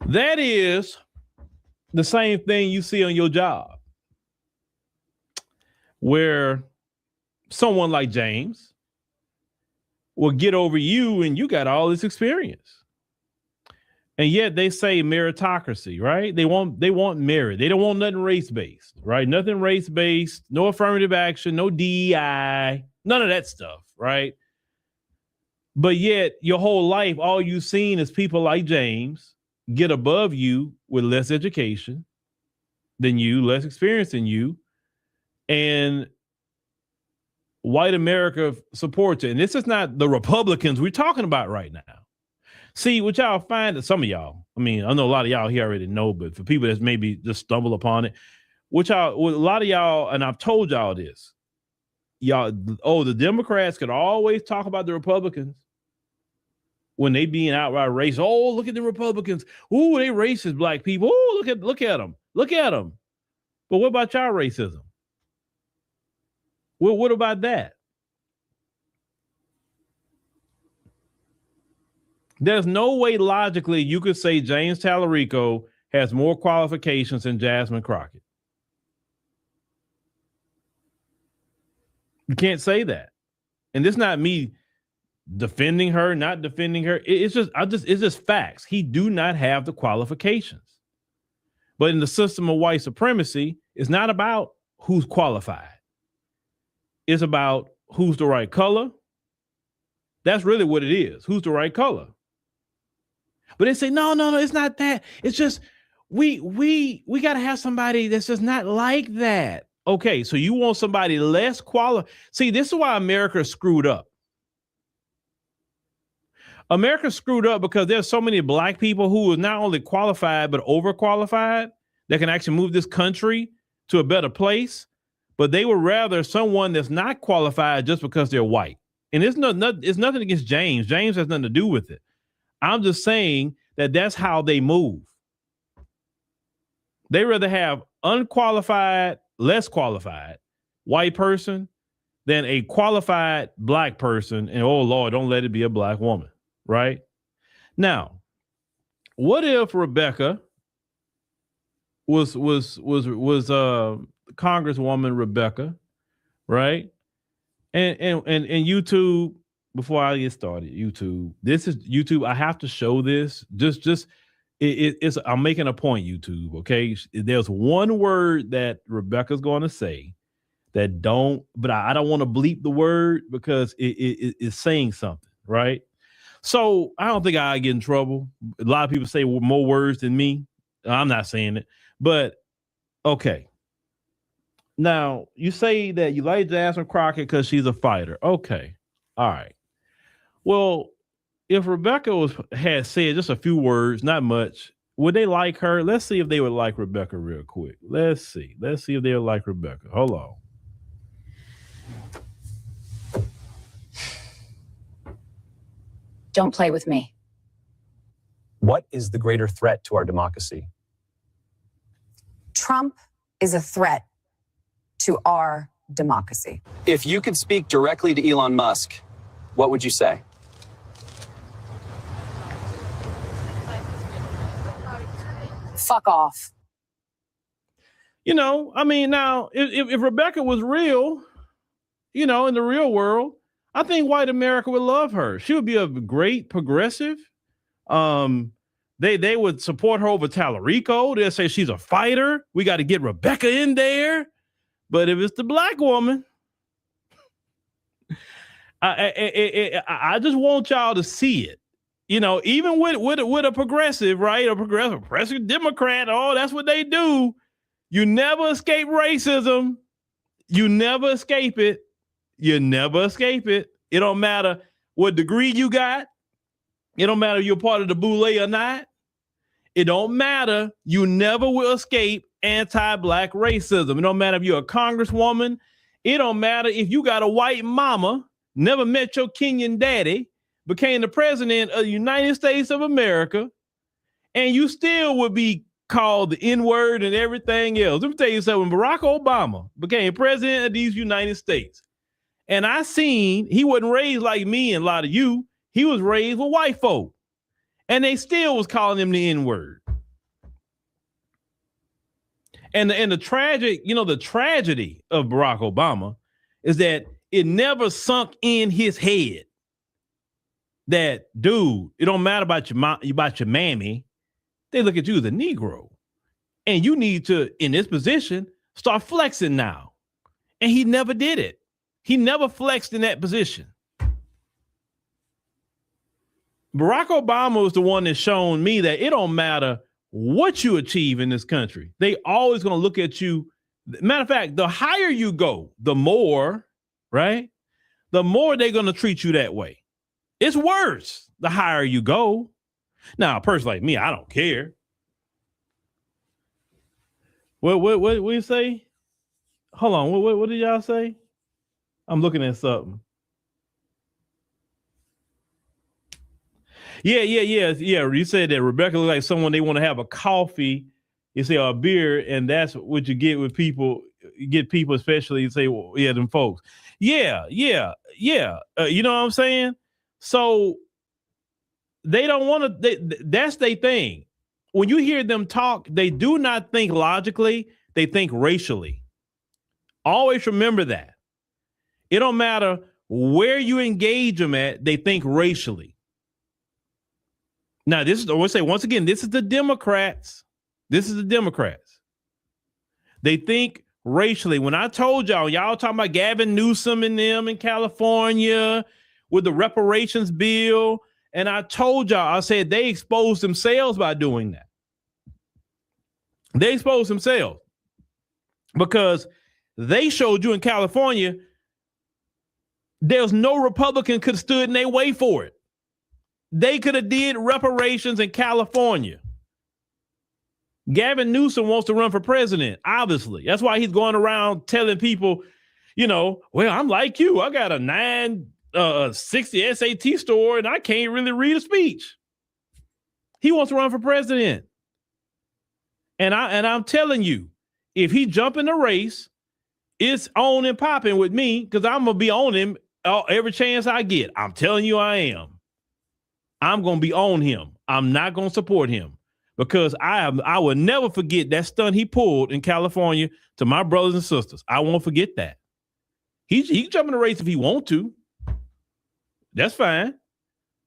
That is the same thing you see on your job, where someone like James will get over you and you got all this experience. And yet they say meritocracy, right? They want merit. They don't want nothing race-based, right? Nothing race-based, no affirmative action, no DEI, none of that stuff, right? But yet your whole life, all you've seen is people like James get above you with less education than you, less experience than you, and white America supports it. And this is not the Republicans we're talking about right now. See, what y'all find, that some of y'all, I know a lot of y'all here already know, but for people that maybe just stumble upon it, a lot of y'all, and I've told y'all this, the Democrats could always talk about the Republicans when they being outright racist. Oh, look at the Republicans. Ooh, they racist black people. Ooh, look at them. Look at them. But what about y'all racism? Well, what about that? There's no way logically you could say James Tallarico has more qualifications than Jasmine Crockett. You can't say that. And this is not me defending her, not defending her. It's just facts. He do not have the qualifications. But in the system of white supremacy, it's not about who's qualified. It's about who's the right color. That's really what it is. Who's the right color? But they say, no, it's not that. It's just we got to have somebody that's just not like that. Okay, so you want somebody less qualified. See, this is why America screwed up. America screwed up because there's so many black people who are not only qualified, but overqualified that can actually move this country to a better place. But they would rather someone that's not qualified just because they're white. And it's nothing against James. James has nothing to do with it. I'm just saying that that's how they move. They rather have unqualified, less qualified white person than a qualified black person. And oh Lord, don't let it be a black woman, right? Now, what if Rebecca was Congresswoman Rebecca, right? And YouTube, before I get started, YouTube, this is YouTube. I have to show this. It's I'm making a point, YouTube. Okay. There's one word that Rebecca's going to say but I don't want to bleep the word because it's saying something, right? So I don't think I get in trouble. A lot of people say more words than me. I'm not saying it, but okay. Now you say that you like Jasmine Crockett because she's a fighter. Okay. All right. Well, if Rebecca had said just a few words, not much, would they like her? Let's see if they would like Rebecca real quick. Let's see if they would like Rebecca. Hold on. Don't play with me. What is the greater threat to our democracy? Trump is a threat to our democracy. If you could speak directly to Elon Musk, what would you say? Fuck off. Now, if Rebecca was real, in the real world, I think white America would love her. She would be a great progressive. They would support her over Tallarico. They'll say she's a fighter. We got to get Rebecca in there. But if it's the black woman, I just want y'all to see it. You know, even with a progressive, right? A progressive Democrat, oh, that's what they do. You never escape racism. You never escape it. You never escape it. It don't matter what degree you got. It don't matter if you're part of the boule or not. It don't matter. You never will escape anti-black racism. It don't matter if you're a congresswoman. It don't matter if you got a white mama, never met your Kenyan daddy, became the president of the United States of America, and you still would be called the N-word and everything else. Let me tell you something. When Barack Obama became president of these United States, and I seen he wasn't raised like me and a lot of you. He was raised with white folk, and they still was calling him the N-word. And the tragedy of Barack Obama is that it never sunk in his head that, dude, it don't matter about your mammy. They look at you as a Negro, and you need to, in this position, start flexing now. And he never did it. He never flexed in that position. Barack Obama was the one that shown me that it don't matter what you achieve in this country. They always going to look at you. Matter of fact, the higher you go, the more, right? The more they're going to treat you that way. It's worse the higher you go. Now, a person like me, I don't care. What you say? Hold on. What did y'all say? I'm looking at something. Yeah. You said that Rebecca looks like someone they want to have a coffee, you say, or a beer, and that's what you get with people. You get people, especially, you say, well, yeah, them folks. Yeah. You know what I'm saying? So they don't want to. That's their thing. When you hear them talk, they do not think logically. They think racially. Always remember that. It don't matter where you engage them at. They think racially. Now, this is, I want to say once again, this is the Democrats. This is the Democrats. They think racially. When I told y'all talking about Gavin Newsom and them in California with the reparations bill, and I told y'all, I said they exposed themselves by doing that. They exposed themselves because they showed you in California there's no Republican could have stood in their way for it. They could have did reparations in California. Gavin Newsom wants to run for president, obviously. That's why he's going around telling people, you know, well, I'm like you. I got a 960 SAT score and I can't really read a speech. He wants to run for president. And I'm telling you, if he jump in the race, it's on and popping with me because I'm going to be on him every chance I get. I'm telling you I am. I'm going to be on him. I'm not going to support him because I will never forget that stunt he pulled in California to my brothers and sisters. I won't forget that. He can jump in the race if he want to. That's fine.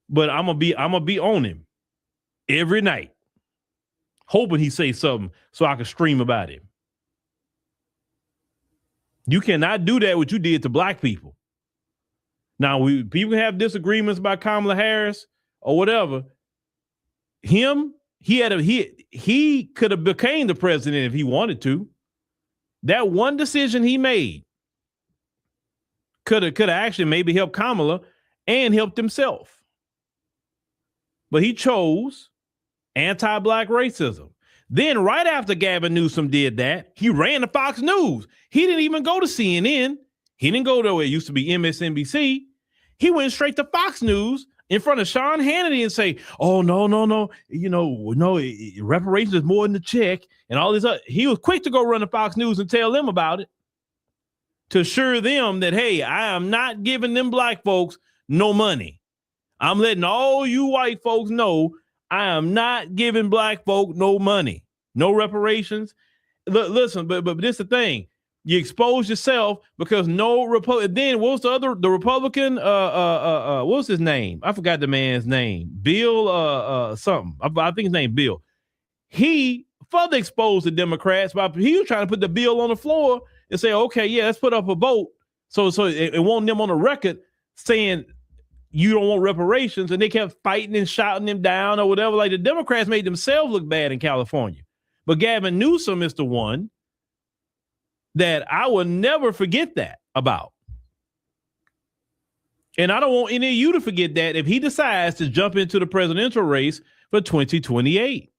But I'm going to be on him every night, hoping he say something so I can stream about him. You cannot do that what you did to black people. Now, people can have disagreements about Kamala Harris or whatever. He could have became the president if he wanted to. That one decision he made could have actually maybe helped Kamala and helped himself. But he chose anti-black racism. Then right after Gavin Newsom did that, he ran to Fox News. He didn't even go to CNN. He didn't go to where it used to be MSNBC. He went straight to Fox News in front of Sean Hannity and say, oh, no. You know, no, reparations is more than the check and all this other. He was quick to go run to Fox News and tell them about it to assure them that, hey, I am not giving them black folks no money. I'm letting all you white folks know I am not giving black folk no money, no reparations. Listen, but this is the thing. You expose yourself because no Republican. Then what's the Republican? What's his name? I forgot the man's name. Bill something. I think his name Bill. He further exposed the Democrats by he was trying to put the bill on the floor and say, okay, yeah, let's put up a vote. So it won't them on the record saying you don't want reparations, and they kept fighting and shouting them down or whatever. Like the Democrats made themselves look bad in California. But Gavin Newsom is the one that I will never forget that about. And I don't want any of you to forget that if he decides to jump into the presidential race for 2028.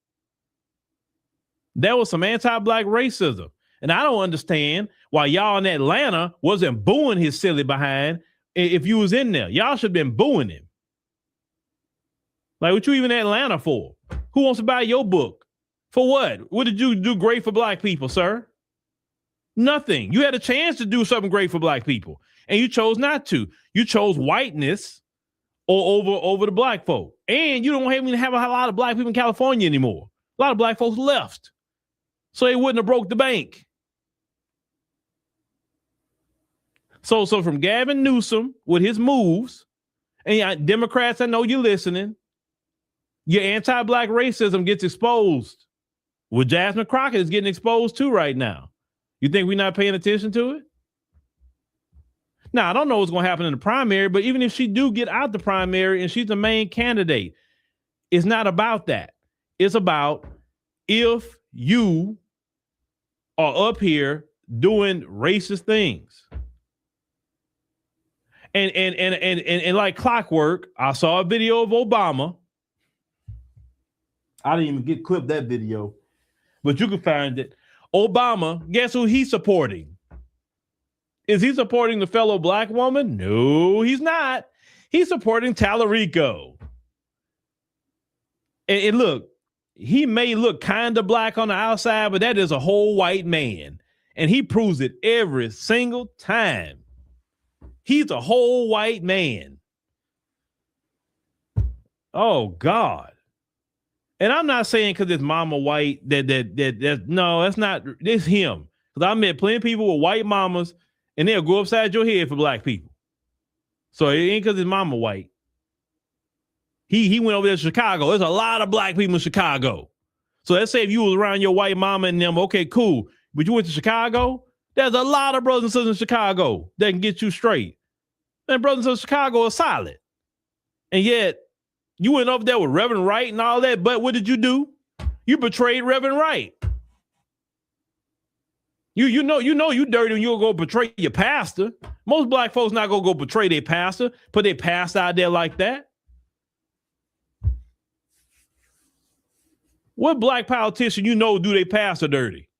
There was some anti-Black racism. And I don't understand why y'all in Atlanta wasn't booing his silly behind if you was in there. Y'all should have been booing him. Like, what you even in Atlanta for? Who wants to buy your book? For what? What did you do great for Black people, sir? Nothing. You had a chance to do something great for Black people, and you chose not to. You chose whiteness over the Black folk. And you don't even have a lot of Black people in California anymore. A lot of Black folks left. So they wouldn't have broke the bank. So from Gavin Newsom with his moves, and Democrats, I know you're listening, your anti-Black racism gets exposed. Well, Jasmine Crockett is getting exposed too right now. You think we're not paying attention to it? Now, I don't know what's going to happen in the primary, but even if she do get out the primary and she's the main candidate, it's not about that. It's about if you are up here doing racist things. And like clockwork, I saw a video of Obama. I didn't even get clipped that video, but you can find it. Obama, guess who he's supporting? Is he supporting the fellow Black woman? No, he's not. He's supporting Tallarico. And look, he may look kind of Black on the outside, but that is a whole white man. And he proves it every single time. He's a whole white man. Oh, God. And I'm not saying because it's mama white that no, that's not, it's him. Because I met plenty of people with white mamas and they'll go upside your head for Black people. So it ain't because his mama white. He went over there to Chicago. There's a lot of Black people in Chicago. So let's say if you was around your white mama and them, okay, cool. But you went to Chicago, there's a lot of brothers and sisters in Chicago that can get you straight. And brothers and sisters in Chicago are solid. And yet, you went up there with Reverend Wright and all that, but what did you do? You betrayed Reverend Wright. You know you dirty when you go betray your pastor. Most Black folks not gonna go betray their pastor, put their pastor out there like that. What Black politician you know do their pastor dirty?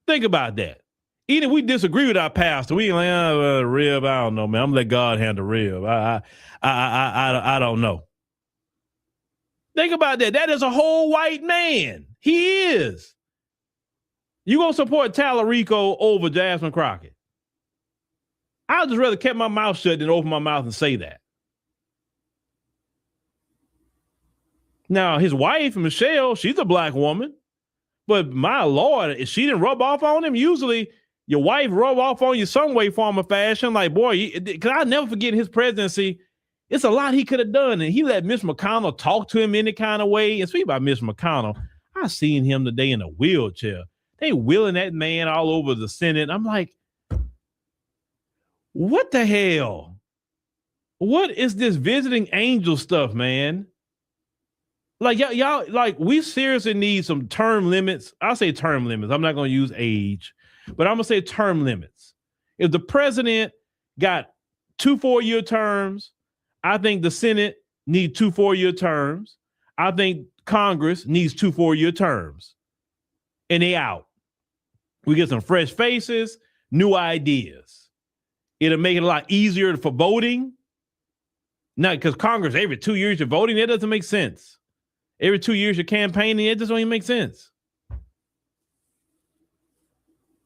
Think about that. Even if we disagree with our pastor, we ain't like, Rev, I don't know, man. I'm gonna let God handle Rev. I don't know. Think about that. That is a whole white man. He is. You gonna support Tallarico over Jasmine Crockett? I'd just rather keep my mouth shut than open my mouth and say that. Now, his wife, Michelle, she's a Black woman. But my Lord, if she didn't rub off on him, usually your wife rub off on you some way, form, or fashion. Like, boy, because I'll never forget his presidency. It's a lot he could have done. And he let Mitch McConnell talk to him any kind of way. And speak about Mitch McConnell, I seen him today in a wheelchair. They wheeling that man all over the Senate. I'm like, what the hell? What is this visiting angel stuff, man? Like, y'all, like, we seriously need some term limits. I'll say term limits. I'm not going to use age, but I'm going to say term limits. If the president got 2 4-year terms, I think the Senate needs 2 4-year terms. I think Congress needs 2 4-year terms. And they out. We get some fresh faces, new ideas. It'll make it a lot easier for voting. Not because Congress, every 2 years you're voting, that doesn't make sense. Every 2 years you're campaigning, it doesn't even make sense.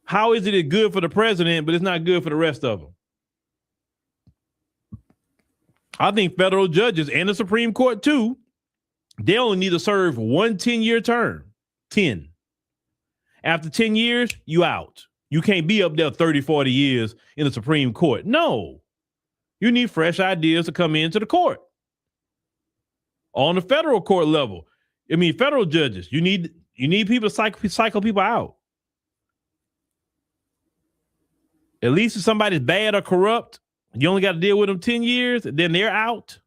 How is it good for the president, but it's not good for the rest of them? I think federal judges and the Supreme Court too, they only need to serve 1 10-year term. 10. After 10 years, you out. You can't be up there 30, 40 years in the Supreme Court. No. You need fresh ideas to come into the court. On the federal court level, I mean, federal judges, you need people to cycle people out. At least if somebody's bad or corrupt, you only got to deal with them 10 years, and then they're out.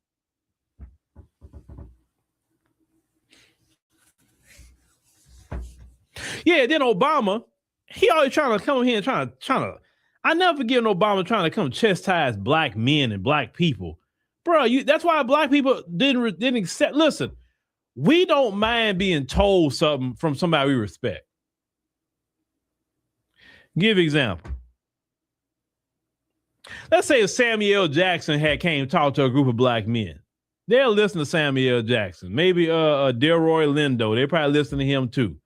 Yeah, then Obama, he always trying to come here and trying to. I never forget Obama trying to come chastise black men and black people. Bro, that's why black people didn't accept. Listen, we don't mind being told something from somebody we respect. Give example. Let's say if Samuel L. Jackson had came to talk to a group of black men. They'll listen to Samuel L. Jackson. Maybe Delroy Lindo. They probably listen to him too.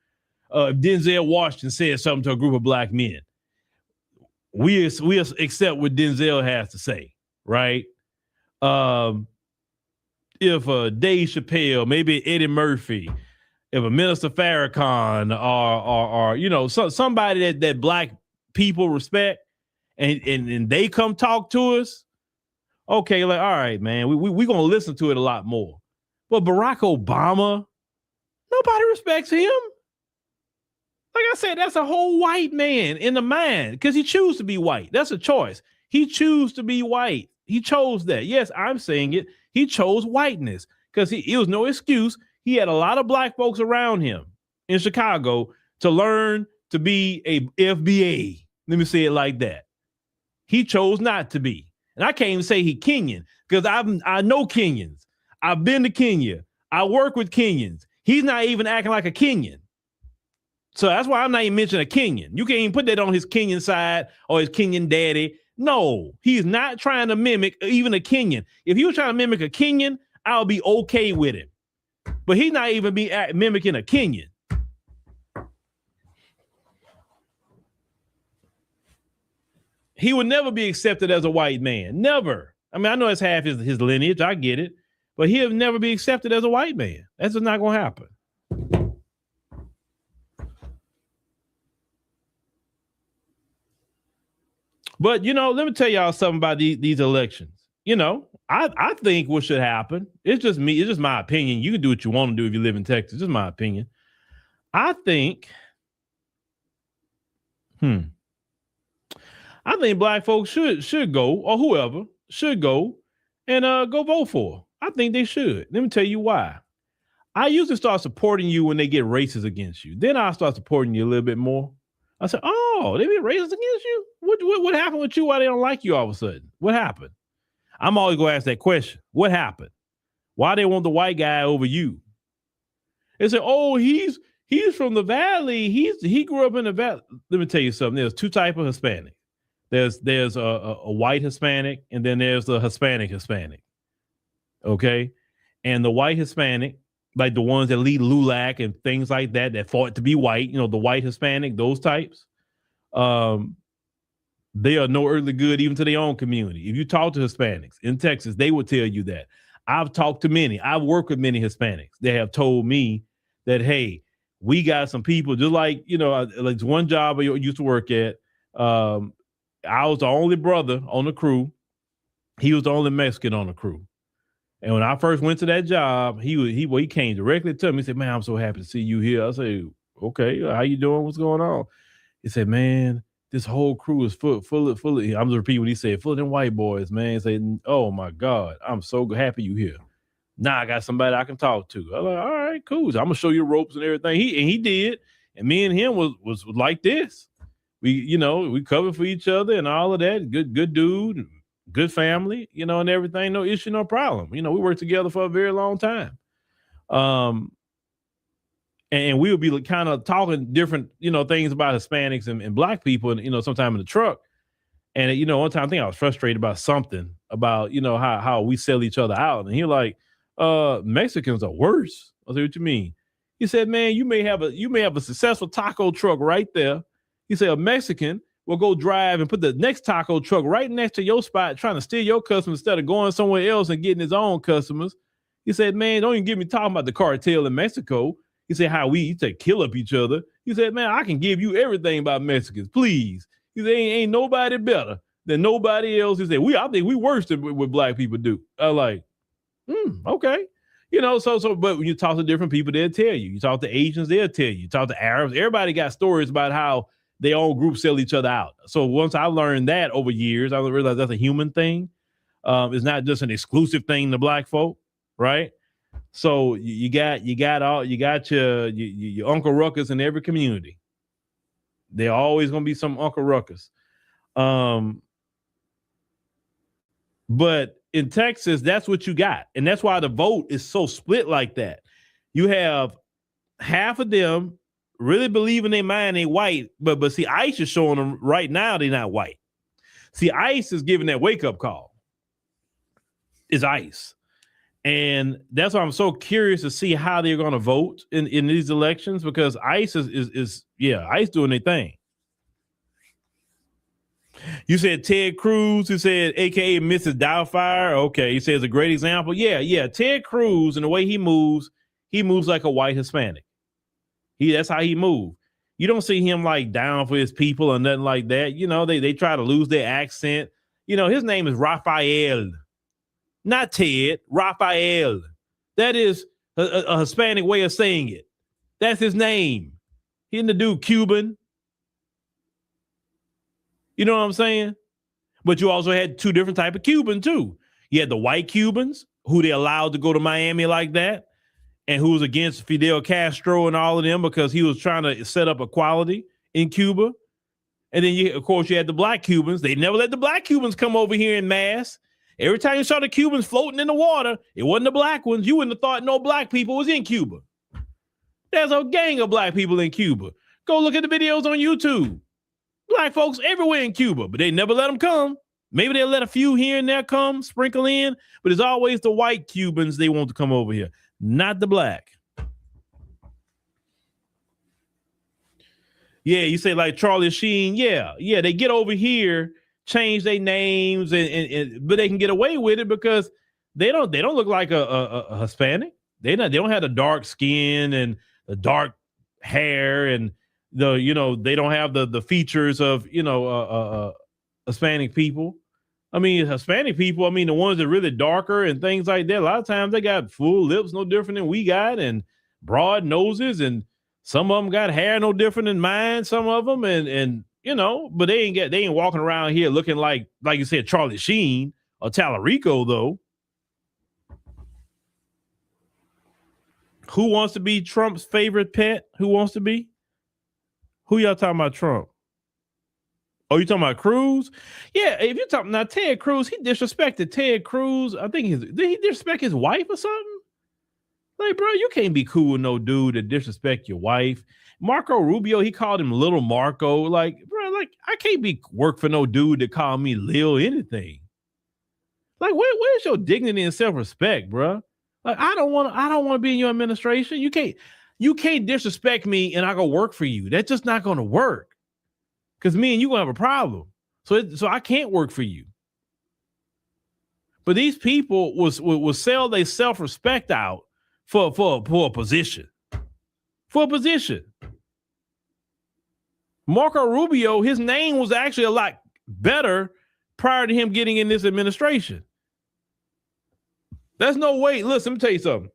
If Denzel Washington said something to a group of black men, we accept what Denzel has to say, right? If Dave Chappelle, maybe Eddie Murphy, if a Minister Farrakhan or somebody that black people respect, and they come talk to us, okay, like, all right, man, we gonna listen to it a lot more. But Barack Obama, nobody respects him. Like I said, that's a whole white man in the mind because he chose to be white. That's a choice. He chose to be white. He chose that. Yes, I'm saying it. He chose whiteness because it was no excuse. He had a lot of black folks around him in Chicago to learn to be a FBA. Let me say it like that. He chose not to be. And I can't even say he Kenyan because I know Kenyans. I've been to Kenya. I work with Kenyans. He's not even acting like a Kenyan. So that's why I'm not even mentioning a Kenyan. You can't even put that on his Kenyan side or his Kenyan daddy. No, he's not trying to mimic even a Kenyan. If he was trying to mimic a Kenyan, I'll be okay with it. But he's not even mimicking a Kenyan. He would never be accepted as a white man. Never. I mean, I know it's half his lineage. I get it. But he'll never be accepted as a white man. That's just not going to happen. But, let me tell y'all something about these elections. I think what should happen, it's just me. It's just my opinion. You can do what you want to do if you live in Texas. It's just my opinion. I think black folks should go, or whoever should go and go vote for. I think they should. Let me tell you why. I usually start supporting you when they get racist against you. Then I'll start supporting you a little bit more. I said, oh, they be racist against you? What happened with you? Why they don't like you all of a sudden? What happened? I'm always going to ask that question. What happened? Why they want the white guy over you? They say, oh, he's from the valley. He grew up in the valley. Let me tell you something. There's two types of Hispanic. There's a white Hispanic, and then there's the Hispanic. Okay? And the white Hispanic, like the ones that lead LACC and things like that fought to be white, the white Hispanic, those types, they are no earthly good even to their own community. If you talk to Hispanics in Texas, they will tell you that. I've talked to many. I've worked with many Hispanics. They have told me that, hey, we got some people just like, like one job I used to work at. I was the only brother on the crew. He was the only Mexican on the crew. And when I first went to that job, he came directly to me. He said, man, I'm so happy to see you here. I said, okay, how you doing? What's going on? He said, man, this whole crew is full of, I'm going to repeat what he said, full of them white boys, man. He said, oh my God, I'm so happy you here. Now I got somebody I can talk to. I'm like, all right, cool. So I'm going to show you the ropes and everything. He did. And me and him was like this. We covered for each other and all of that. Good dude. Good family, and everything, no issue, no problem. We worked together for a very long time. And we would be kind of talking different, things about Hispanics and black people, and, sometime in the truck. And, one time I think I was frustrated about something about, how we sell each other out. And he was like, Mexicans are worse. I said, what you mean? He said, man, you may have a successful taco truck right there. He said, a Mexican will go drive and put the next taco truck right next to your spot, trying to steal your customers instead of going somewhere else and getting his own customers. He said, man, don't even get me talking about the cartel in Mexico. He said, how we kill up each other. He said, man, I can give you everything about Mexicans, please. He said, ain't nobody better than nobody else. He said, I think we worse than what black people do. I like, okay. But when you talk to different people, they'll tell you. You talk to Asians, they'll tell you. You talk to Arabs, everybody got stories about how their own groups sell each other out. So once I learned that over years, I realized that's a human thing. It's not just an exclusive thing to black folk, right? So you got your Uncle Ruckus in every community. There always gonna be some Uncle Ruckus. But in Texas, that's what you got. And that's why the vote is so split like that. You have half of them really believe in their mind they white, but see, ICE is showing them right now they're not white. See, ICE is giving that wake-up call. It's ICE. And that's why I'm so curious to see how they're going to vote in these elections, because ICE is ICE doing their thing. You said Ted Cruz, who said AKA Mrs. Doubtfire. Okay, he says a great example. Yeah. Ted Cruz, and the way he moves like a white Hispanic. That's how he moves. You don't see him like down for his people or nothing like that. They try to lose their accent. His name is Raphael, not Ted. Raphael. That is a Hispanic way of saying it. That's his name. He and the dude Cuban. You know what I'm saying? But you also had two different type of Cuban too. You had the white Cubans who they allowed to go to Miami like that, and who was against Fidel Castro and all of them because he was trying to set up equality in Cuba. And then you had the black Cubans. They never let the black Cubans come over here in mass. Every time you saw the Cubans floating in the water, it wasn't the black ones. You wouldn't have thought no black people was in Cuba. There's a gang of black people in Cuba. Go look at the videos on YouTube. Black folks everywhere in Cuba, but they never let them come. Maybe they'll let a few here and there come, sprinkle in, but it's always the white Cubans they want to come over here, not the black. Yeah, you say like Charlie Sheen. Yeah, they get over here, change their names, and but they can get away with it because they don't look like a Hispanic. They don't have the dark skin and the dark hair, and they don't have the features of Hispanic people. I mean, Hispanic people, the ones that are really darker and things like that, a lot of times they got full lips, no different than we got, and broad noses, and some of them got hair no different than mine, some of them, but they ain't walking around here looking like you said, Charlie Sheen or Tallarico, though. Who wants to be Trump's favorite pet? Who wants to be? Who y'all talking about Trump? Oh, you talking about Cruz? Yeah, if you're talking now, Ted Cruz, he disrespected Ted Cruz. I think did he disrespect his wife or something? Like, bro, you can't be cool with no dude that disrespect your wife. Marco Rubio, he called him Little Marco. Like, bro, I can't work for no dude that called me Lil anything. Like, where's your dignity and self-respect, bro? Like, I don't want to be in your administration. You can't disrespect me and I go work for you. That's just not going to work. Because me and you gonna have a problem. So I can't work for you. But these people will sell their self-respect out for a position. For a position. Marco Rubio, his name was actually a lot better prior to him getting in this administration. There's no way. Listen, let me tell you something.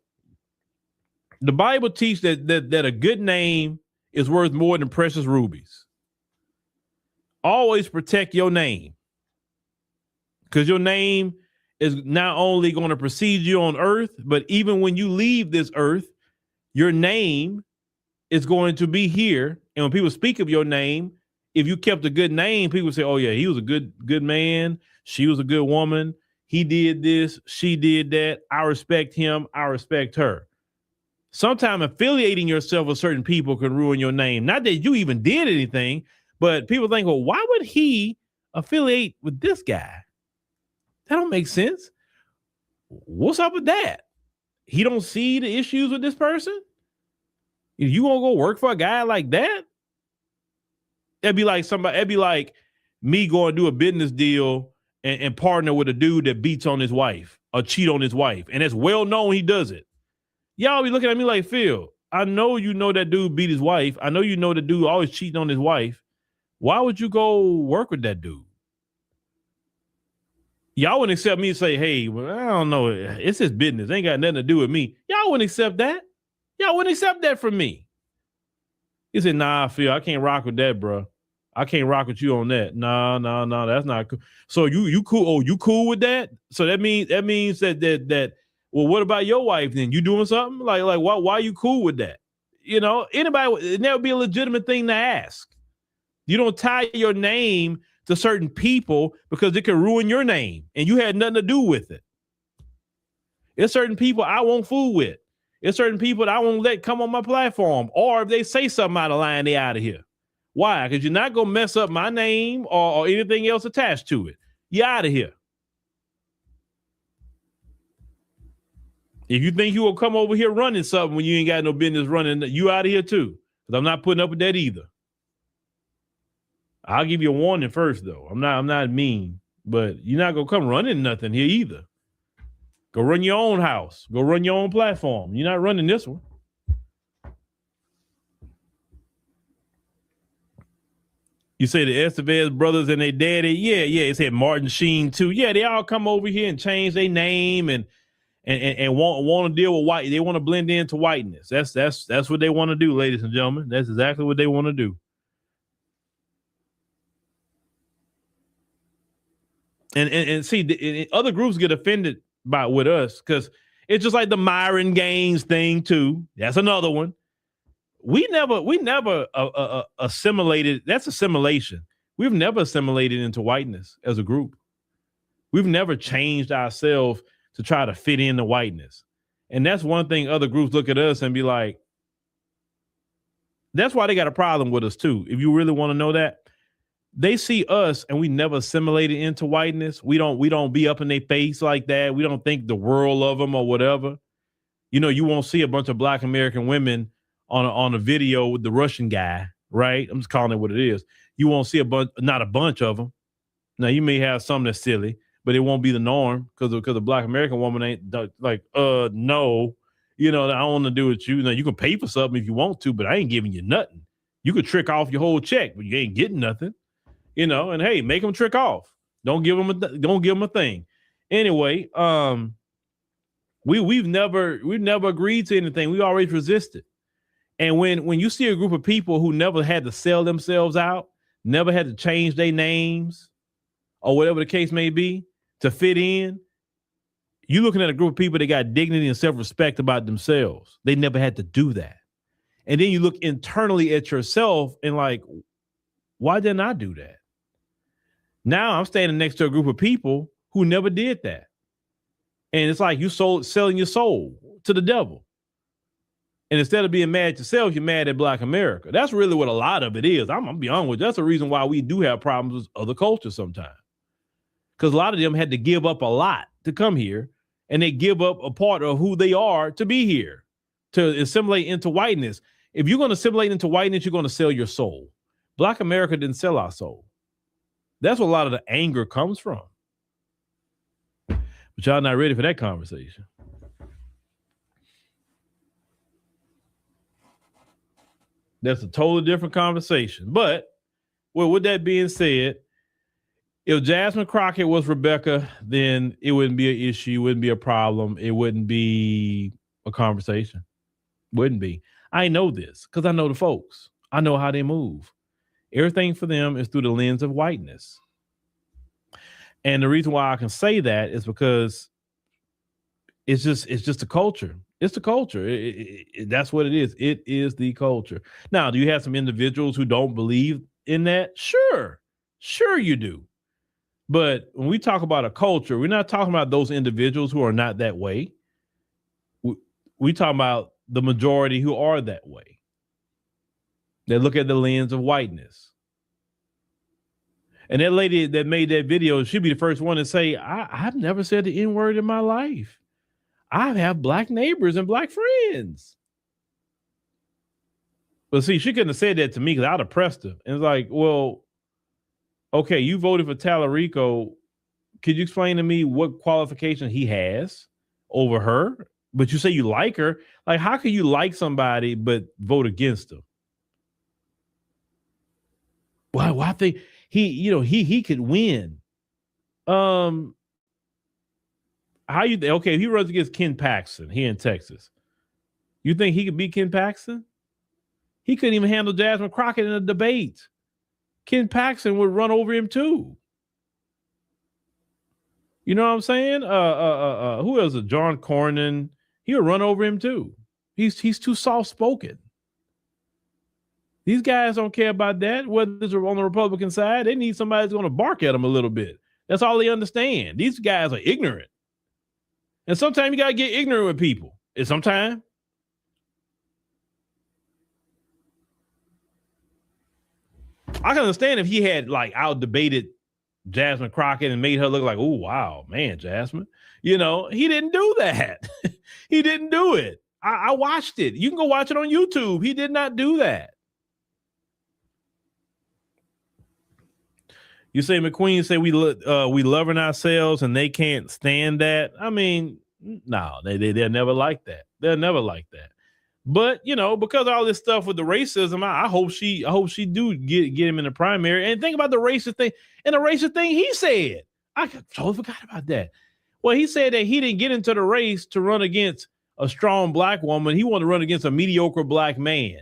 The Bible teaches that a good name is worth more than precious rubies. Always protect your name, because your name is not only going to precede you on earth, but even when you leave this earth, your name is going to be here. And when people speak of your name, if you kept a good name, people say, oh yeah, he was a good man. She was a good woman. He did this. She did that. I respect him. I respect her. Sometimes affiliating yourself with certain people can ruin your name. Not that you even did anything, but people think, well, why would he affiliate with this guy? That don't make sense. What's up with that? He don't see the issues with this person? You gonna go work for a guy like that? It'd be like me going to do a business deal and partner with a dude that beats on his wife or cheat on his wife. And it's well known he does it. Y'all be looking at me like, Phil, I know you know that dude beat his wife. I know you know the dude always cheating on his wife. Why would you go work with that dude? Y'all wouldn't accept me and say, hey, well, I don't know. It's his business. It ain't got nothing to do with me. Y'all wouldn't accept that. Y'all wouldn't accept that from me. He said, nah, Phil, I can't rock with that, bro. I can't rock with you on that. No, that's not cool. So you cool? Oh, you cool with that? So that means that. Well, what about your wife then? You doing something like why are you cool with that? You know, anybody, it never be a legitimate thing to ask. You don't tie your name to certain people because it can ruin your name, and you had nothing to do with it. There's certain people I won't fool with. There's certain people that I won't let come on my platform, or if they say something out of line, they out of here. Why? Because you're not going to mess up my name or anything else attached to it. You're out of here. If you think you will come over here running something when you ain't got no business running, you out of here too. Because I'm not putting up with that either. I'll give you a warning first, though. I'm not mean, but you're not going to come running nothing here either. Go run your own house. Go run your own platform. You're not running this one. You say the Estevez brothers and their daddy. Yeah. It said Martin Sheen too. Yeah, they all come over here and change their name and want to deal with white. They want to blend into whiteness. That's what they want to do, ladies and gentlemen. That's exactly what they want to do. And see, other groups get offended with us because it's just like the Myron Gaines thing too. That's another one. We never assimilated. That's assimilation. We've never assimilated into whiteness as a group. We've never changed ourselves to try to fit into whiteness. And that's one thing other groups look at us and be like, that's why they got a problem with us too. If you really want to know that, they see us and we never assimilated into whiteness. We don't be up in their face like that. We don't think the world of them or whatever. You know, you won't see a bunch of Black American women on a video with the Russian guy, right? I'm just calling it what it is. You won't see not a bunch of them. Now you may have some that's silly, but it won't be the norm because a Black American woman ain't like, no, you know, I don't want to do with you. Now you can pay for something if you want to, but I ain't giving you nothing. You could trick off your whole check, but you ain't getting nothing, you know. And hey, make them trick off. Don't give them a thing. Anyway, we've never agreed to anything. We always resisted. And when you see a group of people who never had to sell themselves out, never had to change their names or whatever the case may be to fit in, you're looking at a group of people that got dignity and self-respect about themselves. They never had to do that. And then you look internally at yourself and like, why didn't I do that? Now I'm standing next to a group of people who never did that. And it's like you selling your soul to the devil. And instead of being mad at yourself, you're mad at Black America. That's really what a lot of it is. I'm going to be honest with you. That's the reason why we do have problems with other cultures sometimes. Because a lot of them had to give up a lot to come here. And they give up a part of who they are to be here, to assimilate into whiteness. If you're going to assimilate into whiteness, you're going to sell your soul. Black America didn't sell our soul. That's where a lot of the anger comes from. But y'all not ready for that conversation. That's a totally different conversation. But, well, with that being said, if Jasmine Croccett was Rebecca, then it wouldn't be an issue. It wouldn't be a problem. It wouldn't be a conversation. Wouldn't be. I know this because I know the folks. I know how they move. Everything for them is through the lens of whiteness. And the reason why I can say that is because it's just the culture. It's the culture. That's what it is. It is the culture. Now, do you have some individuals who don't believe in that? Sure you do. But when we talk about a culture, we're not talking about those individuals who are not that way. We talk about the majority who are that way. They look at the lens of whiteness. And that lady that made that video, she'd be the first one to say, I've never said the N-word in my life. I have Black neighbors and Black friends. But see, she couldn't have said that to me because I'd have pressed her. And it's like, well, okay, you voted for Tallarico. Could you explain to me what qualification he has over her But you say you like her. Like, how can you like somebody but vote against them? Well, I think he could win. How you okay? If he runs against Ken Paxton here in Texas, you think he could beat Ken Paxton? He couldn't even handle Jasmine Crockett in a debate. Ken Paxton would run over him too. You know what I'm saying? Who else? John Cornyn. He would run over him too. He's too soft spoken. These guys don't care about that. Whether it's on the Republican side, they need somebody that's going to bark at them a little bit. That's all they understand. These guys are ignorant. And sometimes you got to get ignorant with people. And sometimes. I can understand if he had like out debated Jasmine Crockett and made her look like, oh, wow, man, Jasmine. You know, he didn't do that. He didn't do it. I watched it. You can go watch it on YouTube. He did not do that. You say McQueen say we loving ourselves and they can't stand that. I mean, no, they're never like that. They're never like that. But you know, because of all this stuff with the racism, I hope she do get him in the primary. And think about the racist thing. And the racist thing he said, I totally forgot about that. Well, he said that he didn't get into the race to run against a strong black woman. He wanted to run against a mediocre black man.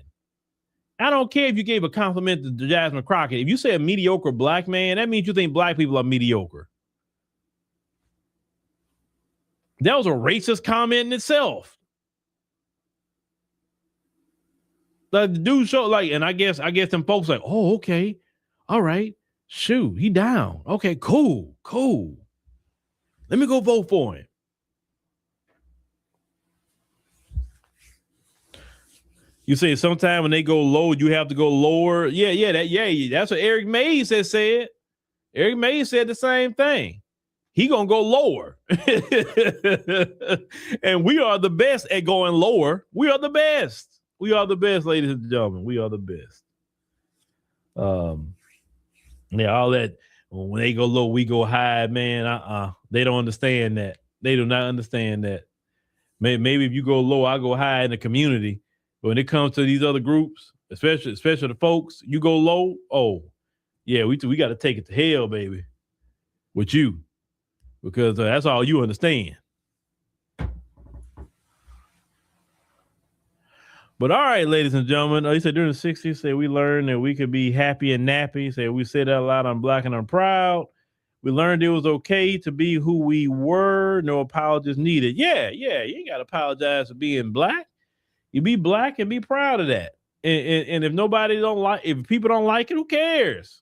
I don't care if you gave a compliment to Jasmine Crockett. If you say a mediocre black man, that means you think black people are mediocre. That was a racist comment in itself. Like the dude showed like, and I guess them folks like, oh, okay. All right. Shoot, he down. Okay, cool. Let me go vote for him. You say sometime when they go low, you have to go lower. That's what Eric Mays has said. Eric Mays said the same thing. He gonna go lower. And we are the best at going lower. We are the best. We are the best, ladies and gentlemen. We are the best. Yeah, all that when they go low, we go high, man. They don't understand that. They do not understand that. Maybe if you go low, I go high in the community. But when it comes to these other groups, especially the folks, you go low. Oh, yeah, we got to take it to hell, baby, with you, because that's all you understand. But all right, ladies and gentlemen, he said during the 60s, say we learned that we could be happy and nappy. Say we said that a lot. I'm black and I'm proud. We learned it was okay to be who we were. No apologies needed. Yeah. You ain't got to apologize for being black. You be black and be proud of that. And if nobody don't like, if people don't like it, who cares?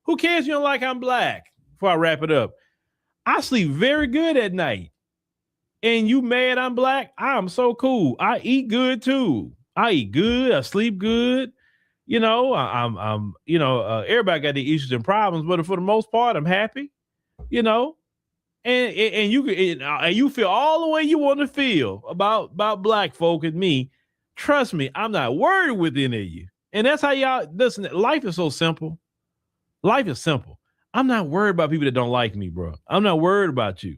Who cares if you don't like I'm black? Before I wrap it up, I sleep very good at night. And you mad I'm black? I'm so cool. I eat good too. I eat good. I sleep good. You know, I'm everybody got the issues and problems, but for the most part, I'm happy. You know, and you feel all the way you want to feel about black folk and me. Trust me, I'm not worried with any of you. And that's how y'all listen. Life is so simple. Life is simple. I'm not worried about people that don't like me, bro. I'm not worried about you.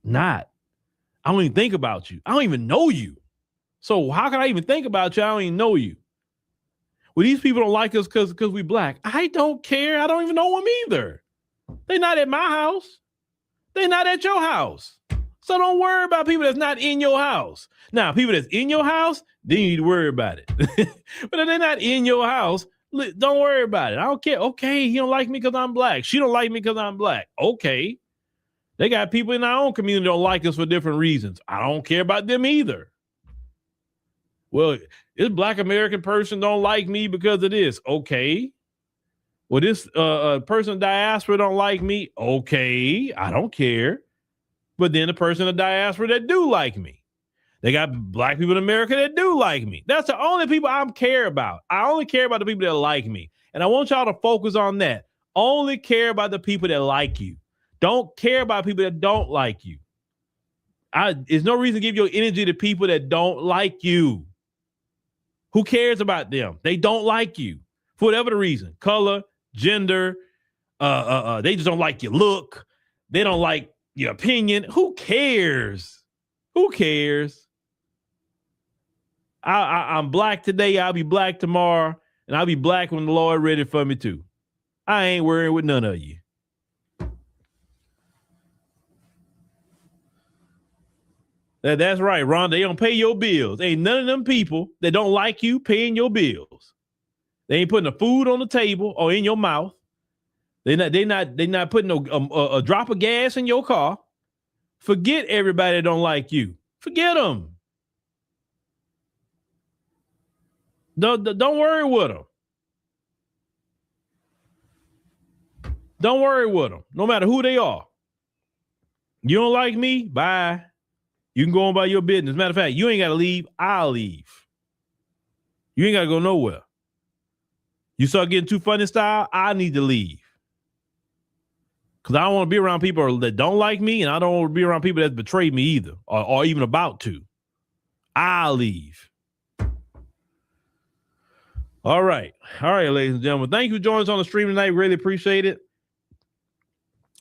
I don't even think about you. I don't even know you. So how can I even think about you? I don't even know you. Well, these people don't like us because we black. I don't care. I don't even know them either. They're not at my house. They're not at your house. So don't worry about people that's not in your house. Now, people that's in your house, then you need to worry about it. But if they're not in your house, don't worry about it. I don't care. Okay, he don't like me because I'm black. She don't like me because I'm black. Okay. They got people in our own community don't like us for different reasons. I don't care about them either. Well, this black American person don't like me because of this. Okay. Well, this person in diaspora don't like me. Okay. I don't care. But then the person in diaspora that do like me. They got black people in America that do like me. That's the only people I care about. I only care about the people that like me. And I want y'all to focus on that. Only care about the people that like you. Don't care about people that don't like you. There's no reason to give your energy to people that don't like you. Who cares about them? They don't like you for whatever the reason. Color, gender, they just don't like your look. They don't like your opinion. Who cares? Who cares? I'm black today. I'll be black tomorrow. And I'll be black when the Lord ready for me too. I ain't worrying with none of you. That's right, Ron. They don't pay your bills. Ain't none of them people that don't like you paying your bills. They ain't putting the food on the table or in your mouth. They not putting a drop of gas in your car. Forget everybody that don't like you. Forget them. Don't worry with them. Don't worry with them. No matter who they are. You don't like me? Bye. You can go on by your business. Matter of fact, you ain't got to leave. I'll leave. You ain't got to go nowhere. You start getting too funny style, I need to leave. Because I don't want to be around people that don't like me, and I don't want to be around people that betrayed me either, or even about to. I'll leave. All right, ladies and gentlemen. Thank you for joining us on the stream tonight. Really appreciate it.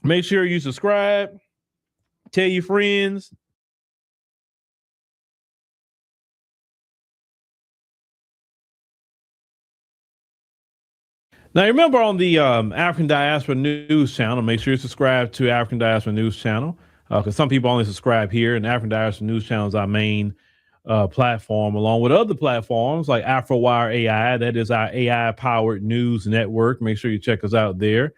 Make sure you subscribe. Tell your friends. Now, remember on the African Diaspora News channel, make sure you subscribe to African Diaspora News channel, because some people only subscribe here, and African Diaspora News channel is our main platform, along with other platforms like AfroWire AI. That is our AI-powered news network. Make sure you check us out there.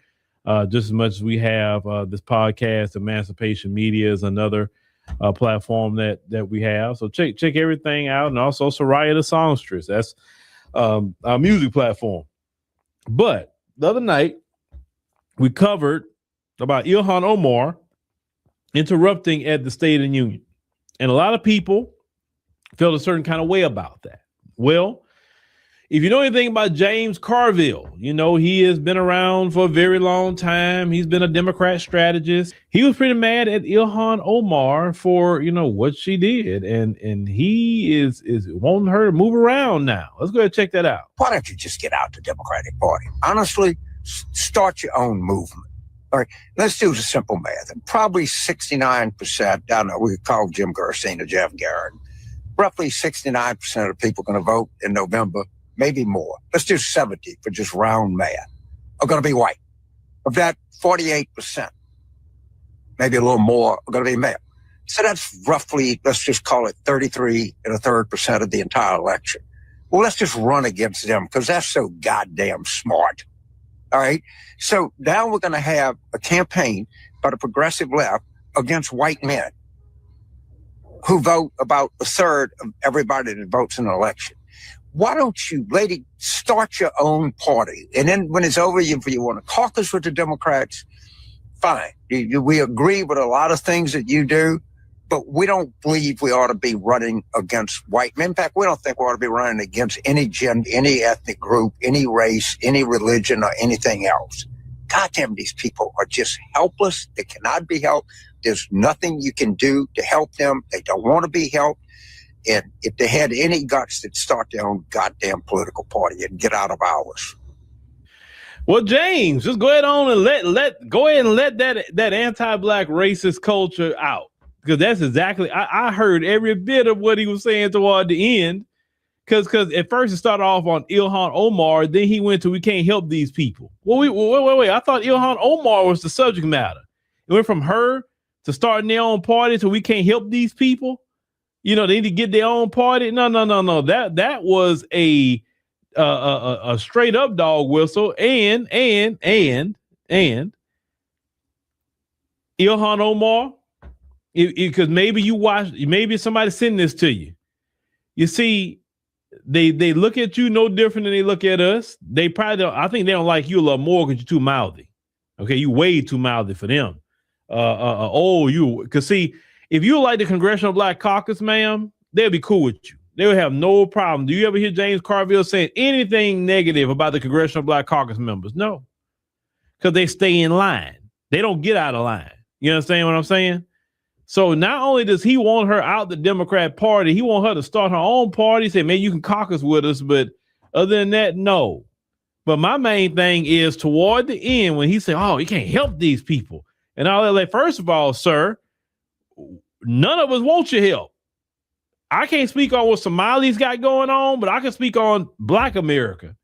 Just as much as we have this podcast, Emancipation Media is another platform that we have. So check everything out, and also Soraya the Songstress. That's our music platform. But the other night, we covered about Ilhan Omar interrupting at the State of the Union. And a lot of people felt a certain kind of way about that. Well, if you know anything about James Carville, you know he has been around for a very long time. He's been a Democrat strategist. He was pretty mad at Ilhan Omar for, what she did. And he is wanting her to move around now. Let's go ahead and check that out. Why don't you just get out the Democratic Party? Honestly, start your own movement. All right, let's do the simple math. And probably 69%, I don't know, we could call Jim Gerstein or Jeff Garrett. Roughly 69% of the people going to vote in November, maybe more. Let's do 70 for just round math, are going to be white. Of that, 48%, maybe a little more, are going to be male. So that's roughly, let's just call it 33 1/3% of the entire election. Well, let's just run against them because that's so goddamn smart. All right. So now we're going to have a campaign by the progressive left against white men who vote about a third of everybody that votes in an election. Why don't you, lady, start your own party? And then when it's over, if you want to caucus with the Democrats, fine. We agree with a lot of things that you do, but we don't believe we ought to be running against white men. In fact, we don't think we ought to be running against any gender, any ethnic group, any race, any religion, or anything else. Goddamn, these people are just helpless. They cannot be helped. There's nothing you can do to help them. They don't want to be helped. And if they had any guts, they'd start their own goddamn political party and get out of ours. Well, James, just go ahead on and let that anti-black racist culture out, because that's exactly I heard every bit of what he was saying toward the end. Because at first it started off on Ilhan Omar, then he went to we can't help these people. Well, wait. I thought Ilhan Omar was the subject matter. It went from her to starting their own party to we can't help these people. They need to get their own party. No. That was a straight up dog whistle. And Ilhan Omar, because maybe somebody sending this to you. You see, they look at you no different than they look at us. They probably don't. I think they don't like you a little more because you're too mouthy. Okay, you way too mouthy for them. Because see, if you like the Congressional Black Caucus, ma'am, they'll be cool with you. They will have no problem. Do you ever hear James Carville saying anything negative about the Congressional Black Caucus members? No, because they stay in line. They don't get out of line. You understand what I'm saying? So not only does he want her out the Democrat Party, he want her to start her own party, say, maybe you can caucus with us, but other than that, no. But my main thing is toward the end when he said, oh, you can't help these people. And all that, like, first of all, sir, none of us want your help. I can't speak on what Somalis got going on, but I can speak on Black America.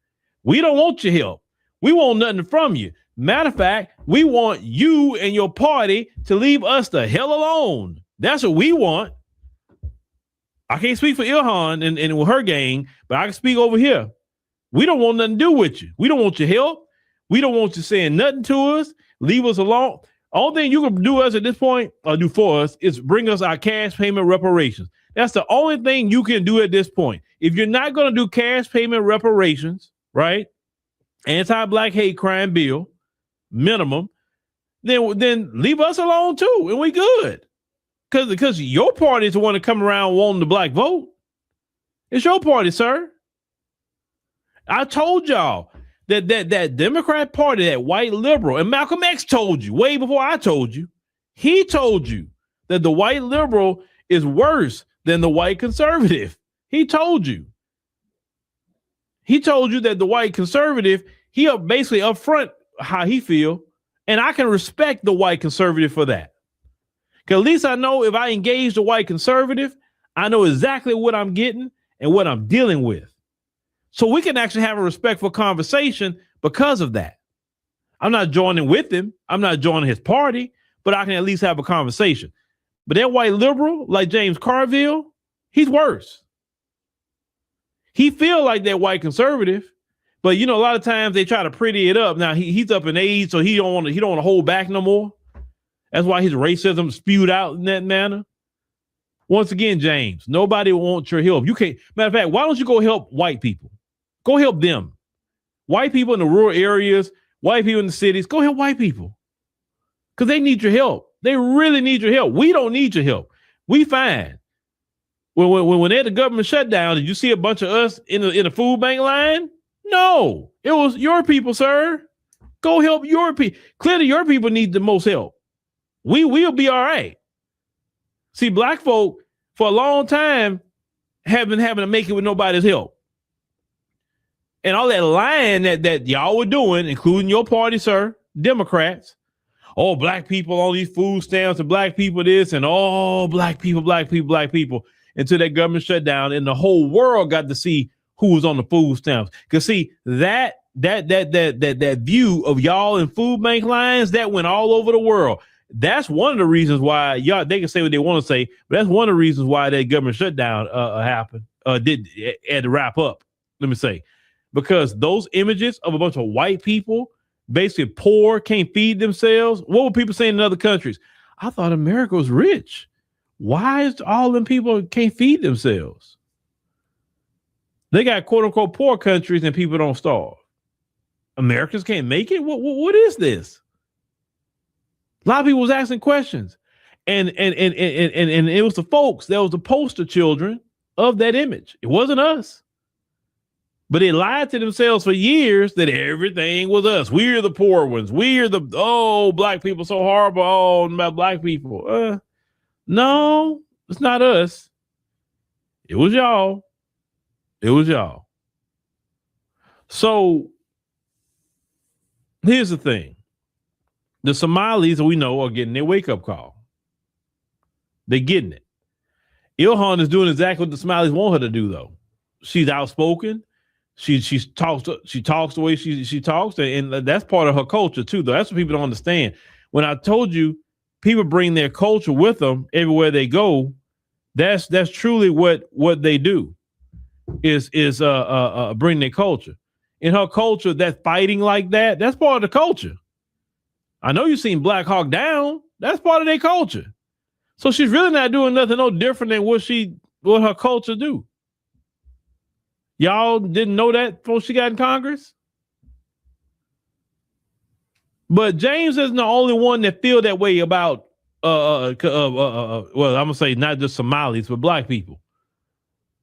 We don't want your help. We want nothing from you. Matter of fact, we want you and your party to leave us the hell alone. That's what we want. I can't speak for Ilhan and with her gang, but I can speak over here. We don't want nothing to do with you. We don't want your help. We don't want you saying nothing to us. Leave us alone. Only thing you can do us at this point, or do for us, is bring us our cash payment reparations. That's the only thing you can do at this point. If you're not going to do cash payment reparations, right? Anti-Black hate crime bill, minimum, then leave us alone too, and we good. Because your party is the one to come around wanting the Black vote. It's your party, sir. I told y'all that Democrat Party, that white liberal, and Malcolm X told you way before I told you. He told you that the white liberal is worse than the white conservative. He told you. He told you that the white conservative, he basically upfront how he feel, and I can respect the white conservative for that. Because at least I know if I engage the white conservative, I know exactly what I'm getting and what I'm dealing with. So we can actually have a respectful conversation because of that. I'm not joining with him. I'm not joining his party, but I can at least have a conversation. But that white liberal, like James Carville, he's worse. He feel like that white conservative, but you know, a lot of times they try to pretty it up. Now he's up in age, so he don't want to hold back no more. That's why his racism spewed out in that manner. Once again, James, nobody wants your help. You can't. Matter of fact, why don't you go help white people? Go help them. White people in the rural areas, white people in the cities, go help white people. Because they need your help. They really need your help. We don't need your help. We fine. When they had the government shutdown, did you see a bunch of us in the food bank line? No. It was your people, sir. Go help your people. Clearly, your people need the most help. We will be all right. See, Black folk, for a long time, have been having to make it with nobody's help. And all that lying that y'all were doing, including your party, sir, Democrats. Oh, Black people on these food stamps and Black people this and all Black people. Until that government shut down and the whole world got to see who was on the food stamps. Because see, that view of y'all in food bank lines, that went all over the world. That's one of the reasons why y'all, they can say what they want to say, but that's one of the reasons why that government shutdown happened, had to wrap up, let me say. Because those images of a bunch of white people, basically poor, can't feed themselves. What were people saying in other countries? I thought America was rich. Why is all them people can't feed themselves? They got quote unquote poor countries and people don't starve. Americans can't make it? What is this? A lot of people was asking questions. And it was the folks that was the poster children of that image. It wasn't us. But they lied to themselves for years that everything was us. We're the poor ones. We're the, Black people so horrible. Oh, about Black people. No, it's not us. It was y'all. It was y'all. So here's the thing. The Somalis, we know, are getting their wake-up call. They're getting it. Ilhan is doing exactly what the Somalis want her to do, though. She's outspoken. She talks the way she talks, and that's part of her culture too, though. That's what people don't understand. When I told you people bring their culture with them everywhere they go, that's truly what they do is bring their culture. In her culture, that fighting like that's part of the culture. I know you've seen Black Hawk Down. That's part of their culture. So she's really not doing nothing no different than what her culture do. Y'all didn't know that before she got in Congress? But James isn't the only one that feel that way about, well, I'm going to say not just Somalis, but Black people.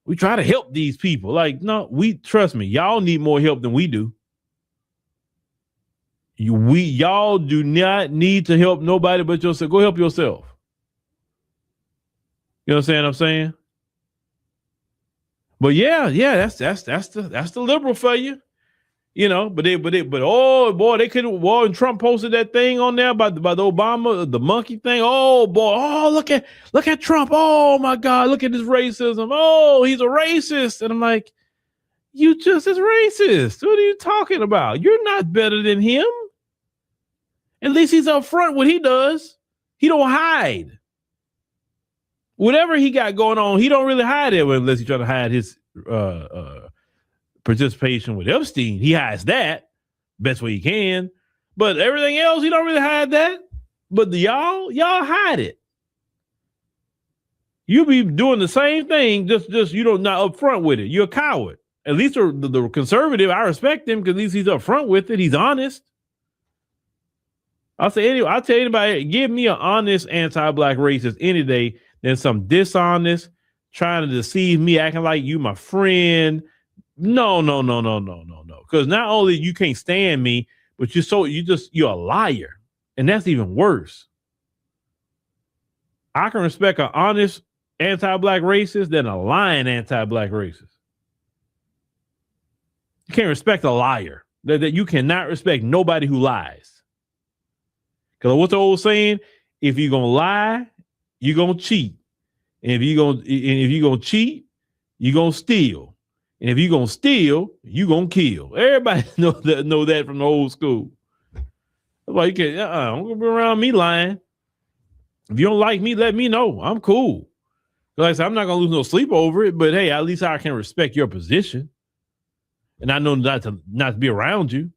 We try to help these people. Like, no, trust me, y'all need more help than we do. Y'all do not need to help nobody but yourself. Go help yourself. You understand what I'm saying? But yeah, that's the liberal for you. You know, but oh boy, they couldn't. Well, and Trump posted that thing on there by the Obama, the monkey thing. Oh boy, oh look at Trump. Oh my God, look at his racism. Oh, he's a racist. And I'm like, you just as racist. What are you talking about? You're not better than him. At least he's upfront what he does. He don't hide. Whatever he got going on, he don't really hide it unless he's trying to hide his participation with Epstein. He hides that best way he can, but everything else he don't really hide that. But y'all hide it. You be doing the same thing, just you don't not upfront with it. You're a coward. At least the conservative, I respect him because at least he's upfront with it. He's honest. I'll tell anybody, give me an honest anti-black racist any day than some dishonest trying to deceive me, acting like you my friend. No. Because not only you can't stand me, but you're a liar. And that's even worse. I can respect an honest anti-black racist than a lying anti-black racist. You can't respect a liar. That you cannot respect nobody who lies. Because what's the old saying? If you're gonna lie, you're gonna cheat. And if you're gonna cheat, you're gonna steal. And if you're gonna steal, you're gonna kill. Everybody know that from the old school. Like, you can't, don't go around me lying. If you don't like me, let me know. I'm cool. Like I said, I'm not gonna lose no sleep over it, but hey, at least I can respect your position. And I know not to be around you.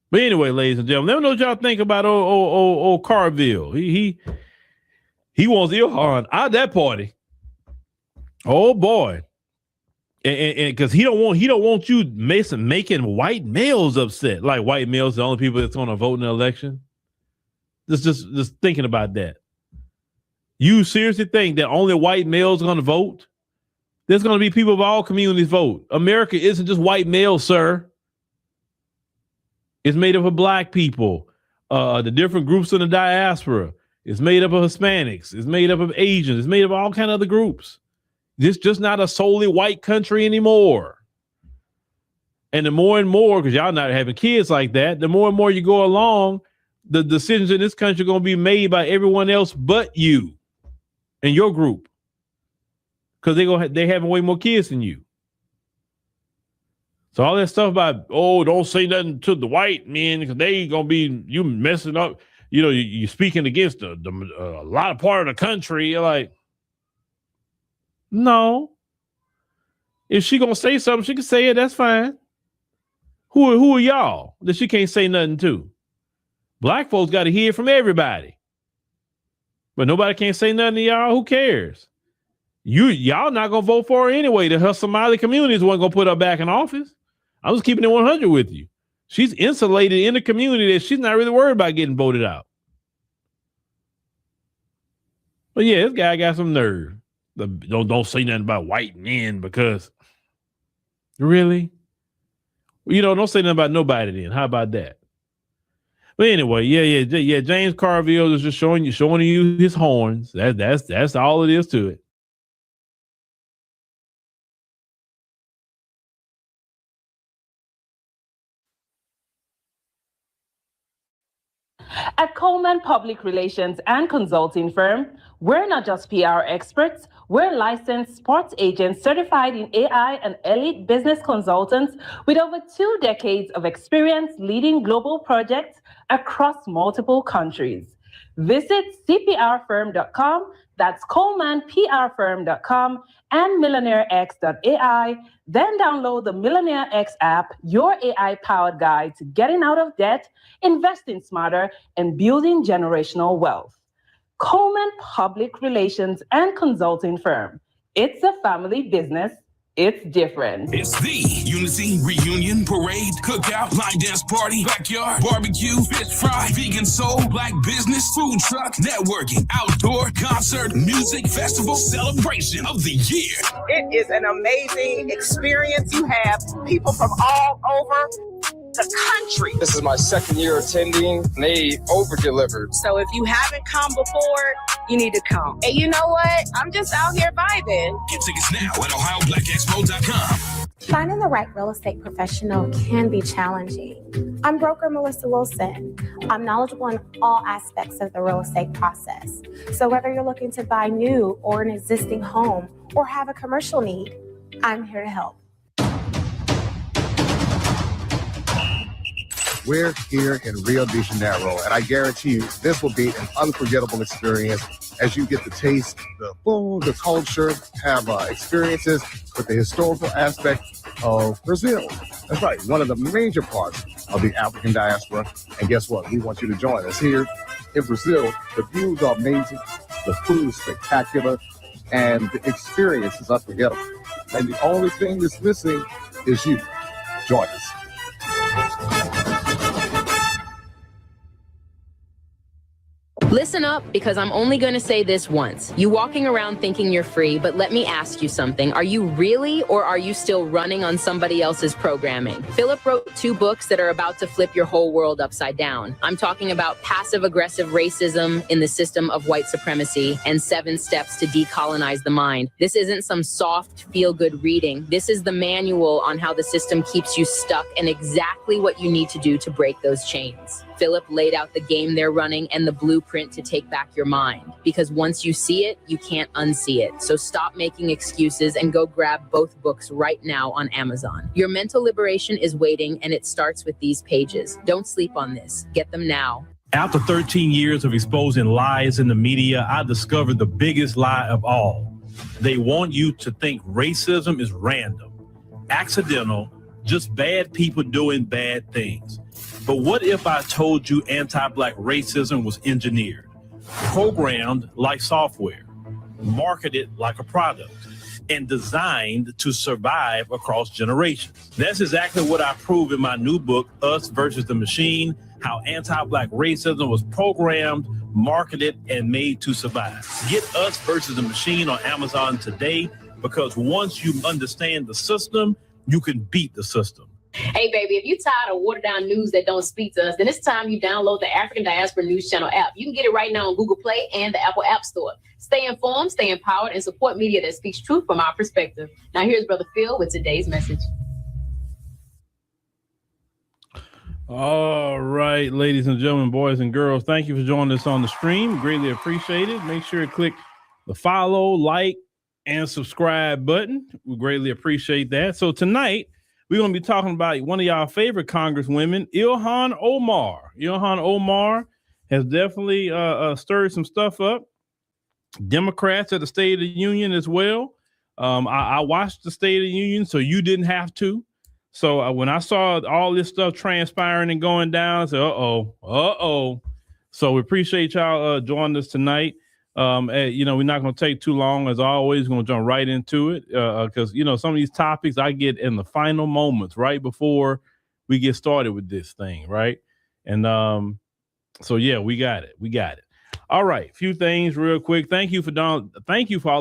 But anyway, ladies and gentlemen, let me know what y'all think about old Carville. He wants Ilhan out of that party. Oh boy. And because he don't want you making white males upset. Like white males, the only people that's gonna vote in the election. Just thinking about that. You seriously think that only white males are gonna vote? There's gonna be people of all communities vote. America isn't just white males, sir. It's made up of black people, the different groups in the diaspora. It's made up of Hispanics. It's made up of Asians. It's made up of all kind of other groups. This just not a solely white country anymore. And the more and more, because y'all not having kids like that, the more and more you go along, the decisions in this country are going to be made by everyone else but you and your group. Because they having way more kids than you. So all that stuff about, don't say nothing to the white men because they gonna be you messing up. You know, you speaking against a lot of part of the country. You're like, no. If she gonna say something, she can say it. That's fine. Who are y'all that she can't say nothing to? Black folks got to hear from everybody, but nobody can't say nothing to y'all. Who cares? Y'all not gonna vote for her anyway. Her Somali communities wasn't gonna put her back in office. I was keeping it 100 with you. She's insulated in the community that she's not really worried about getting voted out. But yeah, this guy got some nerve. Don't say nothing about white men because really? Don't say nothing about nobody then. How about that? But anyway, yeah. James Carville is just showing you his horns. That's all it is to it. At Coleman Public Relations and Consulting Firm, we're not just PR experts, we're licensed sports agents certified in AI and elite business consultants with over 2 decades of experience leading global projects across multiple countries. Visit cprfirm.com, that's colemanprfirm.com, and millionairex.ai. Then download the Millionaire X app, your AI-powered guide to getting out of debt, investing smarter, and building generational wealth. Coleman Public Relations and Consulting Firm. It's a family business. It's different. It's the Unity Reunion Parade, Cookout, Line Dance Party, Backyard, Barbecue, Fish Fry, Vegan Soul, Black Business, Food Truck, Networking, Outdoor, Concert, Music Festival, Celebration of the Year. It is an amazing experience. You have people from all over the country. This is my second year attending. They over-delivered. So if you haven't come before, you need to come. And you know what? I'm just out here vibing. Get tickets now at OhioBlackExpo.com. Finding the right real estate professional can be challenging. I'm broker Melissa Wilson. I'm knowledgeable in all aspects of the real estate process. So whether you're looking to buy new or an existing home or have a commercial need, I'm here to help. We're here in Rio de Janeiro, and I guarantee you this will be an unforgettable experience as you get to taste the food, the culture, have experiences with the historical aspect of Brazil. That's right, one of the major parts of the African diaspora. And guess what? We want you to join us here in Brazil. The views are amazing, the food is spectacular, and the experience is unforgettable. And the only thing that's missing is you. Join us. Listen up, because I'm only going to say this once. You walking around thinking you're free, but let me ask you something. Are you really, or are you still running on somebody else's programming? Philip wrote 2 books that are about to flip your whole world upside down. I'm talking about Passive-Aggressive Racism in the System of White Supremacy and 7 Steps to Decolonize the Mind. This isn't some soft, feel-good reading. This is the manual on how the system keeps you stuck and exactly what you need to do to break those chains. Philip laid out the game they're running and the blueprint to take back your mind. Because once you see it, you can't unsee it. So stop making excuses and go grab both books right now on Amazon. Your mental liberation is waiting, and it starts with these pages. Don't sleep on this. Get them now. After 13 years of exposing lies in the media, I discovered the biggest lie of all. They want you to think racism is random, accidental, just bad people doing bad things. But what if I told you anti-Black racism was engineered, programmed like software, marketed like a product, and designed to survive across generations? That's exactly what I prove in my new book, Us versus the Machine, how anti-Black racism was programmed, marketed, and made to survive. Get Us versus the Machine on Amazon today, because once you understand the system, you can beat the system. Hey, baby, if you're tired of watered-down news that don't speak to us, then it's time you download the African Diaspora News Channel app. You can get it right now on Google Play and the Apple App Store. Stay informed, stay empowered, and support media that speaks truth from our perspective. Now, here's Brother Phil with today's message. All right, ladies and gentlemen, boys and girls, thank you for joining us on the stream. Greatly appreciate it. Make sure to click the follow, like, and subscribe button. We greatly appreciate that. So tonight, we're going to be talking about one of y'all favorite congresswomen, Ilhan Omar. Ilhan Omar has definitely stirred some stuff up. Democrats at the State of the Union as well. I watched the State of the Union, so you didn't have to. So when I saw all this stuff transpiring and going down, I said, uh-oh. So we appreciate y'all joining us tonight. We're not going to take too long. As always, going to jump right into it because, some of these topics I get in the final moments right before we get started with this thing. Right. And so, yeah, we got it. All right. A few things real quick. Thank you for all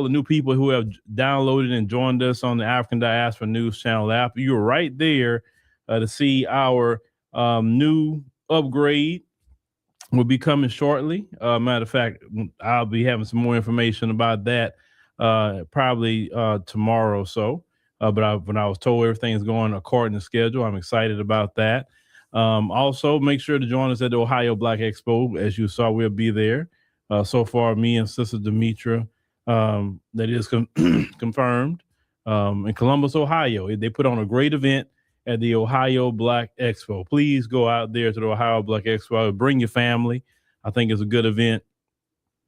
the new people who have downloaded and joined us on the African Diaspora News Channel app. You were right there to see our new upgrade. Will be coming shortly. Matter of fact, I'll be having some more information about that probably tomorrow or so. But when I was told everything's going according to schedule, I'm excited about that. Also, make sure to join us at the Ohio Black Expo. As you saw, we'll be there. So far, me and Sister Demetra, that is confirmed in Columbus, Ohio. They put on a great event at the Ohio Black Expo. Please go out there to the Ohio Black Expo. Bring your family. I think it's a good event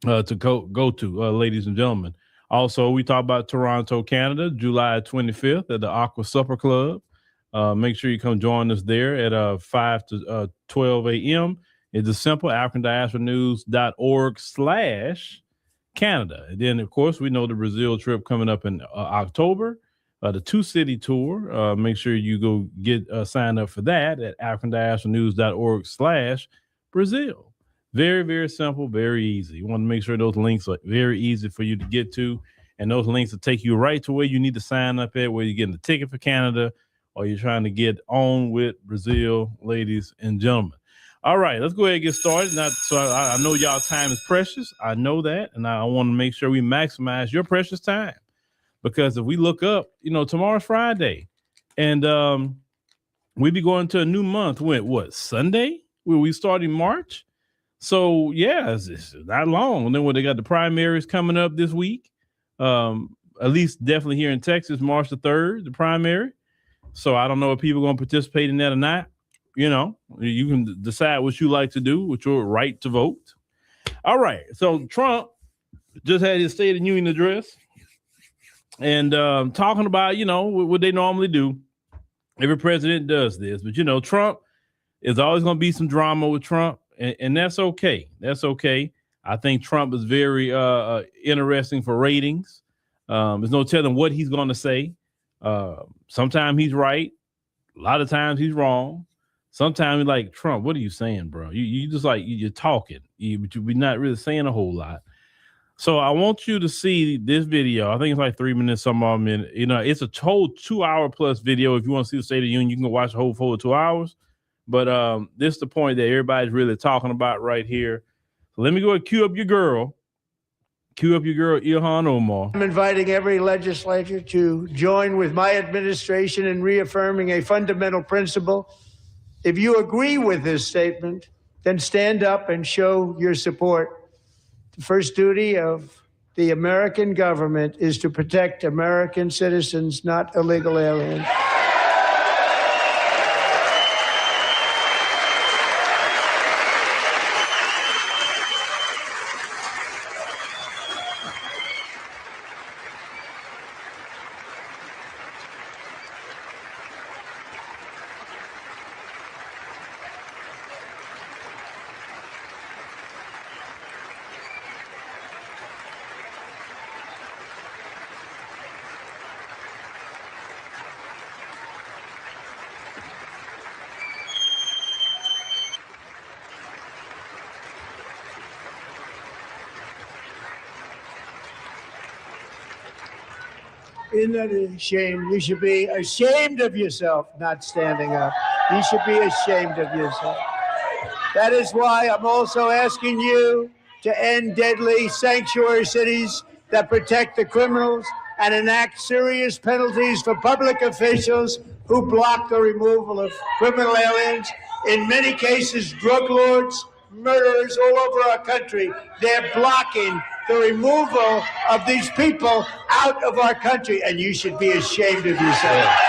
to go to, ladies and gentlemen. Also, we talk about Toronto, Canada, July 25th at the Aqua Supper Club. Make sure you come join us there at 5 to 12 a.m. It's a simple AfricanDiasporaNews.org/Canada. And then, of course, we know the Brazil trip coming up in October. The 2-city tour. Make sure you go get signed up for that at AfricanDiasporaNews.org/Brazil. Very, very simple, very easy. You want to make sure those links are very easy for you to get to. And those links will take you right to where you need to sign up at, where you're getting the ticket for Canada or you're trying to get on with Brazil, ladies and gentlemen. All right, let's go ahead and get started. Now, so I know y'all time is precious. I know that. And I want to make sure we maximize your precious time. Because if we look up, tomorrow's Friday, And we be going to a new month. What, Sunday? Will we start in March? So yeah, it's not long. And then when they got the primaries coming up this week, at least definitely here in Texas, March the 3rd, the primary. So I don't know if people are going to participate in that or not. You know, you can decide what you like to do with your right to vote. All right. So Trump just had his State of the Union address and talking about, you know, what they normally do. Every president does this, but, you know, Trump is always going to be some drama with Trump, and that's okay. That's okay. I think Trump is very interesting for ratings. There's no telling what he's going to say. Sometimes he's right. A lot of times he's wrong. Sometimes you're like, Trump, what are you saying, bro? You just like, you're talking, but you're not really saying a whole lot. So I want you to see this video. I think it's like 3 minutes, some odd minute. You know, it's a whole 2 hour plus video. If you want to see the State of the Union, you can go watch the whole full 2 hours. But this is the point that everybody's really talking about right here. So let me go and cue up your girl. Cue up your girl, Ilhan Omar. I'm inviting every legislature to join with my administration in reaffirming a fundamental principle. If you agree with this statement, then stand up and show your support. The first duty of the American government is to protect American citizens, not illegal aliens. Isn't that a shame? You should be ashamed of yourself not standing up. You should be ashamed of yourself. That is why I'm also asking you to end deadly sanctuary cities that protect the criminals and enact serious penalties for public officials who block the removal of criminal aliens. In many cases, drug lords, murderers all over our country, they're blocking the removal of these people out of our country, and you should be ashamed of yourself.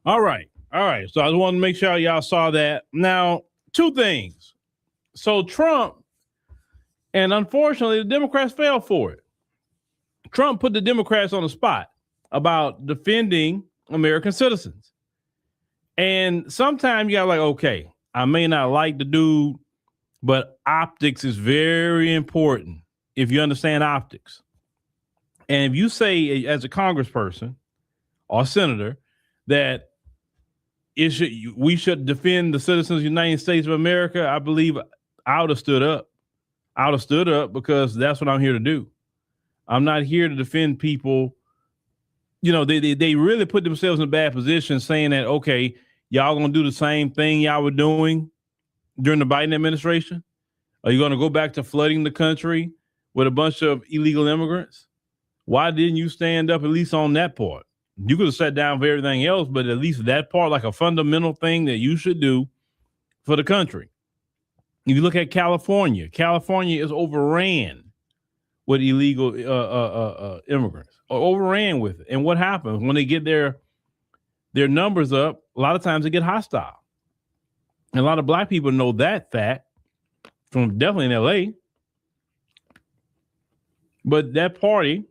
All right. So I just wanted to make sure y'all saw that. Now, two things. So Trump, and unfortunately, the Democrats fell for it. Trump put the Democrats on the spot about defending American citizens. And sometimes you got like, okay, I may not like the dude, but optics is very important if you understand optics. And if you say as a congressperson or senator that we should defend the citizens of the United States of America, I believe I would have stood up. I would have stood up because that's what I'm here to do. I'm not here to defend people. You know, they really put themselves in a bad position saying that, okay, y'all going to do the same thing y'all were doing during the Biden administration? Are you going to go back to flooding the country with a bunch of illegal immigrants? Why didn't you stand up at least on that part? You could have sat down for everything else, but at least that part, like a fundamental thing that you should do for the country. If you look at California is overran with illegal immigrants, or overran with it. And what happens when they get their numbers up? A lot of times they get hostile. And a lot of black people know that fact from definitely in LA. But that party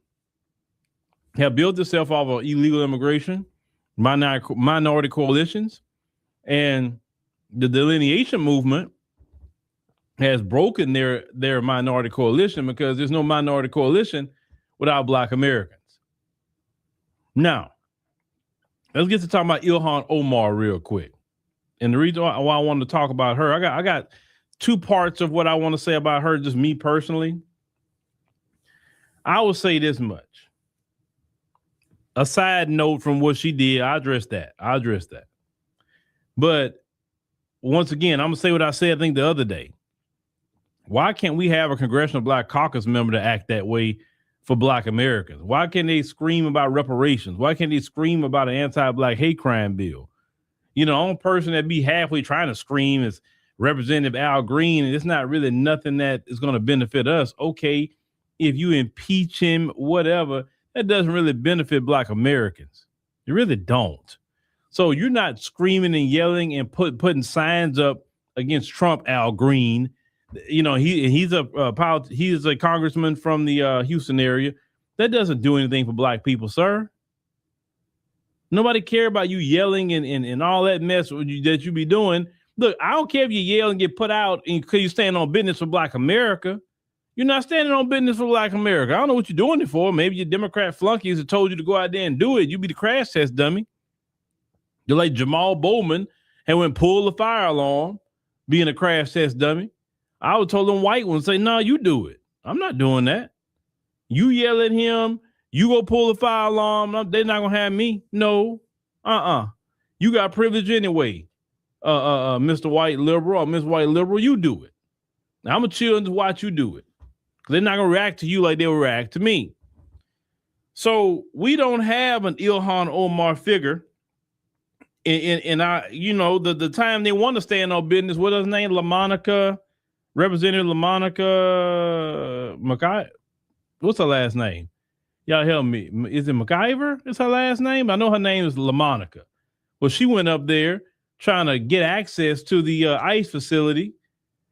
have built itself off of illegal immigration, minority coalitions, and the delineation movement has broken their minority coalition because there's no minority coalition without Black Americans. Now, let's get to talking about Ilhan Omar real quick. And the reason why I wanted to talk about her, I got two parts of what I want to say about her, just me personally. I will say this much. A side note from what she did, I address that. But once again, I'm going to say what I said, I think, the other day. Why can't we have a Congressional Black Caucus member to act that way for Black Americans? Why can't they scream about reparations? Why can't they scream about an anti-Black hate crime bill? You know, the only person that be halfway trying to scream is Representative Al Green, and it's not really nothing that is going to benefit us. Okay, if you impeach him, whatever, that doesn't really benefit Black Americans. You really don't. So you're not screaming and yelling and putting signs up against Trump, Al Green. You know, he's a congressman from the Houston area. That doesn't do anything for Black people, sir. Nobody care about you yelling and all that mess that you be doing. Look, I don't care if you yell and get put out because you stand on business for Black America. You're not standing on business for Black America. I don't know what you're doing it for. Maybe your Democrat flunkies have told you to go out there and do it. You be the crash test dummy. You're like Jamal Bowman and went pull the fire alarm, being a crash test dummy. I would tell them white ones, say, no, you do it. I'm not doing that. You yell at him, you go pull the fire alarm. They're not going to have me. No. You got privilege anyway. Mr. White Liberal or Miss White Liberal, you do it. Now, I'm going to chill and watch you do it. They're not going to react to you like they will react to me. So we don't have an Ilhan Omar figure. And I, you know, the time they want to stand on business, what is her name? Representative LaMonica McIver. What's her last name? Y'all help me. Is it McIver? Is her last name? I know her name is LaMonica. Well, she went up there trying to get access to the ICE facility,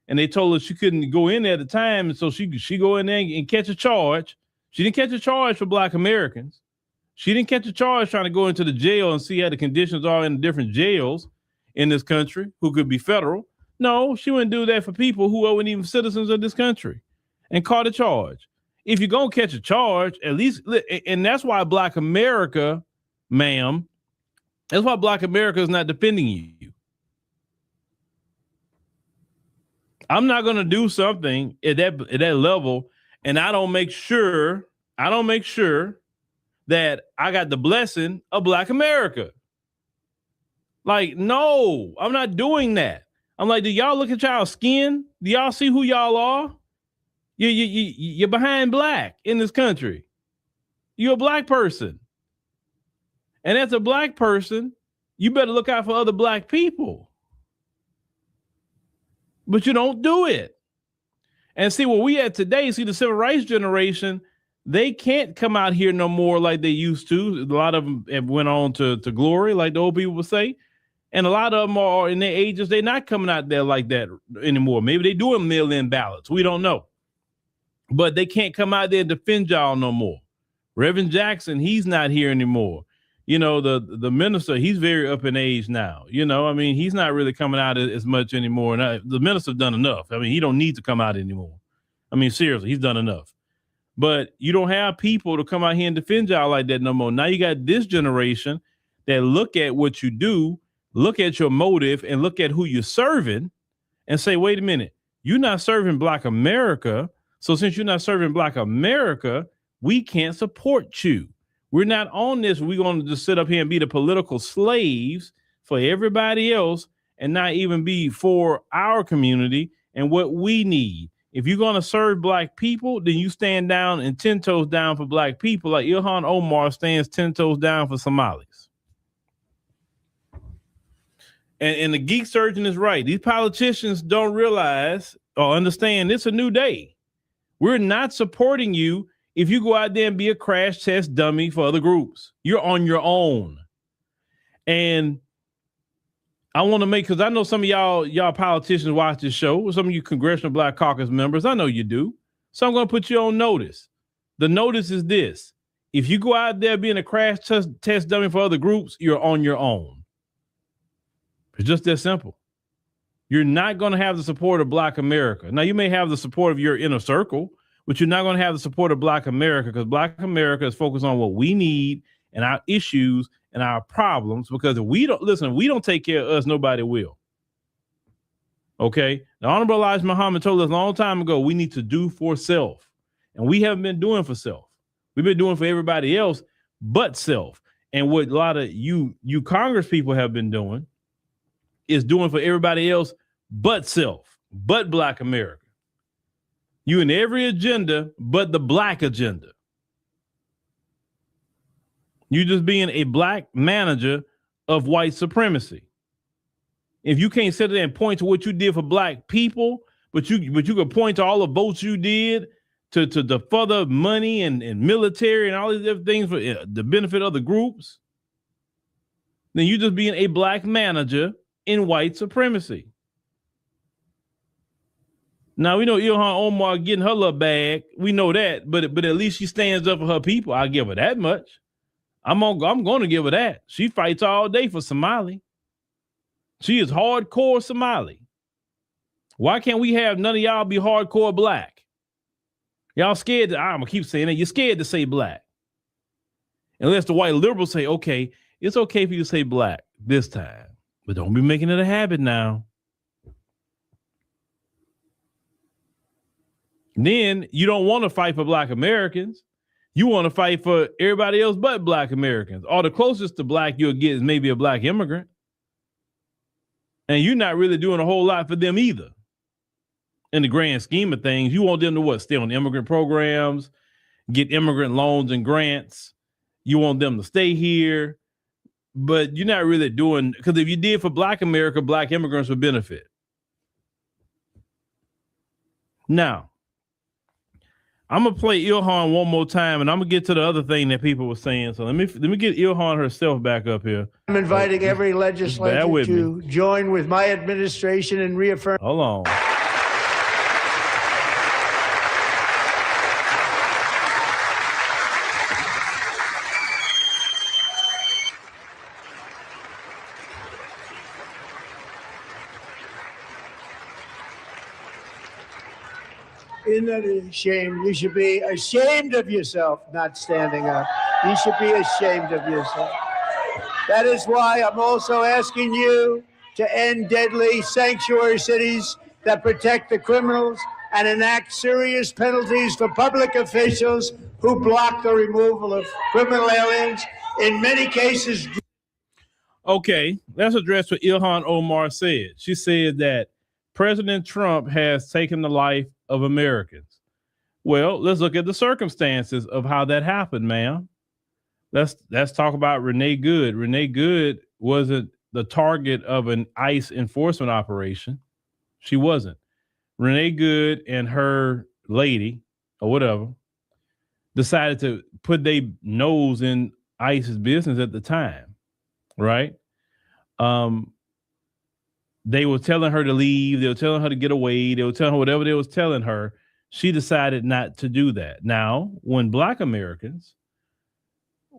and they told her she couldn't go in there at the time, and so she go in there and catch a charge. She didn't catch a charge for Black Americans. She didn't catch a charge trying to go into the jail and see how the conditions are in the different jails in this country, who could be federal. No, she wouldn't do that for people who aren't even citizens of this country, and caught a charge. If you're going to catch a charge, at least, and that's why Black America, ma'am, that's why Black America is not defending you. I'm not going to do something at that level, and I don't make sure that I got the blessing of Black America. Like, no, I'm not doing that. I'm like, do y'all look at y'all skin? Do y'all see who y'all are? You're behind Black in this country. You're a Black person. And as a Black person, you better look out for other Black people. But you don't do it. And see what we had today, see the civil rights generation, they can't come out here no more like they used to. A lot of them have went on to glory, like the old people would say. And a lot of them are in their ages, they're not coming out there like that anymore. Maybe they're doing mail-in ballots. We don't know. But they can't come out there and defend y'all no more. Reverend Jackson, he's not here anymore. You know, the minister, he's very up in age now. You know, I mean, he's not really coming out as much anymore. And the minister's done enough. I mean, he don't need to come out anymore. I mean, seriously, he's done enough. But you don't have people to come out here and defend y'all like that no more. Now you got this generation that look at what you do, look at your motive, and look at who you're serving and say, wait a minute, you're not serving Black America. So since you're not serving Black America, we can't support you. We're not on this. We're going to just sit up here and be the political slaves for everybody else and not even be for our community and what we need. If you're going to serve Black people, then you stand down and 10 toes down for Black people, like Ilhan Omar stands 10 toes down for Somalis. And the geek surgeon is right. These politicians don't realize or understand it's a new day. We're not supporting you if you go out there and be a crash test dummy for other groups. You're on your own. And I want to make, because I know some of y'all politicians watch this show, some of you Congressional Black Caucus members, I know you do. So I'm going to put you on notice. The notice is this. If you go out there being a crash test dummy for other groups, you're on your own. It's just that simple. You're not going to have the support of Black America. Now, you may have the support of your inner circle, but you're not going to have the support of Black America, because Black America is focused on what we need and our issues and our problems, because if we don't take care of us, nobody will. Okay. The Honorable Elijah Muhammad told us a long time ago, we need to do for self. And we haven't been doing for self. We've been doing for everybody else but self. And what a lot of you Congress people have been doing is doing for everybody else but self, but Black America. You in every agenda but the Black agenda. You just being a Black manager of white supremacy. If you can't sit there and point to what you did for Black people, but you could point to all the votes you did to the further money and military and all these other things for the benefit of the groups, then you just being a Black manager in white supremacy. Now we know Ilhan Omar getting her little bag. We know that, but at least she stands up for her people. I'll give her that much. I'm going to give her that. She fights all day for Somali. She is hardcore Somali. Why can't we have none of y'all be hardcore Black? Y'all scared I'm going to keep saying it. You're scared to say Black. Unless the white liberals say, okay, it's okay for you to say Black this time, but don't be making it a habit now. Then you don't want to fight for Black Americans. You want to fight for everybody else but Black Americans. Or the closest to Black you'll get is maybe a Black immigrant. And you're not really doing a whole lot for them either. In the grand scheme of things, you want them to what? Stay on immigrant programs, get immigrant loans and grants. You want them to stay here, but you're not really doing, because if you did for Black America, Black immigrants would benefit. Now, I'm going to play Ilhan one more time, and I'm going to get to the other thing that people were saying. So let me get Ilhan herself back up here. I'm inviting every legislator to join with my administration in reaffirming. Hold on. Isn't that a shame? You should be ashamed of yourself not standing up. You should be ashamed of yourself. That is why I'm also asking you to end deadly sanctuary cities that protect the criminals and enact serious penalties for public officials who block the removal of criminal aliens. In many cases. Okay, let's address what Ilhan Omar said. She said that President Trump has taken the life of Americans. Well, let's look at the circumstances of how that happened, ma'am. Let's talk about Renee Good. Renee Good wasn't the target of an ICE enforcement operation. She wasn't. Renee Good and her lady or whatever decided to put their nose in ICE's business at the time, right? They were telling her to leave. They were telling her to get away. They were telling her whatever they was telling her. She decided not to do that. Now, when Black Americans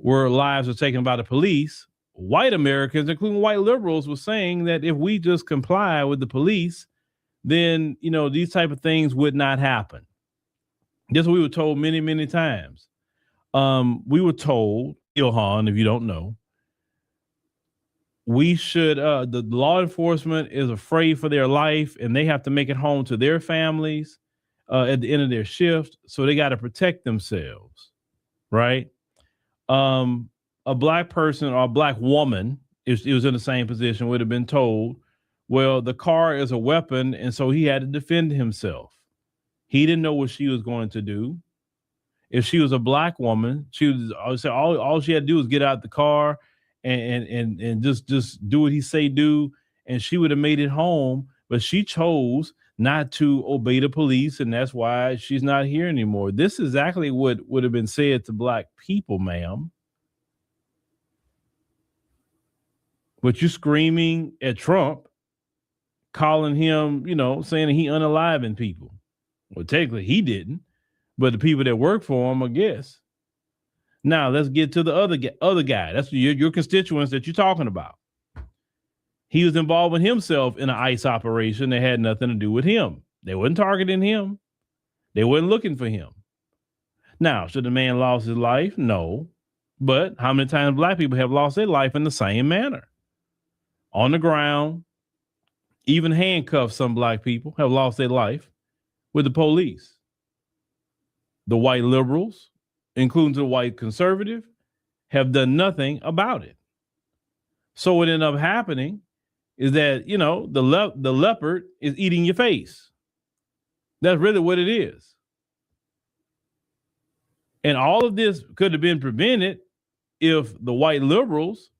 lives were taken by the police, white Americans, including white liberals, were saying that if we just comply with the police, then, these type of things would not happen. This is what we were told many, many times. We were told, Ilhan, if you don't know, we should, the law enforcement is afraid for their life and they have to make it home to their families at the end of their shift. So they got to protect themselves, right? A Black person or a Black woman, it was in the same position, would have been told, well, the car is a weapon. And so he had to defend himself. He didn't know what she was going to do. If she was a Black woman, all she had to do was get out the car and just do what he say do, and she would have made it home. But she chose not to obey the police, and that's why she's not here anymore. This is exactly what would have been said to Black people, ma'am. But you screaming at Trump, calling him, saying that he unaliving people. Well, technically he didn't, but the people that work for him, I guess. Now let's get to the other guy. That's your constituents that you're talking about. He was involving himself in an ICE operation that had nothing to do with him. They weren't targeting him. They weren't looking for him. Now, should the man lost his life? No. But how many times black people have lost their life in the same manner? On the ground, even handcuffed, some black people have lost their life with the police. The white liberals, including the white conservative, have done nothing about it. So what ended up happening is that, you know, the leopard is eating your face. That's really what it is. And all of this could have been prevented if the white liberals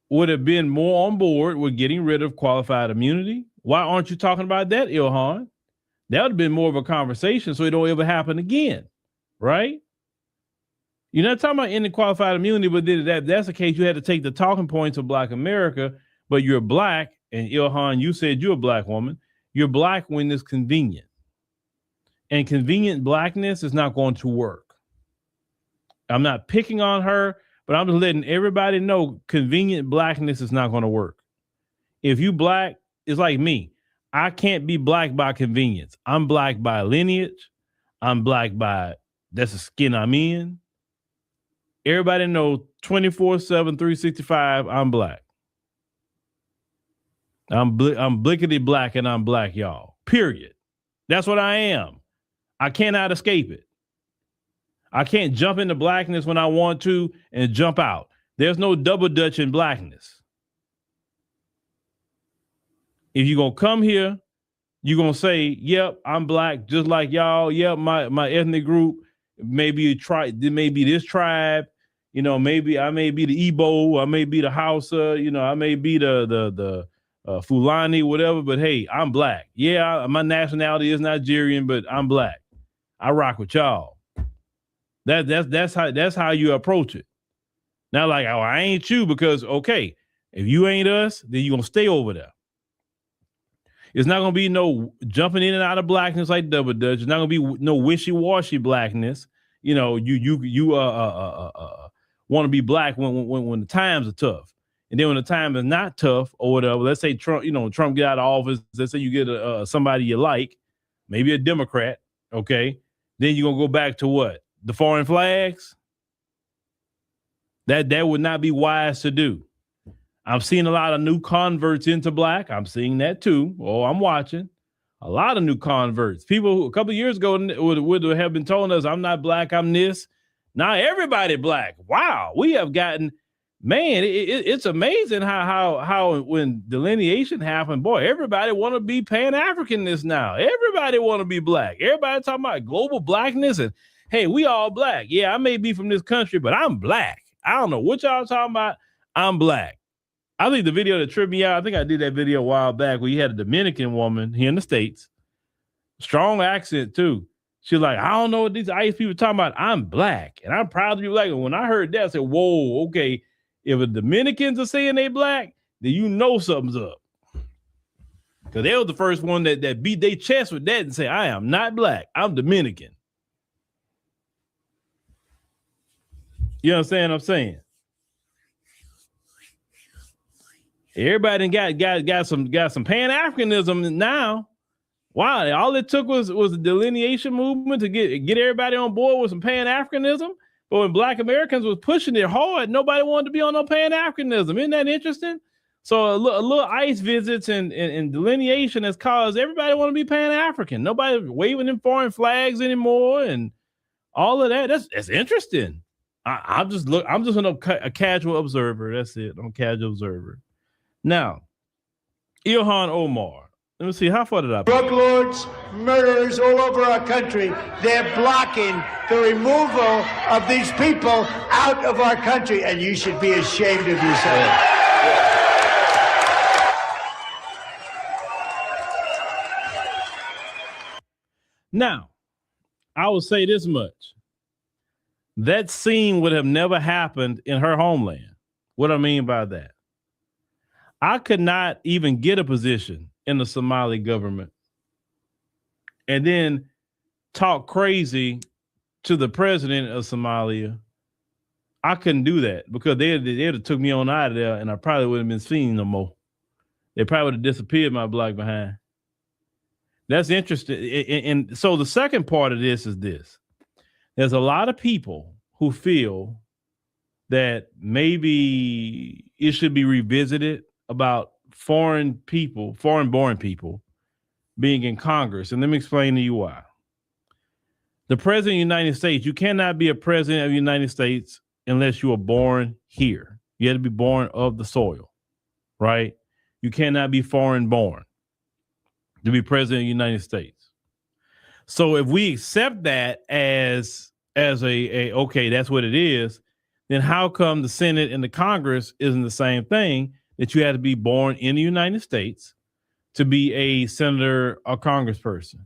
would have been more on board with getting rid of qualified immunity. Why aren't you talking about that, Ilhan? That would have been more of a conversation so it don't ever happen again, right? You're not talking about ending qualified immunity, but if that's the case, you had to take the talking points of Black America, but you're black, and Ilhan, you said you're a black woman. You're black when it's convenient. And convenient blackness is not going to work. I'm not picking on her, but I'm just letting everybody know convenient blackness is not going to work. If you black, it's like me. I can't be black by convenience. I'm black by lineage. I'm black by, that's the skin I'm in. Everybody know 24/7, 365, I'm black. I'm blickety black and I'm black, y'all. Period. That's what I am. I cannot escape it. I can't jump into blackness when I want to and jump out. There's no double dutch in blackness. If you're going to come here, you're going to say, yep, I'm black just like y'all. Yep, my ethnic group may be this tribe. You know, maybe I may be the Igbo, I may be the Hausa, you know, I may be the Fulani, whatever, but hey, I'm black. Yeah, my nationality is Nigerian, but I'm black. I rock with y'all. That's how you approach it. Now, like, oh, I ain't you because, okay, if you ain't us, then you're gonna stay over there. It's not gonna be no jumping in and out of blackness like double dutch. It's not gonna be no wishy-washy blackness. You know, you want to be black when the times are tough. And then when the time is not tough or whatever, let's say Trump get out of office. Let's say you get somebody you like, maybe a Democrat. Okay. Then you're going to go back to what? The foreign flags? That would not be wise to do. I'm seeing a lot of new converts into black. I'm seeing that too. Oh, I'm watching. A lot of new converts. People who a couple of years ago would have been telling us, I'm not black, I'm this. Now everybody black. Wow. We have gotten, man, it's amazing how when delineation happened, boy, everybody want to be Pan-Africanist now. Everybody want to be black. Everybody talking about global blackness and, hey, we all black. Yeah, I may be from this country, but I'm black. I don't know what y'all talking about. I'm black. I think the video that tripped me out, I think I did that video a while back where you had a Dominican woman here in the States, strong accent too. She's like, I don't know what these ICE people are talking about. I'm black and I'm proud to be black. And when I heard that, I said, whoa, okay. If the Dominicans are saying they black, then you know something's up. Because they were the first one that beat their chest with that and say, I am not black. I'm Dominican. You understand what I'm saying? Everybody got some Pan-Africanism now. Wow, all it took was the delineation movement to get everybody on board with some Pan-Africanism. But when Black Americans was pushing it hard, nobody wanted to be on no Pan-Africanism. Isn't that interesting? So a little ICE visits and delineation has caused everybody want to be Pan-African. Nobody waving them foreign flags anymore and all of that. That's interesting. I'm just a casual observer. That's it. I'm a casual observer. Now, Ilhan Omar. Let me see, how far did I put? Drug lords, murderers all over our country, they're blocking the removal of these people out of our country, and you should be ashamed of yourself. Now, I will say this much. That scene would have never happened in her homeland. What do I mean by that? I could not even get a position in the Somali government and then talk crazy to the president of Somalia. I couldn't do that because they'd have took me on out of there and I probably wouldn't have been seen no more. They probably would have disappeared my black behind. That's interesting. And so the second part of this is this. There's a lot of people who feel that maybe it should be revisited about foreign born people being in Congress. And let me explain to you why. The president of the United States, you cannot be a president of the United States unless you are born here. You have to be born of the soil, right? You cannot be foreign born to be president of the United States. So if we accept that as a okay, that's what it is, then how come the Senate and the Congress isn't the same thing, that you had to be born in the United States to be a senator or congressperson?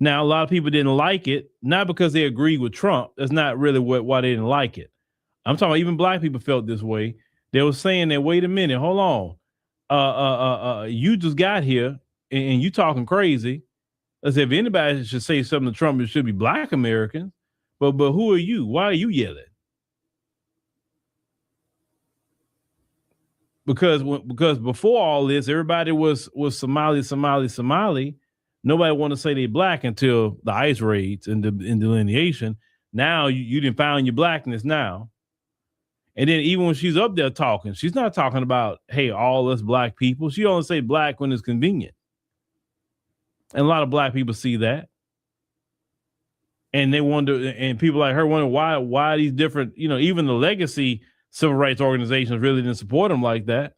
Now, a lot of people didn't like it, not because they agreed with Trump. That's not really why they didn't like it. I'm talking about even black people felt this way. They were saying that, wait a minute, hold on. You just got here and you talking crazy. As if anybody should say something to Trump, it should be black Americans. But who are you? Why are you yelling? Because before all this, everybody was Somali. Nobody wanted to say they black until the ICE raids and delineation. Now you didn't find your blackness now. And then even when she's up there talking, she's not talking about, hey, all us black people. She only say black when it's convenient. And a lot of black people see that. And they wonder, and people like her wonder why these different, even the legacy civil rights organizations really didn't support them like that.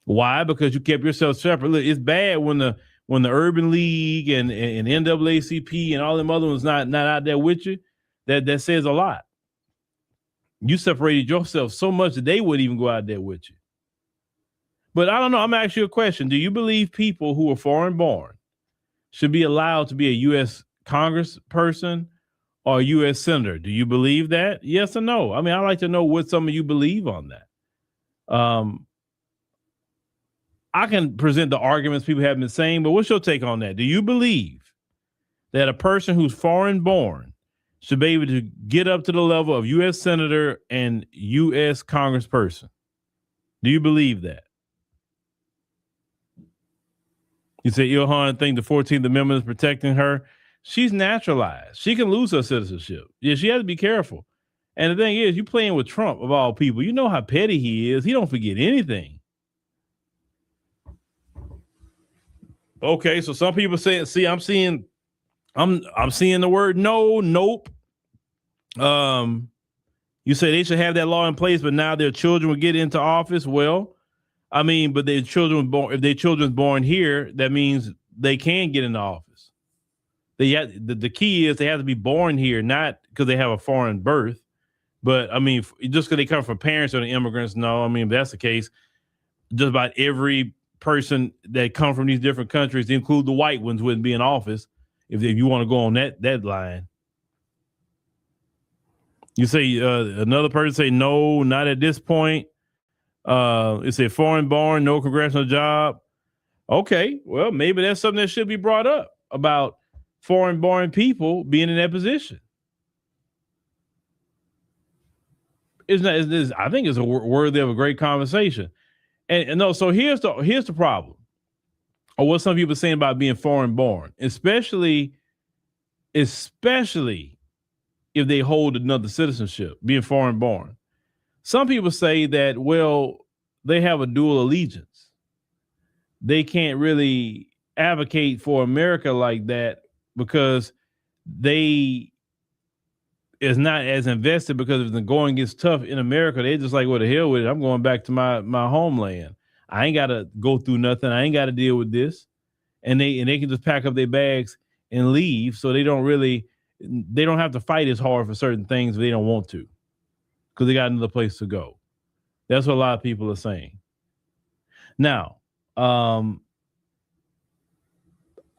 Why? Because you kept yourself separate. Look, it's bad when the Urban League and NAACP and all them other ones not out there with you. That says a lot. You separated yourself so much that they wouldn't even go out there with you. But I don't know. I'm going to ask you a question. Do you believe people who are foreign born should be allowed to be a U.S. congressperson or a U.S. senator? Do you believe that? Yes or no? I mean, I'd like to know what some of you believe on that. I can present the arguments people have been saying, but what's your take on that? Do you believe that a person who's foreign born should be able to get up to the level of U.S. senator and U.S. congressperson? Do you believe that? You say Ilhan think the 14th Amendment is protecting her. She's naturalized. She can lose her citizenship. Yeah, she has to be careful. And the thing is, you playing with Trump of all people. You know how petty he is. He don't forget anything. Okay, so some people say, see, I'm seeing the word no, nope. You say they should have that law in place, but now their children will get into office. Well, I mean, but if their children's born here, that means they can get into office. The key is they have to be born here, not because they have a foreign birth, but I mean, just because they come from parents or the immigrants. No, I mean, if that's the case, just about every person that come from these different countries, to include the white ones, wouldn't be in office if you want to go on that line. You say another person say no, not at this point. It's a foreign born, no congressional job. Okay, well, maybe that's something that should be brought up about foreign born people being in that position. I think it's worthy of a great conversation. And no, so here's the problem, or what some people are saying about being foreign born, especially if they hold another citizenship, being foreign born. Some people say that, well, they have a dual allegiance. They can't really advocate for America like that because they is not as invested, because if the going gets tough in America, they just like, well, the hell with it. I'm going back to my homeland. I ain't got to go through nothing. I ain't got to deal with this. And they can just pack up their bags and leave. So they don't have to fight as hard for certain things if they don't want to, because they got another place to go. That's what a lot of people are saying. Now,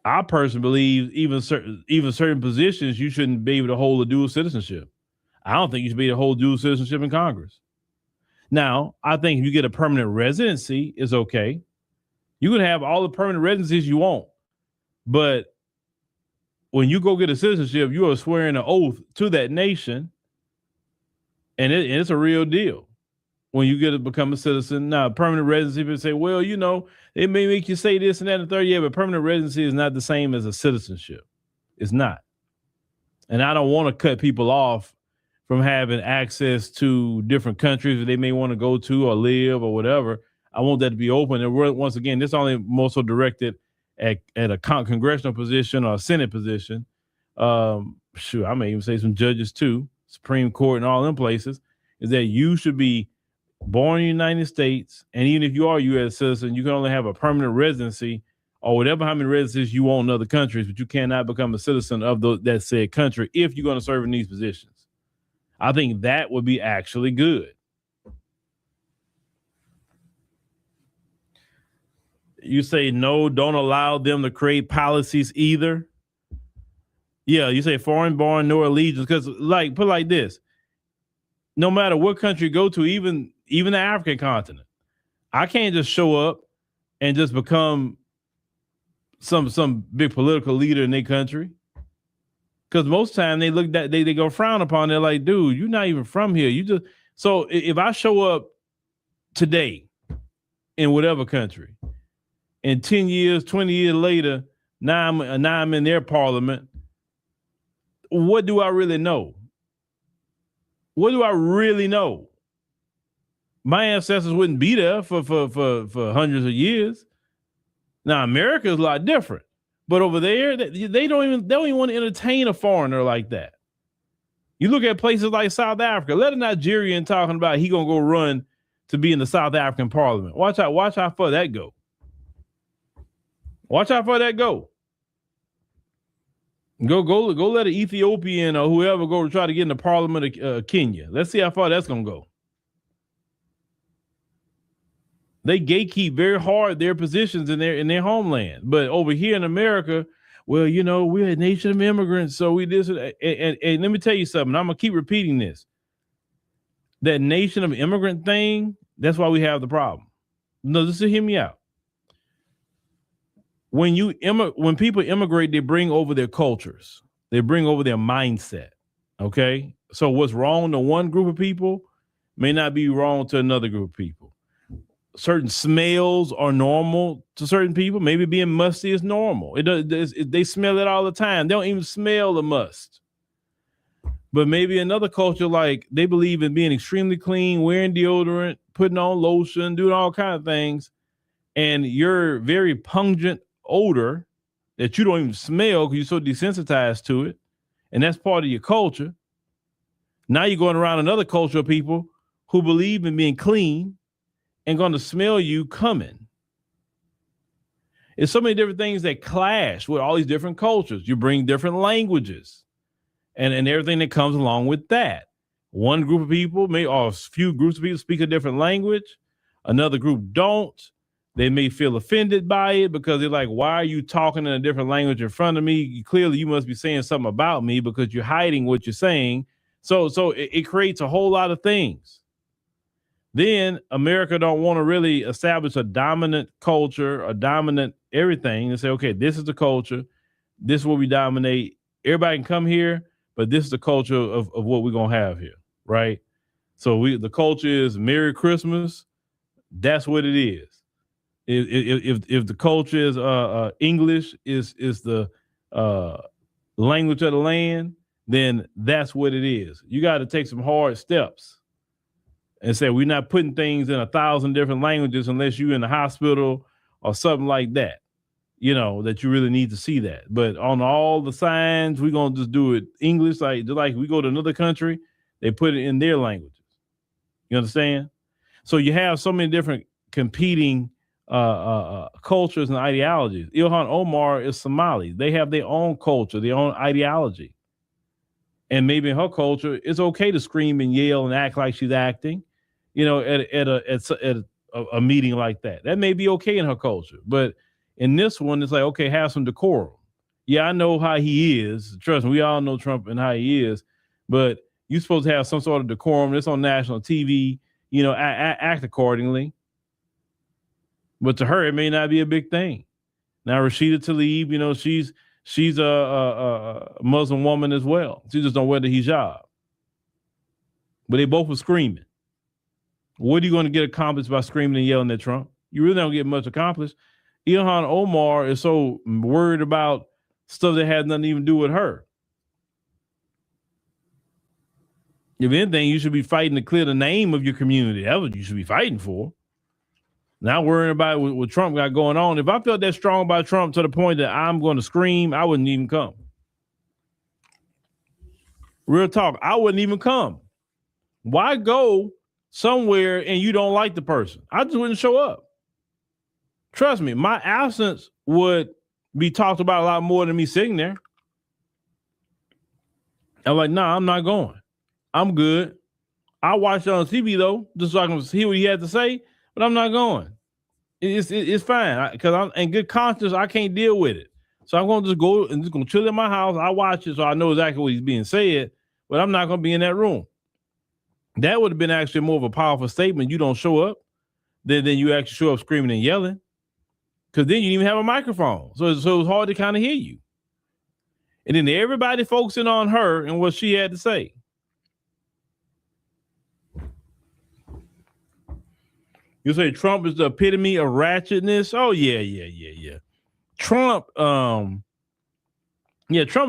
I personally believe even certain positions, you shouldn't be able to hold a dual citizenship. I don't think you should be able to hold dual citizenship in Congress. Now, I think if you get a permanent residency, it's okay. You can have all the permanent residencies you want, but when you go get a citizenship, you are swearing an oath to that nation, and it's a real deal. When you get to become a citizen, now permanent residency, people say, well, they may make you say this and that and the third. Yeah, but permanent residency is not the same as a citizenship. It's not. And I don't want to cut people off from having access to different countries that they may want to go to or live or whatever. I want that to be open. And once again, this only more so directed at a congressional position or a Senate position. Sure, I may even say some judges too, Supreme Court and all them places, is that you should be born in the United States. And even if you are a U.S. citizen, you can only have a permanent residency or whatever how many residencies you want in other countries, but you cannot become a citizen of that said country if you're going to serve in these positions. I think that would be actually good. You say no, don't allow them to create policies either. Yeah, you say foreign born, no allegiance, because like put it like this. No matter what country you go to, even the African continent, I can't just show up and just become some big political leader in their country. Because most time they look that they go frown upon. They're like, dude, you're not even from here. You just so if I show up today in whatever country, and 10 years, 20 years later, now I'm in their parliament. What do I really know? What do I really know? My ancestors wouldn't be there for hundreds of years. Now America is a lot different, but over there they don't even want to entertain a foreigner like that. You look at places like South Africa. Let a Nigerian talking about he gonna go run to be in the South African Parliament. Watch how far that go. Watch how far that go. Go let an Ethiopian or whoever go to try to get in the Parliament of Kenya. Let's see how far that's gonna go. They gatekeep very hard their positions in their homeland. But over here in America, well, you know, we're a nation of immigrants, so we this and let me tell you something. I'm gonna keep repeating this. That nation of immigrant thing, that's why we have the problem. No, just to hear me out. When people immigrate, they bring over their cultures. They bring over their mindset. Okay? So what's wrong to one group of people may not be wrong to another group of people. Certain smells are normal to certain people. Maybe being musty is normal. They smell it all the time. They don't even smell the must. But maybe another culture, like they believe in being extremely clean, wearing deodorant, putting on lotion, doing all kinds of things. And your very pungent odor that you don't even smell because you're so desensitized to it. And that's part of your culture. Now you're going around another culture of people who believe in being clean and going to smell you coming. It's so many different things that clash with all these different cultures. You bring different languages and everything that comes along with that. One group of people or a few groups of people speak a different language. Another group don't. They may feel offended by it because they're like, why are you talking in a different language in front of me? Clearly, you must be saying something about me because you're hiding what you're saying. So it creates a whole lot of things. Then America don't want to really establish a dominant culture, a dominant everything, and say, okay, this is the culture. This is what we dominate. Everybody can come here, but this is the culture of what we're going to have here, right? So the culture is Merry Christmas. That's what it is. If the culture is English is the language of the land, then that's what it is. You got to take some hard steps and say we're not putting things in 1,000 different languages unless you're in the hospital or something like that. You know that you really need to see that. But on all the signs, we're gonna just do it English. Like we go to another country, they put it in their languages. You understand? So you have so many different competing cultures and ideologies. Ilhan Omar is Somali. They have their own culture, their own ideology. And maybe in her culture, it's okay to scream and yell and act like she's acting, you know, at a meeting like that. That may be okay in her culture. But in this one, it's like, okay, have some decorum. Yeah, I know how he is. Trust me, we all know Trump and how he is. But you're supposed to have some sort of decorum. It's on national TV, you know, act accordingly. But to her, it may not be a big thing. Now, Rashida Tlaib, you know, she's a Muslim woman as well. She just don't wear the hijab. But they both were screaming. What are you going to get accomplished by screaming and yelling at Trump? You really don't get much accomplished. Ilhan Omar is so worried about stuff that has nothing to even do with her. If anything, you should be fighting to clear the name of your community. That's what you should be fighting for. Not worrying about what Trump got going on. If I felt that strong about Trump to the point that I'm going to scream, I wouldn't even come. Real talk, I wouldn't even come. Why go somewhere and you don't like the person? I just wouldn't show up. Trust me, my absence would be talked about a lot more than me sitting there. I'm like, nah, I'm not going. I'm good. I watch it on TV though, just so I can hear what he had to say, but I'm not going. It's fine because I'm in good conscience. I can't deal with it, so I'm going to just go and just going to chill in my house. I watch it, so I know exactly what he's being said, but I'm not going to be in that room. That would have been actually more of a powerful statement. You don't show up, then you actually show up screaming and yelling, because then you didn't even have a microphone, so it was hard to kind of hear you. And then everybody focusing on her and what she had to say. You say Trump is the epitome of ratchetness? Oh, yeah. Trump, Trump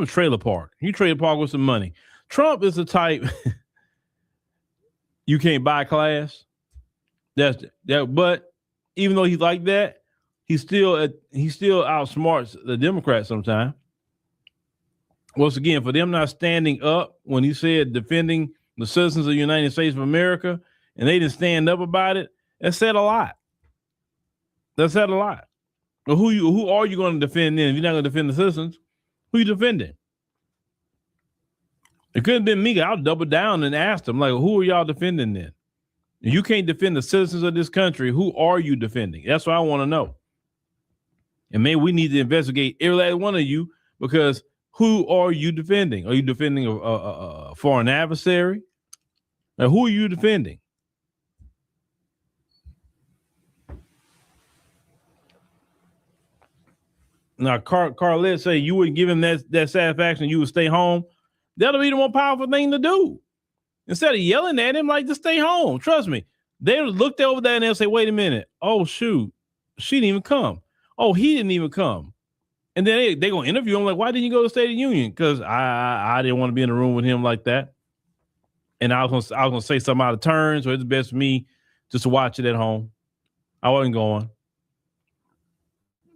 is trailer park. He trailer park with some money. Trump is the type you can't buy class. That's that. But even though he's like that, he still outsmarts the Democrats sometimes. Once again, for them not standing up when he said defending the citizens of the United States of America, and they didn't stand up about it, that said a lot. That said a lot. But who are you going to defend then? If you're not going to defend the citizens, who are you defending? It could have been me. I'll double down and ask them, like, who are y'all defending then? If you can't defend the citizens of this country, who are you defending? That's what I want to know. And maybe we need to investigate every last one of you, because who are you defending? Are you defending a foreign adversary? Now, who are you defending? Now, Carlette say you wouldn't give him that satisfaction, you would stay home. That'll be the more powerful thing to do. Instead of yelling at him, like, just stay home. Trust me. They'll look over there and they'll say, wait a minute. Oh, shoot. She didn't even come. Oh, he didn't even come. And then they're going to interview him like, why didn't you go to State of the Union? Because I didn't want to be in a room with him like that. And I was going to say something out of turn, so it's best for me just to watch it at home. I wasn't going.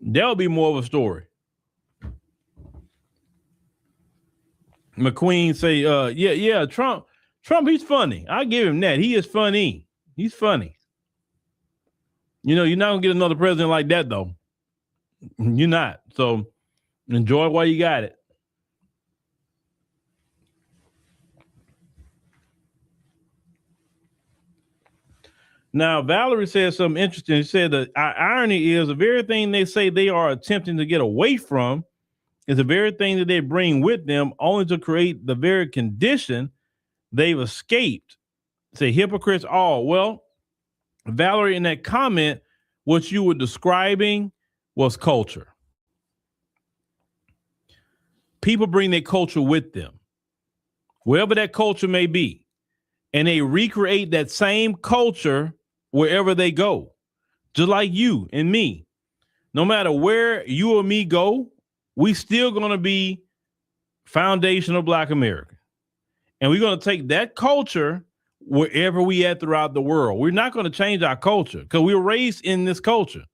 That'll be more of a story. McQueen say, yeah, Trump, he's funny. I give him that. He is funny. He's funny. You know, you're not going to get another president like that, though. You're not. So enjoy while you got it. Now, Valerie said something interesting. She said the irony is the very thing they say they are attempting to get away from is the very thing that they bring with them, only to create the very condition they've escaped. Say hypocrites all. Well, Valerie, in that comment, what you were describing was culture. People bring their culture with them, wherever that culture may be, and they recreate that same culture wherever they go, just like you and me. No matter where you or me go, we still going to be foundational Black American. And we're going to take that culture wherever we at throughout the world. We're not going to change our culture because we were raised in this culture.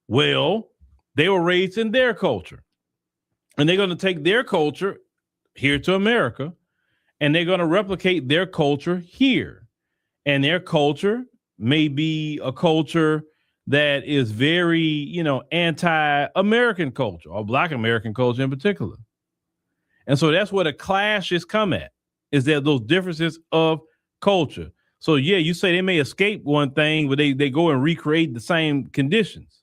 Well, they were raised in their culture. And they're going to take their culture here to America, and they're going to replicate their culture here. And their culture may be a culture that is very, anti-American culture, or Black American culture in particular. And so that's where the clashes come at, is that those differences of culture. So, yeah, you say they may escape one thing, but they go and recreate the same conditions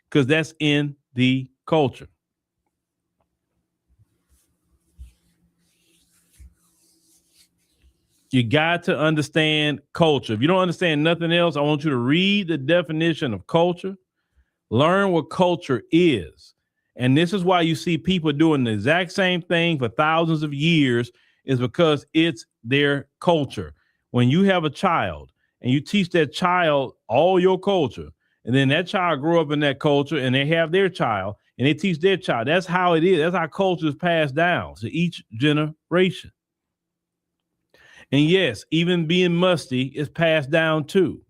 because that's in the culture. You got to understand culture. If you don't understand nothing else, I want you to read the definition of culture, learn what culture is. And this is why you see people doing the exact same thing for thousands of years, is because it's their culture. When you have a child and you teach that child all your culture, and then that child grew up in that culture and they have their child and they teach their child, that's how it is. That's how culture is passed down to each generation. And yes, even being musty is passed down too.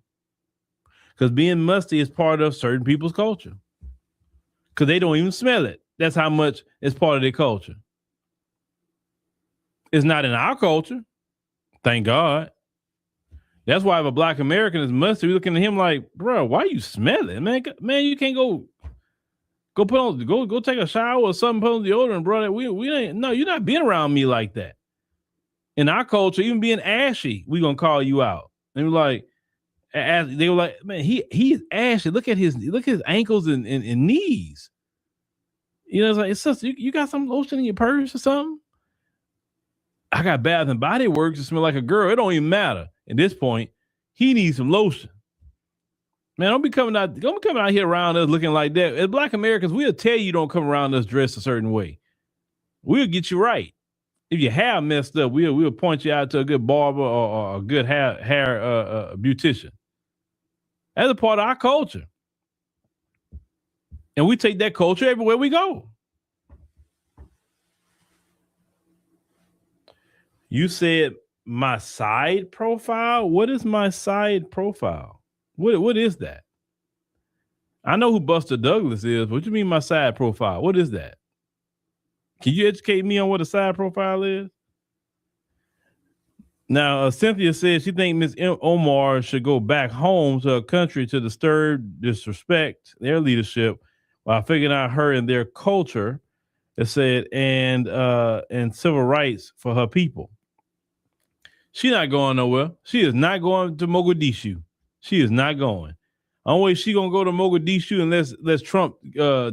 Because being musty is part of certain people's culture. Because they don't even smell it. That's how much it's part of their culture. It's not in our culture. Thank God. That's why if a Black American is musty, we're looking at him like, bro, why you smell it? Man, you can't go put on, go take a shower or something, put on deodorant, bro. We ain't, no, you're not being around me like that. In our culture, even being ashy, we gonna call you out. And we're like, they were like, man, he is ashy. Look at his ankles and knees. You know, it's like, it's just, you got some lotion in your purse or something? I got Bath and Body Works to smell like a girl. It don't even matter. At this point, he needs some lotion. Man, don't be coming out here around us looking like that. As Black Americans, we'll tell you don't come around us dressed a certain way. We'll get you right. If your hair messed up, we'll point you out to a good barber or a good hair beautician. That's a part of our culture. And we take that culture everywhere we go. You said my side profile? What is my side profile? What is that? I know who Buster Douglas is. What do you mean my side profile? What is that? Can you educate me on what a side profile is? Now, Cynthia says she thinks Ms. Omar should go back home to her country to disturb, disrespect their leadership while figuring out her and their culture, it said, and civil rights for her people. She's not going nowhere. She is not going to Mogadishu. She is not going. Only way she gonna go to Mogadishu unless Trump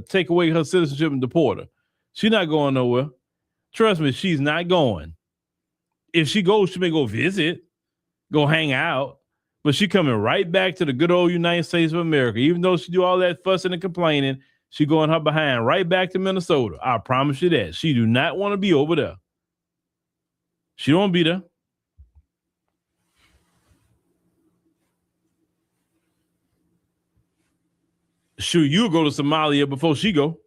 take away her citizenship and deport her. She's not going nowhere. Trust me, she's not going. If she goes, she may go visit, go hang out, but she coming right back to the good old United States of America. Even though she do all that fussing and complaining, she going her behind right back to Minnesota. I promise you that. She do not want to be over there. She don't be there. Shoot, you'll go to Somalia before she go.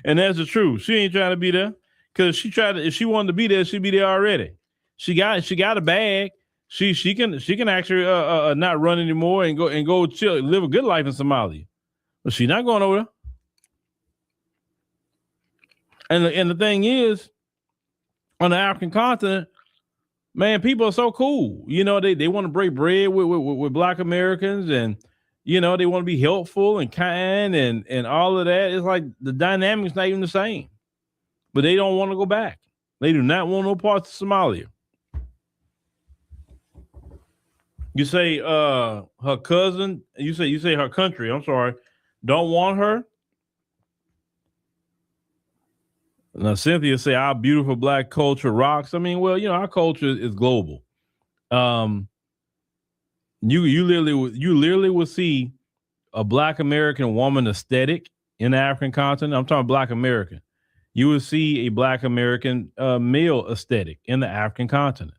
And that's the truth. She ain't trying to be there. Because if she wanted to be there, she'd be there already. She got a bag. She can actually not run anymore and go chill, live a good life in Somalia. But she's not going over there. And the thing is, on the African continent, man, people are so cool. You know, they want to break bread with Black Americans, and you know, they want to be helpful and kind and all of that. It's like the dynamic's not even the same. But they don't want to go back. They do not want no parts of Somalia. You say her cousin, you say her country, I'm sorry, don't want her. Now Cynthia say our beautiful Black culture rocks. I mean, well, you know, our culture is global. You literally will see a Black American woman aesthetic in the African continent. I'm talking Black American. You will see a Black American male aesthetic in the African continent.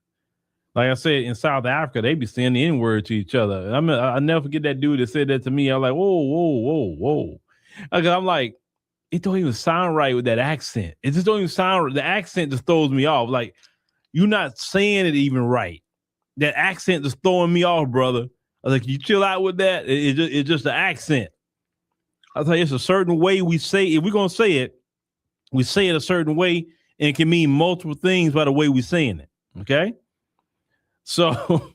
Like I said, in South Africa, they be saying the N-word to each other. I'll never forget that dude that said that to me. I'm like, whoa. I'm like, it don't even sound right with that accent. It just don't even sound right. The accent just throws me off. Like, you're not saying it even right. That accent just throwing me off, brother. I was like, you chill out with that. It's just the accent. I was like, it's a certain way we say, if we're going to say it, we say it a certain way, and it can mean multiple things by the way we're saying it. Okay? So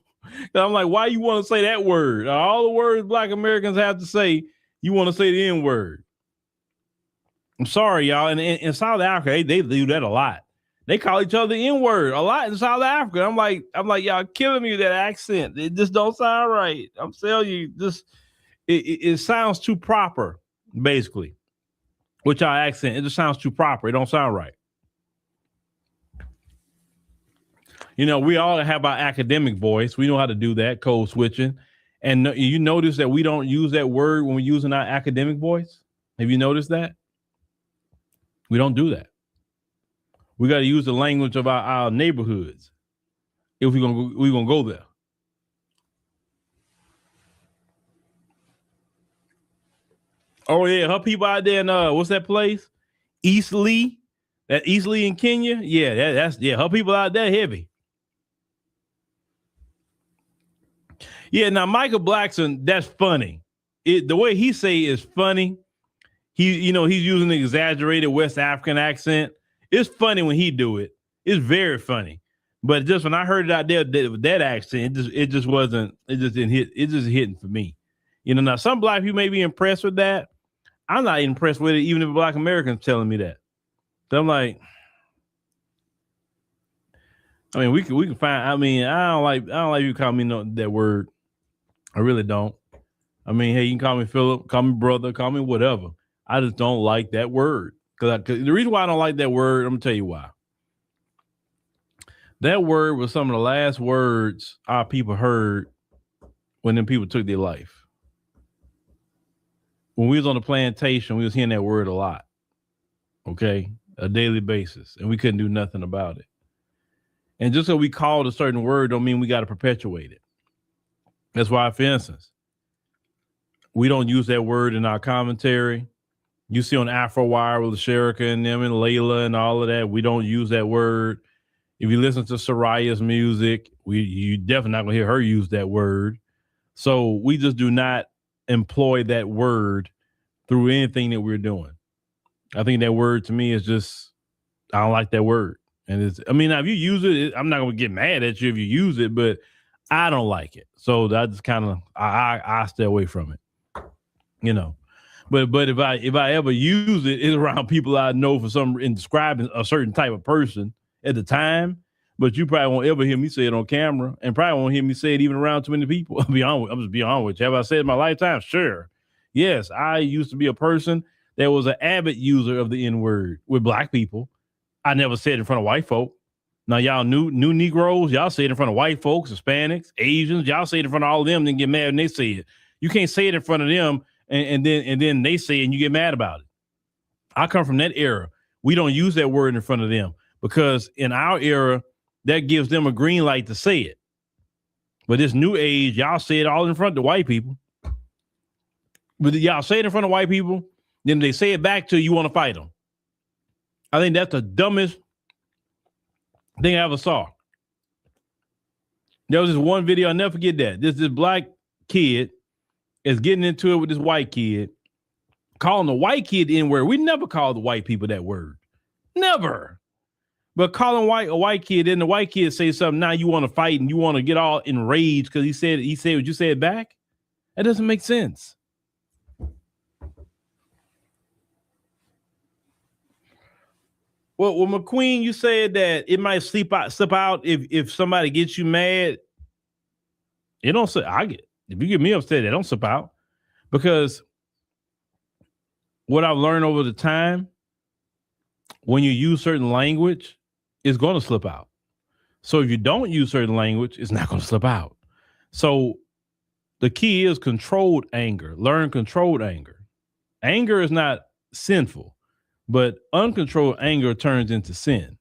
I'm like, why you want to say that word? All the words Black Americans have to say, you want to say the N-word. I'm sorry, y'all. And in South Africa, they do that a lot. They call each other the N-word a lot in South Africa. I'm like, y'all killing me with that accent. It just don't sound right. I'm telling you, it sounds too proper, basically. With our accent, it just sounds too proper. It don't sound right. You know, we all have our academic voice. We know how to do that, code switching. And you notice that we don't use that word when we're using our academic voice? Have you noticed that? We don't do that. We got to use the language of our neighborhoods if we're gonna go there. Oh yeah, her people out there in what's that place? Eastleigh, that Eastleigh in Kenya. Yeah, that's her people out there heavy. Yeah, now Michael Blackson, that's funny. The way he say is funny. He's using an exaggerated West African accent. It's funny when he do it. It's very funny. But just when I heard it out there with that accent, it just didn't hit. It just hitting for me. Now some black people may be impressed with that. I'm not impressed with it, even if Black Americans telling me that. So I'm like, I mean, we can find. I mean, I don't like you call me that word. I really don't. I mean, hey, you can call me Philip, call me brother, call me whatever. I just don't like that word. Because the reason why I don't like that word, I'm gonna tell you why. That word was some of the last words our people heard when them people took their life. When we was on the plantation, we was hearing that word a lot. Okay, a daily basis, and we couldn't do nothing about it. And just so we called a certain word don't mean we got to perpetuate it. That's why, for instance, we don't use that word in our commentary. You see on AfroWire with Sherika and them and Layla and all of that, we don't use that word. If you listen to Soraya's music, you definitely not gonna hear her use that word. So we just do not employ that word through anything that we're doing. I think that word to me is just, I don't like that word. And now if you use it, I'm not gonna get mad at you if you use it, but I don't like it. So I just kind of, I stay away from it, But if I ever use it, it's around people I know in describing a certain type of person at the time. But you probably won't ever hear me say it on camera, and probably won't hear me say it even around too many people. I'm just be honest with you. Have I said it in my lifetime? Sure. Yes, I used to be a person that was an avid user of the N-word with black people. I never said it in front of white folk. Now y'all new Negroes, y'all say it in front of white folks, Hispanics, Asians. Y'all say it in front of all of them, then get mad when they say it. You can't say it in front of them and then they say it and you get mad about it. I come from that era. We don't use that word in front of them because in our era, that gives them a green light to say it. But this new age, y'all say it all in front of the white people. But y'all say it in front of white people, then they say it back to you want to fight them. I think that's the dumbest thing I ever saw. There was this one video, I'll never forget that. This black kid is getting into it with this white kid, calling the white kid the N-word. We never called the white people that word. Never. But calling a white kid, then the white kid say something, now you want to fight and you want to get all enraged because he said what you said back? That doesn't make sense. Well, McQueen, you said that it might slip out if somebody gets you mad. It don't say if you get me upset, it don't slip out. Because what I've learned over the time, when you use certain language, it's going to slip out. So if you don't use certain language, it's not going to slip out. So the key is controlled anger. Learn controlled anger. Anger is not sinful, but uncontrolled anger turns into sin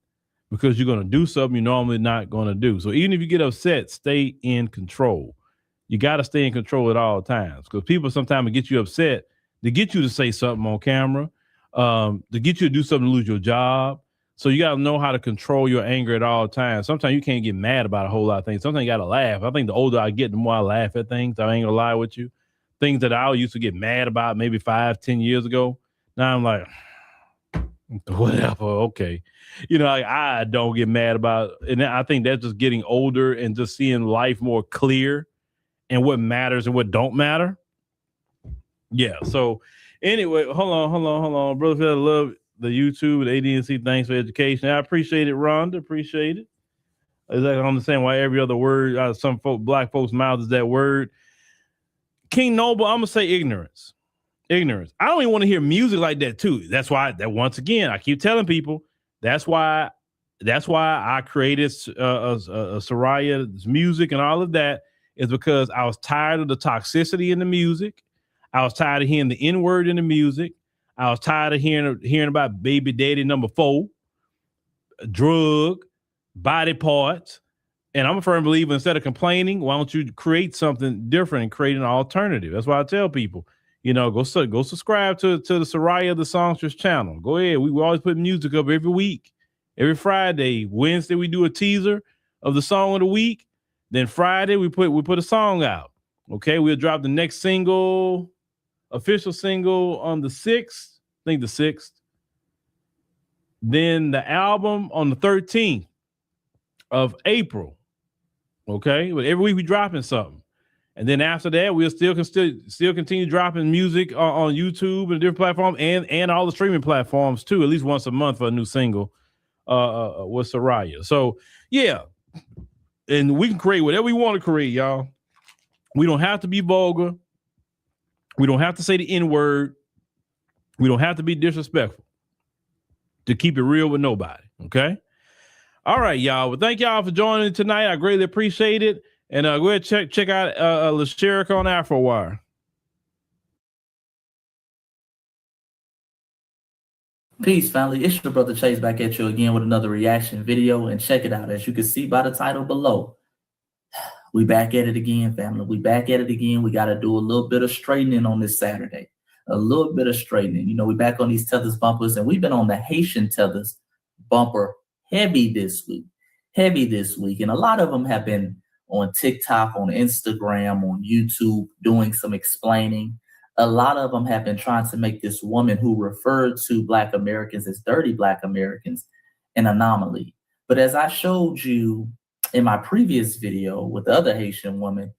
because you're going to do something you're normally not going to do. So even if you get upset, stay in control. You got to stay in control at all times because people sometimes get you upset to get you to say something on camera, to get you to do something to lose your job. So you got to know how to control your anger at all times. Sometimes you can't get mad about a whole lot of things. Sometimes you got to laugh. I think the older I get, the more I laugh at things. I ain't gonna lie with you. Things that I used to get mad about maybe 5-10 years ago. Now I'm like, whatever, okay. I don't get mad about it. And I think that's just getting older and just seeing life more clear and what matters and what don't matter. Yeah, so anyway, hold on. Brother Phil, I love the YouTube, the ADNC, thanks for education. I appreciate it, Rhonda, appreciate it. I understand why every other word out of some black folks' mouths is that word. King Noble, I'm going to say ignorance. Ignorance. I don't even want to hear music like that too. That's why once again, I keep telling people, that's why I created Soraya's music and all of that is because I was tired of the toxicity in the music. I was tired of hearing the N-word in the music. I was tired of hearing about baby daddy number 4, drug, body parts. And I'm a firm believer, instead of complaining, why don't you create something different and create an alternative? That's why I tell people, go subscribe to the Soraya the Songstress channel. Go ahead. We always put music up every week. Every Friday. Wednesday, we do a teaser of the song of the week. Then Friday, we put a song out. Okay, we'll drop the next single, official single on the 6th. I think the 6th. Then the album on the 13th of April. Okay, but every week we dropping something. And then after that, we'll still continue dropping music on YouTube and different platforms and all the streaming platforms too, at least once a month for a new single with Soraya. So yeah, and we can create whatever we want to create, y'all. We don't have to be vulgar. We don't have to say the N-word. We don't have to be disrespectful to keep it real with nobody. Okay. All right, y'all. Well, thank y'all for joining tonight. I greatly appreciate it. And go ahead check out LaSherica on AfroWire. Peace, family. It's your brother Chase back at you again with another reaction video. And check it out. As you can see by the title below, we back at it again, family. We back at it again. We got to do a little bit of straightening on this Saturday. A little bit of straightening. You know, we back on these tethers bumpers, and we've been on the Haitian tethers bumper heavy this week. And a lot of them have been on TikTok, on Instagram, on YouTube, doing some explaining. A lot of them have been trying to make this woman who referred to Black Americans as dirty Black Americans an anomaly. But as I showed you in my previous video with the other Haitian woman,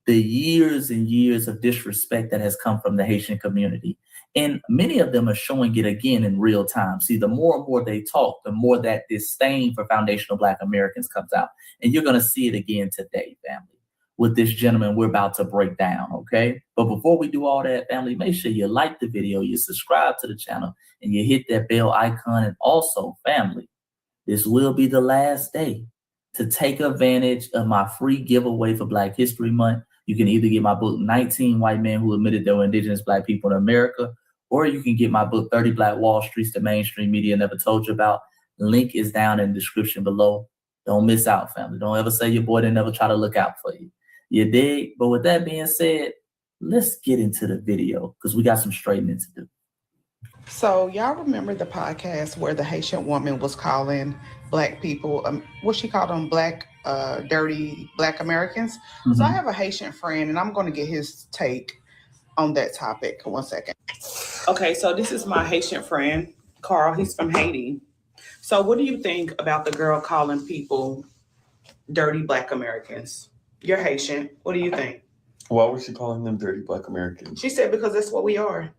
the years and years of disrespect that has come from the Haitian community. And many of them are showing it again in real time. See, the more and more they talk, the more that disdain for foundational Black Americans comes out. And you're going to see it again today, family, with this gentleman we're about to break down, okay? But before we do all that, family, make sure you like the video, you subscribe to the channel, and you hit that bell icon. And also, family, this will be the last day to take advantage of my free giveaway for Black History Month. You can either get my book, 19 White Men Who Admitted They Were Indigenous Black People in America, or you can get my book, 30 Black Wall Streets the Mainstream Media Never Told You About. Link is down in the description below. Don't miss out, family. Don't ever say your boy didn't never try to look out for you. You dig? But with that being said, let's get into the video because we got some straightening to do. So y'all remember the podcast where the Haitian woman was calling Black people, what she called them, dirty Black Americans? Mm-hmm. So I have a Haitian friend, and I'm going to get his take on that topic. 1 second. Okay, so this is my Haitian friend, Carl. He's from Haiti. So what do you think about the girl calling people dirty Black Americans? You're Haitian. What do you think? Why was she calling them dirty Black Americans? She said because that's what we are.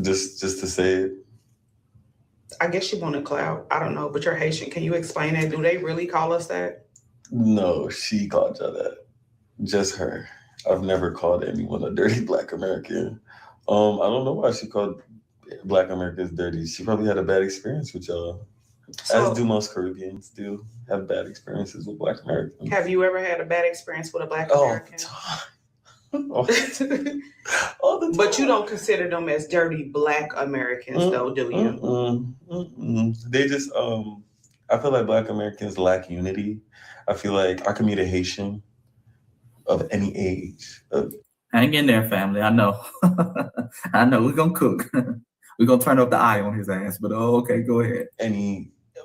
Just to say it? I guess she wanted clout. I don't know, but you're Haitian. Can you explain that? Do they really call us that? No, she called y'all that. Just her. I've never called anyone a dirty Black American. I don't know why she called Black Americans dirty. She probably had a bad experience with y'all. As do most Caribbeans do have bad experiences with Black Americans. Have you ever had a bad experience with a Black American? All the time. But you don't consider them as dirty Black Americans, though, do you? They just, I feel like Black Americans lack unity. I feel like I can meet a Haitian of any age. Hang in there, family. I know. I know. We're going to cook. We're going to turn up the eye on his ass. But okay, go ahead.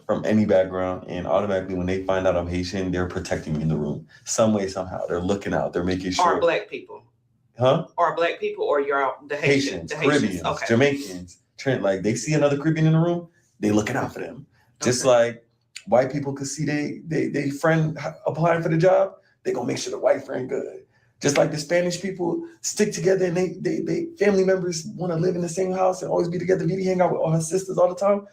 From any background, and automatically when they find out I'm Haitian, they're protecting me in the room. Some way, somehow. They're looking out. They're making sure. Are Black people? Huh? Are Black people or you're the Haitians? The Caribbeans, okay. Jamaicans. Like they see another Caribbean in the room, they looking out for them. Just like white people could see they friend applying for the job, they gonna make sure the white friend good. Just like the Spanish people stick together and they family members want to live in the same house and always be together. Vivi hang out with all her sisters all the time.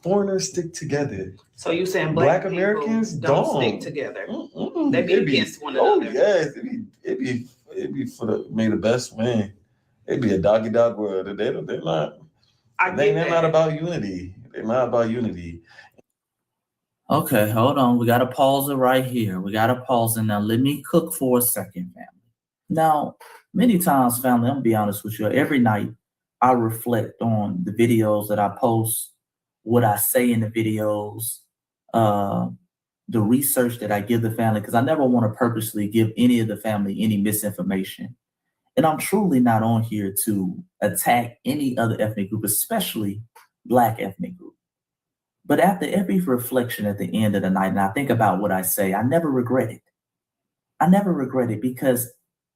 Foreigners stick together. So you saying Black Americans don't stick together? They be against one another. Oh yes, it be for may the best win. It'd be a doggy dog world. They're not. They're not about unity. They're not about unity. Okay, hold on. We gotta pause it right here. We gotta pause it now. Let me cook for a second, family. Now, many times, family, I'm gonna be honest with you. Every night, I reflect on the videos that I post, what I say in the videos, the research that I give the family, because I never want to purposely give any of the family any misinformation. And I'm truly not on here to attack any other ethnic group, especially Black ethnic group. But after every reflection at the end of the night, and I think about what I say, I never regret it. I never regret it because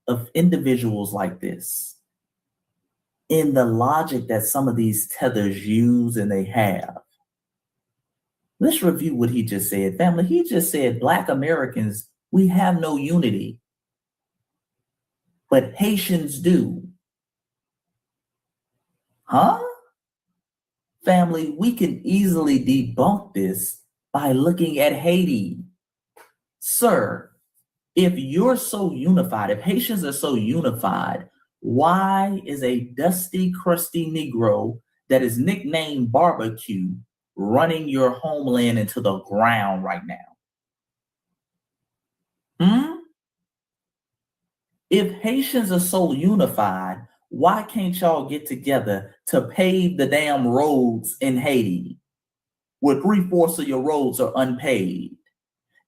of individuals like this. In the logic that some of these tethers use and they have. Let's review what he just said. Family, he just said Black Americans, we have no unity. But Haitians do. Huh? Family, we can easily debunk this by looking at Haiti. Sir, if you're so unified, if Haitians are so unified, why is a dusty, crusty Negro that is nicknamed Barbecue running your homeland into the ground right now? If Haitians are so unified, why can't y'all get together to pave the damn roads in Haiti where 3/4 of your roads are unpaved?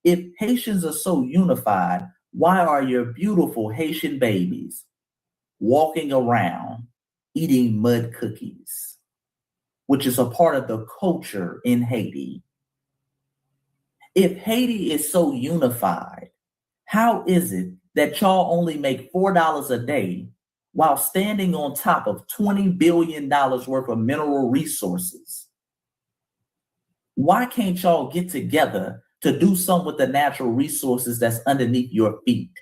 If Haitians are so unified, why are your beautiful Haitian babies walking around eating mud cookies, which is a part of the culture in Haiti? If Haiti is so unified, how is it that y'all only make $4 a day while standing on top of $20 billion worth of mineral resources? Why can't y'all get together to do something with the natural resources that's underneath your feet?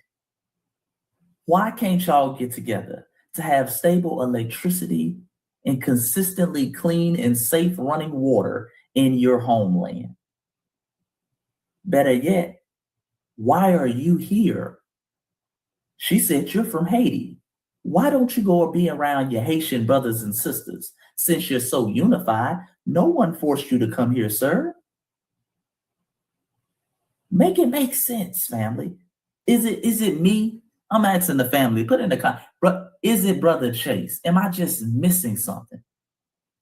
Why can't y'all get together to have stable electricity and consistently clean and safe running water in your homeland? Better yet, why are you here? She said you're from Haiti. Why don't you go be around your Haitian brothers and sisters? Since you're so unified, no one forced you to come here, sir. Make it make sense, family. Is it me? I'm asking the family. Put in the comment. Is it Brother Chase? Am I just missing something?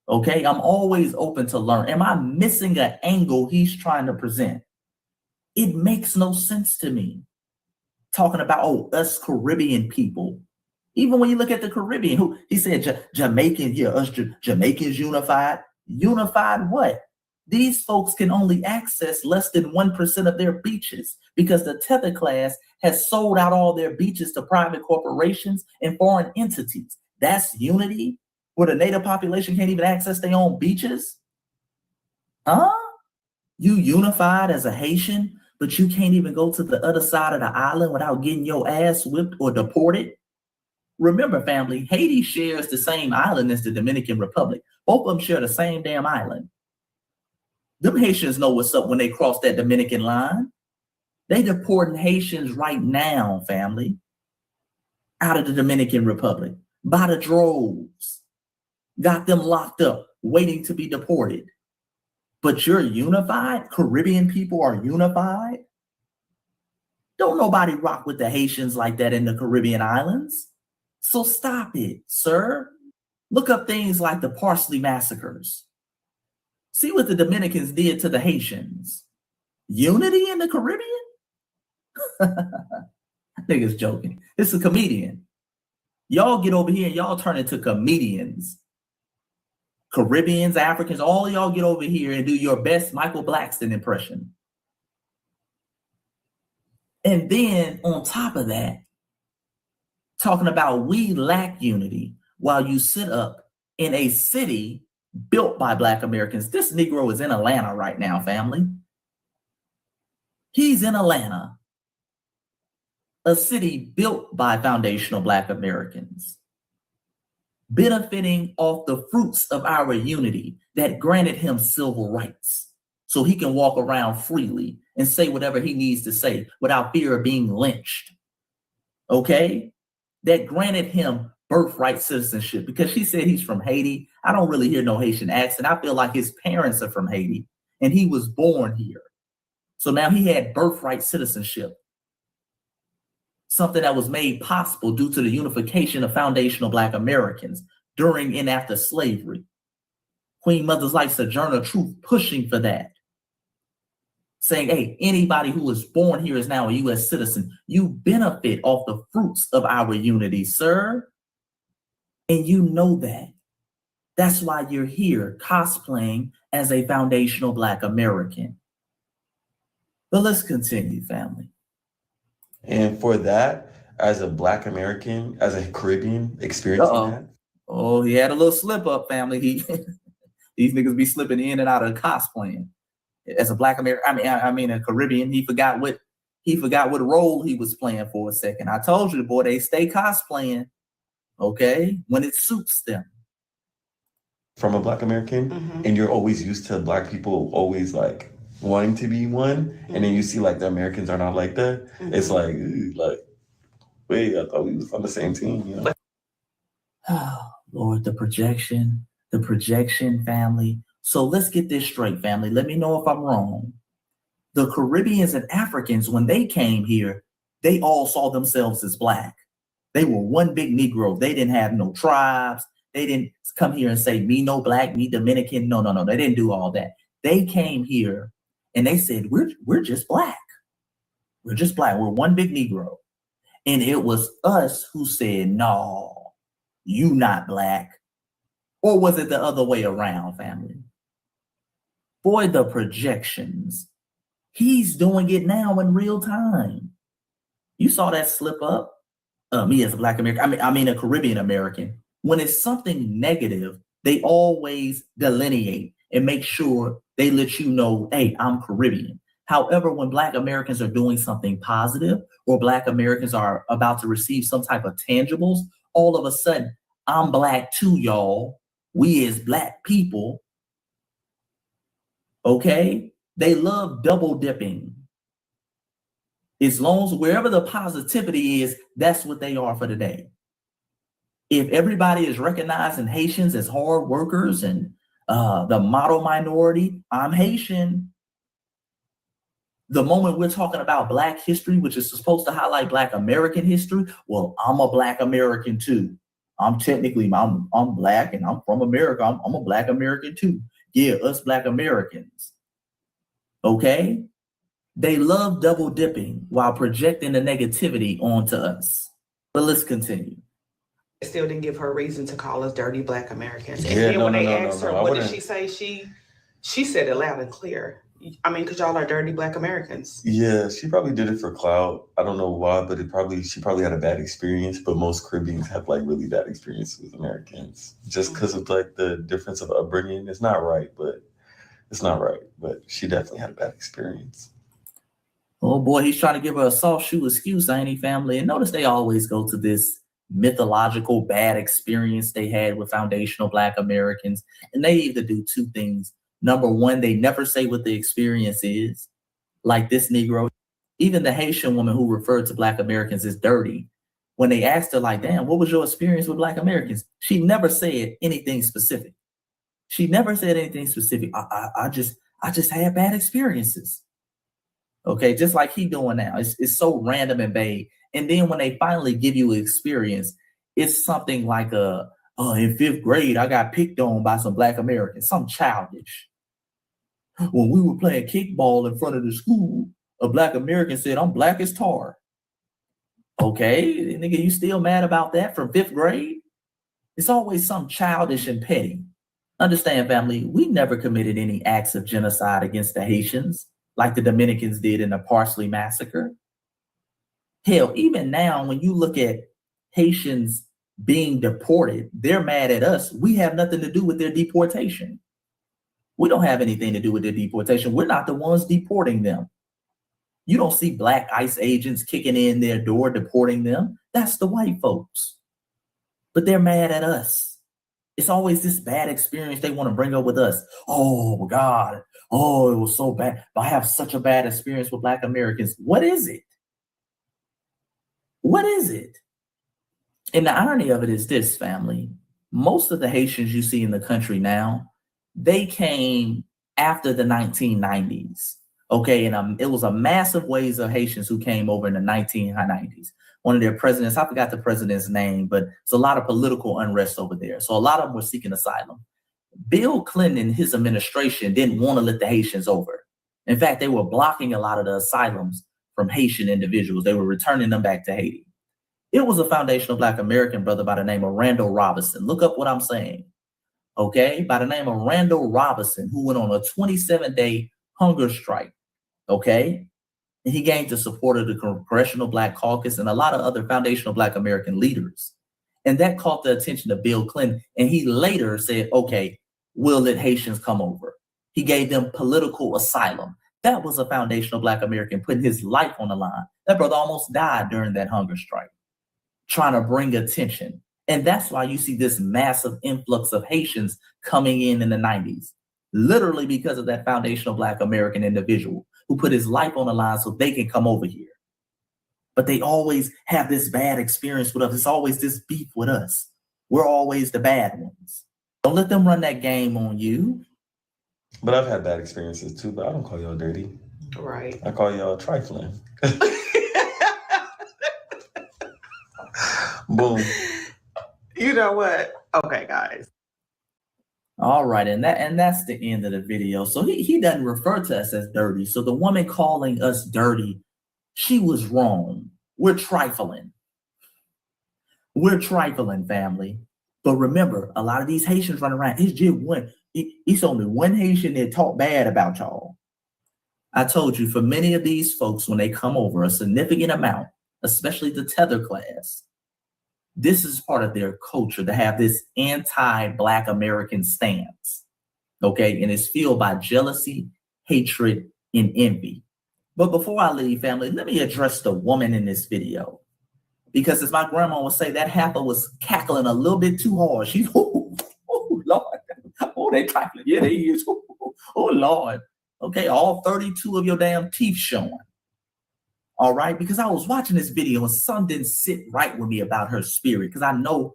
Okay, I'm always open to learn. Am I missing an angle he's trying to present? It makes no sense to me. Talking about, us Caribbean people. Even when you look at the Caribbean, who he said Jamaican, us Jamaicans unified. Unified what? These folks can only access less than 1% of their beaches because the tether class has sold out all their beaches to private corporations and foreign entities. That's unity, where the native population can't even access their own beaches? Huh? You unified as a Haitian, but you can't even go to the other side of the island without getting your ass whipped or deported? Remember, family, Haiti shares the same island as the Dominican Republic. Both of them share the same damn island. Them Haitians know what's up when they cross that Dominican line. They deporting Haitians right now, family, out of the Dominican Republic by the droves. Got them locked up, waiting to be deported. But you're unified? Caribbean people are unified? Don't nobody rock with the Haitians like that in the Caribbean islands. So stop it, sir. Look up things like the Parsley massacres. See what the Dominicans did to the Haitians. Unity in the Caribbean? I think it's joking. It's a comedian. Y'all get over here and y'all turn into comedians. Caribbeans, Africans, all of y'all get over here and do your best Michael Blackston impression. And then on top of that, talking about we lack unity while you sit up in a city built by Black Americans. This Negro is in Atlanta right now, family. He's in Atlanta, a city built by foundational Black Americans, benefiting off the fruits of our unity that granted him civil rights so he can walk around freely and say whatever he needs to say without fear of being lynched. Okay? That granted him birthright citizenship because she said he's from Haiti. I don't really hear no Haitian accent. I feel like his parents are from Haiti and he was born here. So now he had birthright citizenship, something that was made possible due to the unification of foundational Black Americans during and after slavery. Queen mothers like Sojourner Truth pushing for that, saying, hey, anybody who was born here is now a U.S. citizen. You benefit off the fruits of our unity, sir. And you know that. That's why you're here cosplaying as a foundational Black American. But let's continue, family. And for that, as a Black American, as a Caribbean experiencing that. Oh, he had a little slip up, family. These niggas be slipping in and out of cosplaying. As a Black American, I mean a Caribbean, he forgot what role he was playing for a second. I told you, the boy, they stay cosplaying, okay, when it suits them. From a Black American, and you're always used to Black people always like wanting to be one, and then you see like the Americans are not like that. It's like, wait, I thought we was on the same team, you know? Oh, Lord, the projection, family. So let's get this straight, family. Let me know if I'm wrong. The Caribbeans and Africans, when they came here, they all saw themselves as Black. They were one big Negro. They didn't have no tribes. They didn't come here and say, me no Black, me Dominican. No. They didn't do all that. They came here and they said, we're just Black. We're just Black. We're one big Negro. And it was us who said, no, you not Black. Or was it the other way around, family? Boy, the projections. He's doing it now in real time. You saw that slip up? Me as a Black American, I mean a Caribbean American. When it's something negative, they always delineate and make sure they let you know, hey, I'm Caribbean. However, when Black Americans are doing something positive or Black Americans are about to receive some type of tangibles, all of a sudden, I'm Black too, y'all. We as Black people, okay? They love double dipping. As long as wherever the positivity is, that's what they are for the day. If everybody is recognizing Haitians as hard workers and the model minority, I'm Haitian. The moment we're talking about Black history, which is supposed to highlight Black American history, well, I'm a Black American too. I'm Black and I'm from America. I'm a Black American too. Yeah, us Black Americans. Okay? They love double dipping while projecting the negativity onto us. But let's continue. Still didn't give her a reason to call us dirty Black Americans. And Yeah, then when they asked her, I what did she say? She said it loud and clear. I mean, because y'all are dirty Black Americans. Yeah, she probably did it for clout. I don't know why, but she probably had a bad experience. But most Caribbeans have like really bad experiences with Americans just because of like the difference of upbringing. It's not right, but she definitely had a bad experience. Oh boy, he's trying to give her a soft shoe excuse, ain't he, family? And notice they always go to this mythological bad experience they had with foundational Black Americans. And they either do two things. Number one, they never say what the experience is. Like this Negro, even the Haitian woman who referred to Black Americans as dirty, when they asked her like, damn, what was your experience with Black Americans? She never said anything specific. I just had bad experiences. Okay, just like he doing now. It's so random and vague. And then when they finally give you an experience, it's something like in 5th grade, I got picked on by some Black Americans, some childish. When we were playing kickball in front of the school, a Black American said, I'm Black as tar. Okay, nigga, you still mad about that from 5th grade? It's always some childish and petty. Understand, family, we never committed any acts of genocide against the Haitians like the Dominicans did in the Parsley Massacre. Hell, even now, when you look at Haitians being deported, they're mad at us. We have nothing to do with their deportation. We don't have anything to do with their deportation. We're not the ones deporting them. You don't see Black ICE agents kicking in their door, deporting them. That's the white folks. But they're mad at us. It's always this bad experience they want to bring up with us. Oh, God. Oh, it was so bad. I have such a bad experience with Black Americans. What is it? What is it? And the irony of it is this, family. Most of the Haitians you see in the country now, they came after the 1990s. Okay, and it was a massive waves of Haitians who came over in the 1990s. One of their presidents, I forgot the president's name, but it's a lot of political unrest over there. So a lot of them were seeking asylum. Bill Clinton and his administration didn't want to let the Haitians over. In fact, they were blocking a lot of the asylums from Haitian individuals. They were returning them back to Haiti. It was a foundational Black American brother by the name of Randall Robinson. Look up what I'm saying. Okay, by the name of Randall Robinson, who went on a 27-day hunger strike. Okay, And he gained the support of the Congressional Black Caucus and a lot of other foundational Black American leaders. And that caught the attention of Bill Clinton. And he later said, okay, we'll let Haitians come over. He gave them political asylum. That was a foundational Black American putting his life on the line. That brother almost died during that hunger strike, trying to bring attention. And that's why you see this massive influx of Haitians coming in the 90s, literally because of that foundational Black American individual who put his life on the line so they can come over here. But they always have this bad experience with us. It's always this beef with us. We're always the bad ones. Don't let them run that game on you. But I've had bad experiences too, but I don't call y'all dirty. Right. I call y'all trifling. Boom. You know what? Okay, guys. All right, and that's the end of the video. So he doesn't refer to us as dirty. So the woman calling us dirty, she was wrong. We're trifling. We're trifling, family. But remember, a lot of these Haitians run around. It's just one. It's only one Haitian that talk bad about y'all. I told you, for many of these folks, when they come over, a significant amount, especially the tether class, this is part of their culture to have this anti-Black American stance, okay? And it's fueled by jealousy, hatred, and envy. But before I leave, family, let me address the woman in this video. Because as my grandma would say, that heifer was cackling a little bit too hard. She's, oh, Lord. Oh, they trifling. Yeah, they is. Oh, Lord. Okay, all 32 of your damn teeth showing. All right, because I was watching this video and something didn't sit right with me about her spirit. Because I know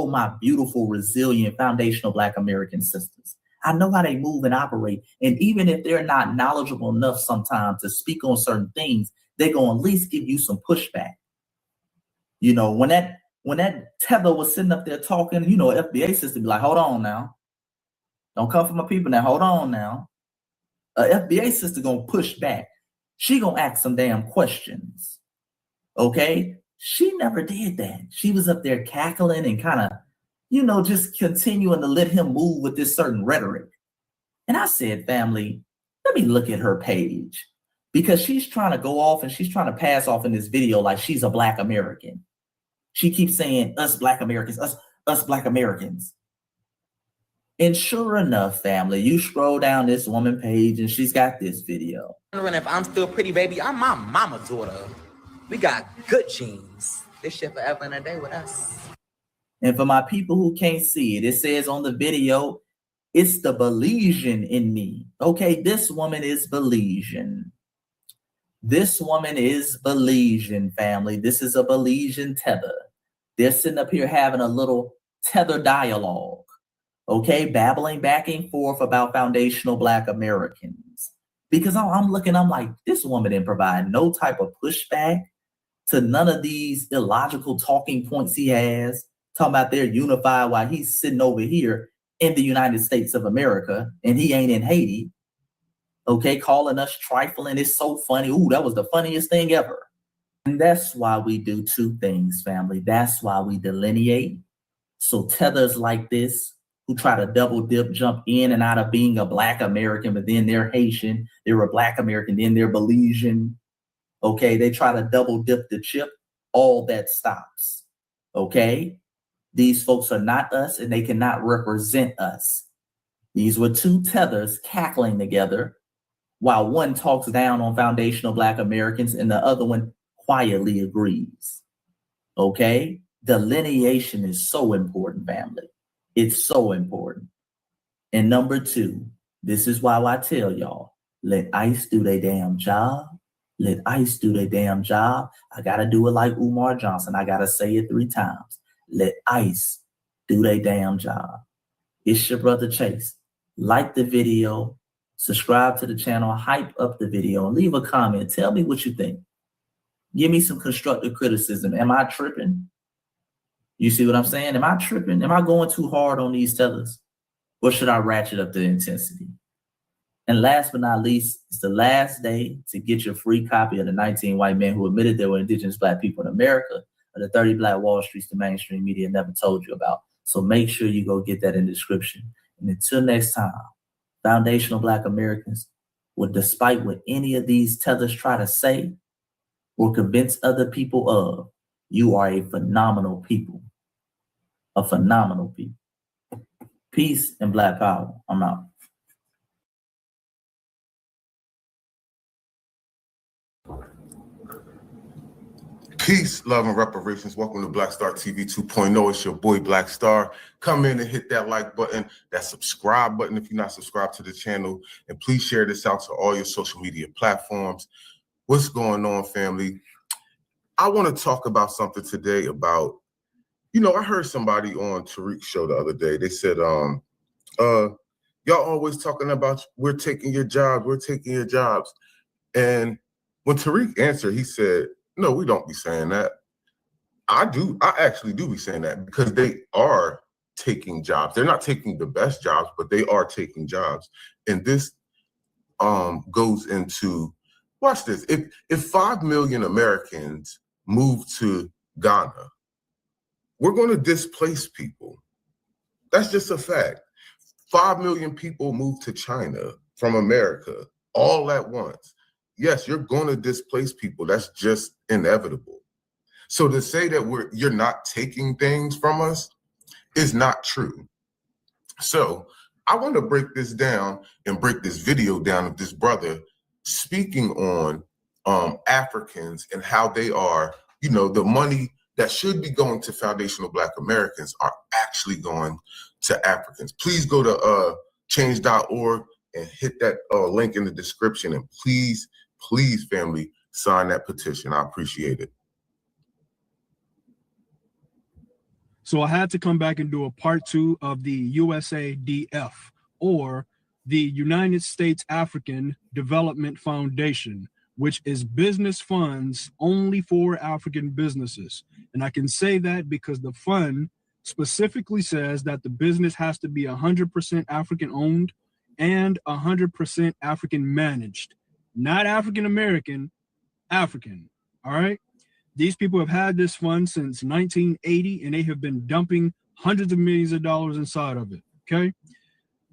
my beautiful, resilient, foundational Black American sisters. I know how they move and operate. And even if they're not knowledgeable enough sometimes to speak on certain things, they're going to at least give you some pushback. You know, when that tether was sitting up there talking, you know, FBA system be like, hold on now. Don't come for my people now. Hold on now. FBA sister going to push back. She going to ask some damn questions. Okay? She never did that. She was up there cackling and kind of, you know, just continuing to let him move with this certain rhetoric. And I said, family, let me look at her page. Because she's trying to go off and she's trying to pass off in this video like she's a Black American. She keeps saying, us Black Americans, us Black Americans. And sure enough, family, you scroll down this woman page and she's got this video. If I'm still pretty, baby, I'm my mama's daughter. We got good genes. This shit forever and a day with us. And for my people who can't see it, it says on the video, it's the Belizean in me. Okay, this woman is Belizean. This woman is Belizean, family. This is a Belizean tether. They're sitting up here having a little tether dialogue. Okay, babbling back and forth about foundational Black Americans. Because I'm looking, I'm like, this woman didn't provide no type of pushback to none of these illogical talking points he has, talking about they're unified while he's sitting over here in the United States of America and he ain't in Haiti. Okay, calling us trifling. It's so funny. Ooh, that was the funniest thing ever. And that's why we do two things, family. That's why we delineate. So tethers like this, who try to double dip, jump in and out of being a Black American, but then they're Haitian, they're a Black American, then they're Belizean. Okay, they try to double dip the chip, all that stops. Okay, these folks are not us and they cannot represent us. These were two tethers cackling together while one talks down on foundational Black Americans and the other one quietly agrees. Okay, delineation is so important, family. It's so important. And number two, this is why I tell y'all, let ICE do their damn job. Let ICE do their damn job. I got to do it like Omar Johnson. I got to say it 3 times. Let ICE do their damn job. It's your brother Chase. Like the video, subscribe to the channel, hype up the video, and leave a comment. Tell me what you think. Give me some constructive criticism. Am I tripping? You see what I'm saying? Am I tripping? Am I going too hard on these tethers? Or should I ratchet up the intensity? And last but not least, it's the last day to get your free copy of the 19 White Men Who Admitted There Were Indigenous Black People in America, or the 30 Black Wall Streets the mainstream media never told you about. So make sure you go get that in the description. And until next time, foundational Black Americans, Well, despite what any of these tellers try to say or convince other people of, you are a phenomenal people. A phenomenal people. Peace and Black power. I'm out. Peace, love, and reparations. Welcome to Black Star TV 2.0. It's your boy Black Star. Come in and hit that like button, that subscribe button if you're not subscribed to the channel, and please share this out to all your social media platforms. What's going on, family? I want to talk about something today about, I heard somebody on Tariq's show the other day. They said, y'all always talking about we're taking your jobs, we're taking your jobs. And when Tariq answered, he said, no, we don't be saying that. I actually do be saying that because they are taking jobs. They're not taking the best jobs, but they are taking jobs. And this goes into, watch this. If 5 million Americans move to Ghana, we're going to displace people. That's just a fact. 5 million people move to China from America all at once. Yes, you're going to displace people. That's just inevitable. So to say that you're not taking things from us is not true. So I want to break this down and break this video down of this brother speaking on Africans and how they are, the money that should be going to foundational Black Americans are actually going to Africans. Please go to change.org and hit that link in the description, and please, family, sign that petition. I appreciate it. So I had to come back and do a part 2 of the USADF, or the United States African Development Foundation, which is business funds only for African businesses. And I can say that because the fund specifically says that the business has to be 100% African owned and 100% African managed. Not African-American, African, all right? These people have had this fund since 1980, and they have been dumping hundreds of millions of dollars inside of it, okay?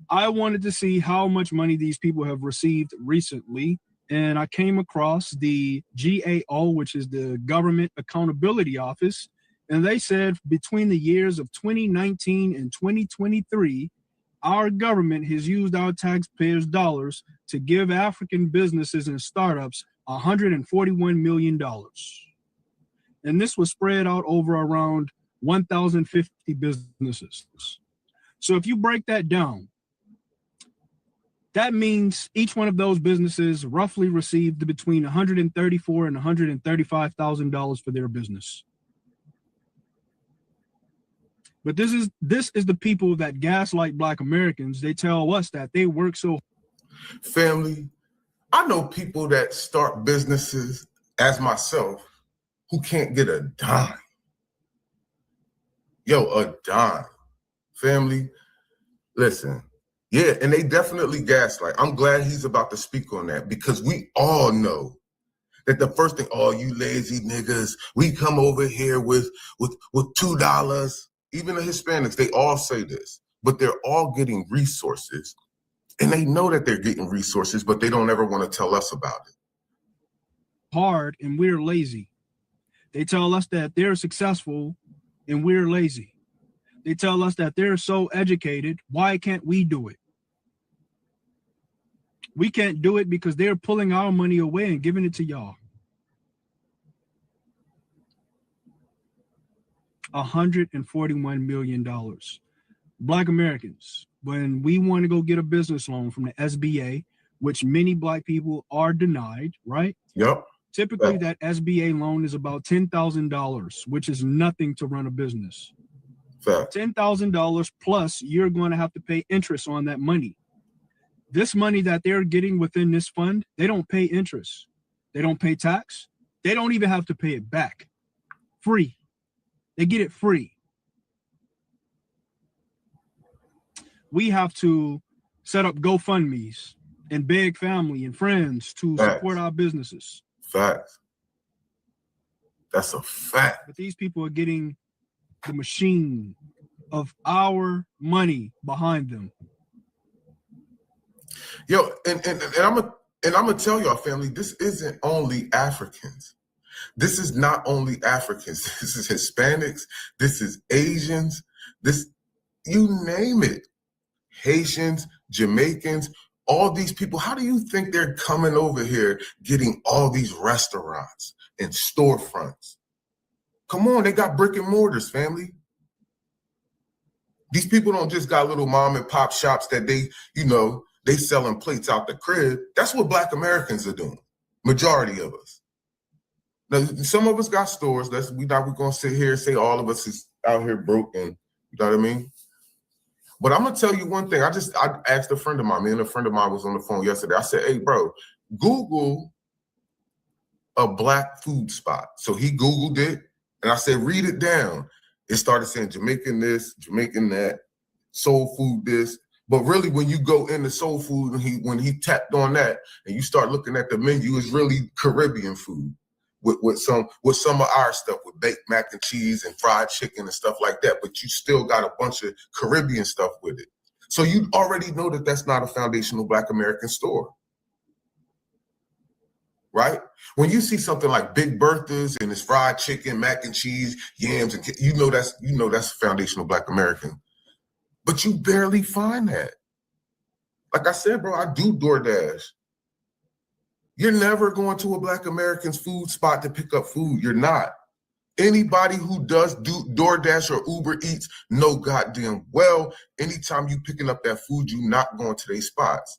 I wanted to see how much money these people have received recently, and I came across the GAO, which is the Government Accountability Office, and they said between the years of 2019 and 2023, our government has used our taxpayers' dollars to give African businesses and startups $141 million. And this was spread out over around 1,050 businesses. So if you break that down, that means each one of those businesses roughly received between $134,000 and $135,000 for their business. But this is the people that gaslight Black Americans. They tell us that they work so. Family, I know people that start businesses as myself who can't get a dime. A dime. Family, listen. Yeah, and they definitely gaslight. I'm glad he's about to speak on that, because we all know that the first thing, oh, you lazy niggas, we come over here with $2. Even the Hispanics, they all say this, but they're all getting resources, and they know that they're getting resources, but they don't ever want to tell us about it. Hard, and we're lazy. They tell us that they're successful and we're lazy. They tell us that they're so educated. Why can't we do it? We can't do it because they're pulling our money away and giving it to y'all. $141 million. Black Americans, when we want to go get a business loan from the SBA, which many Black people are denied, right? Yep. Typically, that SBA loan is about $10,000, which is nothing to run a business. $10,000 plus, you're going to have to pay interest on that money. This money that they're getting within this fund, they don't pay interest. They don't pay tax. They don't even have to pay it back. Free. They get it free. We have to set up GoFundMes and beg family and friends to support our businesses. Facts. That's a fact. But these people are getting the machine of our money behind them. Yo, and And I'm gonna tell y'all, family, this isn't only Africans. This is not only Africans. This is Hispanics. This is Asians. This, you name it. Haitians, Jamaicans, all these people. How do you think they're coming over here getting all these restaurants and storefronts? Come on, they got brick and mortars, family. These people don't just got little mom and pop shops that they, you know, they selling plates out the crib. That's what Black Americans are doing. Majority of us. Now, some of us got stores. We're gonna sit here and say all of us is out here broken. You know what I mean? But I'm gonna tell you one thing. I asked a friend of mine. Me and a friend of mine was on the phone yesterday. I said, "Hey, bro, Google a Black food spot." So he Googled it, and I said, "Read it down." It started saying Jamaican this, Jamaican that, soul food this. But really, when you go into soul food, and when he tapped on that, and you start looking at the menu, it's really Caribbean food with some of our stuff, with baked mac and cheese and fried chicken and stuff like that. But you still got a bunch of Caribbean stuff with it. So you already know that that's not a foundational Black American store, right? When you see something like Big Bertha's and it's fried chicken, mac and cheese, yams, and you know that's foundational Black American. But you barely find that. Like I said, bro, I do DoorDash. You're never going to a Black American's food spot to pick up food. You're not. Anybody who does do DoorDash or Uber Eats know goddamn well, anytime you picking up that food, you're not going to their spots.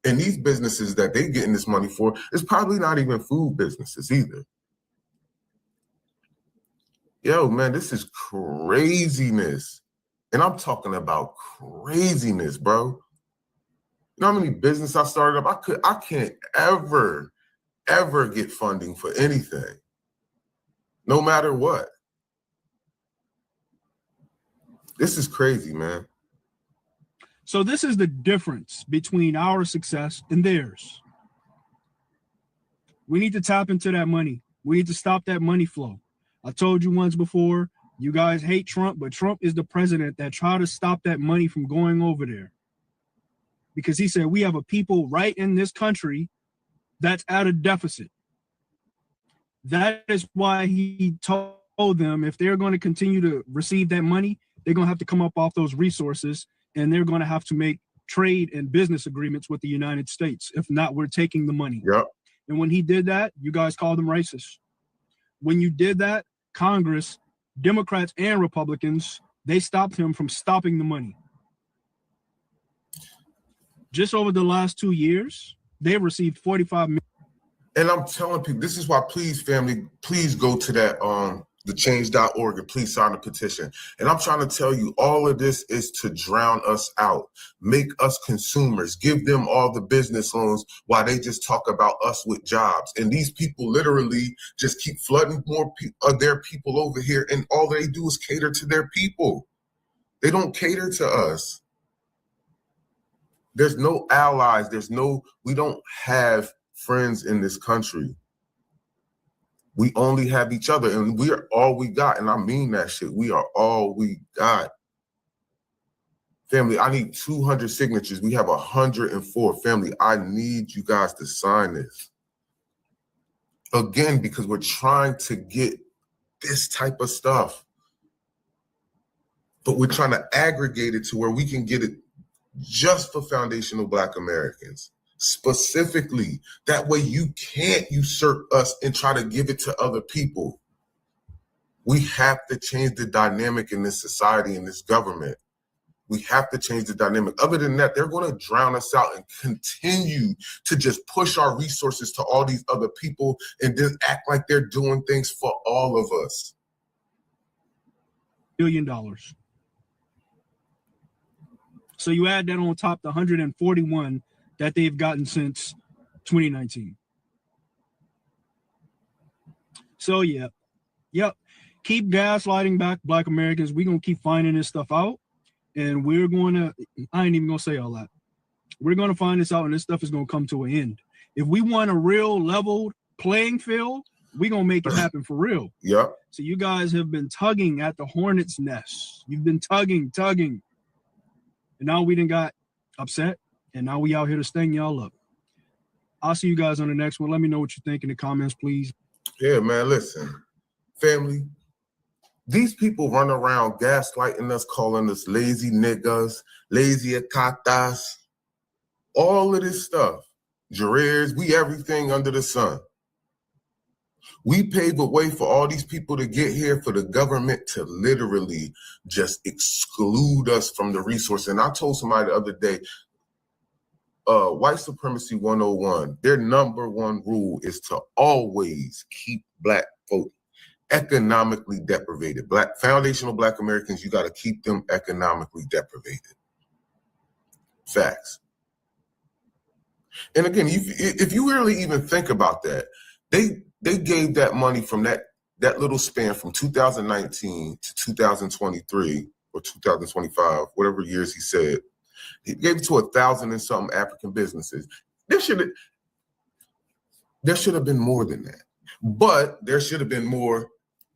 And these businesses that they getting this money for is probably not even food businesses either. Yo, man, this is craziness. And I'm talking about craziness, bro. You know how many business I started up? I can't ever get funding for anything, no matter what. This is crazy, man. So this is the difference between our success and theirs. We need to tap into that money. We need to stop that money flow. I told you once before, you guys hate Trump, but Trump is the president that tried to stop that money from going over there. Because he said, we have a people right in this country that's at a deficit. That is why he told them if they're going to continue to receive that money, they're going to have to come up off those resources, and they're going to have to make trade and business agreements with the United States. If not, we're taking the money. Yep. And when he did that, you guys called him racist. When you did that, Congress, Democrats and Republicans, they stopped him from stopping the money. Just over the last 2 years, they've received 45 million. And I'm telling people, this is why, please, family, please go to that the change.org and please sign the petition. And I'm trying to tell you, all of this is to drown us out, make us consumers, give them all the business loans while they just talk about us with jobs. And these people literally just keep flooding more of their people over here, and all they do is cater to their people. They don't cater to us. There's no allies. We don't have friends in this country. We only have each other, and we are all we got. And I mean that shit. We are all we got. Family, I need 200 signatures. We have 104. Family, I need you guys to sign this. Again, because we're trying to get this type of stuff. But we're trying to aggregate it to where we can get it just for foundational Black Americans. Specifically, that way you can't usurp us and try to give it to other people. We have to change the dynamic in this society, in this government. We have to change the dynamic. Other than that, they're going to drown us out and continue to just push our resources to all these other people and then act like they're doing things for all of us. $1 billion. So you add that on top the 141 that they've gotten since 2019. So yep. Keep gaslighting back Black Americans. We're going to keep finding this stuff out. And we're going to, I ain't even going to say all that. We're going to find this out, and this stuff is going to come to an end. If we want a real leveled playing field, we're going to make it happen for real. Yep. So you guys have been tugging at the hornet's nest. You've been tugging. And now we done got upset, and now we out here to sting y'all up. I'll see you guys on the next one. Let me know what you think in the comments, please. Yeah, man, listen, family, these people run around gaslighting us, calling us lazy niggas, lazy acatas, all of this stuff. Jareers, we everything under the sun. We pave the way for all these people to get here, for the government to literally just exclude us from the resource. And I told somebody the other day, White Supremacy 101, their number one rule is to always keep Black folk economically deprivated. Foundational Black Americans, you got to keep them economically deprivated. Facts. And again, if you really even think about that, they gave that money from that little span from 2019 to 2023 or 2025, whatever years he said. He gave it to 1,000 and something African businesses. There should have been more than that. But there should have been more.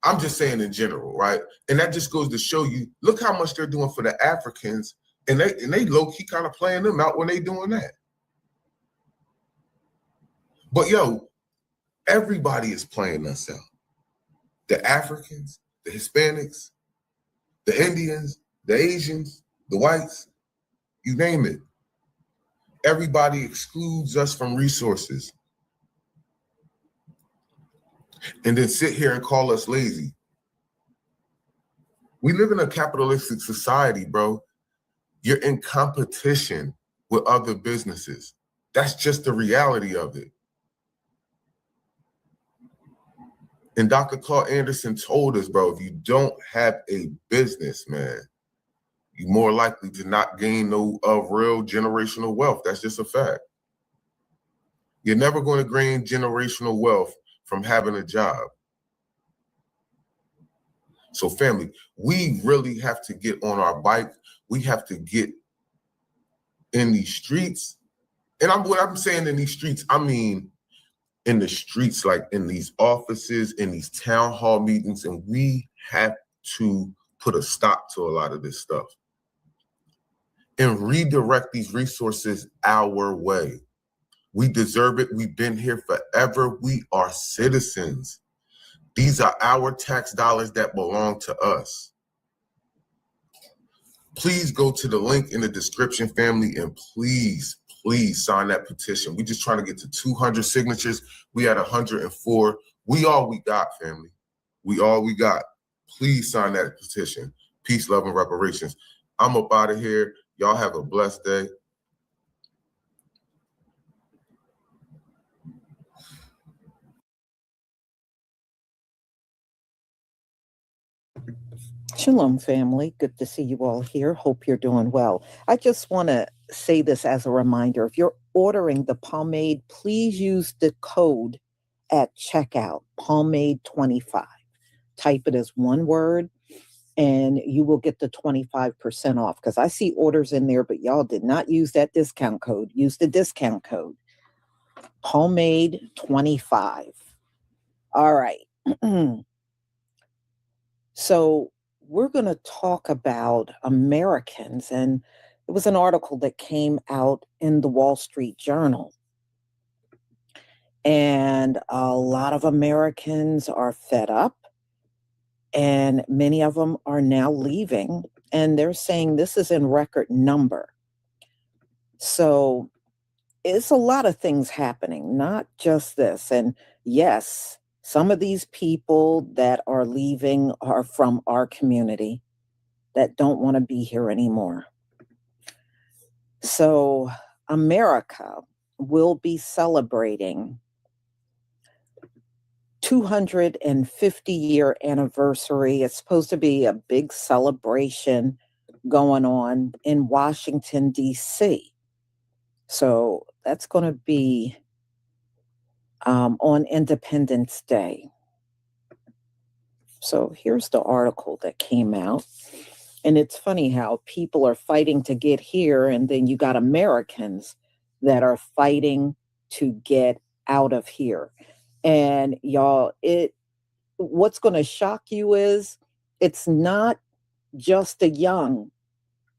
I'm just saying in general, right? And that just goes to show you, look how much they're doing for the Africans, and they low-key kind of playing them out when they doing that. But yo, everybody is playing us out. The Africans, the Hispanics, the Indians, the Asians, the whites, you name it. Everybody excludes us from resources. And then sit here and call us lazy. We live in a capitalistic society, bro. You're in competition with other businesses. That's just the reality of it. And Dr. Claude Anderson told us, bro, if you don't have a business, man, you're more likely to not gain no real generational wealth. That's just a fact. You're never going to gain generational wealth from having a job. So family, we really have to get on our bike. We have to get in these streets. And what I'm saying in these streets, I mean in the streets, like in these offices, in these town hall meetings, and we have to put a stop to a lot of this stuff and redirect these resources our way. We deserve it. We've been here forever. We are citizens. These are our tax dollars that belong to us. Please go to the link in the description, family, and please sign that petition. We're just trying to get to 200 signatures. We had 104. We all we got, family. We all we got. Please sign that petition. Peace, love, and reparations. I'm up out of here. Y'all have a blessed day. Shalom, family. Good to see you all here. Hope you're doing well. I just want to say this as a reminder. If you're ordering the pomade, please use the code at checkout, pomade25. Type it as one word, and you will get the 25% off. Because I see orders in there, but y'all did not use that discount code. Use the discount code, pomade25. All right. So we're going to talk about Americans, and it was an article that came out in the Wall Street Journal. And a lot of Americans are fed up, and many of them are now leaving, and they're saying this is in record number. So it's a lot of things happening, not just this. And yes, some of these people that are leaving are from our community that don't want to be here anymore. So America will be celebrating 250-year anniversary. It's supposed to be a big celebration going on in Washington, D.C. So that's going to be on Independence Day. So here's the article that came out. And it's funny how people are fighting to get here, and then you got Americans that are fighting to get out of here. And y'all, what's going to shock you is it's not just the young,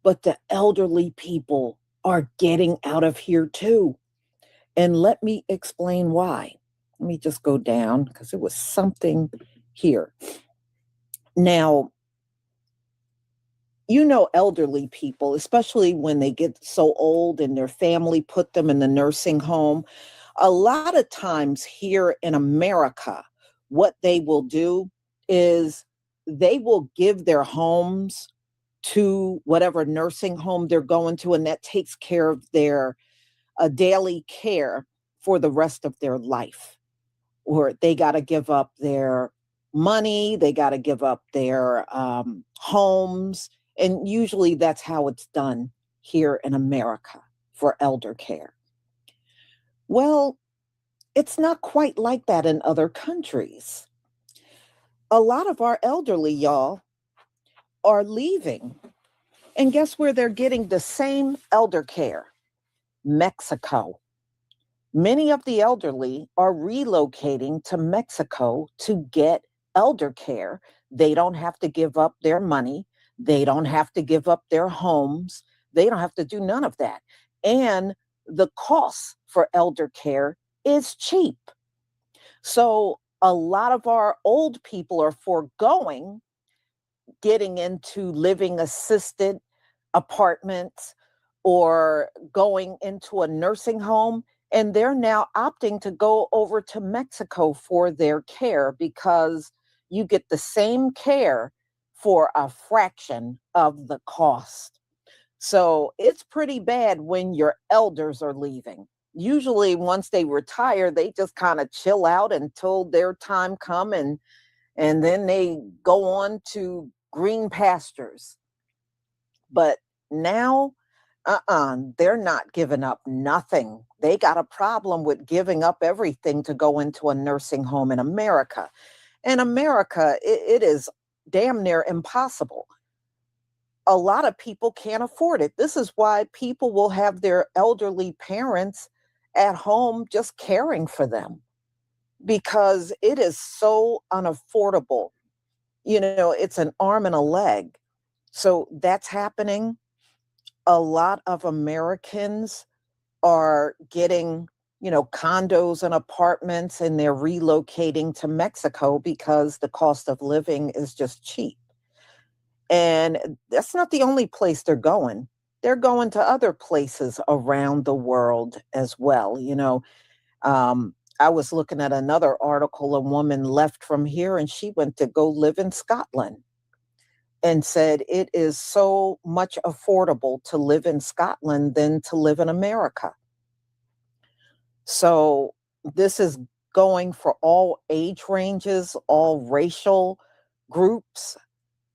but the elderly people are getting out of here too. And let me explain why. Let me just go down because it was something here. Now, you know, elderly people, especially when they get so old and their family put them in the nursing home, a lot of times here in America, what they will do is they will give their homes to whatever nursing home they're going to, and that takes care of their daily care for the rest of their life. Or they got to give up their money, they got to give up their homes. And usually that's how it's done here in America for elder care. Well, it's not quite like that in other countries. A lot of our elderly, y'all, are leaving. And guess where they're getting the same elder care? Mexico. Many of the elderly are relocating to Mexico to get elder care. They don't have to give up their money. They don't have to give up their homes. They don't have to do none of that. And the cost for elder care is cheap. So a lot of our old people are foregoing getting into living assisted apartments or going into a nursing home. And they're now opting to go over to Mexico for their care because you get the same care for a fraction of the cost. So it's pretty bad when your elders are leaving. Usually once they retire, they just kind of chill out until their time come, and then they go on to green pastures. But now, they're not giving up nothing. They got a problem with giving up everything to go into a nursing home in America. In America, it is damn near impossible. A lot of people can't afford it. This is why people will have their elderly parents at home just caring for them, because it is so unaffordable. You know, it's an arm and a leg. So that's happening. A lot of Americans are getting, you know, condos and apartments, and they're relocating to Mexico because the cost of living is just cheap. And that's not the only place they're going. They're going to other places around the world as well. You know, I was looking at another article. A woman left from here and she went to go live in Scotland, and said it is so much affordable to live in Scotland than to live in America. So this is going for all age ranges, all racial groups,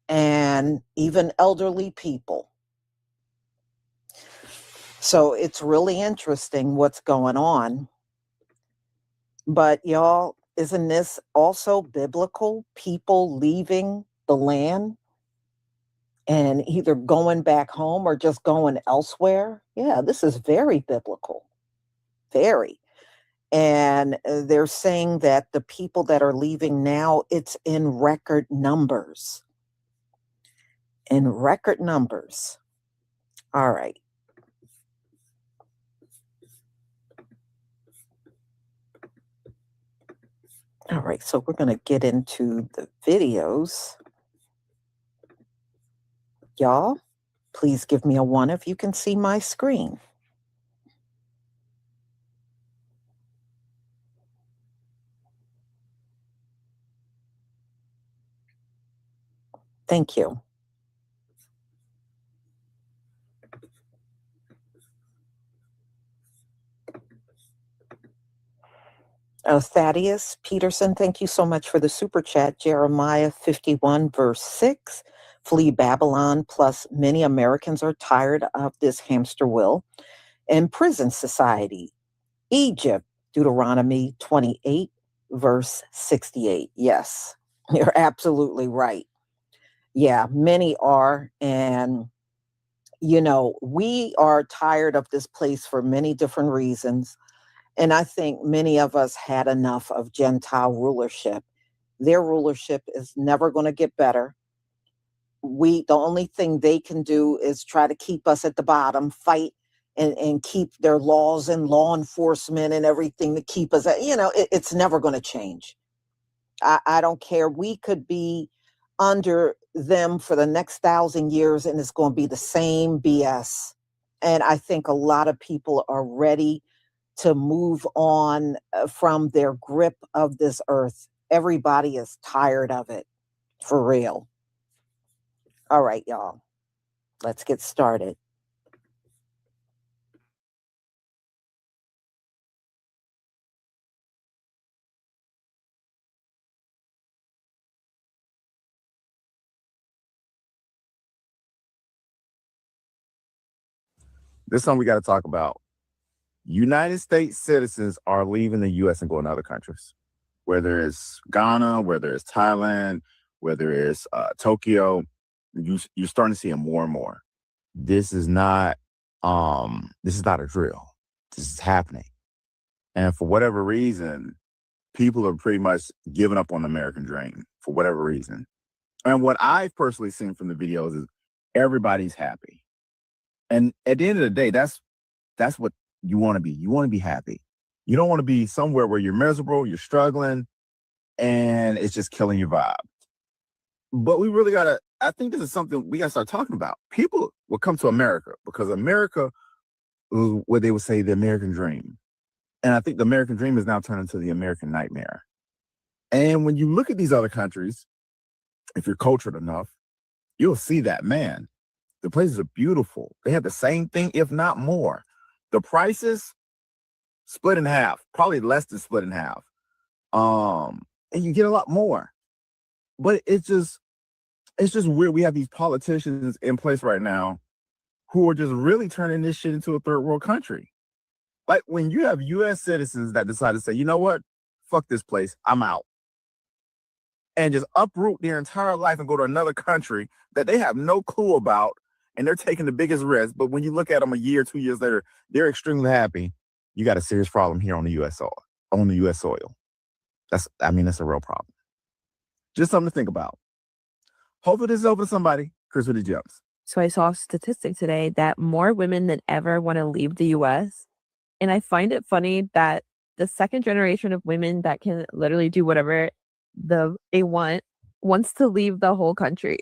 and even elderly people. So it's really interesting what's going on. But y'all, isn't this also biblical? People leaving the land and either going back home or just going elsewhere. Yeah, this is very biblical. Very. And they're saying that the people that are leaving now, it's in record numbers. In record numbers. All right. All right, so we're going to get into the videos. Y'all, please give me a 1 if you can see my screen. Thank you. Thaddeus Peterson, thank you so much for the super chat. Jeremiah 51 verse 6, flee Babylon, plus many Americans are tired of this hamster wheel and prison society. Egypt, Deuteronomy 28 verse 68. Yes, you're absolutely right. Yeah, many are. And, you know, we are tired of this place for many different reasons. And I think many of us had enough of Gentile rulership. Their rulership is never going to get better. The only thing they can do is try to keep us at the bottom, fight and keep their laws and law enforcement and everything to keep us, it's never going to change. I don't care. We could be under them for the next 1,000 years and it's going to be the same BS. And I think a lot of people are ready to move on from their grip of this earth. Everybody is tired of it, for real. All right, y'all, let's get started. This is something we got to talk about. United States citizens are leaving the U.S. and going to other countries, whether it's Ghana, whether it's Thailand, whether it's Tokyo. You're starting to see it more and more. This is not a drill. This is happening. And for whatever reason, people are pretty much giving up on the American dream for whatever reason. And what I've personally seen from the videos is everybody's happy. And at the end of the day, that's what you want to be. You want to be happy. You don't want to be somewhere where you're miserable, you're struggling, and it's just killing your vibe. But we really I think this is something we got to start talking about. People will come to America because America is what they would say the American dream. And I think the American dream is now turned into the American nightmare. And when you look at these other countries, if you're cultured enough, you'll see that, man, the places are beautiful. They have the same thing, if not more. The prices split in half, probably less than split in half. And you get a lot more. But it's just weird. We have these politicians in place right now who are just really turning this shit into a third world country. Like when you have U.S. citizens that decide to say, you know what, fuck this place, I'm out. And just uproot their entire life and go to another country that they have no clue about, and they're taking the biggest risk. But when you look at them a year, 2 years later, they're extremely happy. You got a serious problem here on the U.S. soil. That's a real problem. Just something to think about. Hopefully this is open to somebody. Chris with the Gems. So I saw a statistic today that more women than ever want to leave the U.S. And I find it funny that the second generation of women that can literally do whatever they wants to leave the whole country.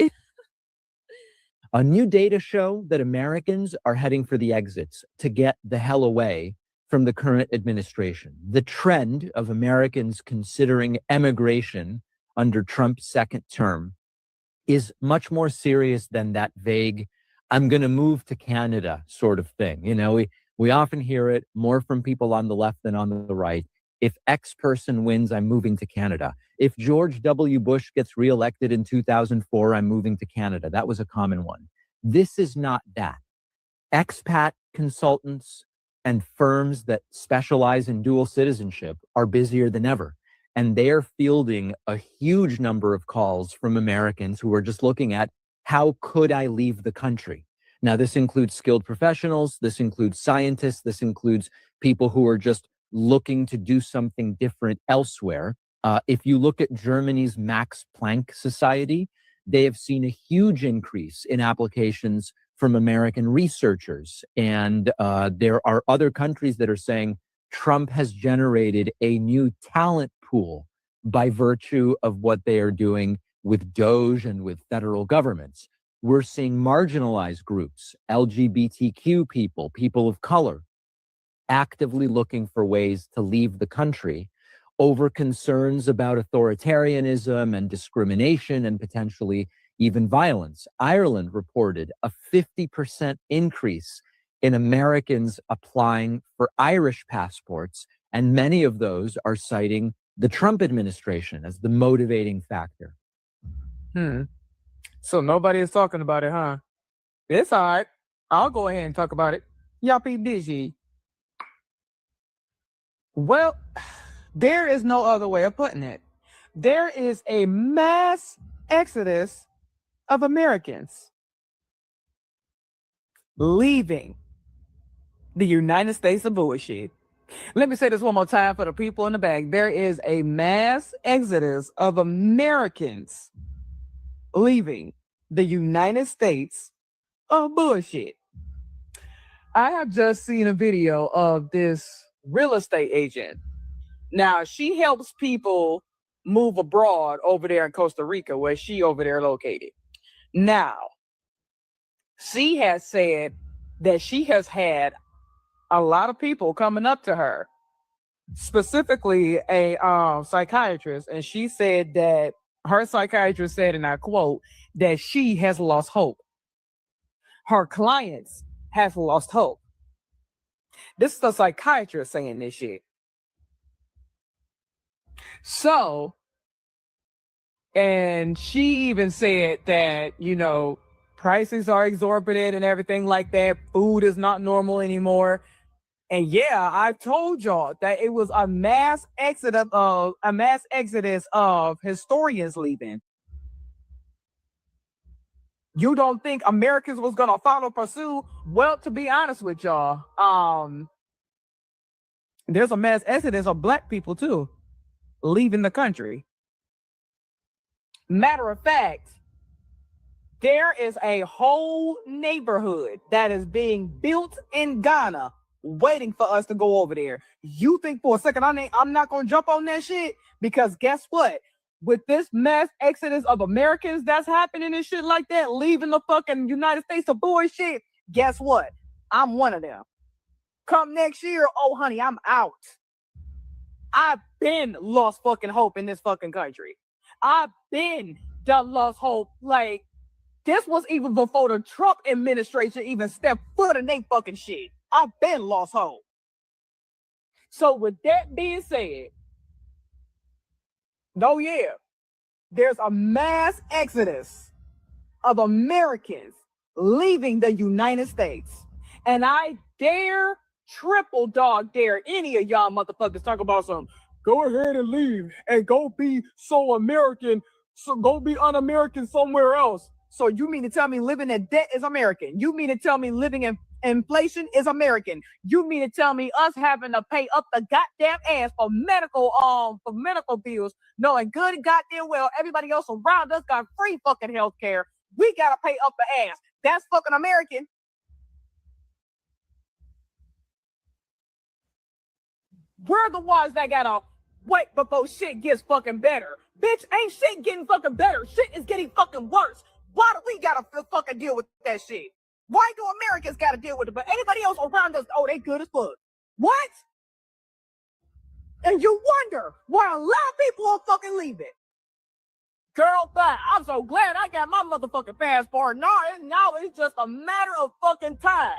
A new data show that Americans are heading for the exits to get the hell away from the current administration. The trend of Americans considering emigration under Trump's second term is much more serious than that vague, I'm going to move to Canada sort of thing. You know, we often hear it more from people on the left than on the right. If X person wins, I'm moving to Canada. If George W. Bush gets reelected in 2004, I'm moving to Canada. That was a common one. This is not that. Expat consultants and firms that specialize in dual citizenship are busier than ever. And they're fielding a huge number of calls from Americans who are just looking at, how could I leave the country? Now, this includes skilled professionals. This includes scientists. This includes people who are just looking to do something different elsewhere. If you look at Germany's Max Planck Society, they have seen a huge increase in applications from American researchers. And there are other countries that are saying Trump has generated a new talent pool by virtue of what they are doing with DOJ and with federal governments. We're seeing marginalized groups, LGBTQ people, people of color, actively looking for ways to leave the country over concerns about authoritarianism and discrimination and potentially even violence. Ireland reported a 50% increase in Americans applying for Irish passports, and many of those are citing the Trump administration as the motivating factor. So nobody is talking about it, huh? It's all right. I'll go ahead and talk about it. Y'all be busy. Well, there is no other way of putting it. There is a mass exodus of Americans leaving the United States of bullshit. Let me say this one more time for the people in the back. There is a mass exodus of Americans leaving the United States of bullshit. I have just seen a video of this real estate agent. Now, she helps people move abroad over there in Costa Rica, where she over there located. Now, she has said that she has had a lot of people coming up to her, specifically a psychiatrist, and she said that her psychiatrist said, and I quote, that she has lost hope. Her clients have lost hope. This is a psychiatrist saying this shit. So, and she even said that, you know, prices are exorbitant and everything like that. Food is not normal anymore. And yeah, I told y'all that it was a mass exodus of historians leaving. You don't think Americans was gonna follow pursue? Well, to be honest with y'all, there's a mass exodus of Black people too, leaving the country. Matter of fact, there is a whole neighborhood that is being built in Ghana waiting for us to go over there. You think for a second I'm not gonna jump on that shit? Because guess what? With this mass exodus of Americans that's happening and shit like that, leaving the fucking United States of bullshit, guess what? I'm one of them. Come next year, oh honey, I'm out. I've been lost fucking hope in this fucking country. I've been done lost hope. Like, this was even before the Trump administration even stepped foot in they fucking shit. I've been lost hope. So with that being said, no, yeah, there's a mass exodus of Americans leaving the United States. And I dare, triple dog dare any of y'all motherfuckers talk about something. Go ahead and leave and go be so American, so go be un-American somewhere else. So you mean to tell me living in debt is American? You mean to tell me living in inflation is American? You mean to tell me us having to pay up the goddamn ass for medical bills, knowing good and goddamn well everybody else around us got free fucking health care? We gotta pay up the ass. That's fucking American. We're the ones that gotta wait before shit gets fucking better. Bitch, ain't shit getting fucking better. Shit is getting fucking worse. Why do we gotta fucking deal with that shit? Why do Americans gotta deal with it? But anybody else around us, oh, they good as fuck. What? And you wonder why a lot of people are fucking leaving. Girl, bye. I'm so glad I got my motherfucking passport. Now it's just a matter of fucking time.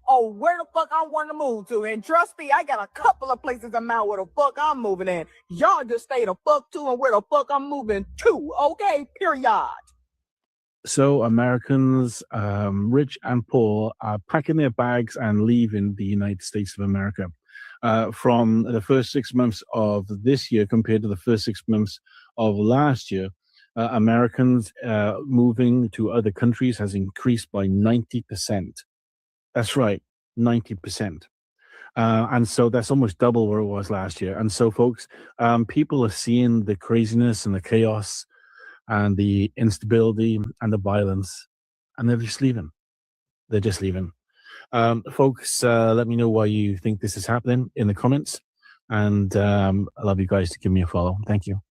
Oh, where the fuck I want to move to. And trust me, I got a couple of places in mind where the fuck I'm moving in. Y'all just stay the fuck to and where the fuck I'm moving to. Okay, period. So Americans, rich and poor, are packing their bags and leaving the United States of America. From the first 6 months of this year compared to the first 6 months of last year, Americans moving to other countries has increased by 90%. That's right, 90%. And so that's almost double where it was last year. And so, folks, people are seeing the craziness and the chaos and the instability and the violence, and they're just leaving. They're just leaving. Folks, let me know why you think this is happening in the comments. And I love you guys to give me a follow. Thank you.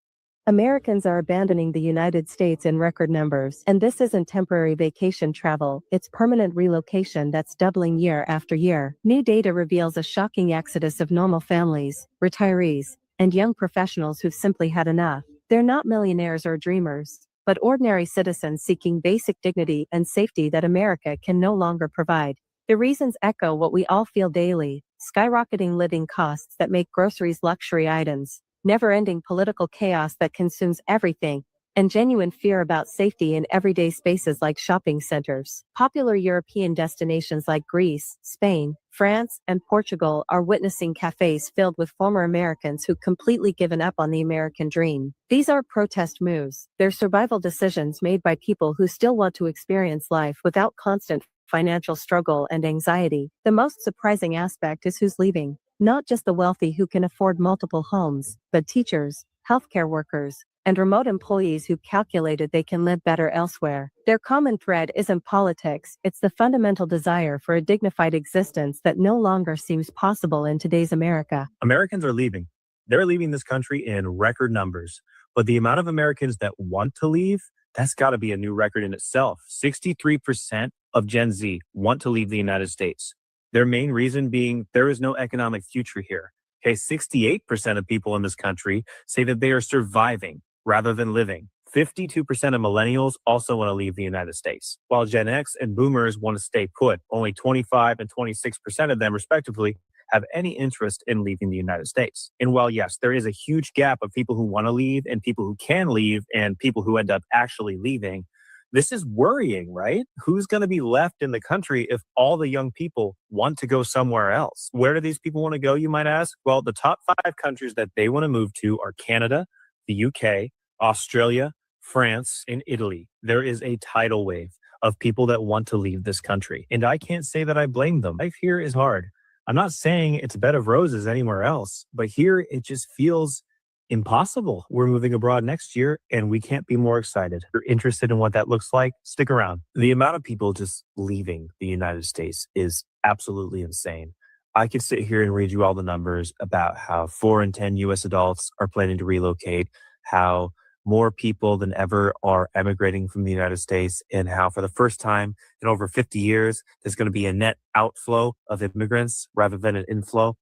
Americans are abandoning the United States in record numbers, and this isn't temporary vacation travel, it's permanent relocation that's doubling year after year. New data reveals a shocking exodus of normal families, retirees, and young professionals who've simply had enough. They're not millionaires or dreamers, but ordinary citizens seeking basic dignity and safety that America can no longer provide. The reasons echo what we all feel daily: skyrocketing living costs that make groceries luxury items, never-ending political chaos that consumes everything, and genuine fear about safety in everyday spaces like shopping centers. Popular European destinations like Greece, Spain, France, and Portugal are witnessing cafes filled with former Americans who've completely given up on the American dream. These aren't protest moves. They're survival decisions made by people who still want to experience life without constant financial struggle and anxiety. The most surprising aspect is who's leaving. Not just the wealthy who can afford multiple homes, but teachers, healthcare workers, and remote employees who calculated they can live better elsewhere. Their common thread isn't politics, it's the fundamental desire for a dignified existence that no longer seems possible in today's America. Americans are leaving. They're leaving this country in record numbers. But the amount of Americans that want to leave, that's got to be a new record in itself. 63% of Gen Z want to leave the United States. Their main reason being there is no economic future here. Okay, 68% of people in this country say that they are surviving rather than living. 52% of millennials also want to leave the United States, while Gen X and boomers want to stay put. Only 25 and 26% of them, respectively, have any interest in leaving the United States. And while, yes, there is a huge gap of people who want to leave and people who can leave and people who end up actually leaving, this is worrying, right? Who's going to be left in the country if all the young people want to go somewhere else? Where do these people want to go, you might ask? Well, the top 5 countries that they want to move to are Canada, the UK, Australia, France, and Italy. There is a tidal wave of people that want to leave this country. And I can't say that I blame them. Life here is hard. I'm not saying it's a bed of roses anywhere else, but here it just feels impossible. We're moving abroad next year and we can't be more excited. If you're interested in what that looks like, stick around. The amount of people just leaving the United States is absolutely insane. I could sit here and read you all the numbers about how 4 in 10 US adults are planning to relocate, how more people than ever are emigrating from the United States, and how for the first time in over 50 years, there's going to be a net outflow of immigrants rather than an inflow.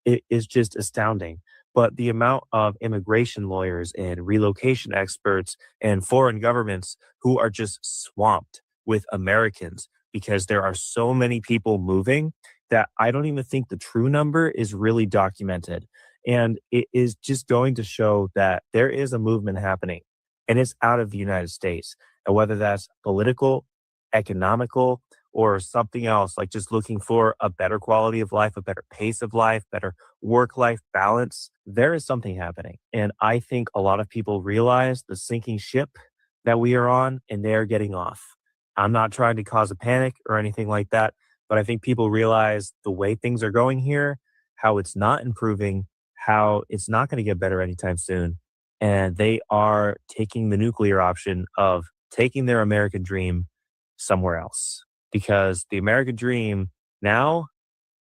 It is just astounding. But the amount of immigration lawyers and relocation experts and foreign governments who are just swamped with Americans because there are so many people moving that I don't even think the true number is really documented. And it is just going to show that there is a movement happening and it's out of the United States. And whether that's political, economical, or something else, like just looking for a better quality of life, a better pace of life, better work-life balance, there is something happening. And I think a lot of people realize the sinking ship that we are on and they're getting off. I'm not trying to cause a panic or anything like that, but I think people realize the way things are going here, how it's not improving, how it's not going to get better anytime soon. And they are taking the nuclear option of taking their American dream somewhere else. Because the American dream now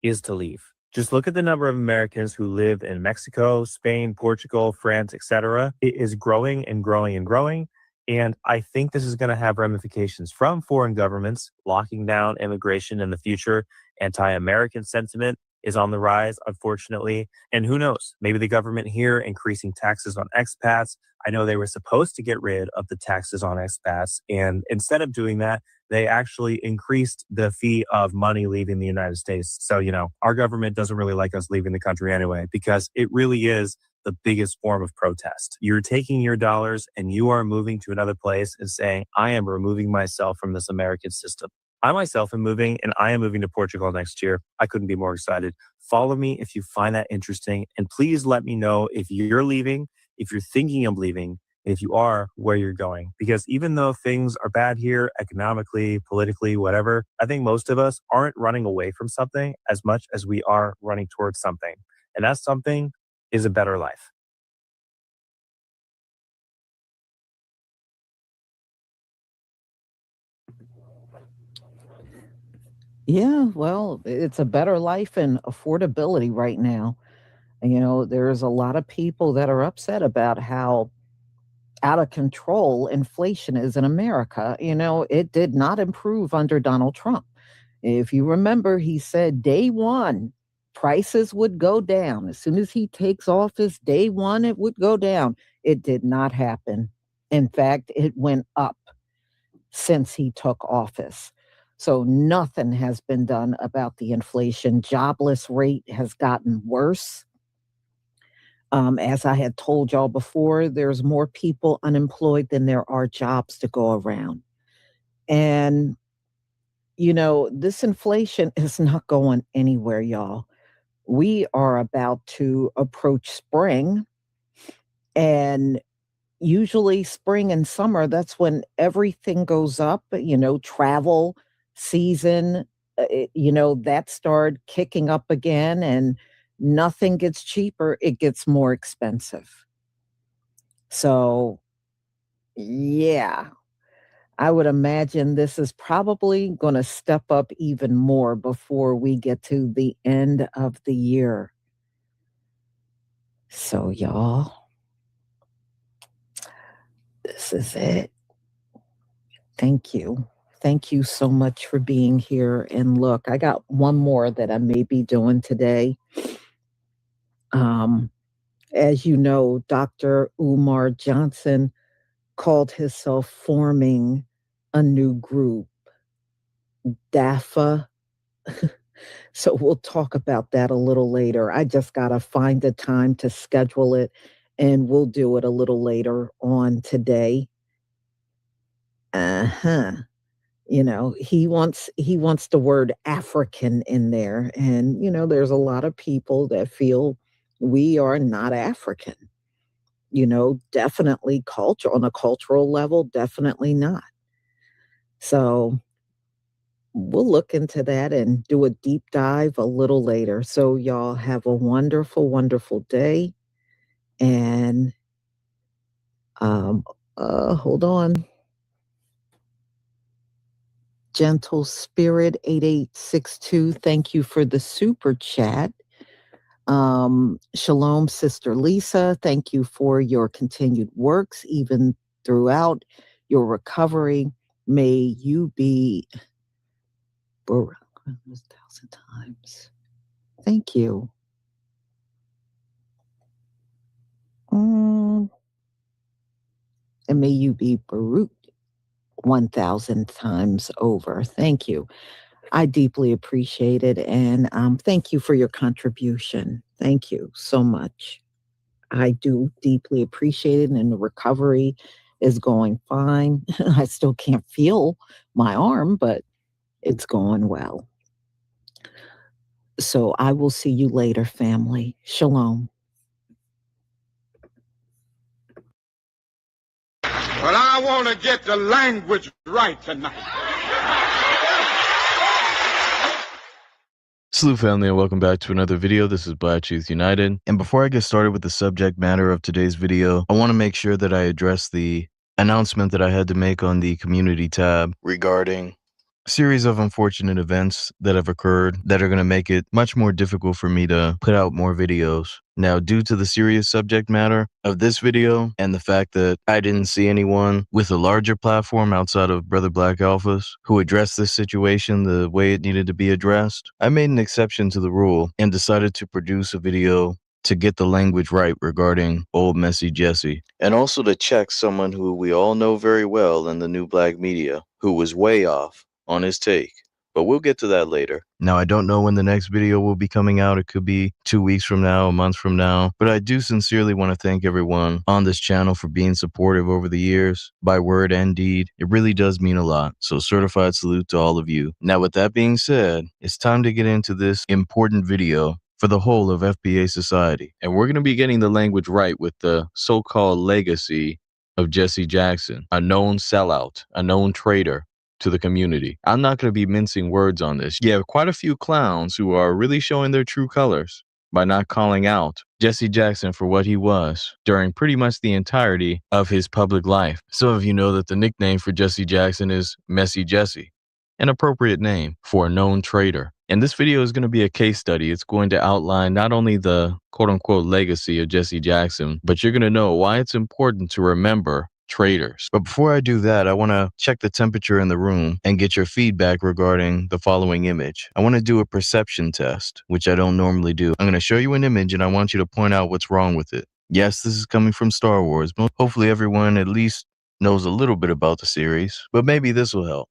is to leave. Just look at the number of Americans who live in Mexico, Spain, Portugal, France, etc. It is growing and growing and growing. And I think this is going to have ramifications from foreign governments locking down immigration in the future. Anti-American sentiment is on the rise, unfortunately. And who knows, maybe the government here increasing taxes on expats. I know they were supposed to get rid of the taxes on expats. And instead of doing that, they actually increased the fee of money leaving the United States. So, our government doesn't really like us leaving the country anyway, because it really is the biggest form of protest. You're taking your dollars and you are moving to another place and saying, I am removing myself from this American system. I myself am moving and I am moving to Portugal next year. I couldn't be more excited. Follow me if you find that interesting. And please let me know if you're leaving, if you're thinking of leaving, and if you are, where you're going. Because even though things are bad here, economically, politically, whatever, I think most of us aren't running away from something as much as we are running towards something. And that something is a better life. Yeah, well, it's a better life and affordability right now. There's a lot of people that are upset about how out of control inflation is in America. It did not improve under Donald Trump. If you remember, he said day one, prices would go down. As soon as he takes office, day one, it would go down. It did not happen. In fact, it went up since he took office. So nothing has been done about the inflation. Jobless rate has gotten worse. As I had told y'all before, there's more people unemployed than there are jobs to go around. And, this inflation is not going anywhere, y'all. We are about to approach spring. And usually spring and summer, that's when everything goes up, travel season, that started kicking up again, and nothing gets cheaper, it gets more expensive. So Yeah, I would imagine this is probably going to step up even more before we get to the end of the year. So, y'all, this is it. Thank you. Thank you so much for being here. And look, I got one more that I may be doing today. As you know, Dr. Umar Johnson called himself forming a new group, DAFA. So we'll talk about that a little later. I just got to find the time to schedule it, and we'll do it a little later on today. You know, he wants the word African in there. And, you know, there's a lot of people that feel we are not African. You know, definitely on a cultural level, definitely not. So we'll look into that and do a deep dive a little later. So y'all have a wonderful, wonderful day. And hold on. Gentle Spirit 8862, thank you for the super chat. Shalom, Sister Lisa, thank you for your continued works, even throughout your recovery. May you be 1,000 times. Thank you. And may you be Baruch 1,000 times over. Thank you. I deeply appreciate it. And thank you for your contribution. Thank you so much. I do deeply appreciate it. And the recovery is going fine. I still can't feel my arm, but it's going well. So I will see you later, family. Shalom. But I want to get the language right tonight. Salute family and welcome back to another video. This is Black Truth United. And before I get started with the subject matter of today's video, I want to make sure that I address the announcement that I had to make on the community tab regarding a series of unfortunate events that have occurred that are going to make it much more difficult for me to put out more videos. Now, due to the serious subject matter of this video and the fact that I didn't see anyone with a larger platform outside of Brother Black Alphas who addressed this situation the way it needed to be addressed, I made an exception to the rule and decided to produce a video to get the language right regarding old messy Jesse, and also to check someone who we all know very well in the new black media who was way off on his take. But we'll get to that later. Now, I don't know when the next video will be coming out. It could be 2 weeks from now, a month from now. But I do sincerely want to thank everyone on this channel for being supportive over the years, by word and deed. It really does mean a lot. So certified salute to all of you. Now, with that being said, it's time to get into this important video for the whole of FBA society. And we're going to be getting the language right with the so-called legacy of Jesse Jackson, a known sellout, a known traitor to the community. I'm not going to be mincing words on this. You have quite a few clowns who are really showing their true colors by not calling out Jesse Jackson for what he was during pretty much the entirety of his public life. Some of you know that the nickname for Jesse Jackson is Messy Jesse, an appropriate name for a known traitor. And this video is going to be a case study. It's going to outline not only the quote-unquote legacy of Jesse Jackson, but you're going to know why it's important to remember traitors. But before I do that, I want to check the temperature in the room and get your feedback regarding the following image. I want to do a perception test, which I don't normally do. I'm going to show you an image and I want you to point out what's wrong with it. Yes, this is coming from Star Wars, but hopefully everyone at least knows a little bit about the series, but maybe this will help.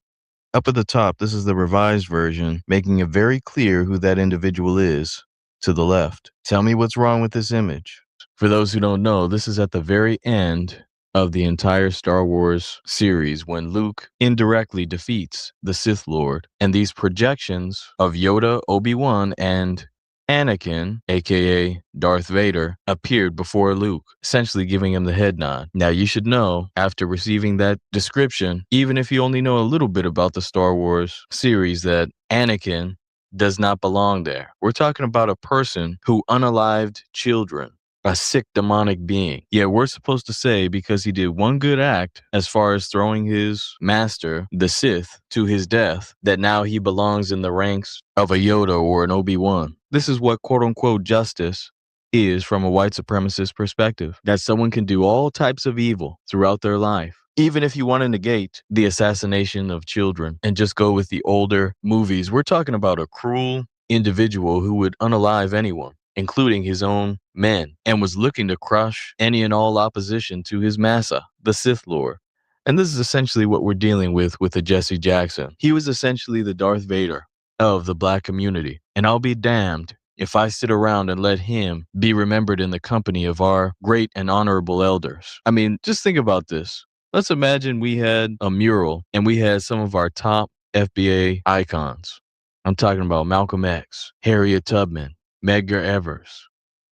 Up at the top, this is the revised version, making it very clear who that individual is. To the left, tell me what's wrong with this image. For those who don't know, this is at the very end of the entire Star Wars series when Luke indirectly defeats the Sith Lord. And these projections of Yoda, Obi-Wan, and Anakin, aka Darth Vader, appeared before Luke, essentially giving him the head nod. Now, you should know, after receiving that description, even if you only know a little bit about the Star Wars series, that Anakin does not belong there. We're talking about a person who unalived children. a sick demonic being. Yeah, we're supposed to say because he did one good act as far as throwing his master, the Sith, to his death, that now he belongs in the ranks of a Yoda or an Obi-Wan. This is what quote-unquote justice is from a white supremacist perspective, that someone can do all types of evil throughout their life. Even if you want to negate the assassination of children and just go with the older movies, we're talking about a cruel individual who would unalive anyone, including his own men, and was looking to crush any and all opposition to his massa, the Sith Lord. And this is essentially what we're dealing with the Jesse Jackson. He was essentially the Darth Vader of the Black community. And I'll be damned if I sit around and let him be remembered in the company of our great and honorable elders. I mean, just think about this. Let's imagine we had a mural and we had some of our top FBA icons. I'm talking about Malcolm X, Harriet Tubman, Medgar Evers,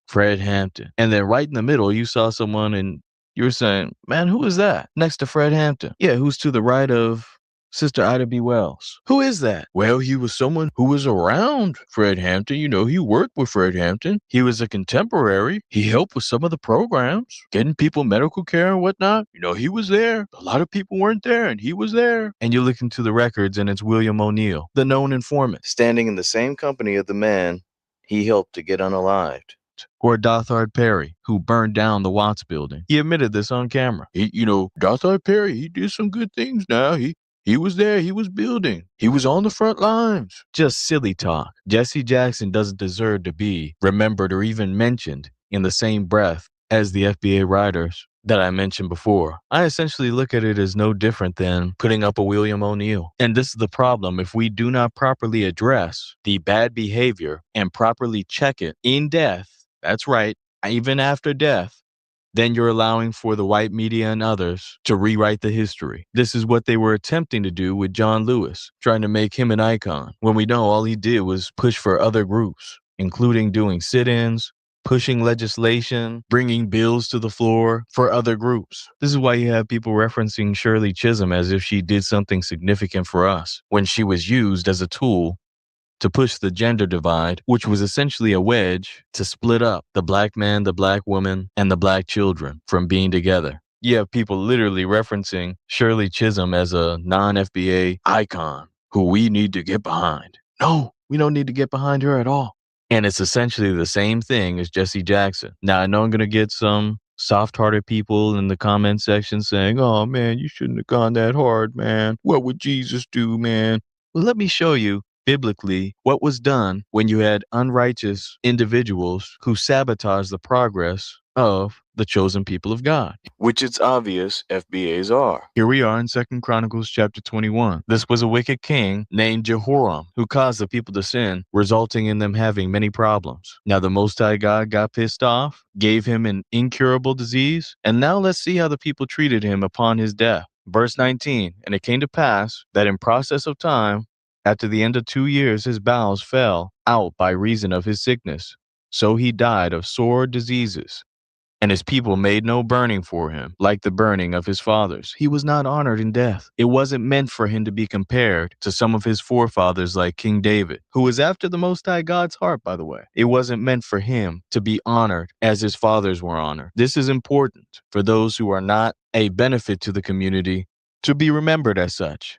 Fred Hampton. And then right in the middle, you saw someone and you were saying, man, who is that next to Fred Hampton? Yeah, who's to the right of Sister Ida B. Wells? Who is that? Well, he was someone who was around Fred Hampton. You know, he worked with Fred Hampton. He was a contemporary. He helped with some of the programs, getting people medical care and whatnot. You know, he was there. A lot of people weren't there, and he was there. And you look into the records, and it's William O'Neill, the known informant, standing in the same company of the man he helped to get unalived. Or Dothard Perry, who burned down the Watts building. He admitted this on camera. Dothard Perry, he did some good things now. He was there. He was building. He was on the front lines. Just silly talk. Jesse Jackson doesn't deserve to be remembered or even mentioned in the same breath as the FBA writers that I mentioned before. I essentially look at it as no different than putting up a William O'Neill. And this is the problem. If we do not properly address the bad behavior and properly check it in death, that's right, even after death, then you're allowing for the white media and others to rewrite the history. This is what they were attempting to do with John Lewis, trying to make him an icon, when we know all he did was push for other groups, including doing sit-ins, pushing legislation, bringing bills to the floor for other groups. This is why you have people referencing Shirley Chisholm as if she did something significant for us, when she was used as a tool to push the gender divide, which was essentially a wedge to split up the Black man, the Black woman, and the Black children from being together. You have people literally referencing Shirley Chisholm as a non-FBA icon who we need to get behind. No, we don't need to get behind her at all. And it's essentially the same thing as Jesse Jackson. Now, I know I'm going to get some soft-hearted people in the comment section saying, oh, man, you shouldn't have gone that hard, man. What would Jesus do, man? Well, let me show you biblically what was done when you had unrighteous individuals who sabotaged the progress of the chosen people of God, which it's obvious FBAs are. Here we are in 2 Chronicles chapter 21. This was a wicked king named Jehoram who caused the people to sin, resulting in them having many problems. Now the Most High God got pissed off, gave him an incurable disease, and now let's see how the people treated him upon his death. Verse 19, and it came to pass that in process of time, after the end of 2 years, his bowels fell out by reason of his sickness. So he died of sore diseases. And his people made no burning for him, like the burning of his fathers. He was not honored in death. It wasn't meant for him to be compared to some of his forefathers like King David, who was after the Most High God's heart, by the way. It wasn't meant for him to be honored as his fathers were honored. This is important for those who are not a benefit to the community to be remembered as such.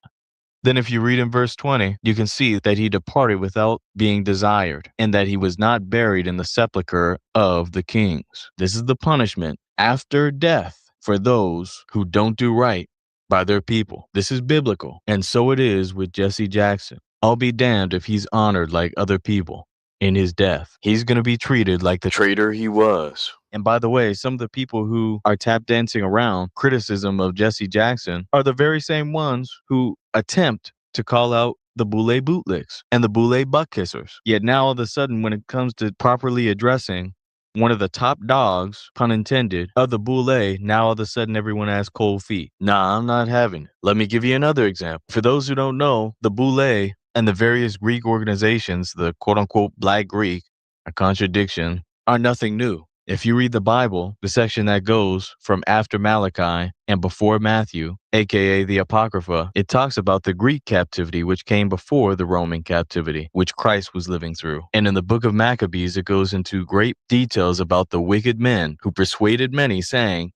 Then if you read in verse 20, you can see that he departed without being desired, and that he was not buried in the sepulchre of the kings. This is the punishment after death for those who don't do right by their people. This is biblical, and so it is with Jesse Jackson. I'll be damned if he's honored like other people in his death. He's going to be treated like the traitor he was. And by the way, some of the people who are tap dancing around criticism of Jesse Jackson are the very same ones who attempt to call out the Boule bootlicks and the Boule butt kissers. Yet now all of a sudden, when it comes to properly addressing one of the top dogs, pun intended, of the Boule, now all of a sudden everyone has cold feet. Nah, I'm not having it. Let me give you another example. For those who don't know, the Boule and the various Greek organizations, the quote-unquote Black Greek, a contradiction, are nothing new. If you read the Bible, the section that goes from after Malachi and before Matthew, aka the Apocrypha, it talks about the Greek captivity which came before the Roman captivity, which Christ was living through. And in the book of Maccabees, it goes into great details about the wicked men who persuaded many, saying,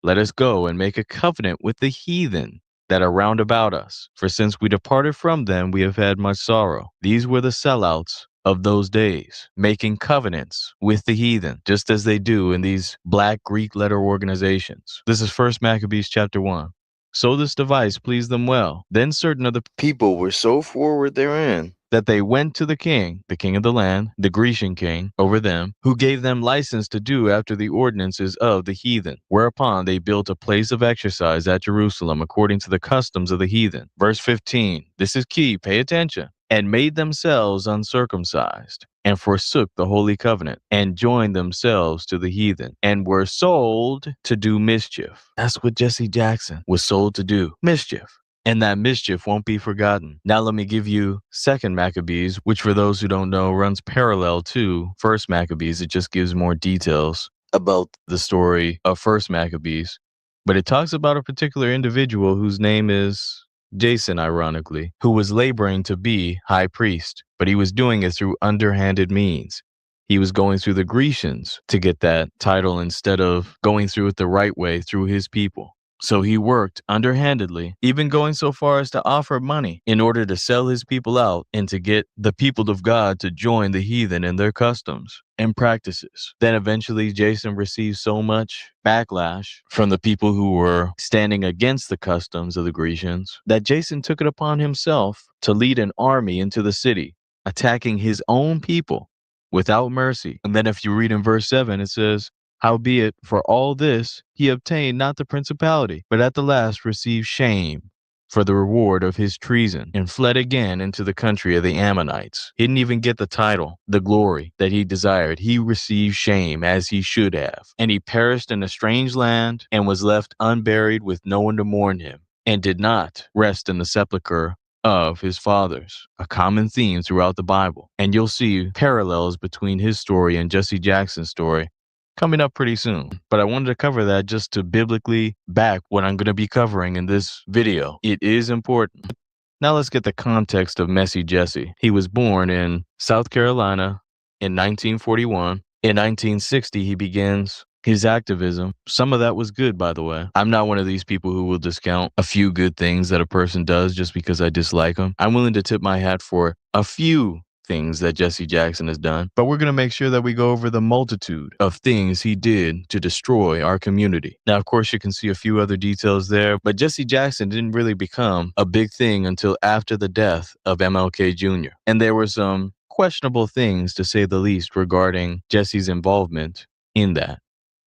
"Let us go and make a covenant with the heathen that are round about us. For since we departed from them, we have had much sorrow." These were the sellouts of those days, making covenants with the heathen, just as they do in these black Greek letter organizations. This is 1 Maccabees chapter 1. So this device pleased them well. Then certain of the people were so forward therein that they went to the king of the land, the Grecian king, over them, who gave them license to do after the ordinances of the heathen. Whereupon they built a place of exercise at Jerusalem according to the customs of the heathen. Verse 15, this is key, pay attention. And made themselves uncircumcised, and forsook the holy covenant, and joined themselves to the heathen, and were sold to do mischief. That's what Jesse Jackson was sold to do, mischief. And that mischief won't be forgotten. Now let me give you 2 Maccabees, which for those who don't know runs parallel to 1 Maccabees. It just gives more details about the story of 1 Maccabees. But it talks about a particular individual whose name is Jason, ironically, who was laboring to be high priest, but he was doing it through underhanded means. He was going through the Grecians to get that title instead of going through it the right way through his people. So he worked underhandedly, even going so far as to offer money in order to sell his people out and to get the people of God to join the heathen in their customs and practices. Then eventually Jason received so much backlash from the people who were standing against the customs of the Grecians that Jason took it upon himself to lead an army into the city, attacking his own people without mercy. And then if you read in verse 7, it says, "Howbeit, for all this he obtained not the principality, but at the last received shame for the reward of his treason, and fled again into the country of the Ammonites." He didn't even get the title, the glory that he desired. He received shame as he should have. And he perished in a strange land and was left unburied with no one to mourn him, and did not rest in the sepulchre of his fathers, a common theme throughout the Bible. And you'll see parallels between his story and Jesse Jackson's story coming up pretty soon. But I wanted to cover that just to biblically back what I'm going to be covering in this video. It is important. Now let's get the context of Messy Jesse. He was born in South Carolina in 1941. In 1960, he begins his activism. Some of that was good, by the way. I'm not one of these people who will discount a few good things that a person does just because I dislike them. I'm willing to tip my hat for a few things that Jesse Jackson has done, but we're going to make sure that we go over the multitude of things he did to destroy our community. Now, of course, you can see a few other details there, but Jesse Jackson didn't really become a big thing until after the death of MLK Jr. And there were some questionable things, to say the least, regarding Jesse's involvement in that.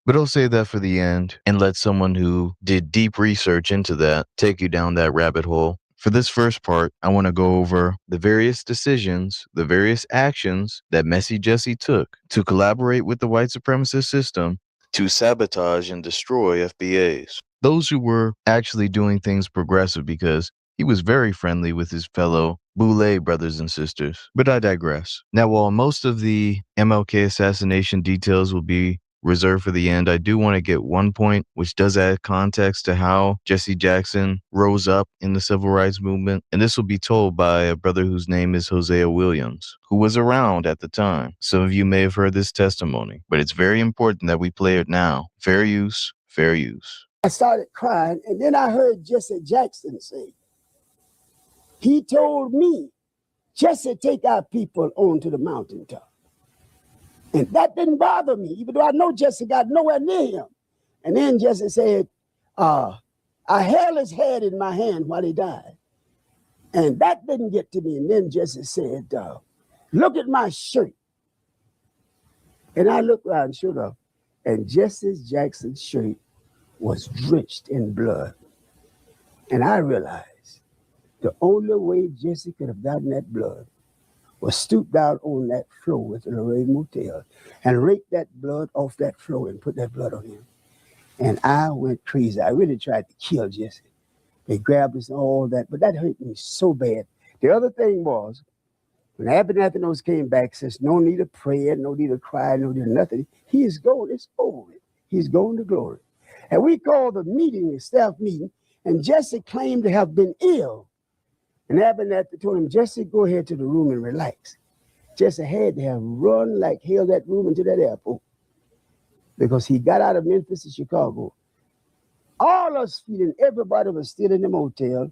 But I'll say that for the end and let someone who did deep research into that take you down that rabbit hole. For this first part, I want to go over the various decisions, the various actions that Messy Jesse took to collaborate with the white supremacist system to sabotage and destroy FBAs. Those who were actually doing things progressive, because he was very friendly with his fellow Boule brothers and sisters. But I digress. Now, while most of the MLK assassination details will be reserved for the end, I do want to get one point which does add context to how Jesse Jackson rose up in the civil rights movement. And this will be told by a brother whose name is Hosea Williams, who was around at the time. Some of you may have heard this testimony, but it's very important that we play it now. Fair use, fair use. I started crying, and then I heard Jesse Jackson say, he told me, Jesse, take our people onto the mountaintop. And that didn't bother me, even though I know Jesse got nowhere near him. And then Jesse said, I held his head in my hand while he died. And that didn't get to me. And then Jesse said, look at my shirt. And I looked around, sure enough, and Jesse Jackson's shirt was drenched in blood. And I realized the only way Jesse could have gotten that blood was stoop down on that floor at the Lorraine Motel and rake that blood off that floor and put that blood on him. And I went crazy. I really tried to kill Jesse. They grabbed us and all that, but that hurt me so bad. The other thing was, When Abernathy came back, says, no need of prayer, no need of cry, no need of nothing. He is going, it's over with. He's going to glory. And we called the meeting a staff meeting, and Jesse claimed to have been ill. And Abernathy told him, Jesse, go ahead to the room and relax. Jesse had to have run like hell that room into that airport because he got out of Memphis to Chicago. All us feeling, everybody was still in the motel.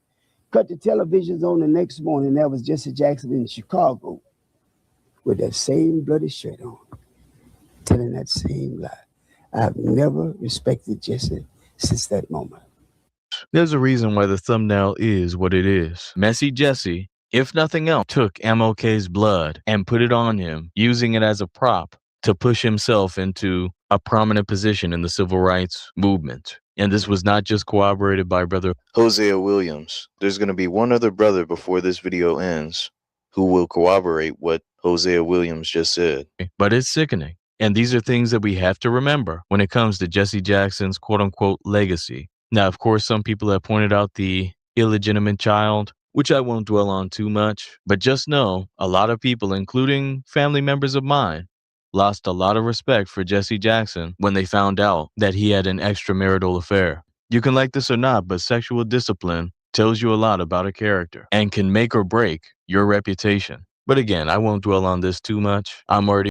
Cut the televisions on the next morning. That was Jesse Jackson in Chicago with that same bloody shirt on, telling that same lie. I've never respected Jesse since that moment. There's a reason why the thumbnail is what it is. Messy Jesse, if nothing else, took MLK's blood and put it on him, using it as a prop to push himself into a prominent position in the civil rights movement. And this was not just corroborated by brother Hosea Williams. There's going to be one other brother before this video ends who will corroborate what Hosea Williams just said. But it's sickening. And these are things that we have to remember when it comes to Jesse Jackson's quote-unquote legacy. Now, of course, some people have pointed out the illegitimate child, which I won't dwell on too much. But just know, a lot of people, including family members of mine, lost a lot of respect for Jesse Jackson when they found out that he had an extramarital affair. You can like this or not, but sexual discipline tells you a lot about a character and can make or break your reputation. But again, I won't dwell on this too much. I'm already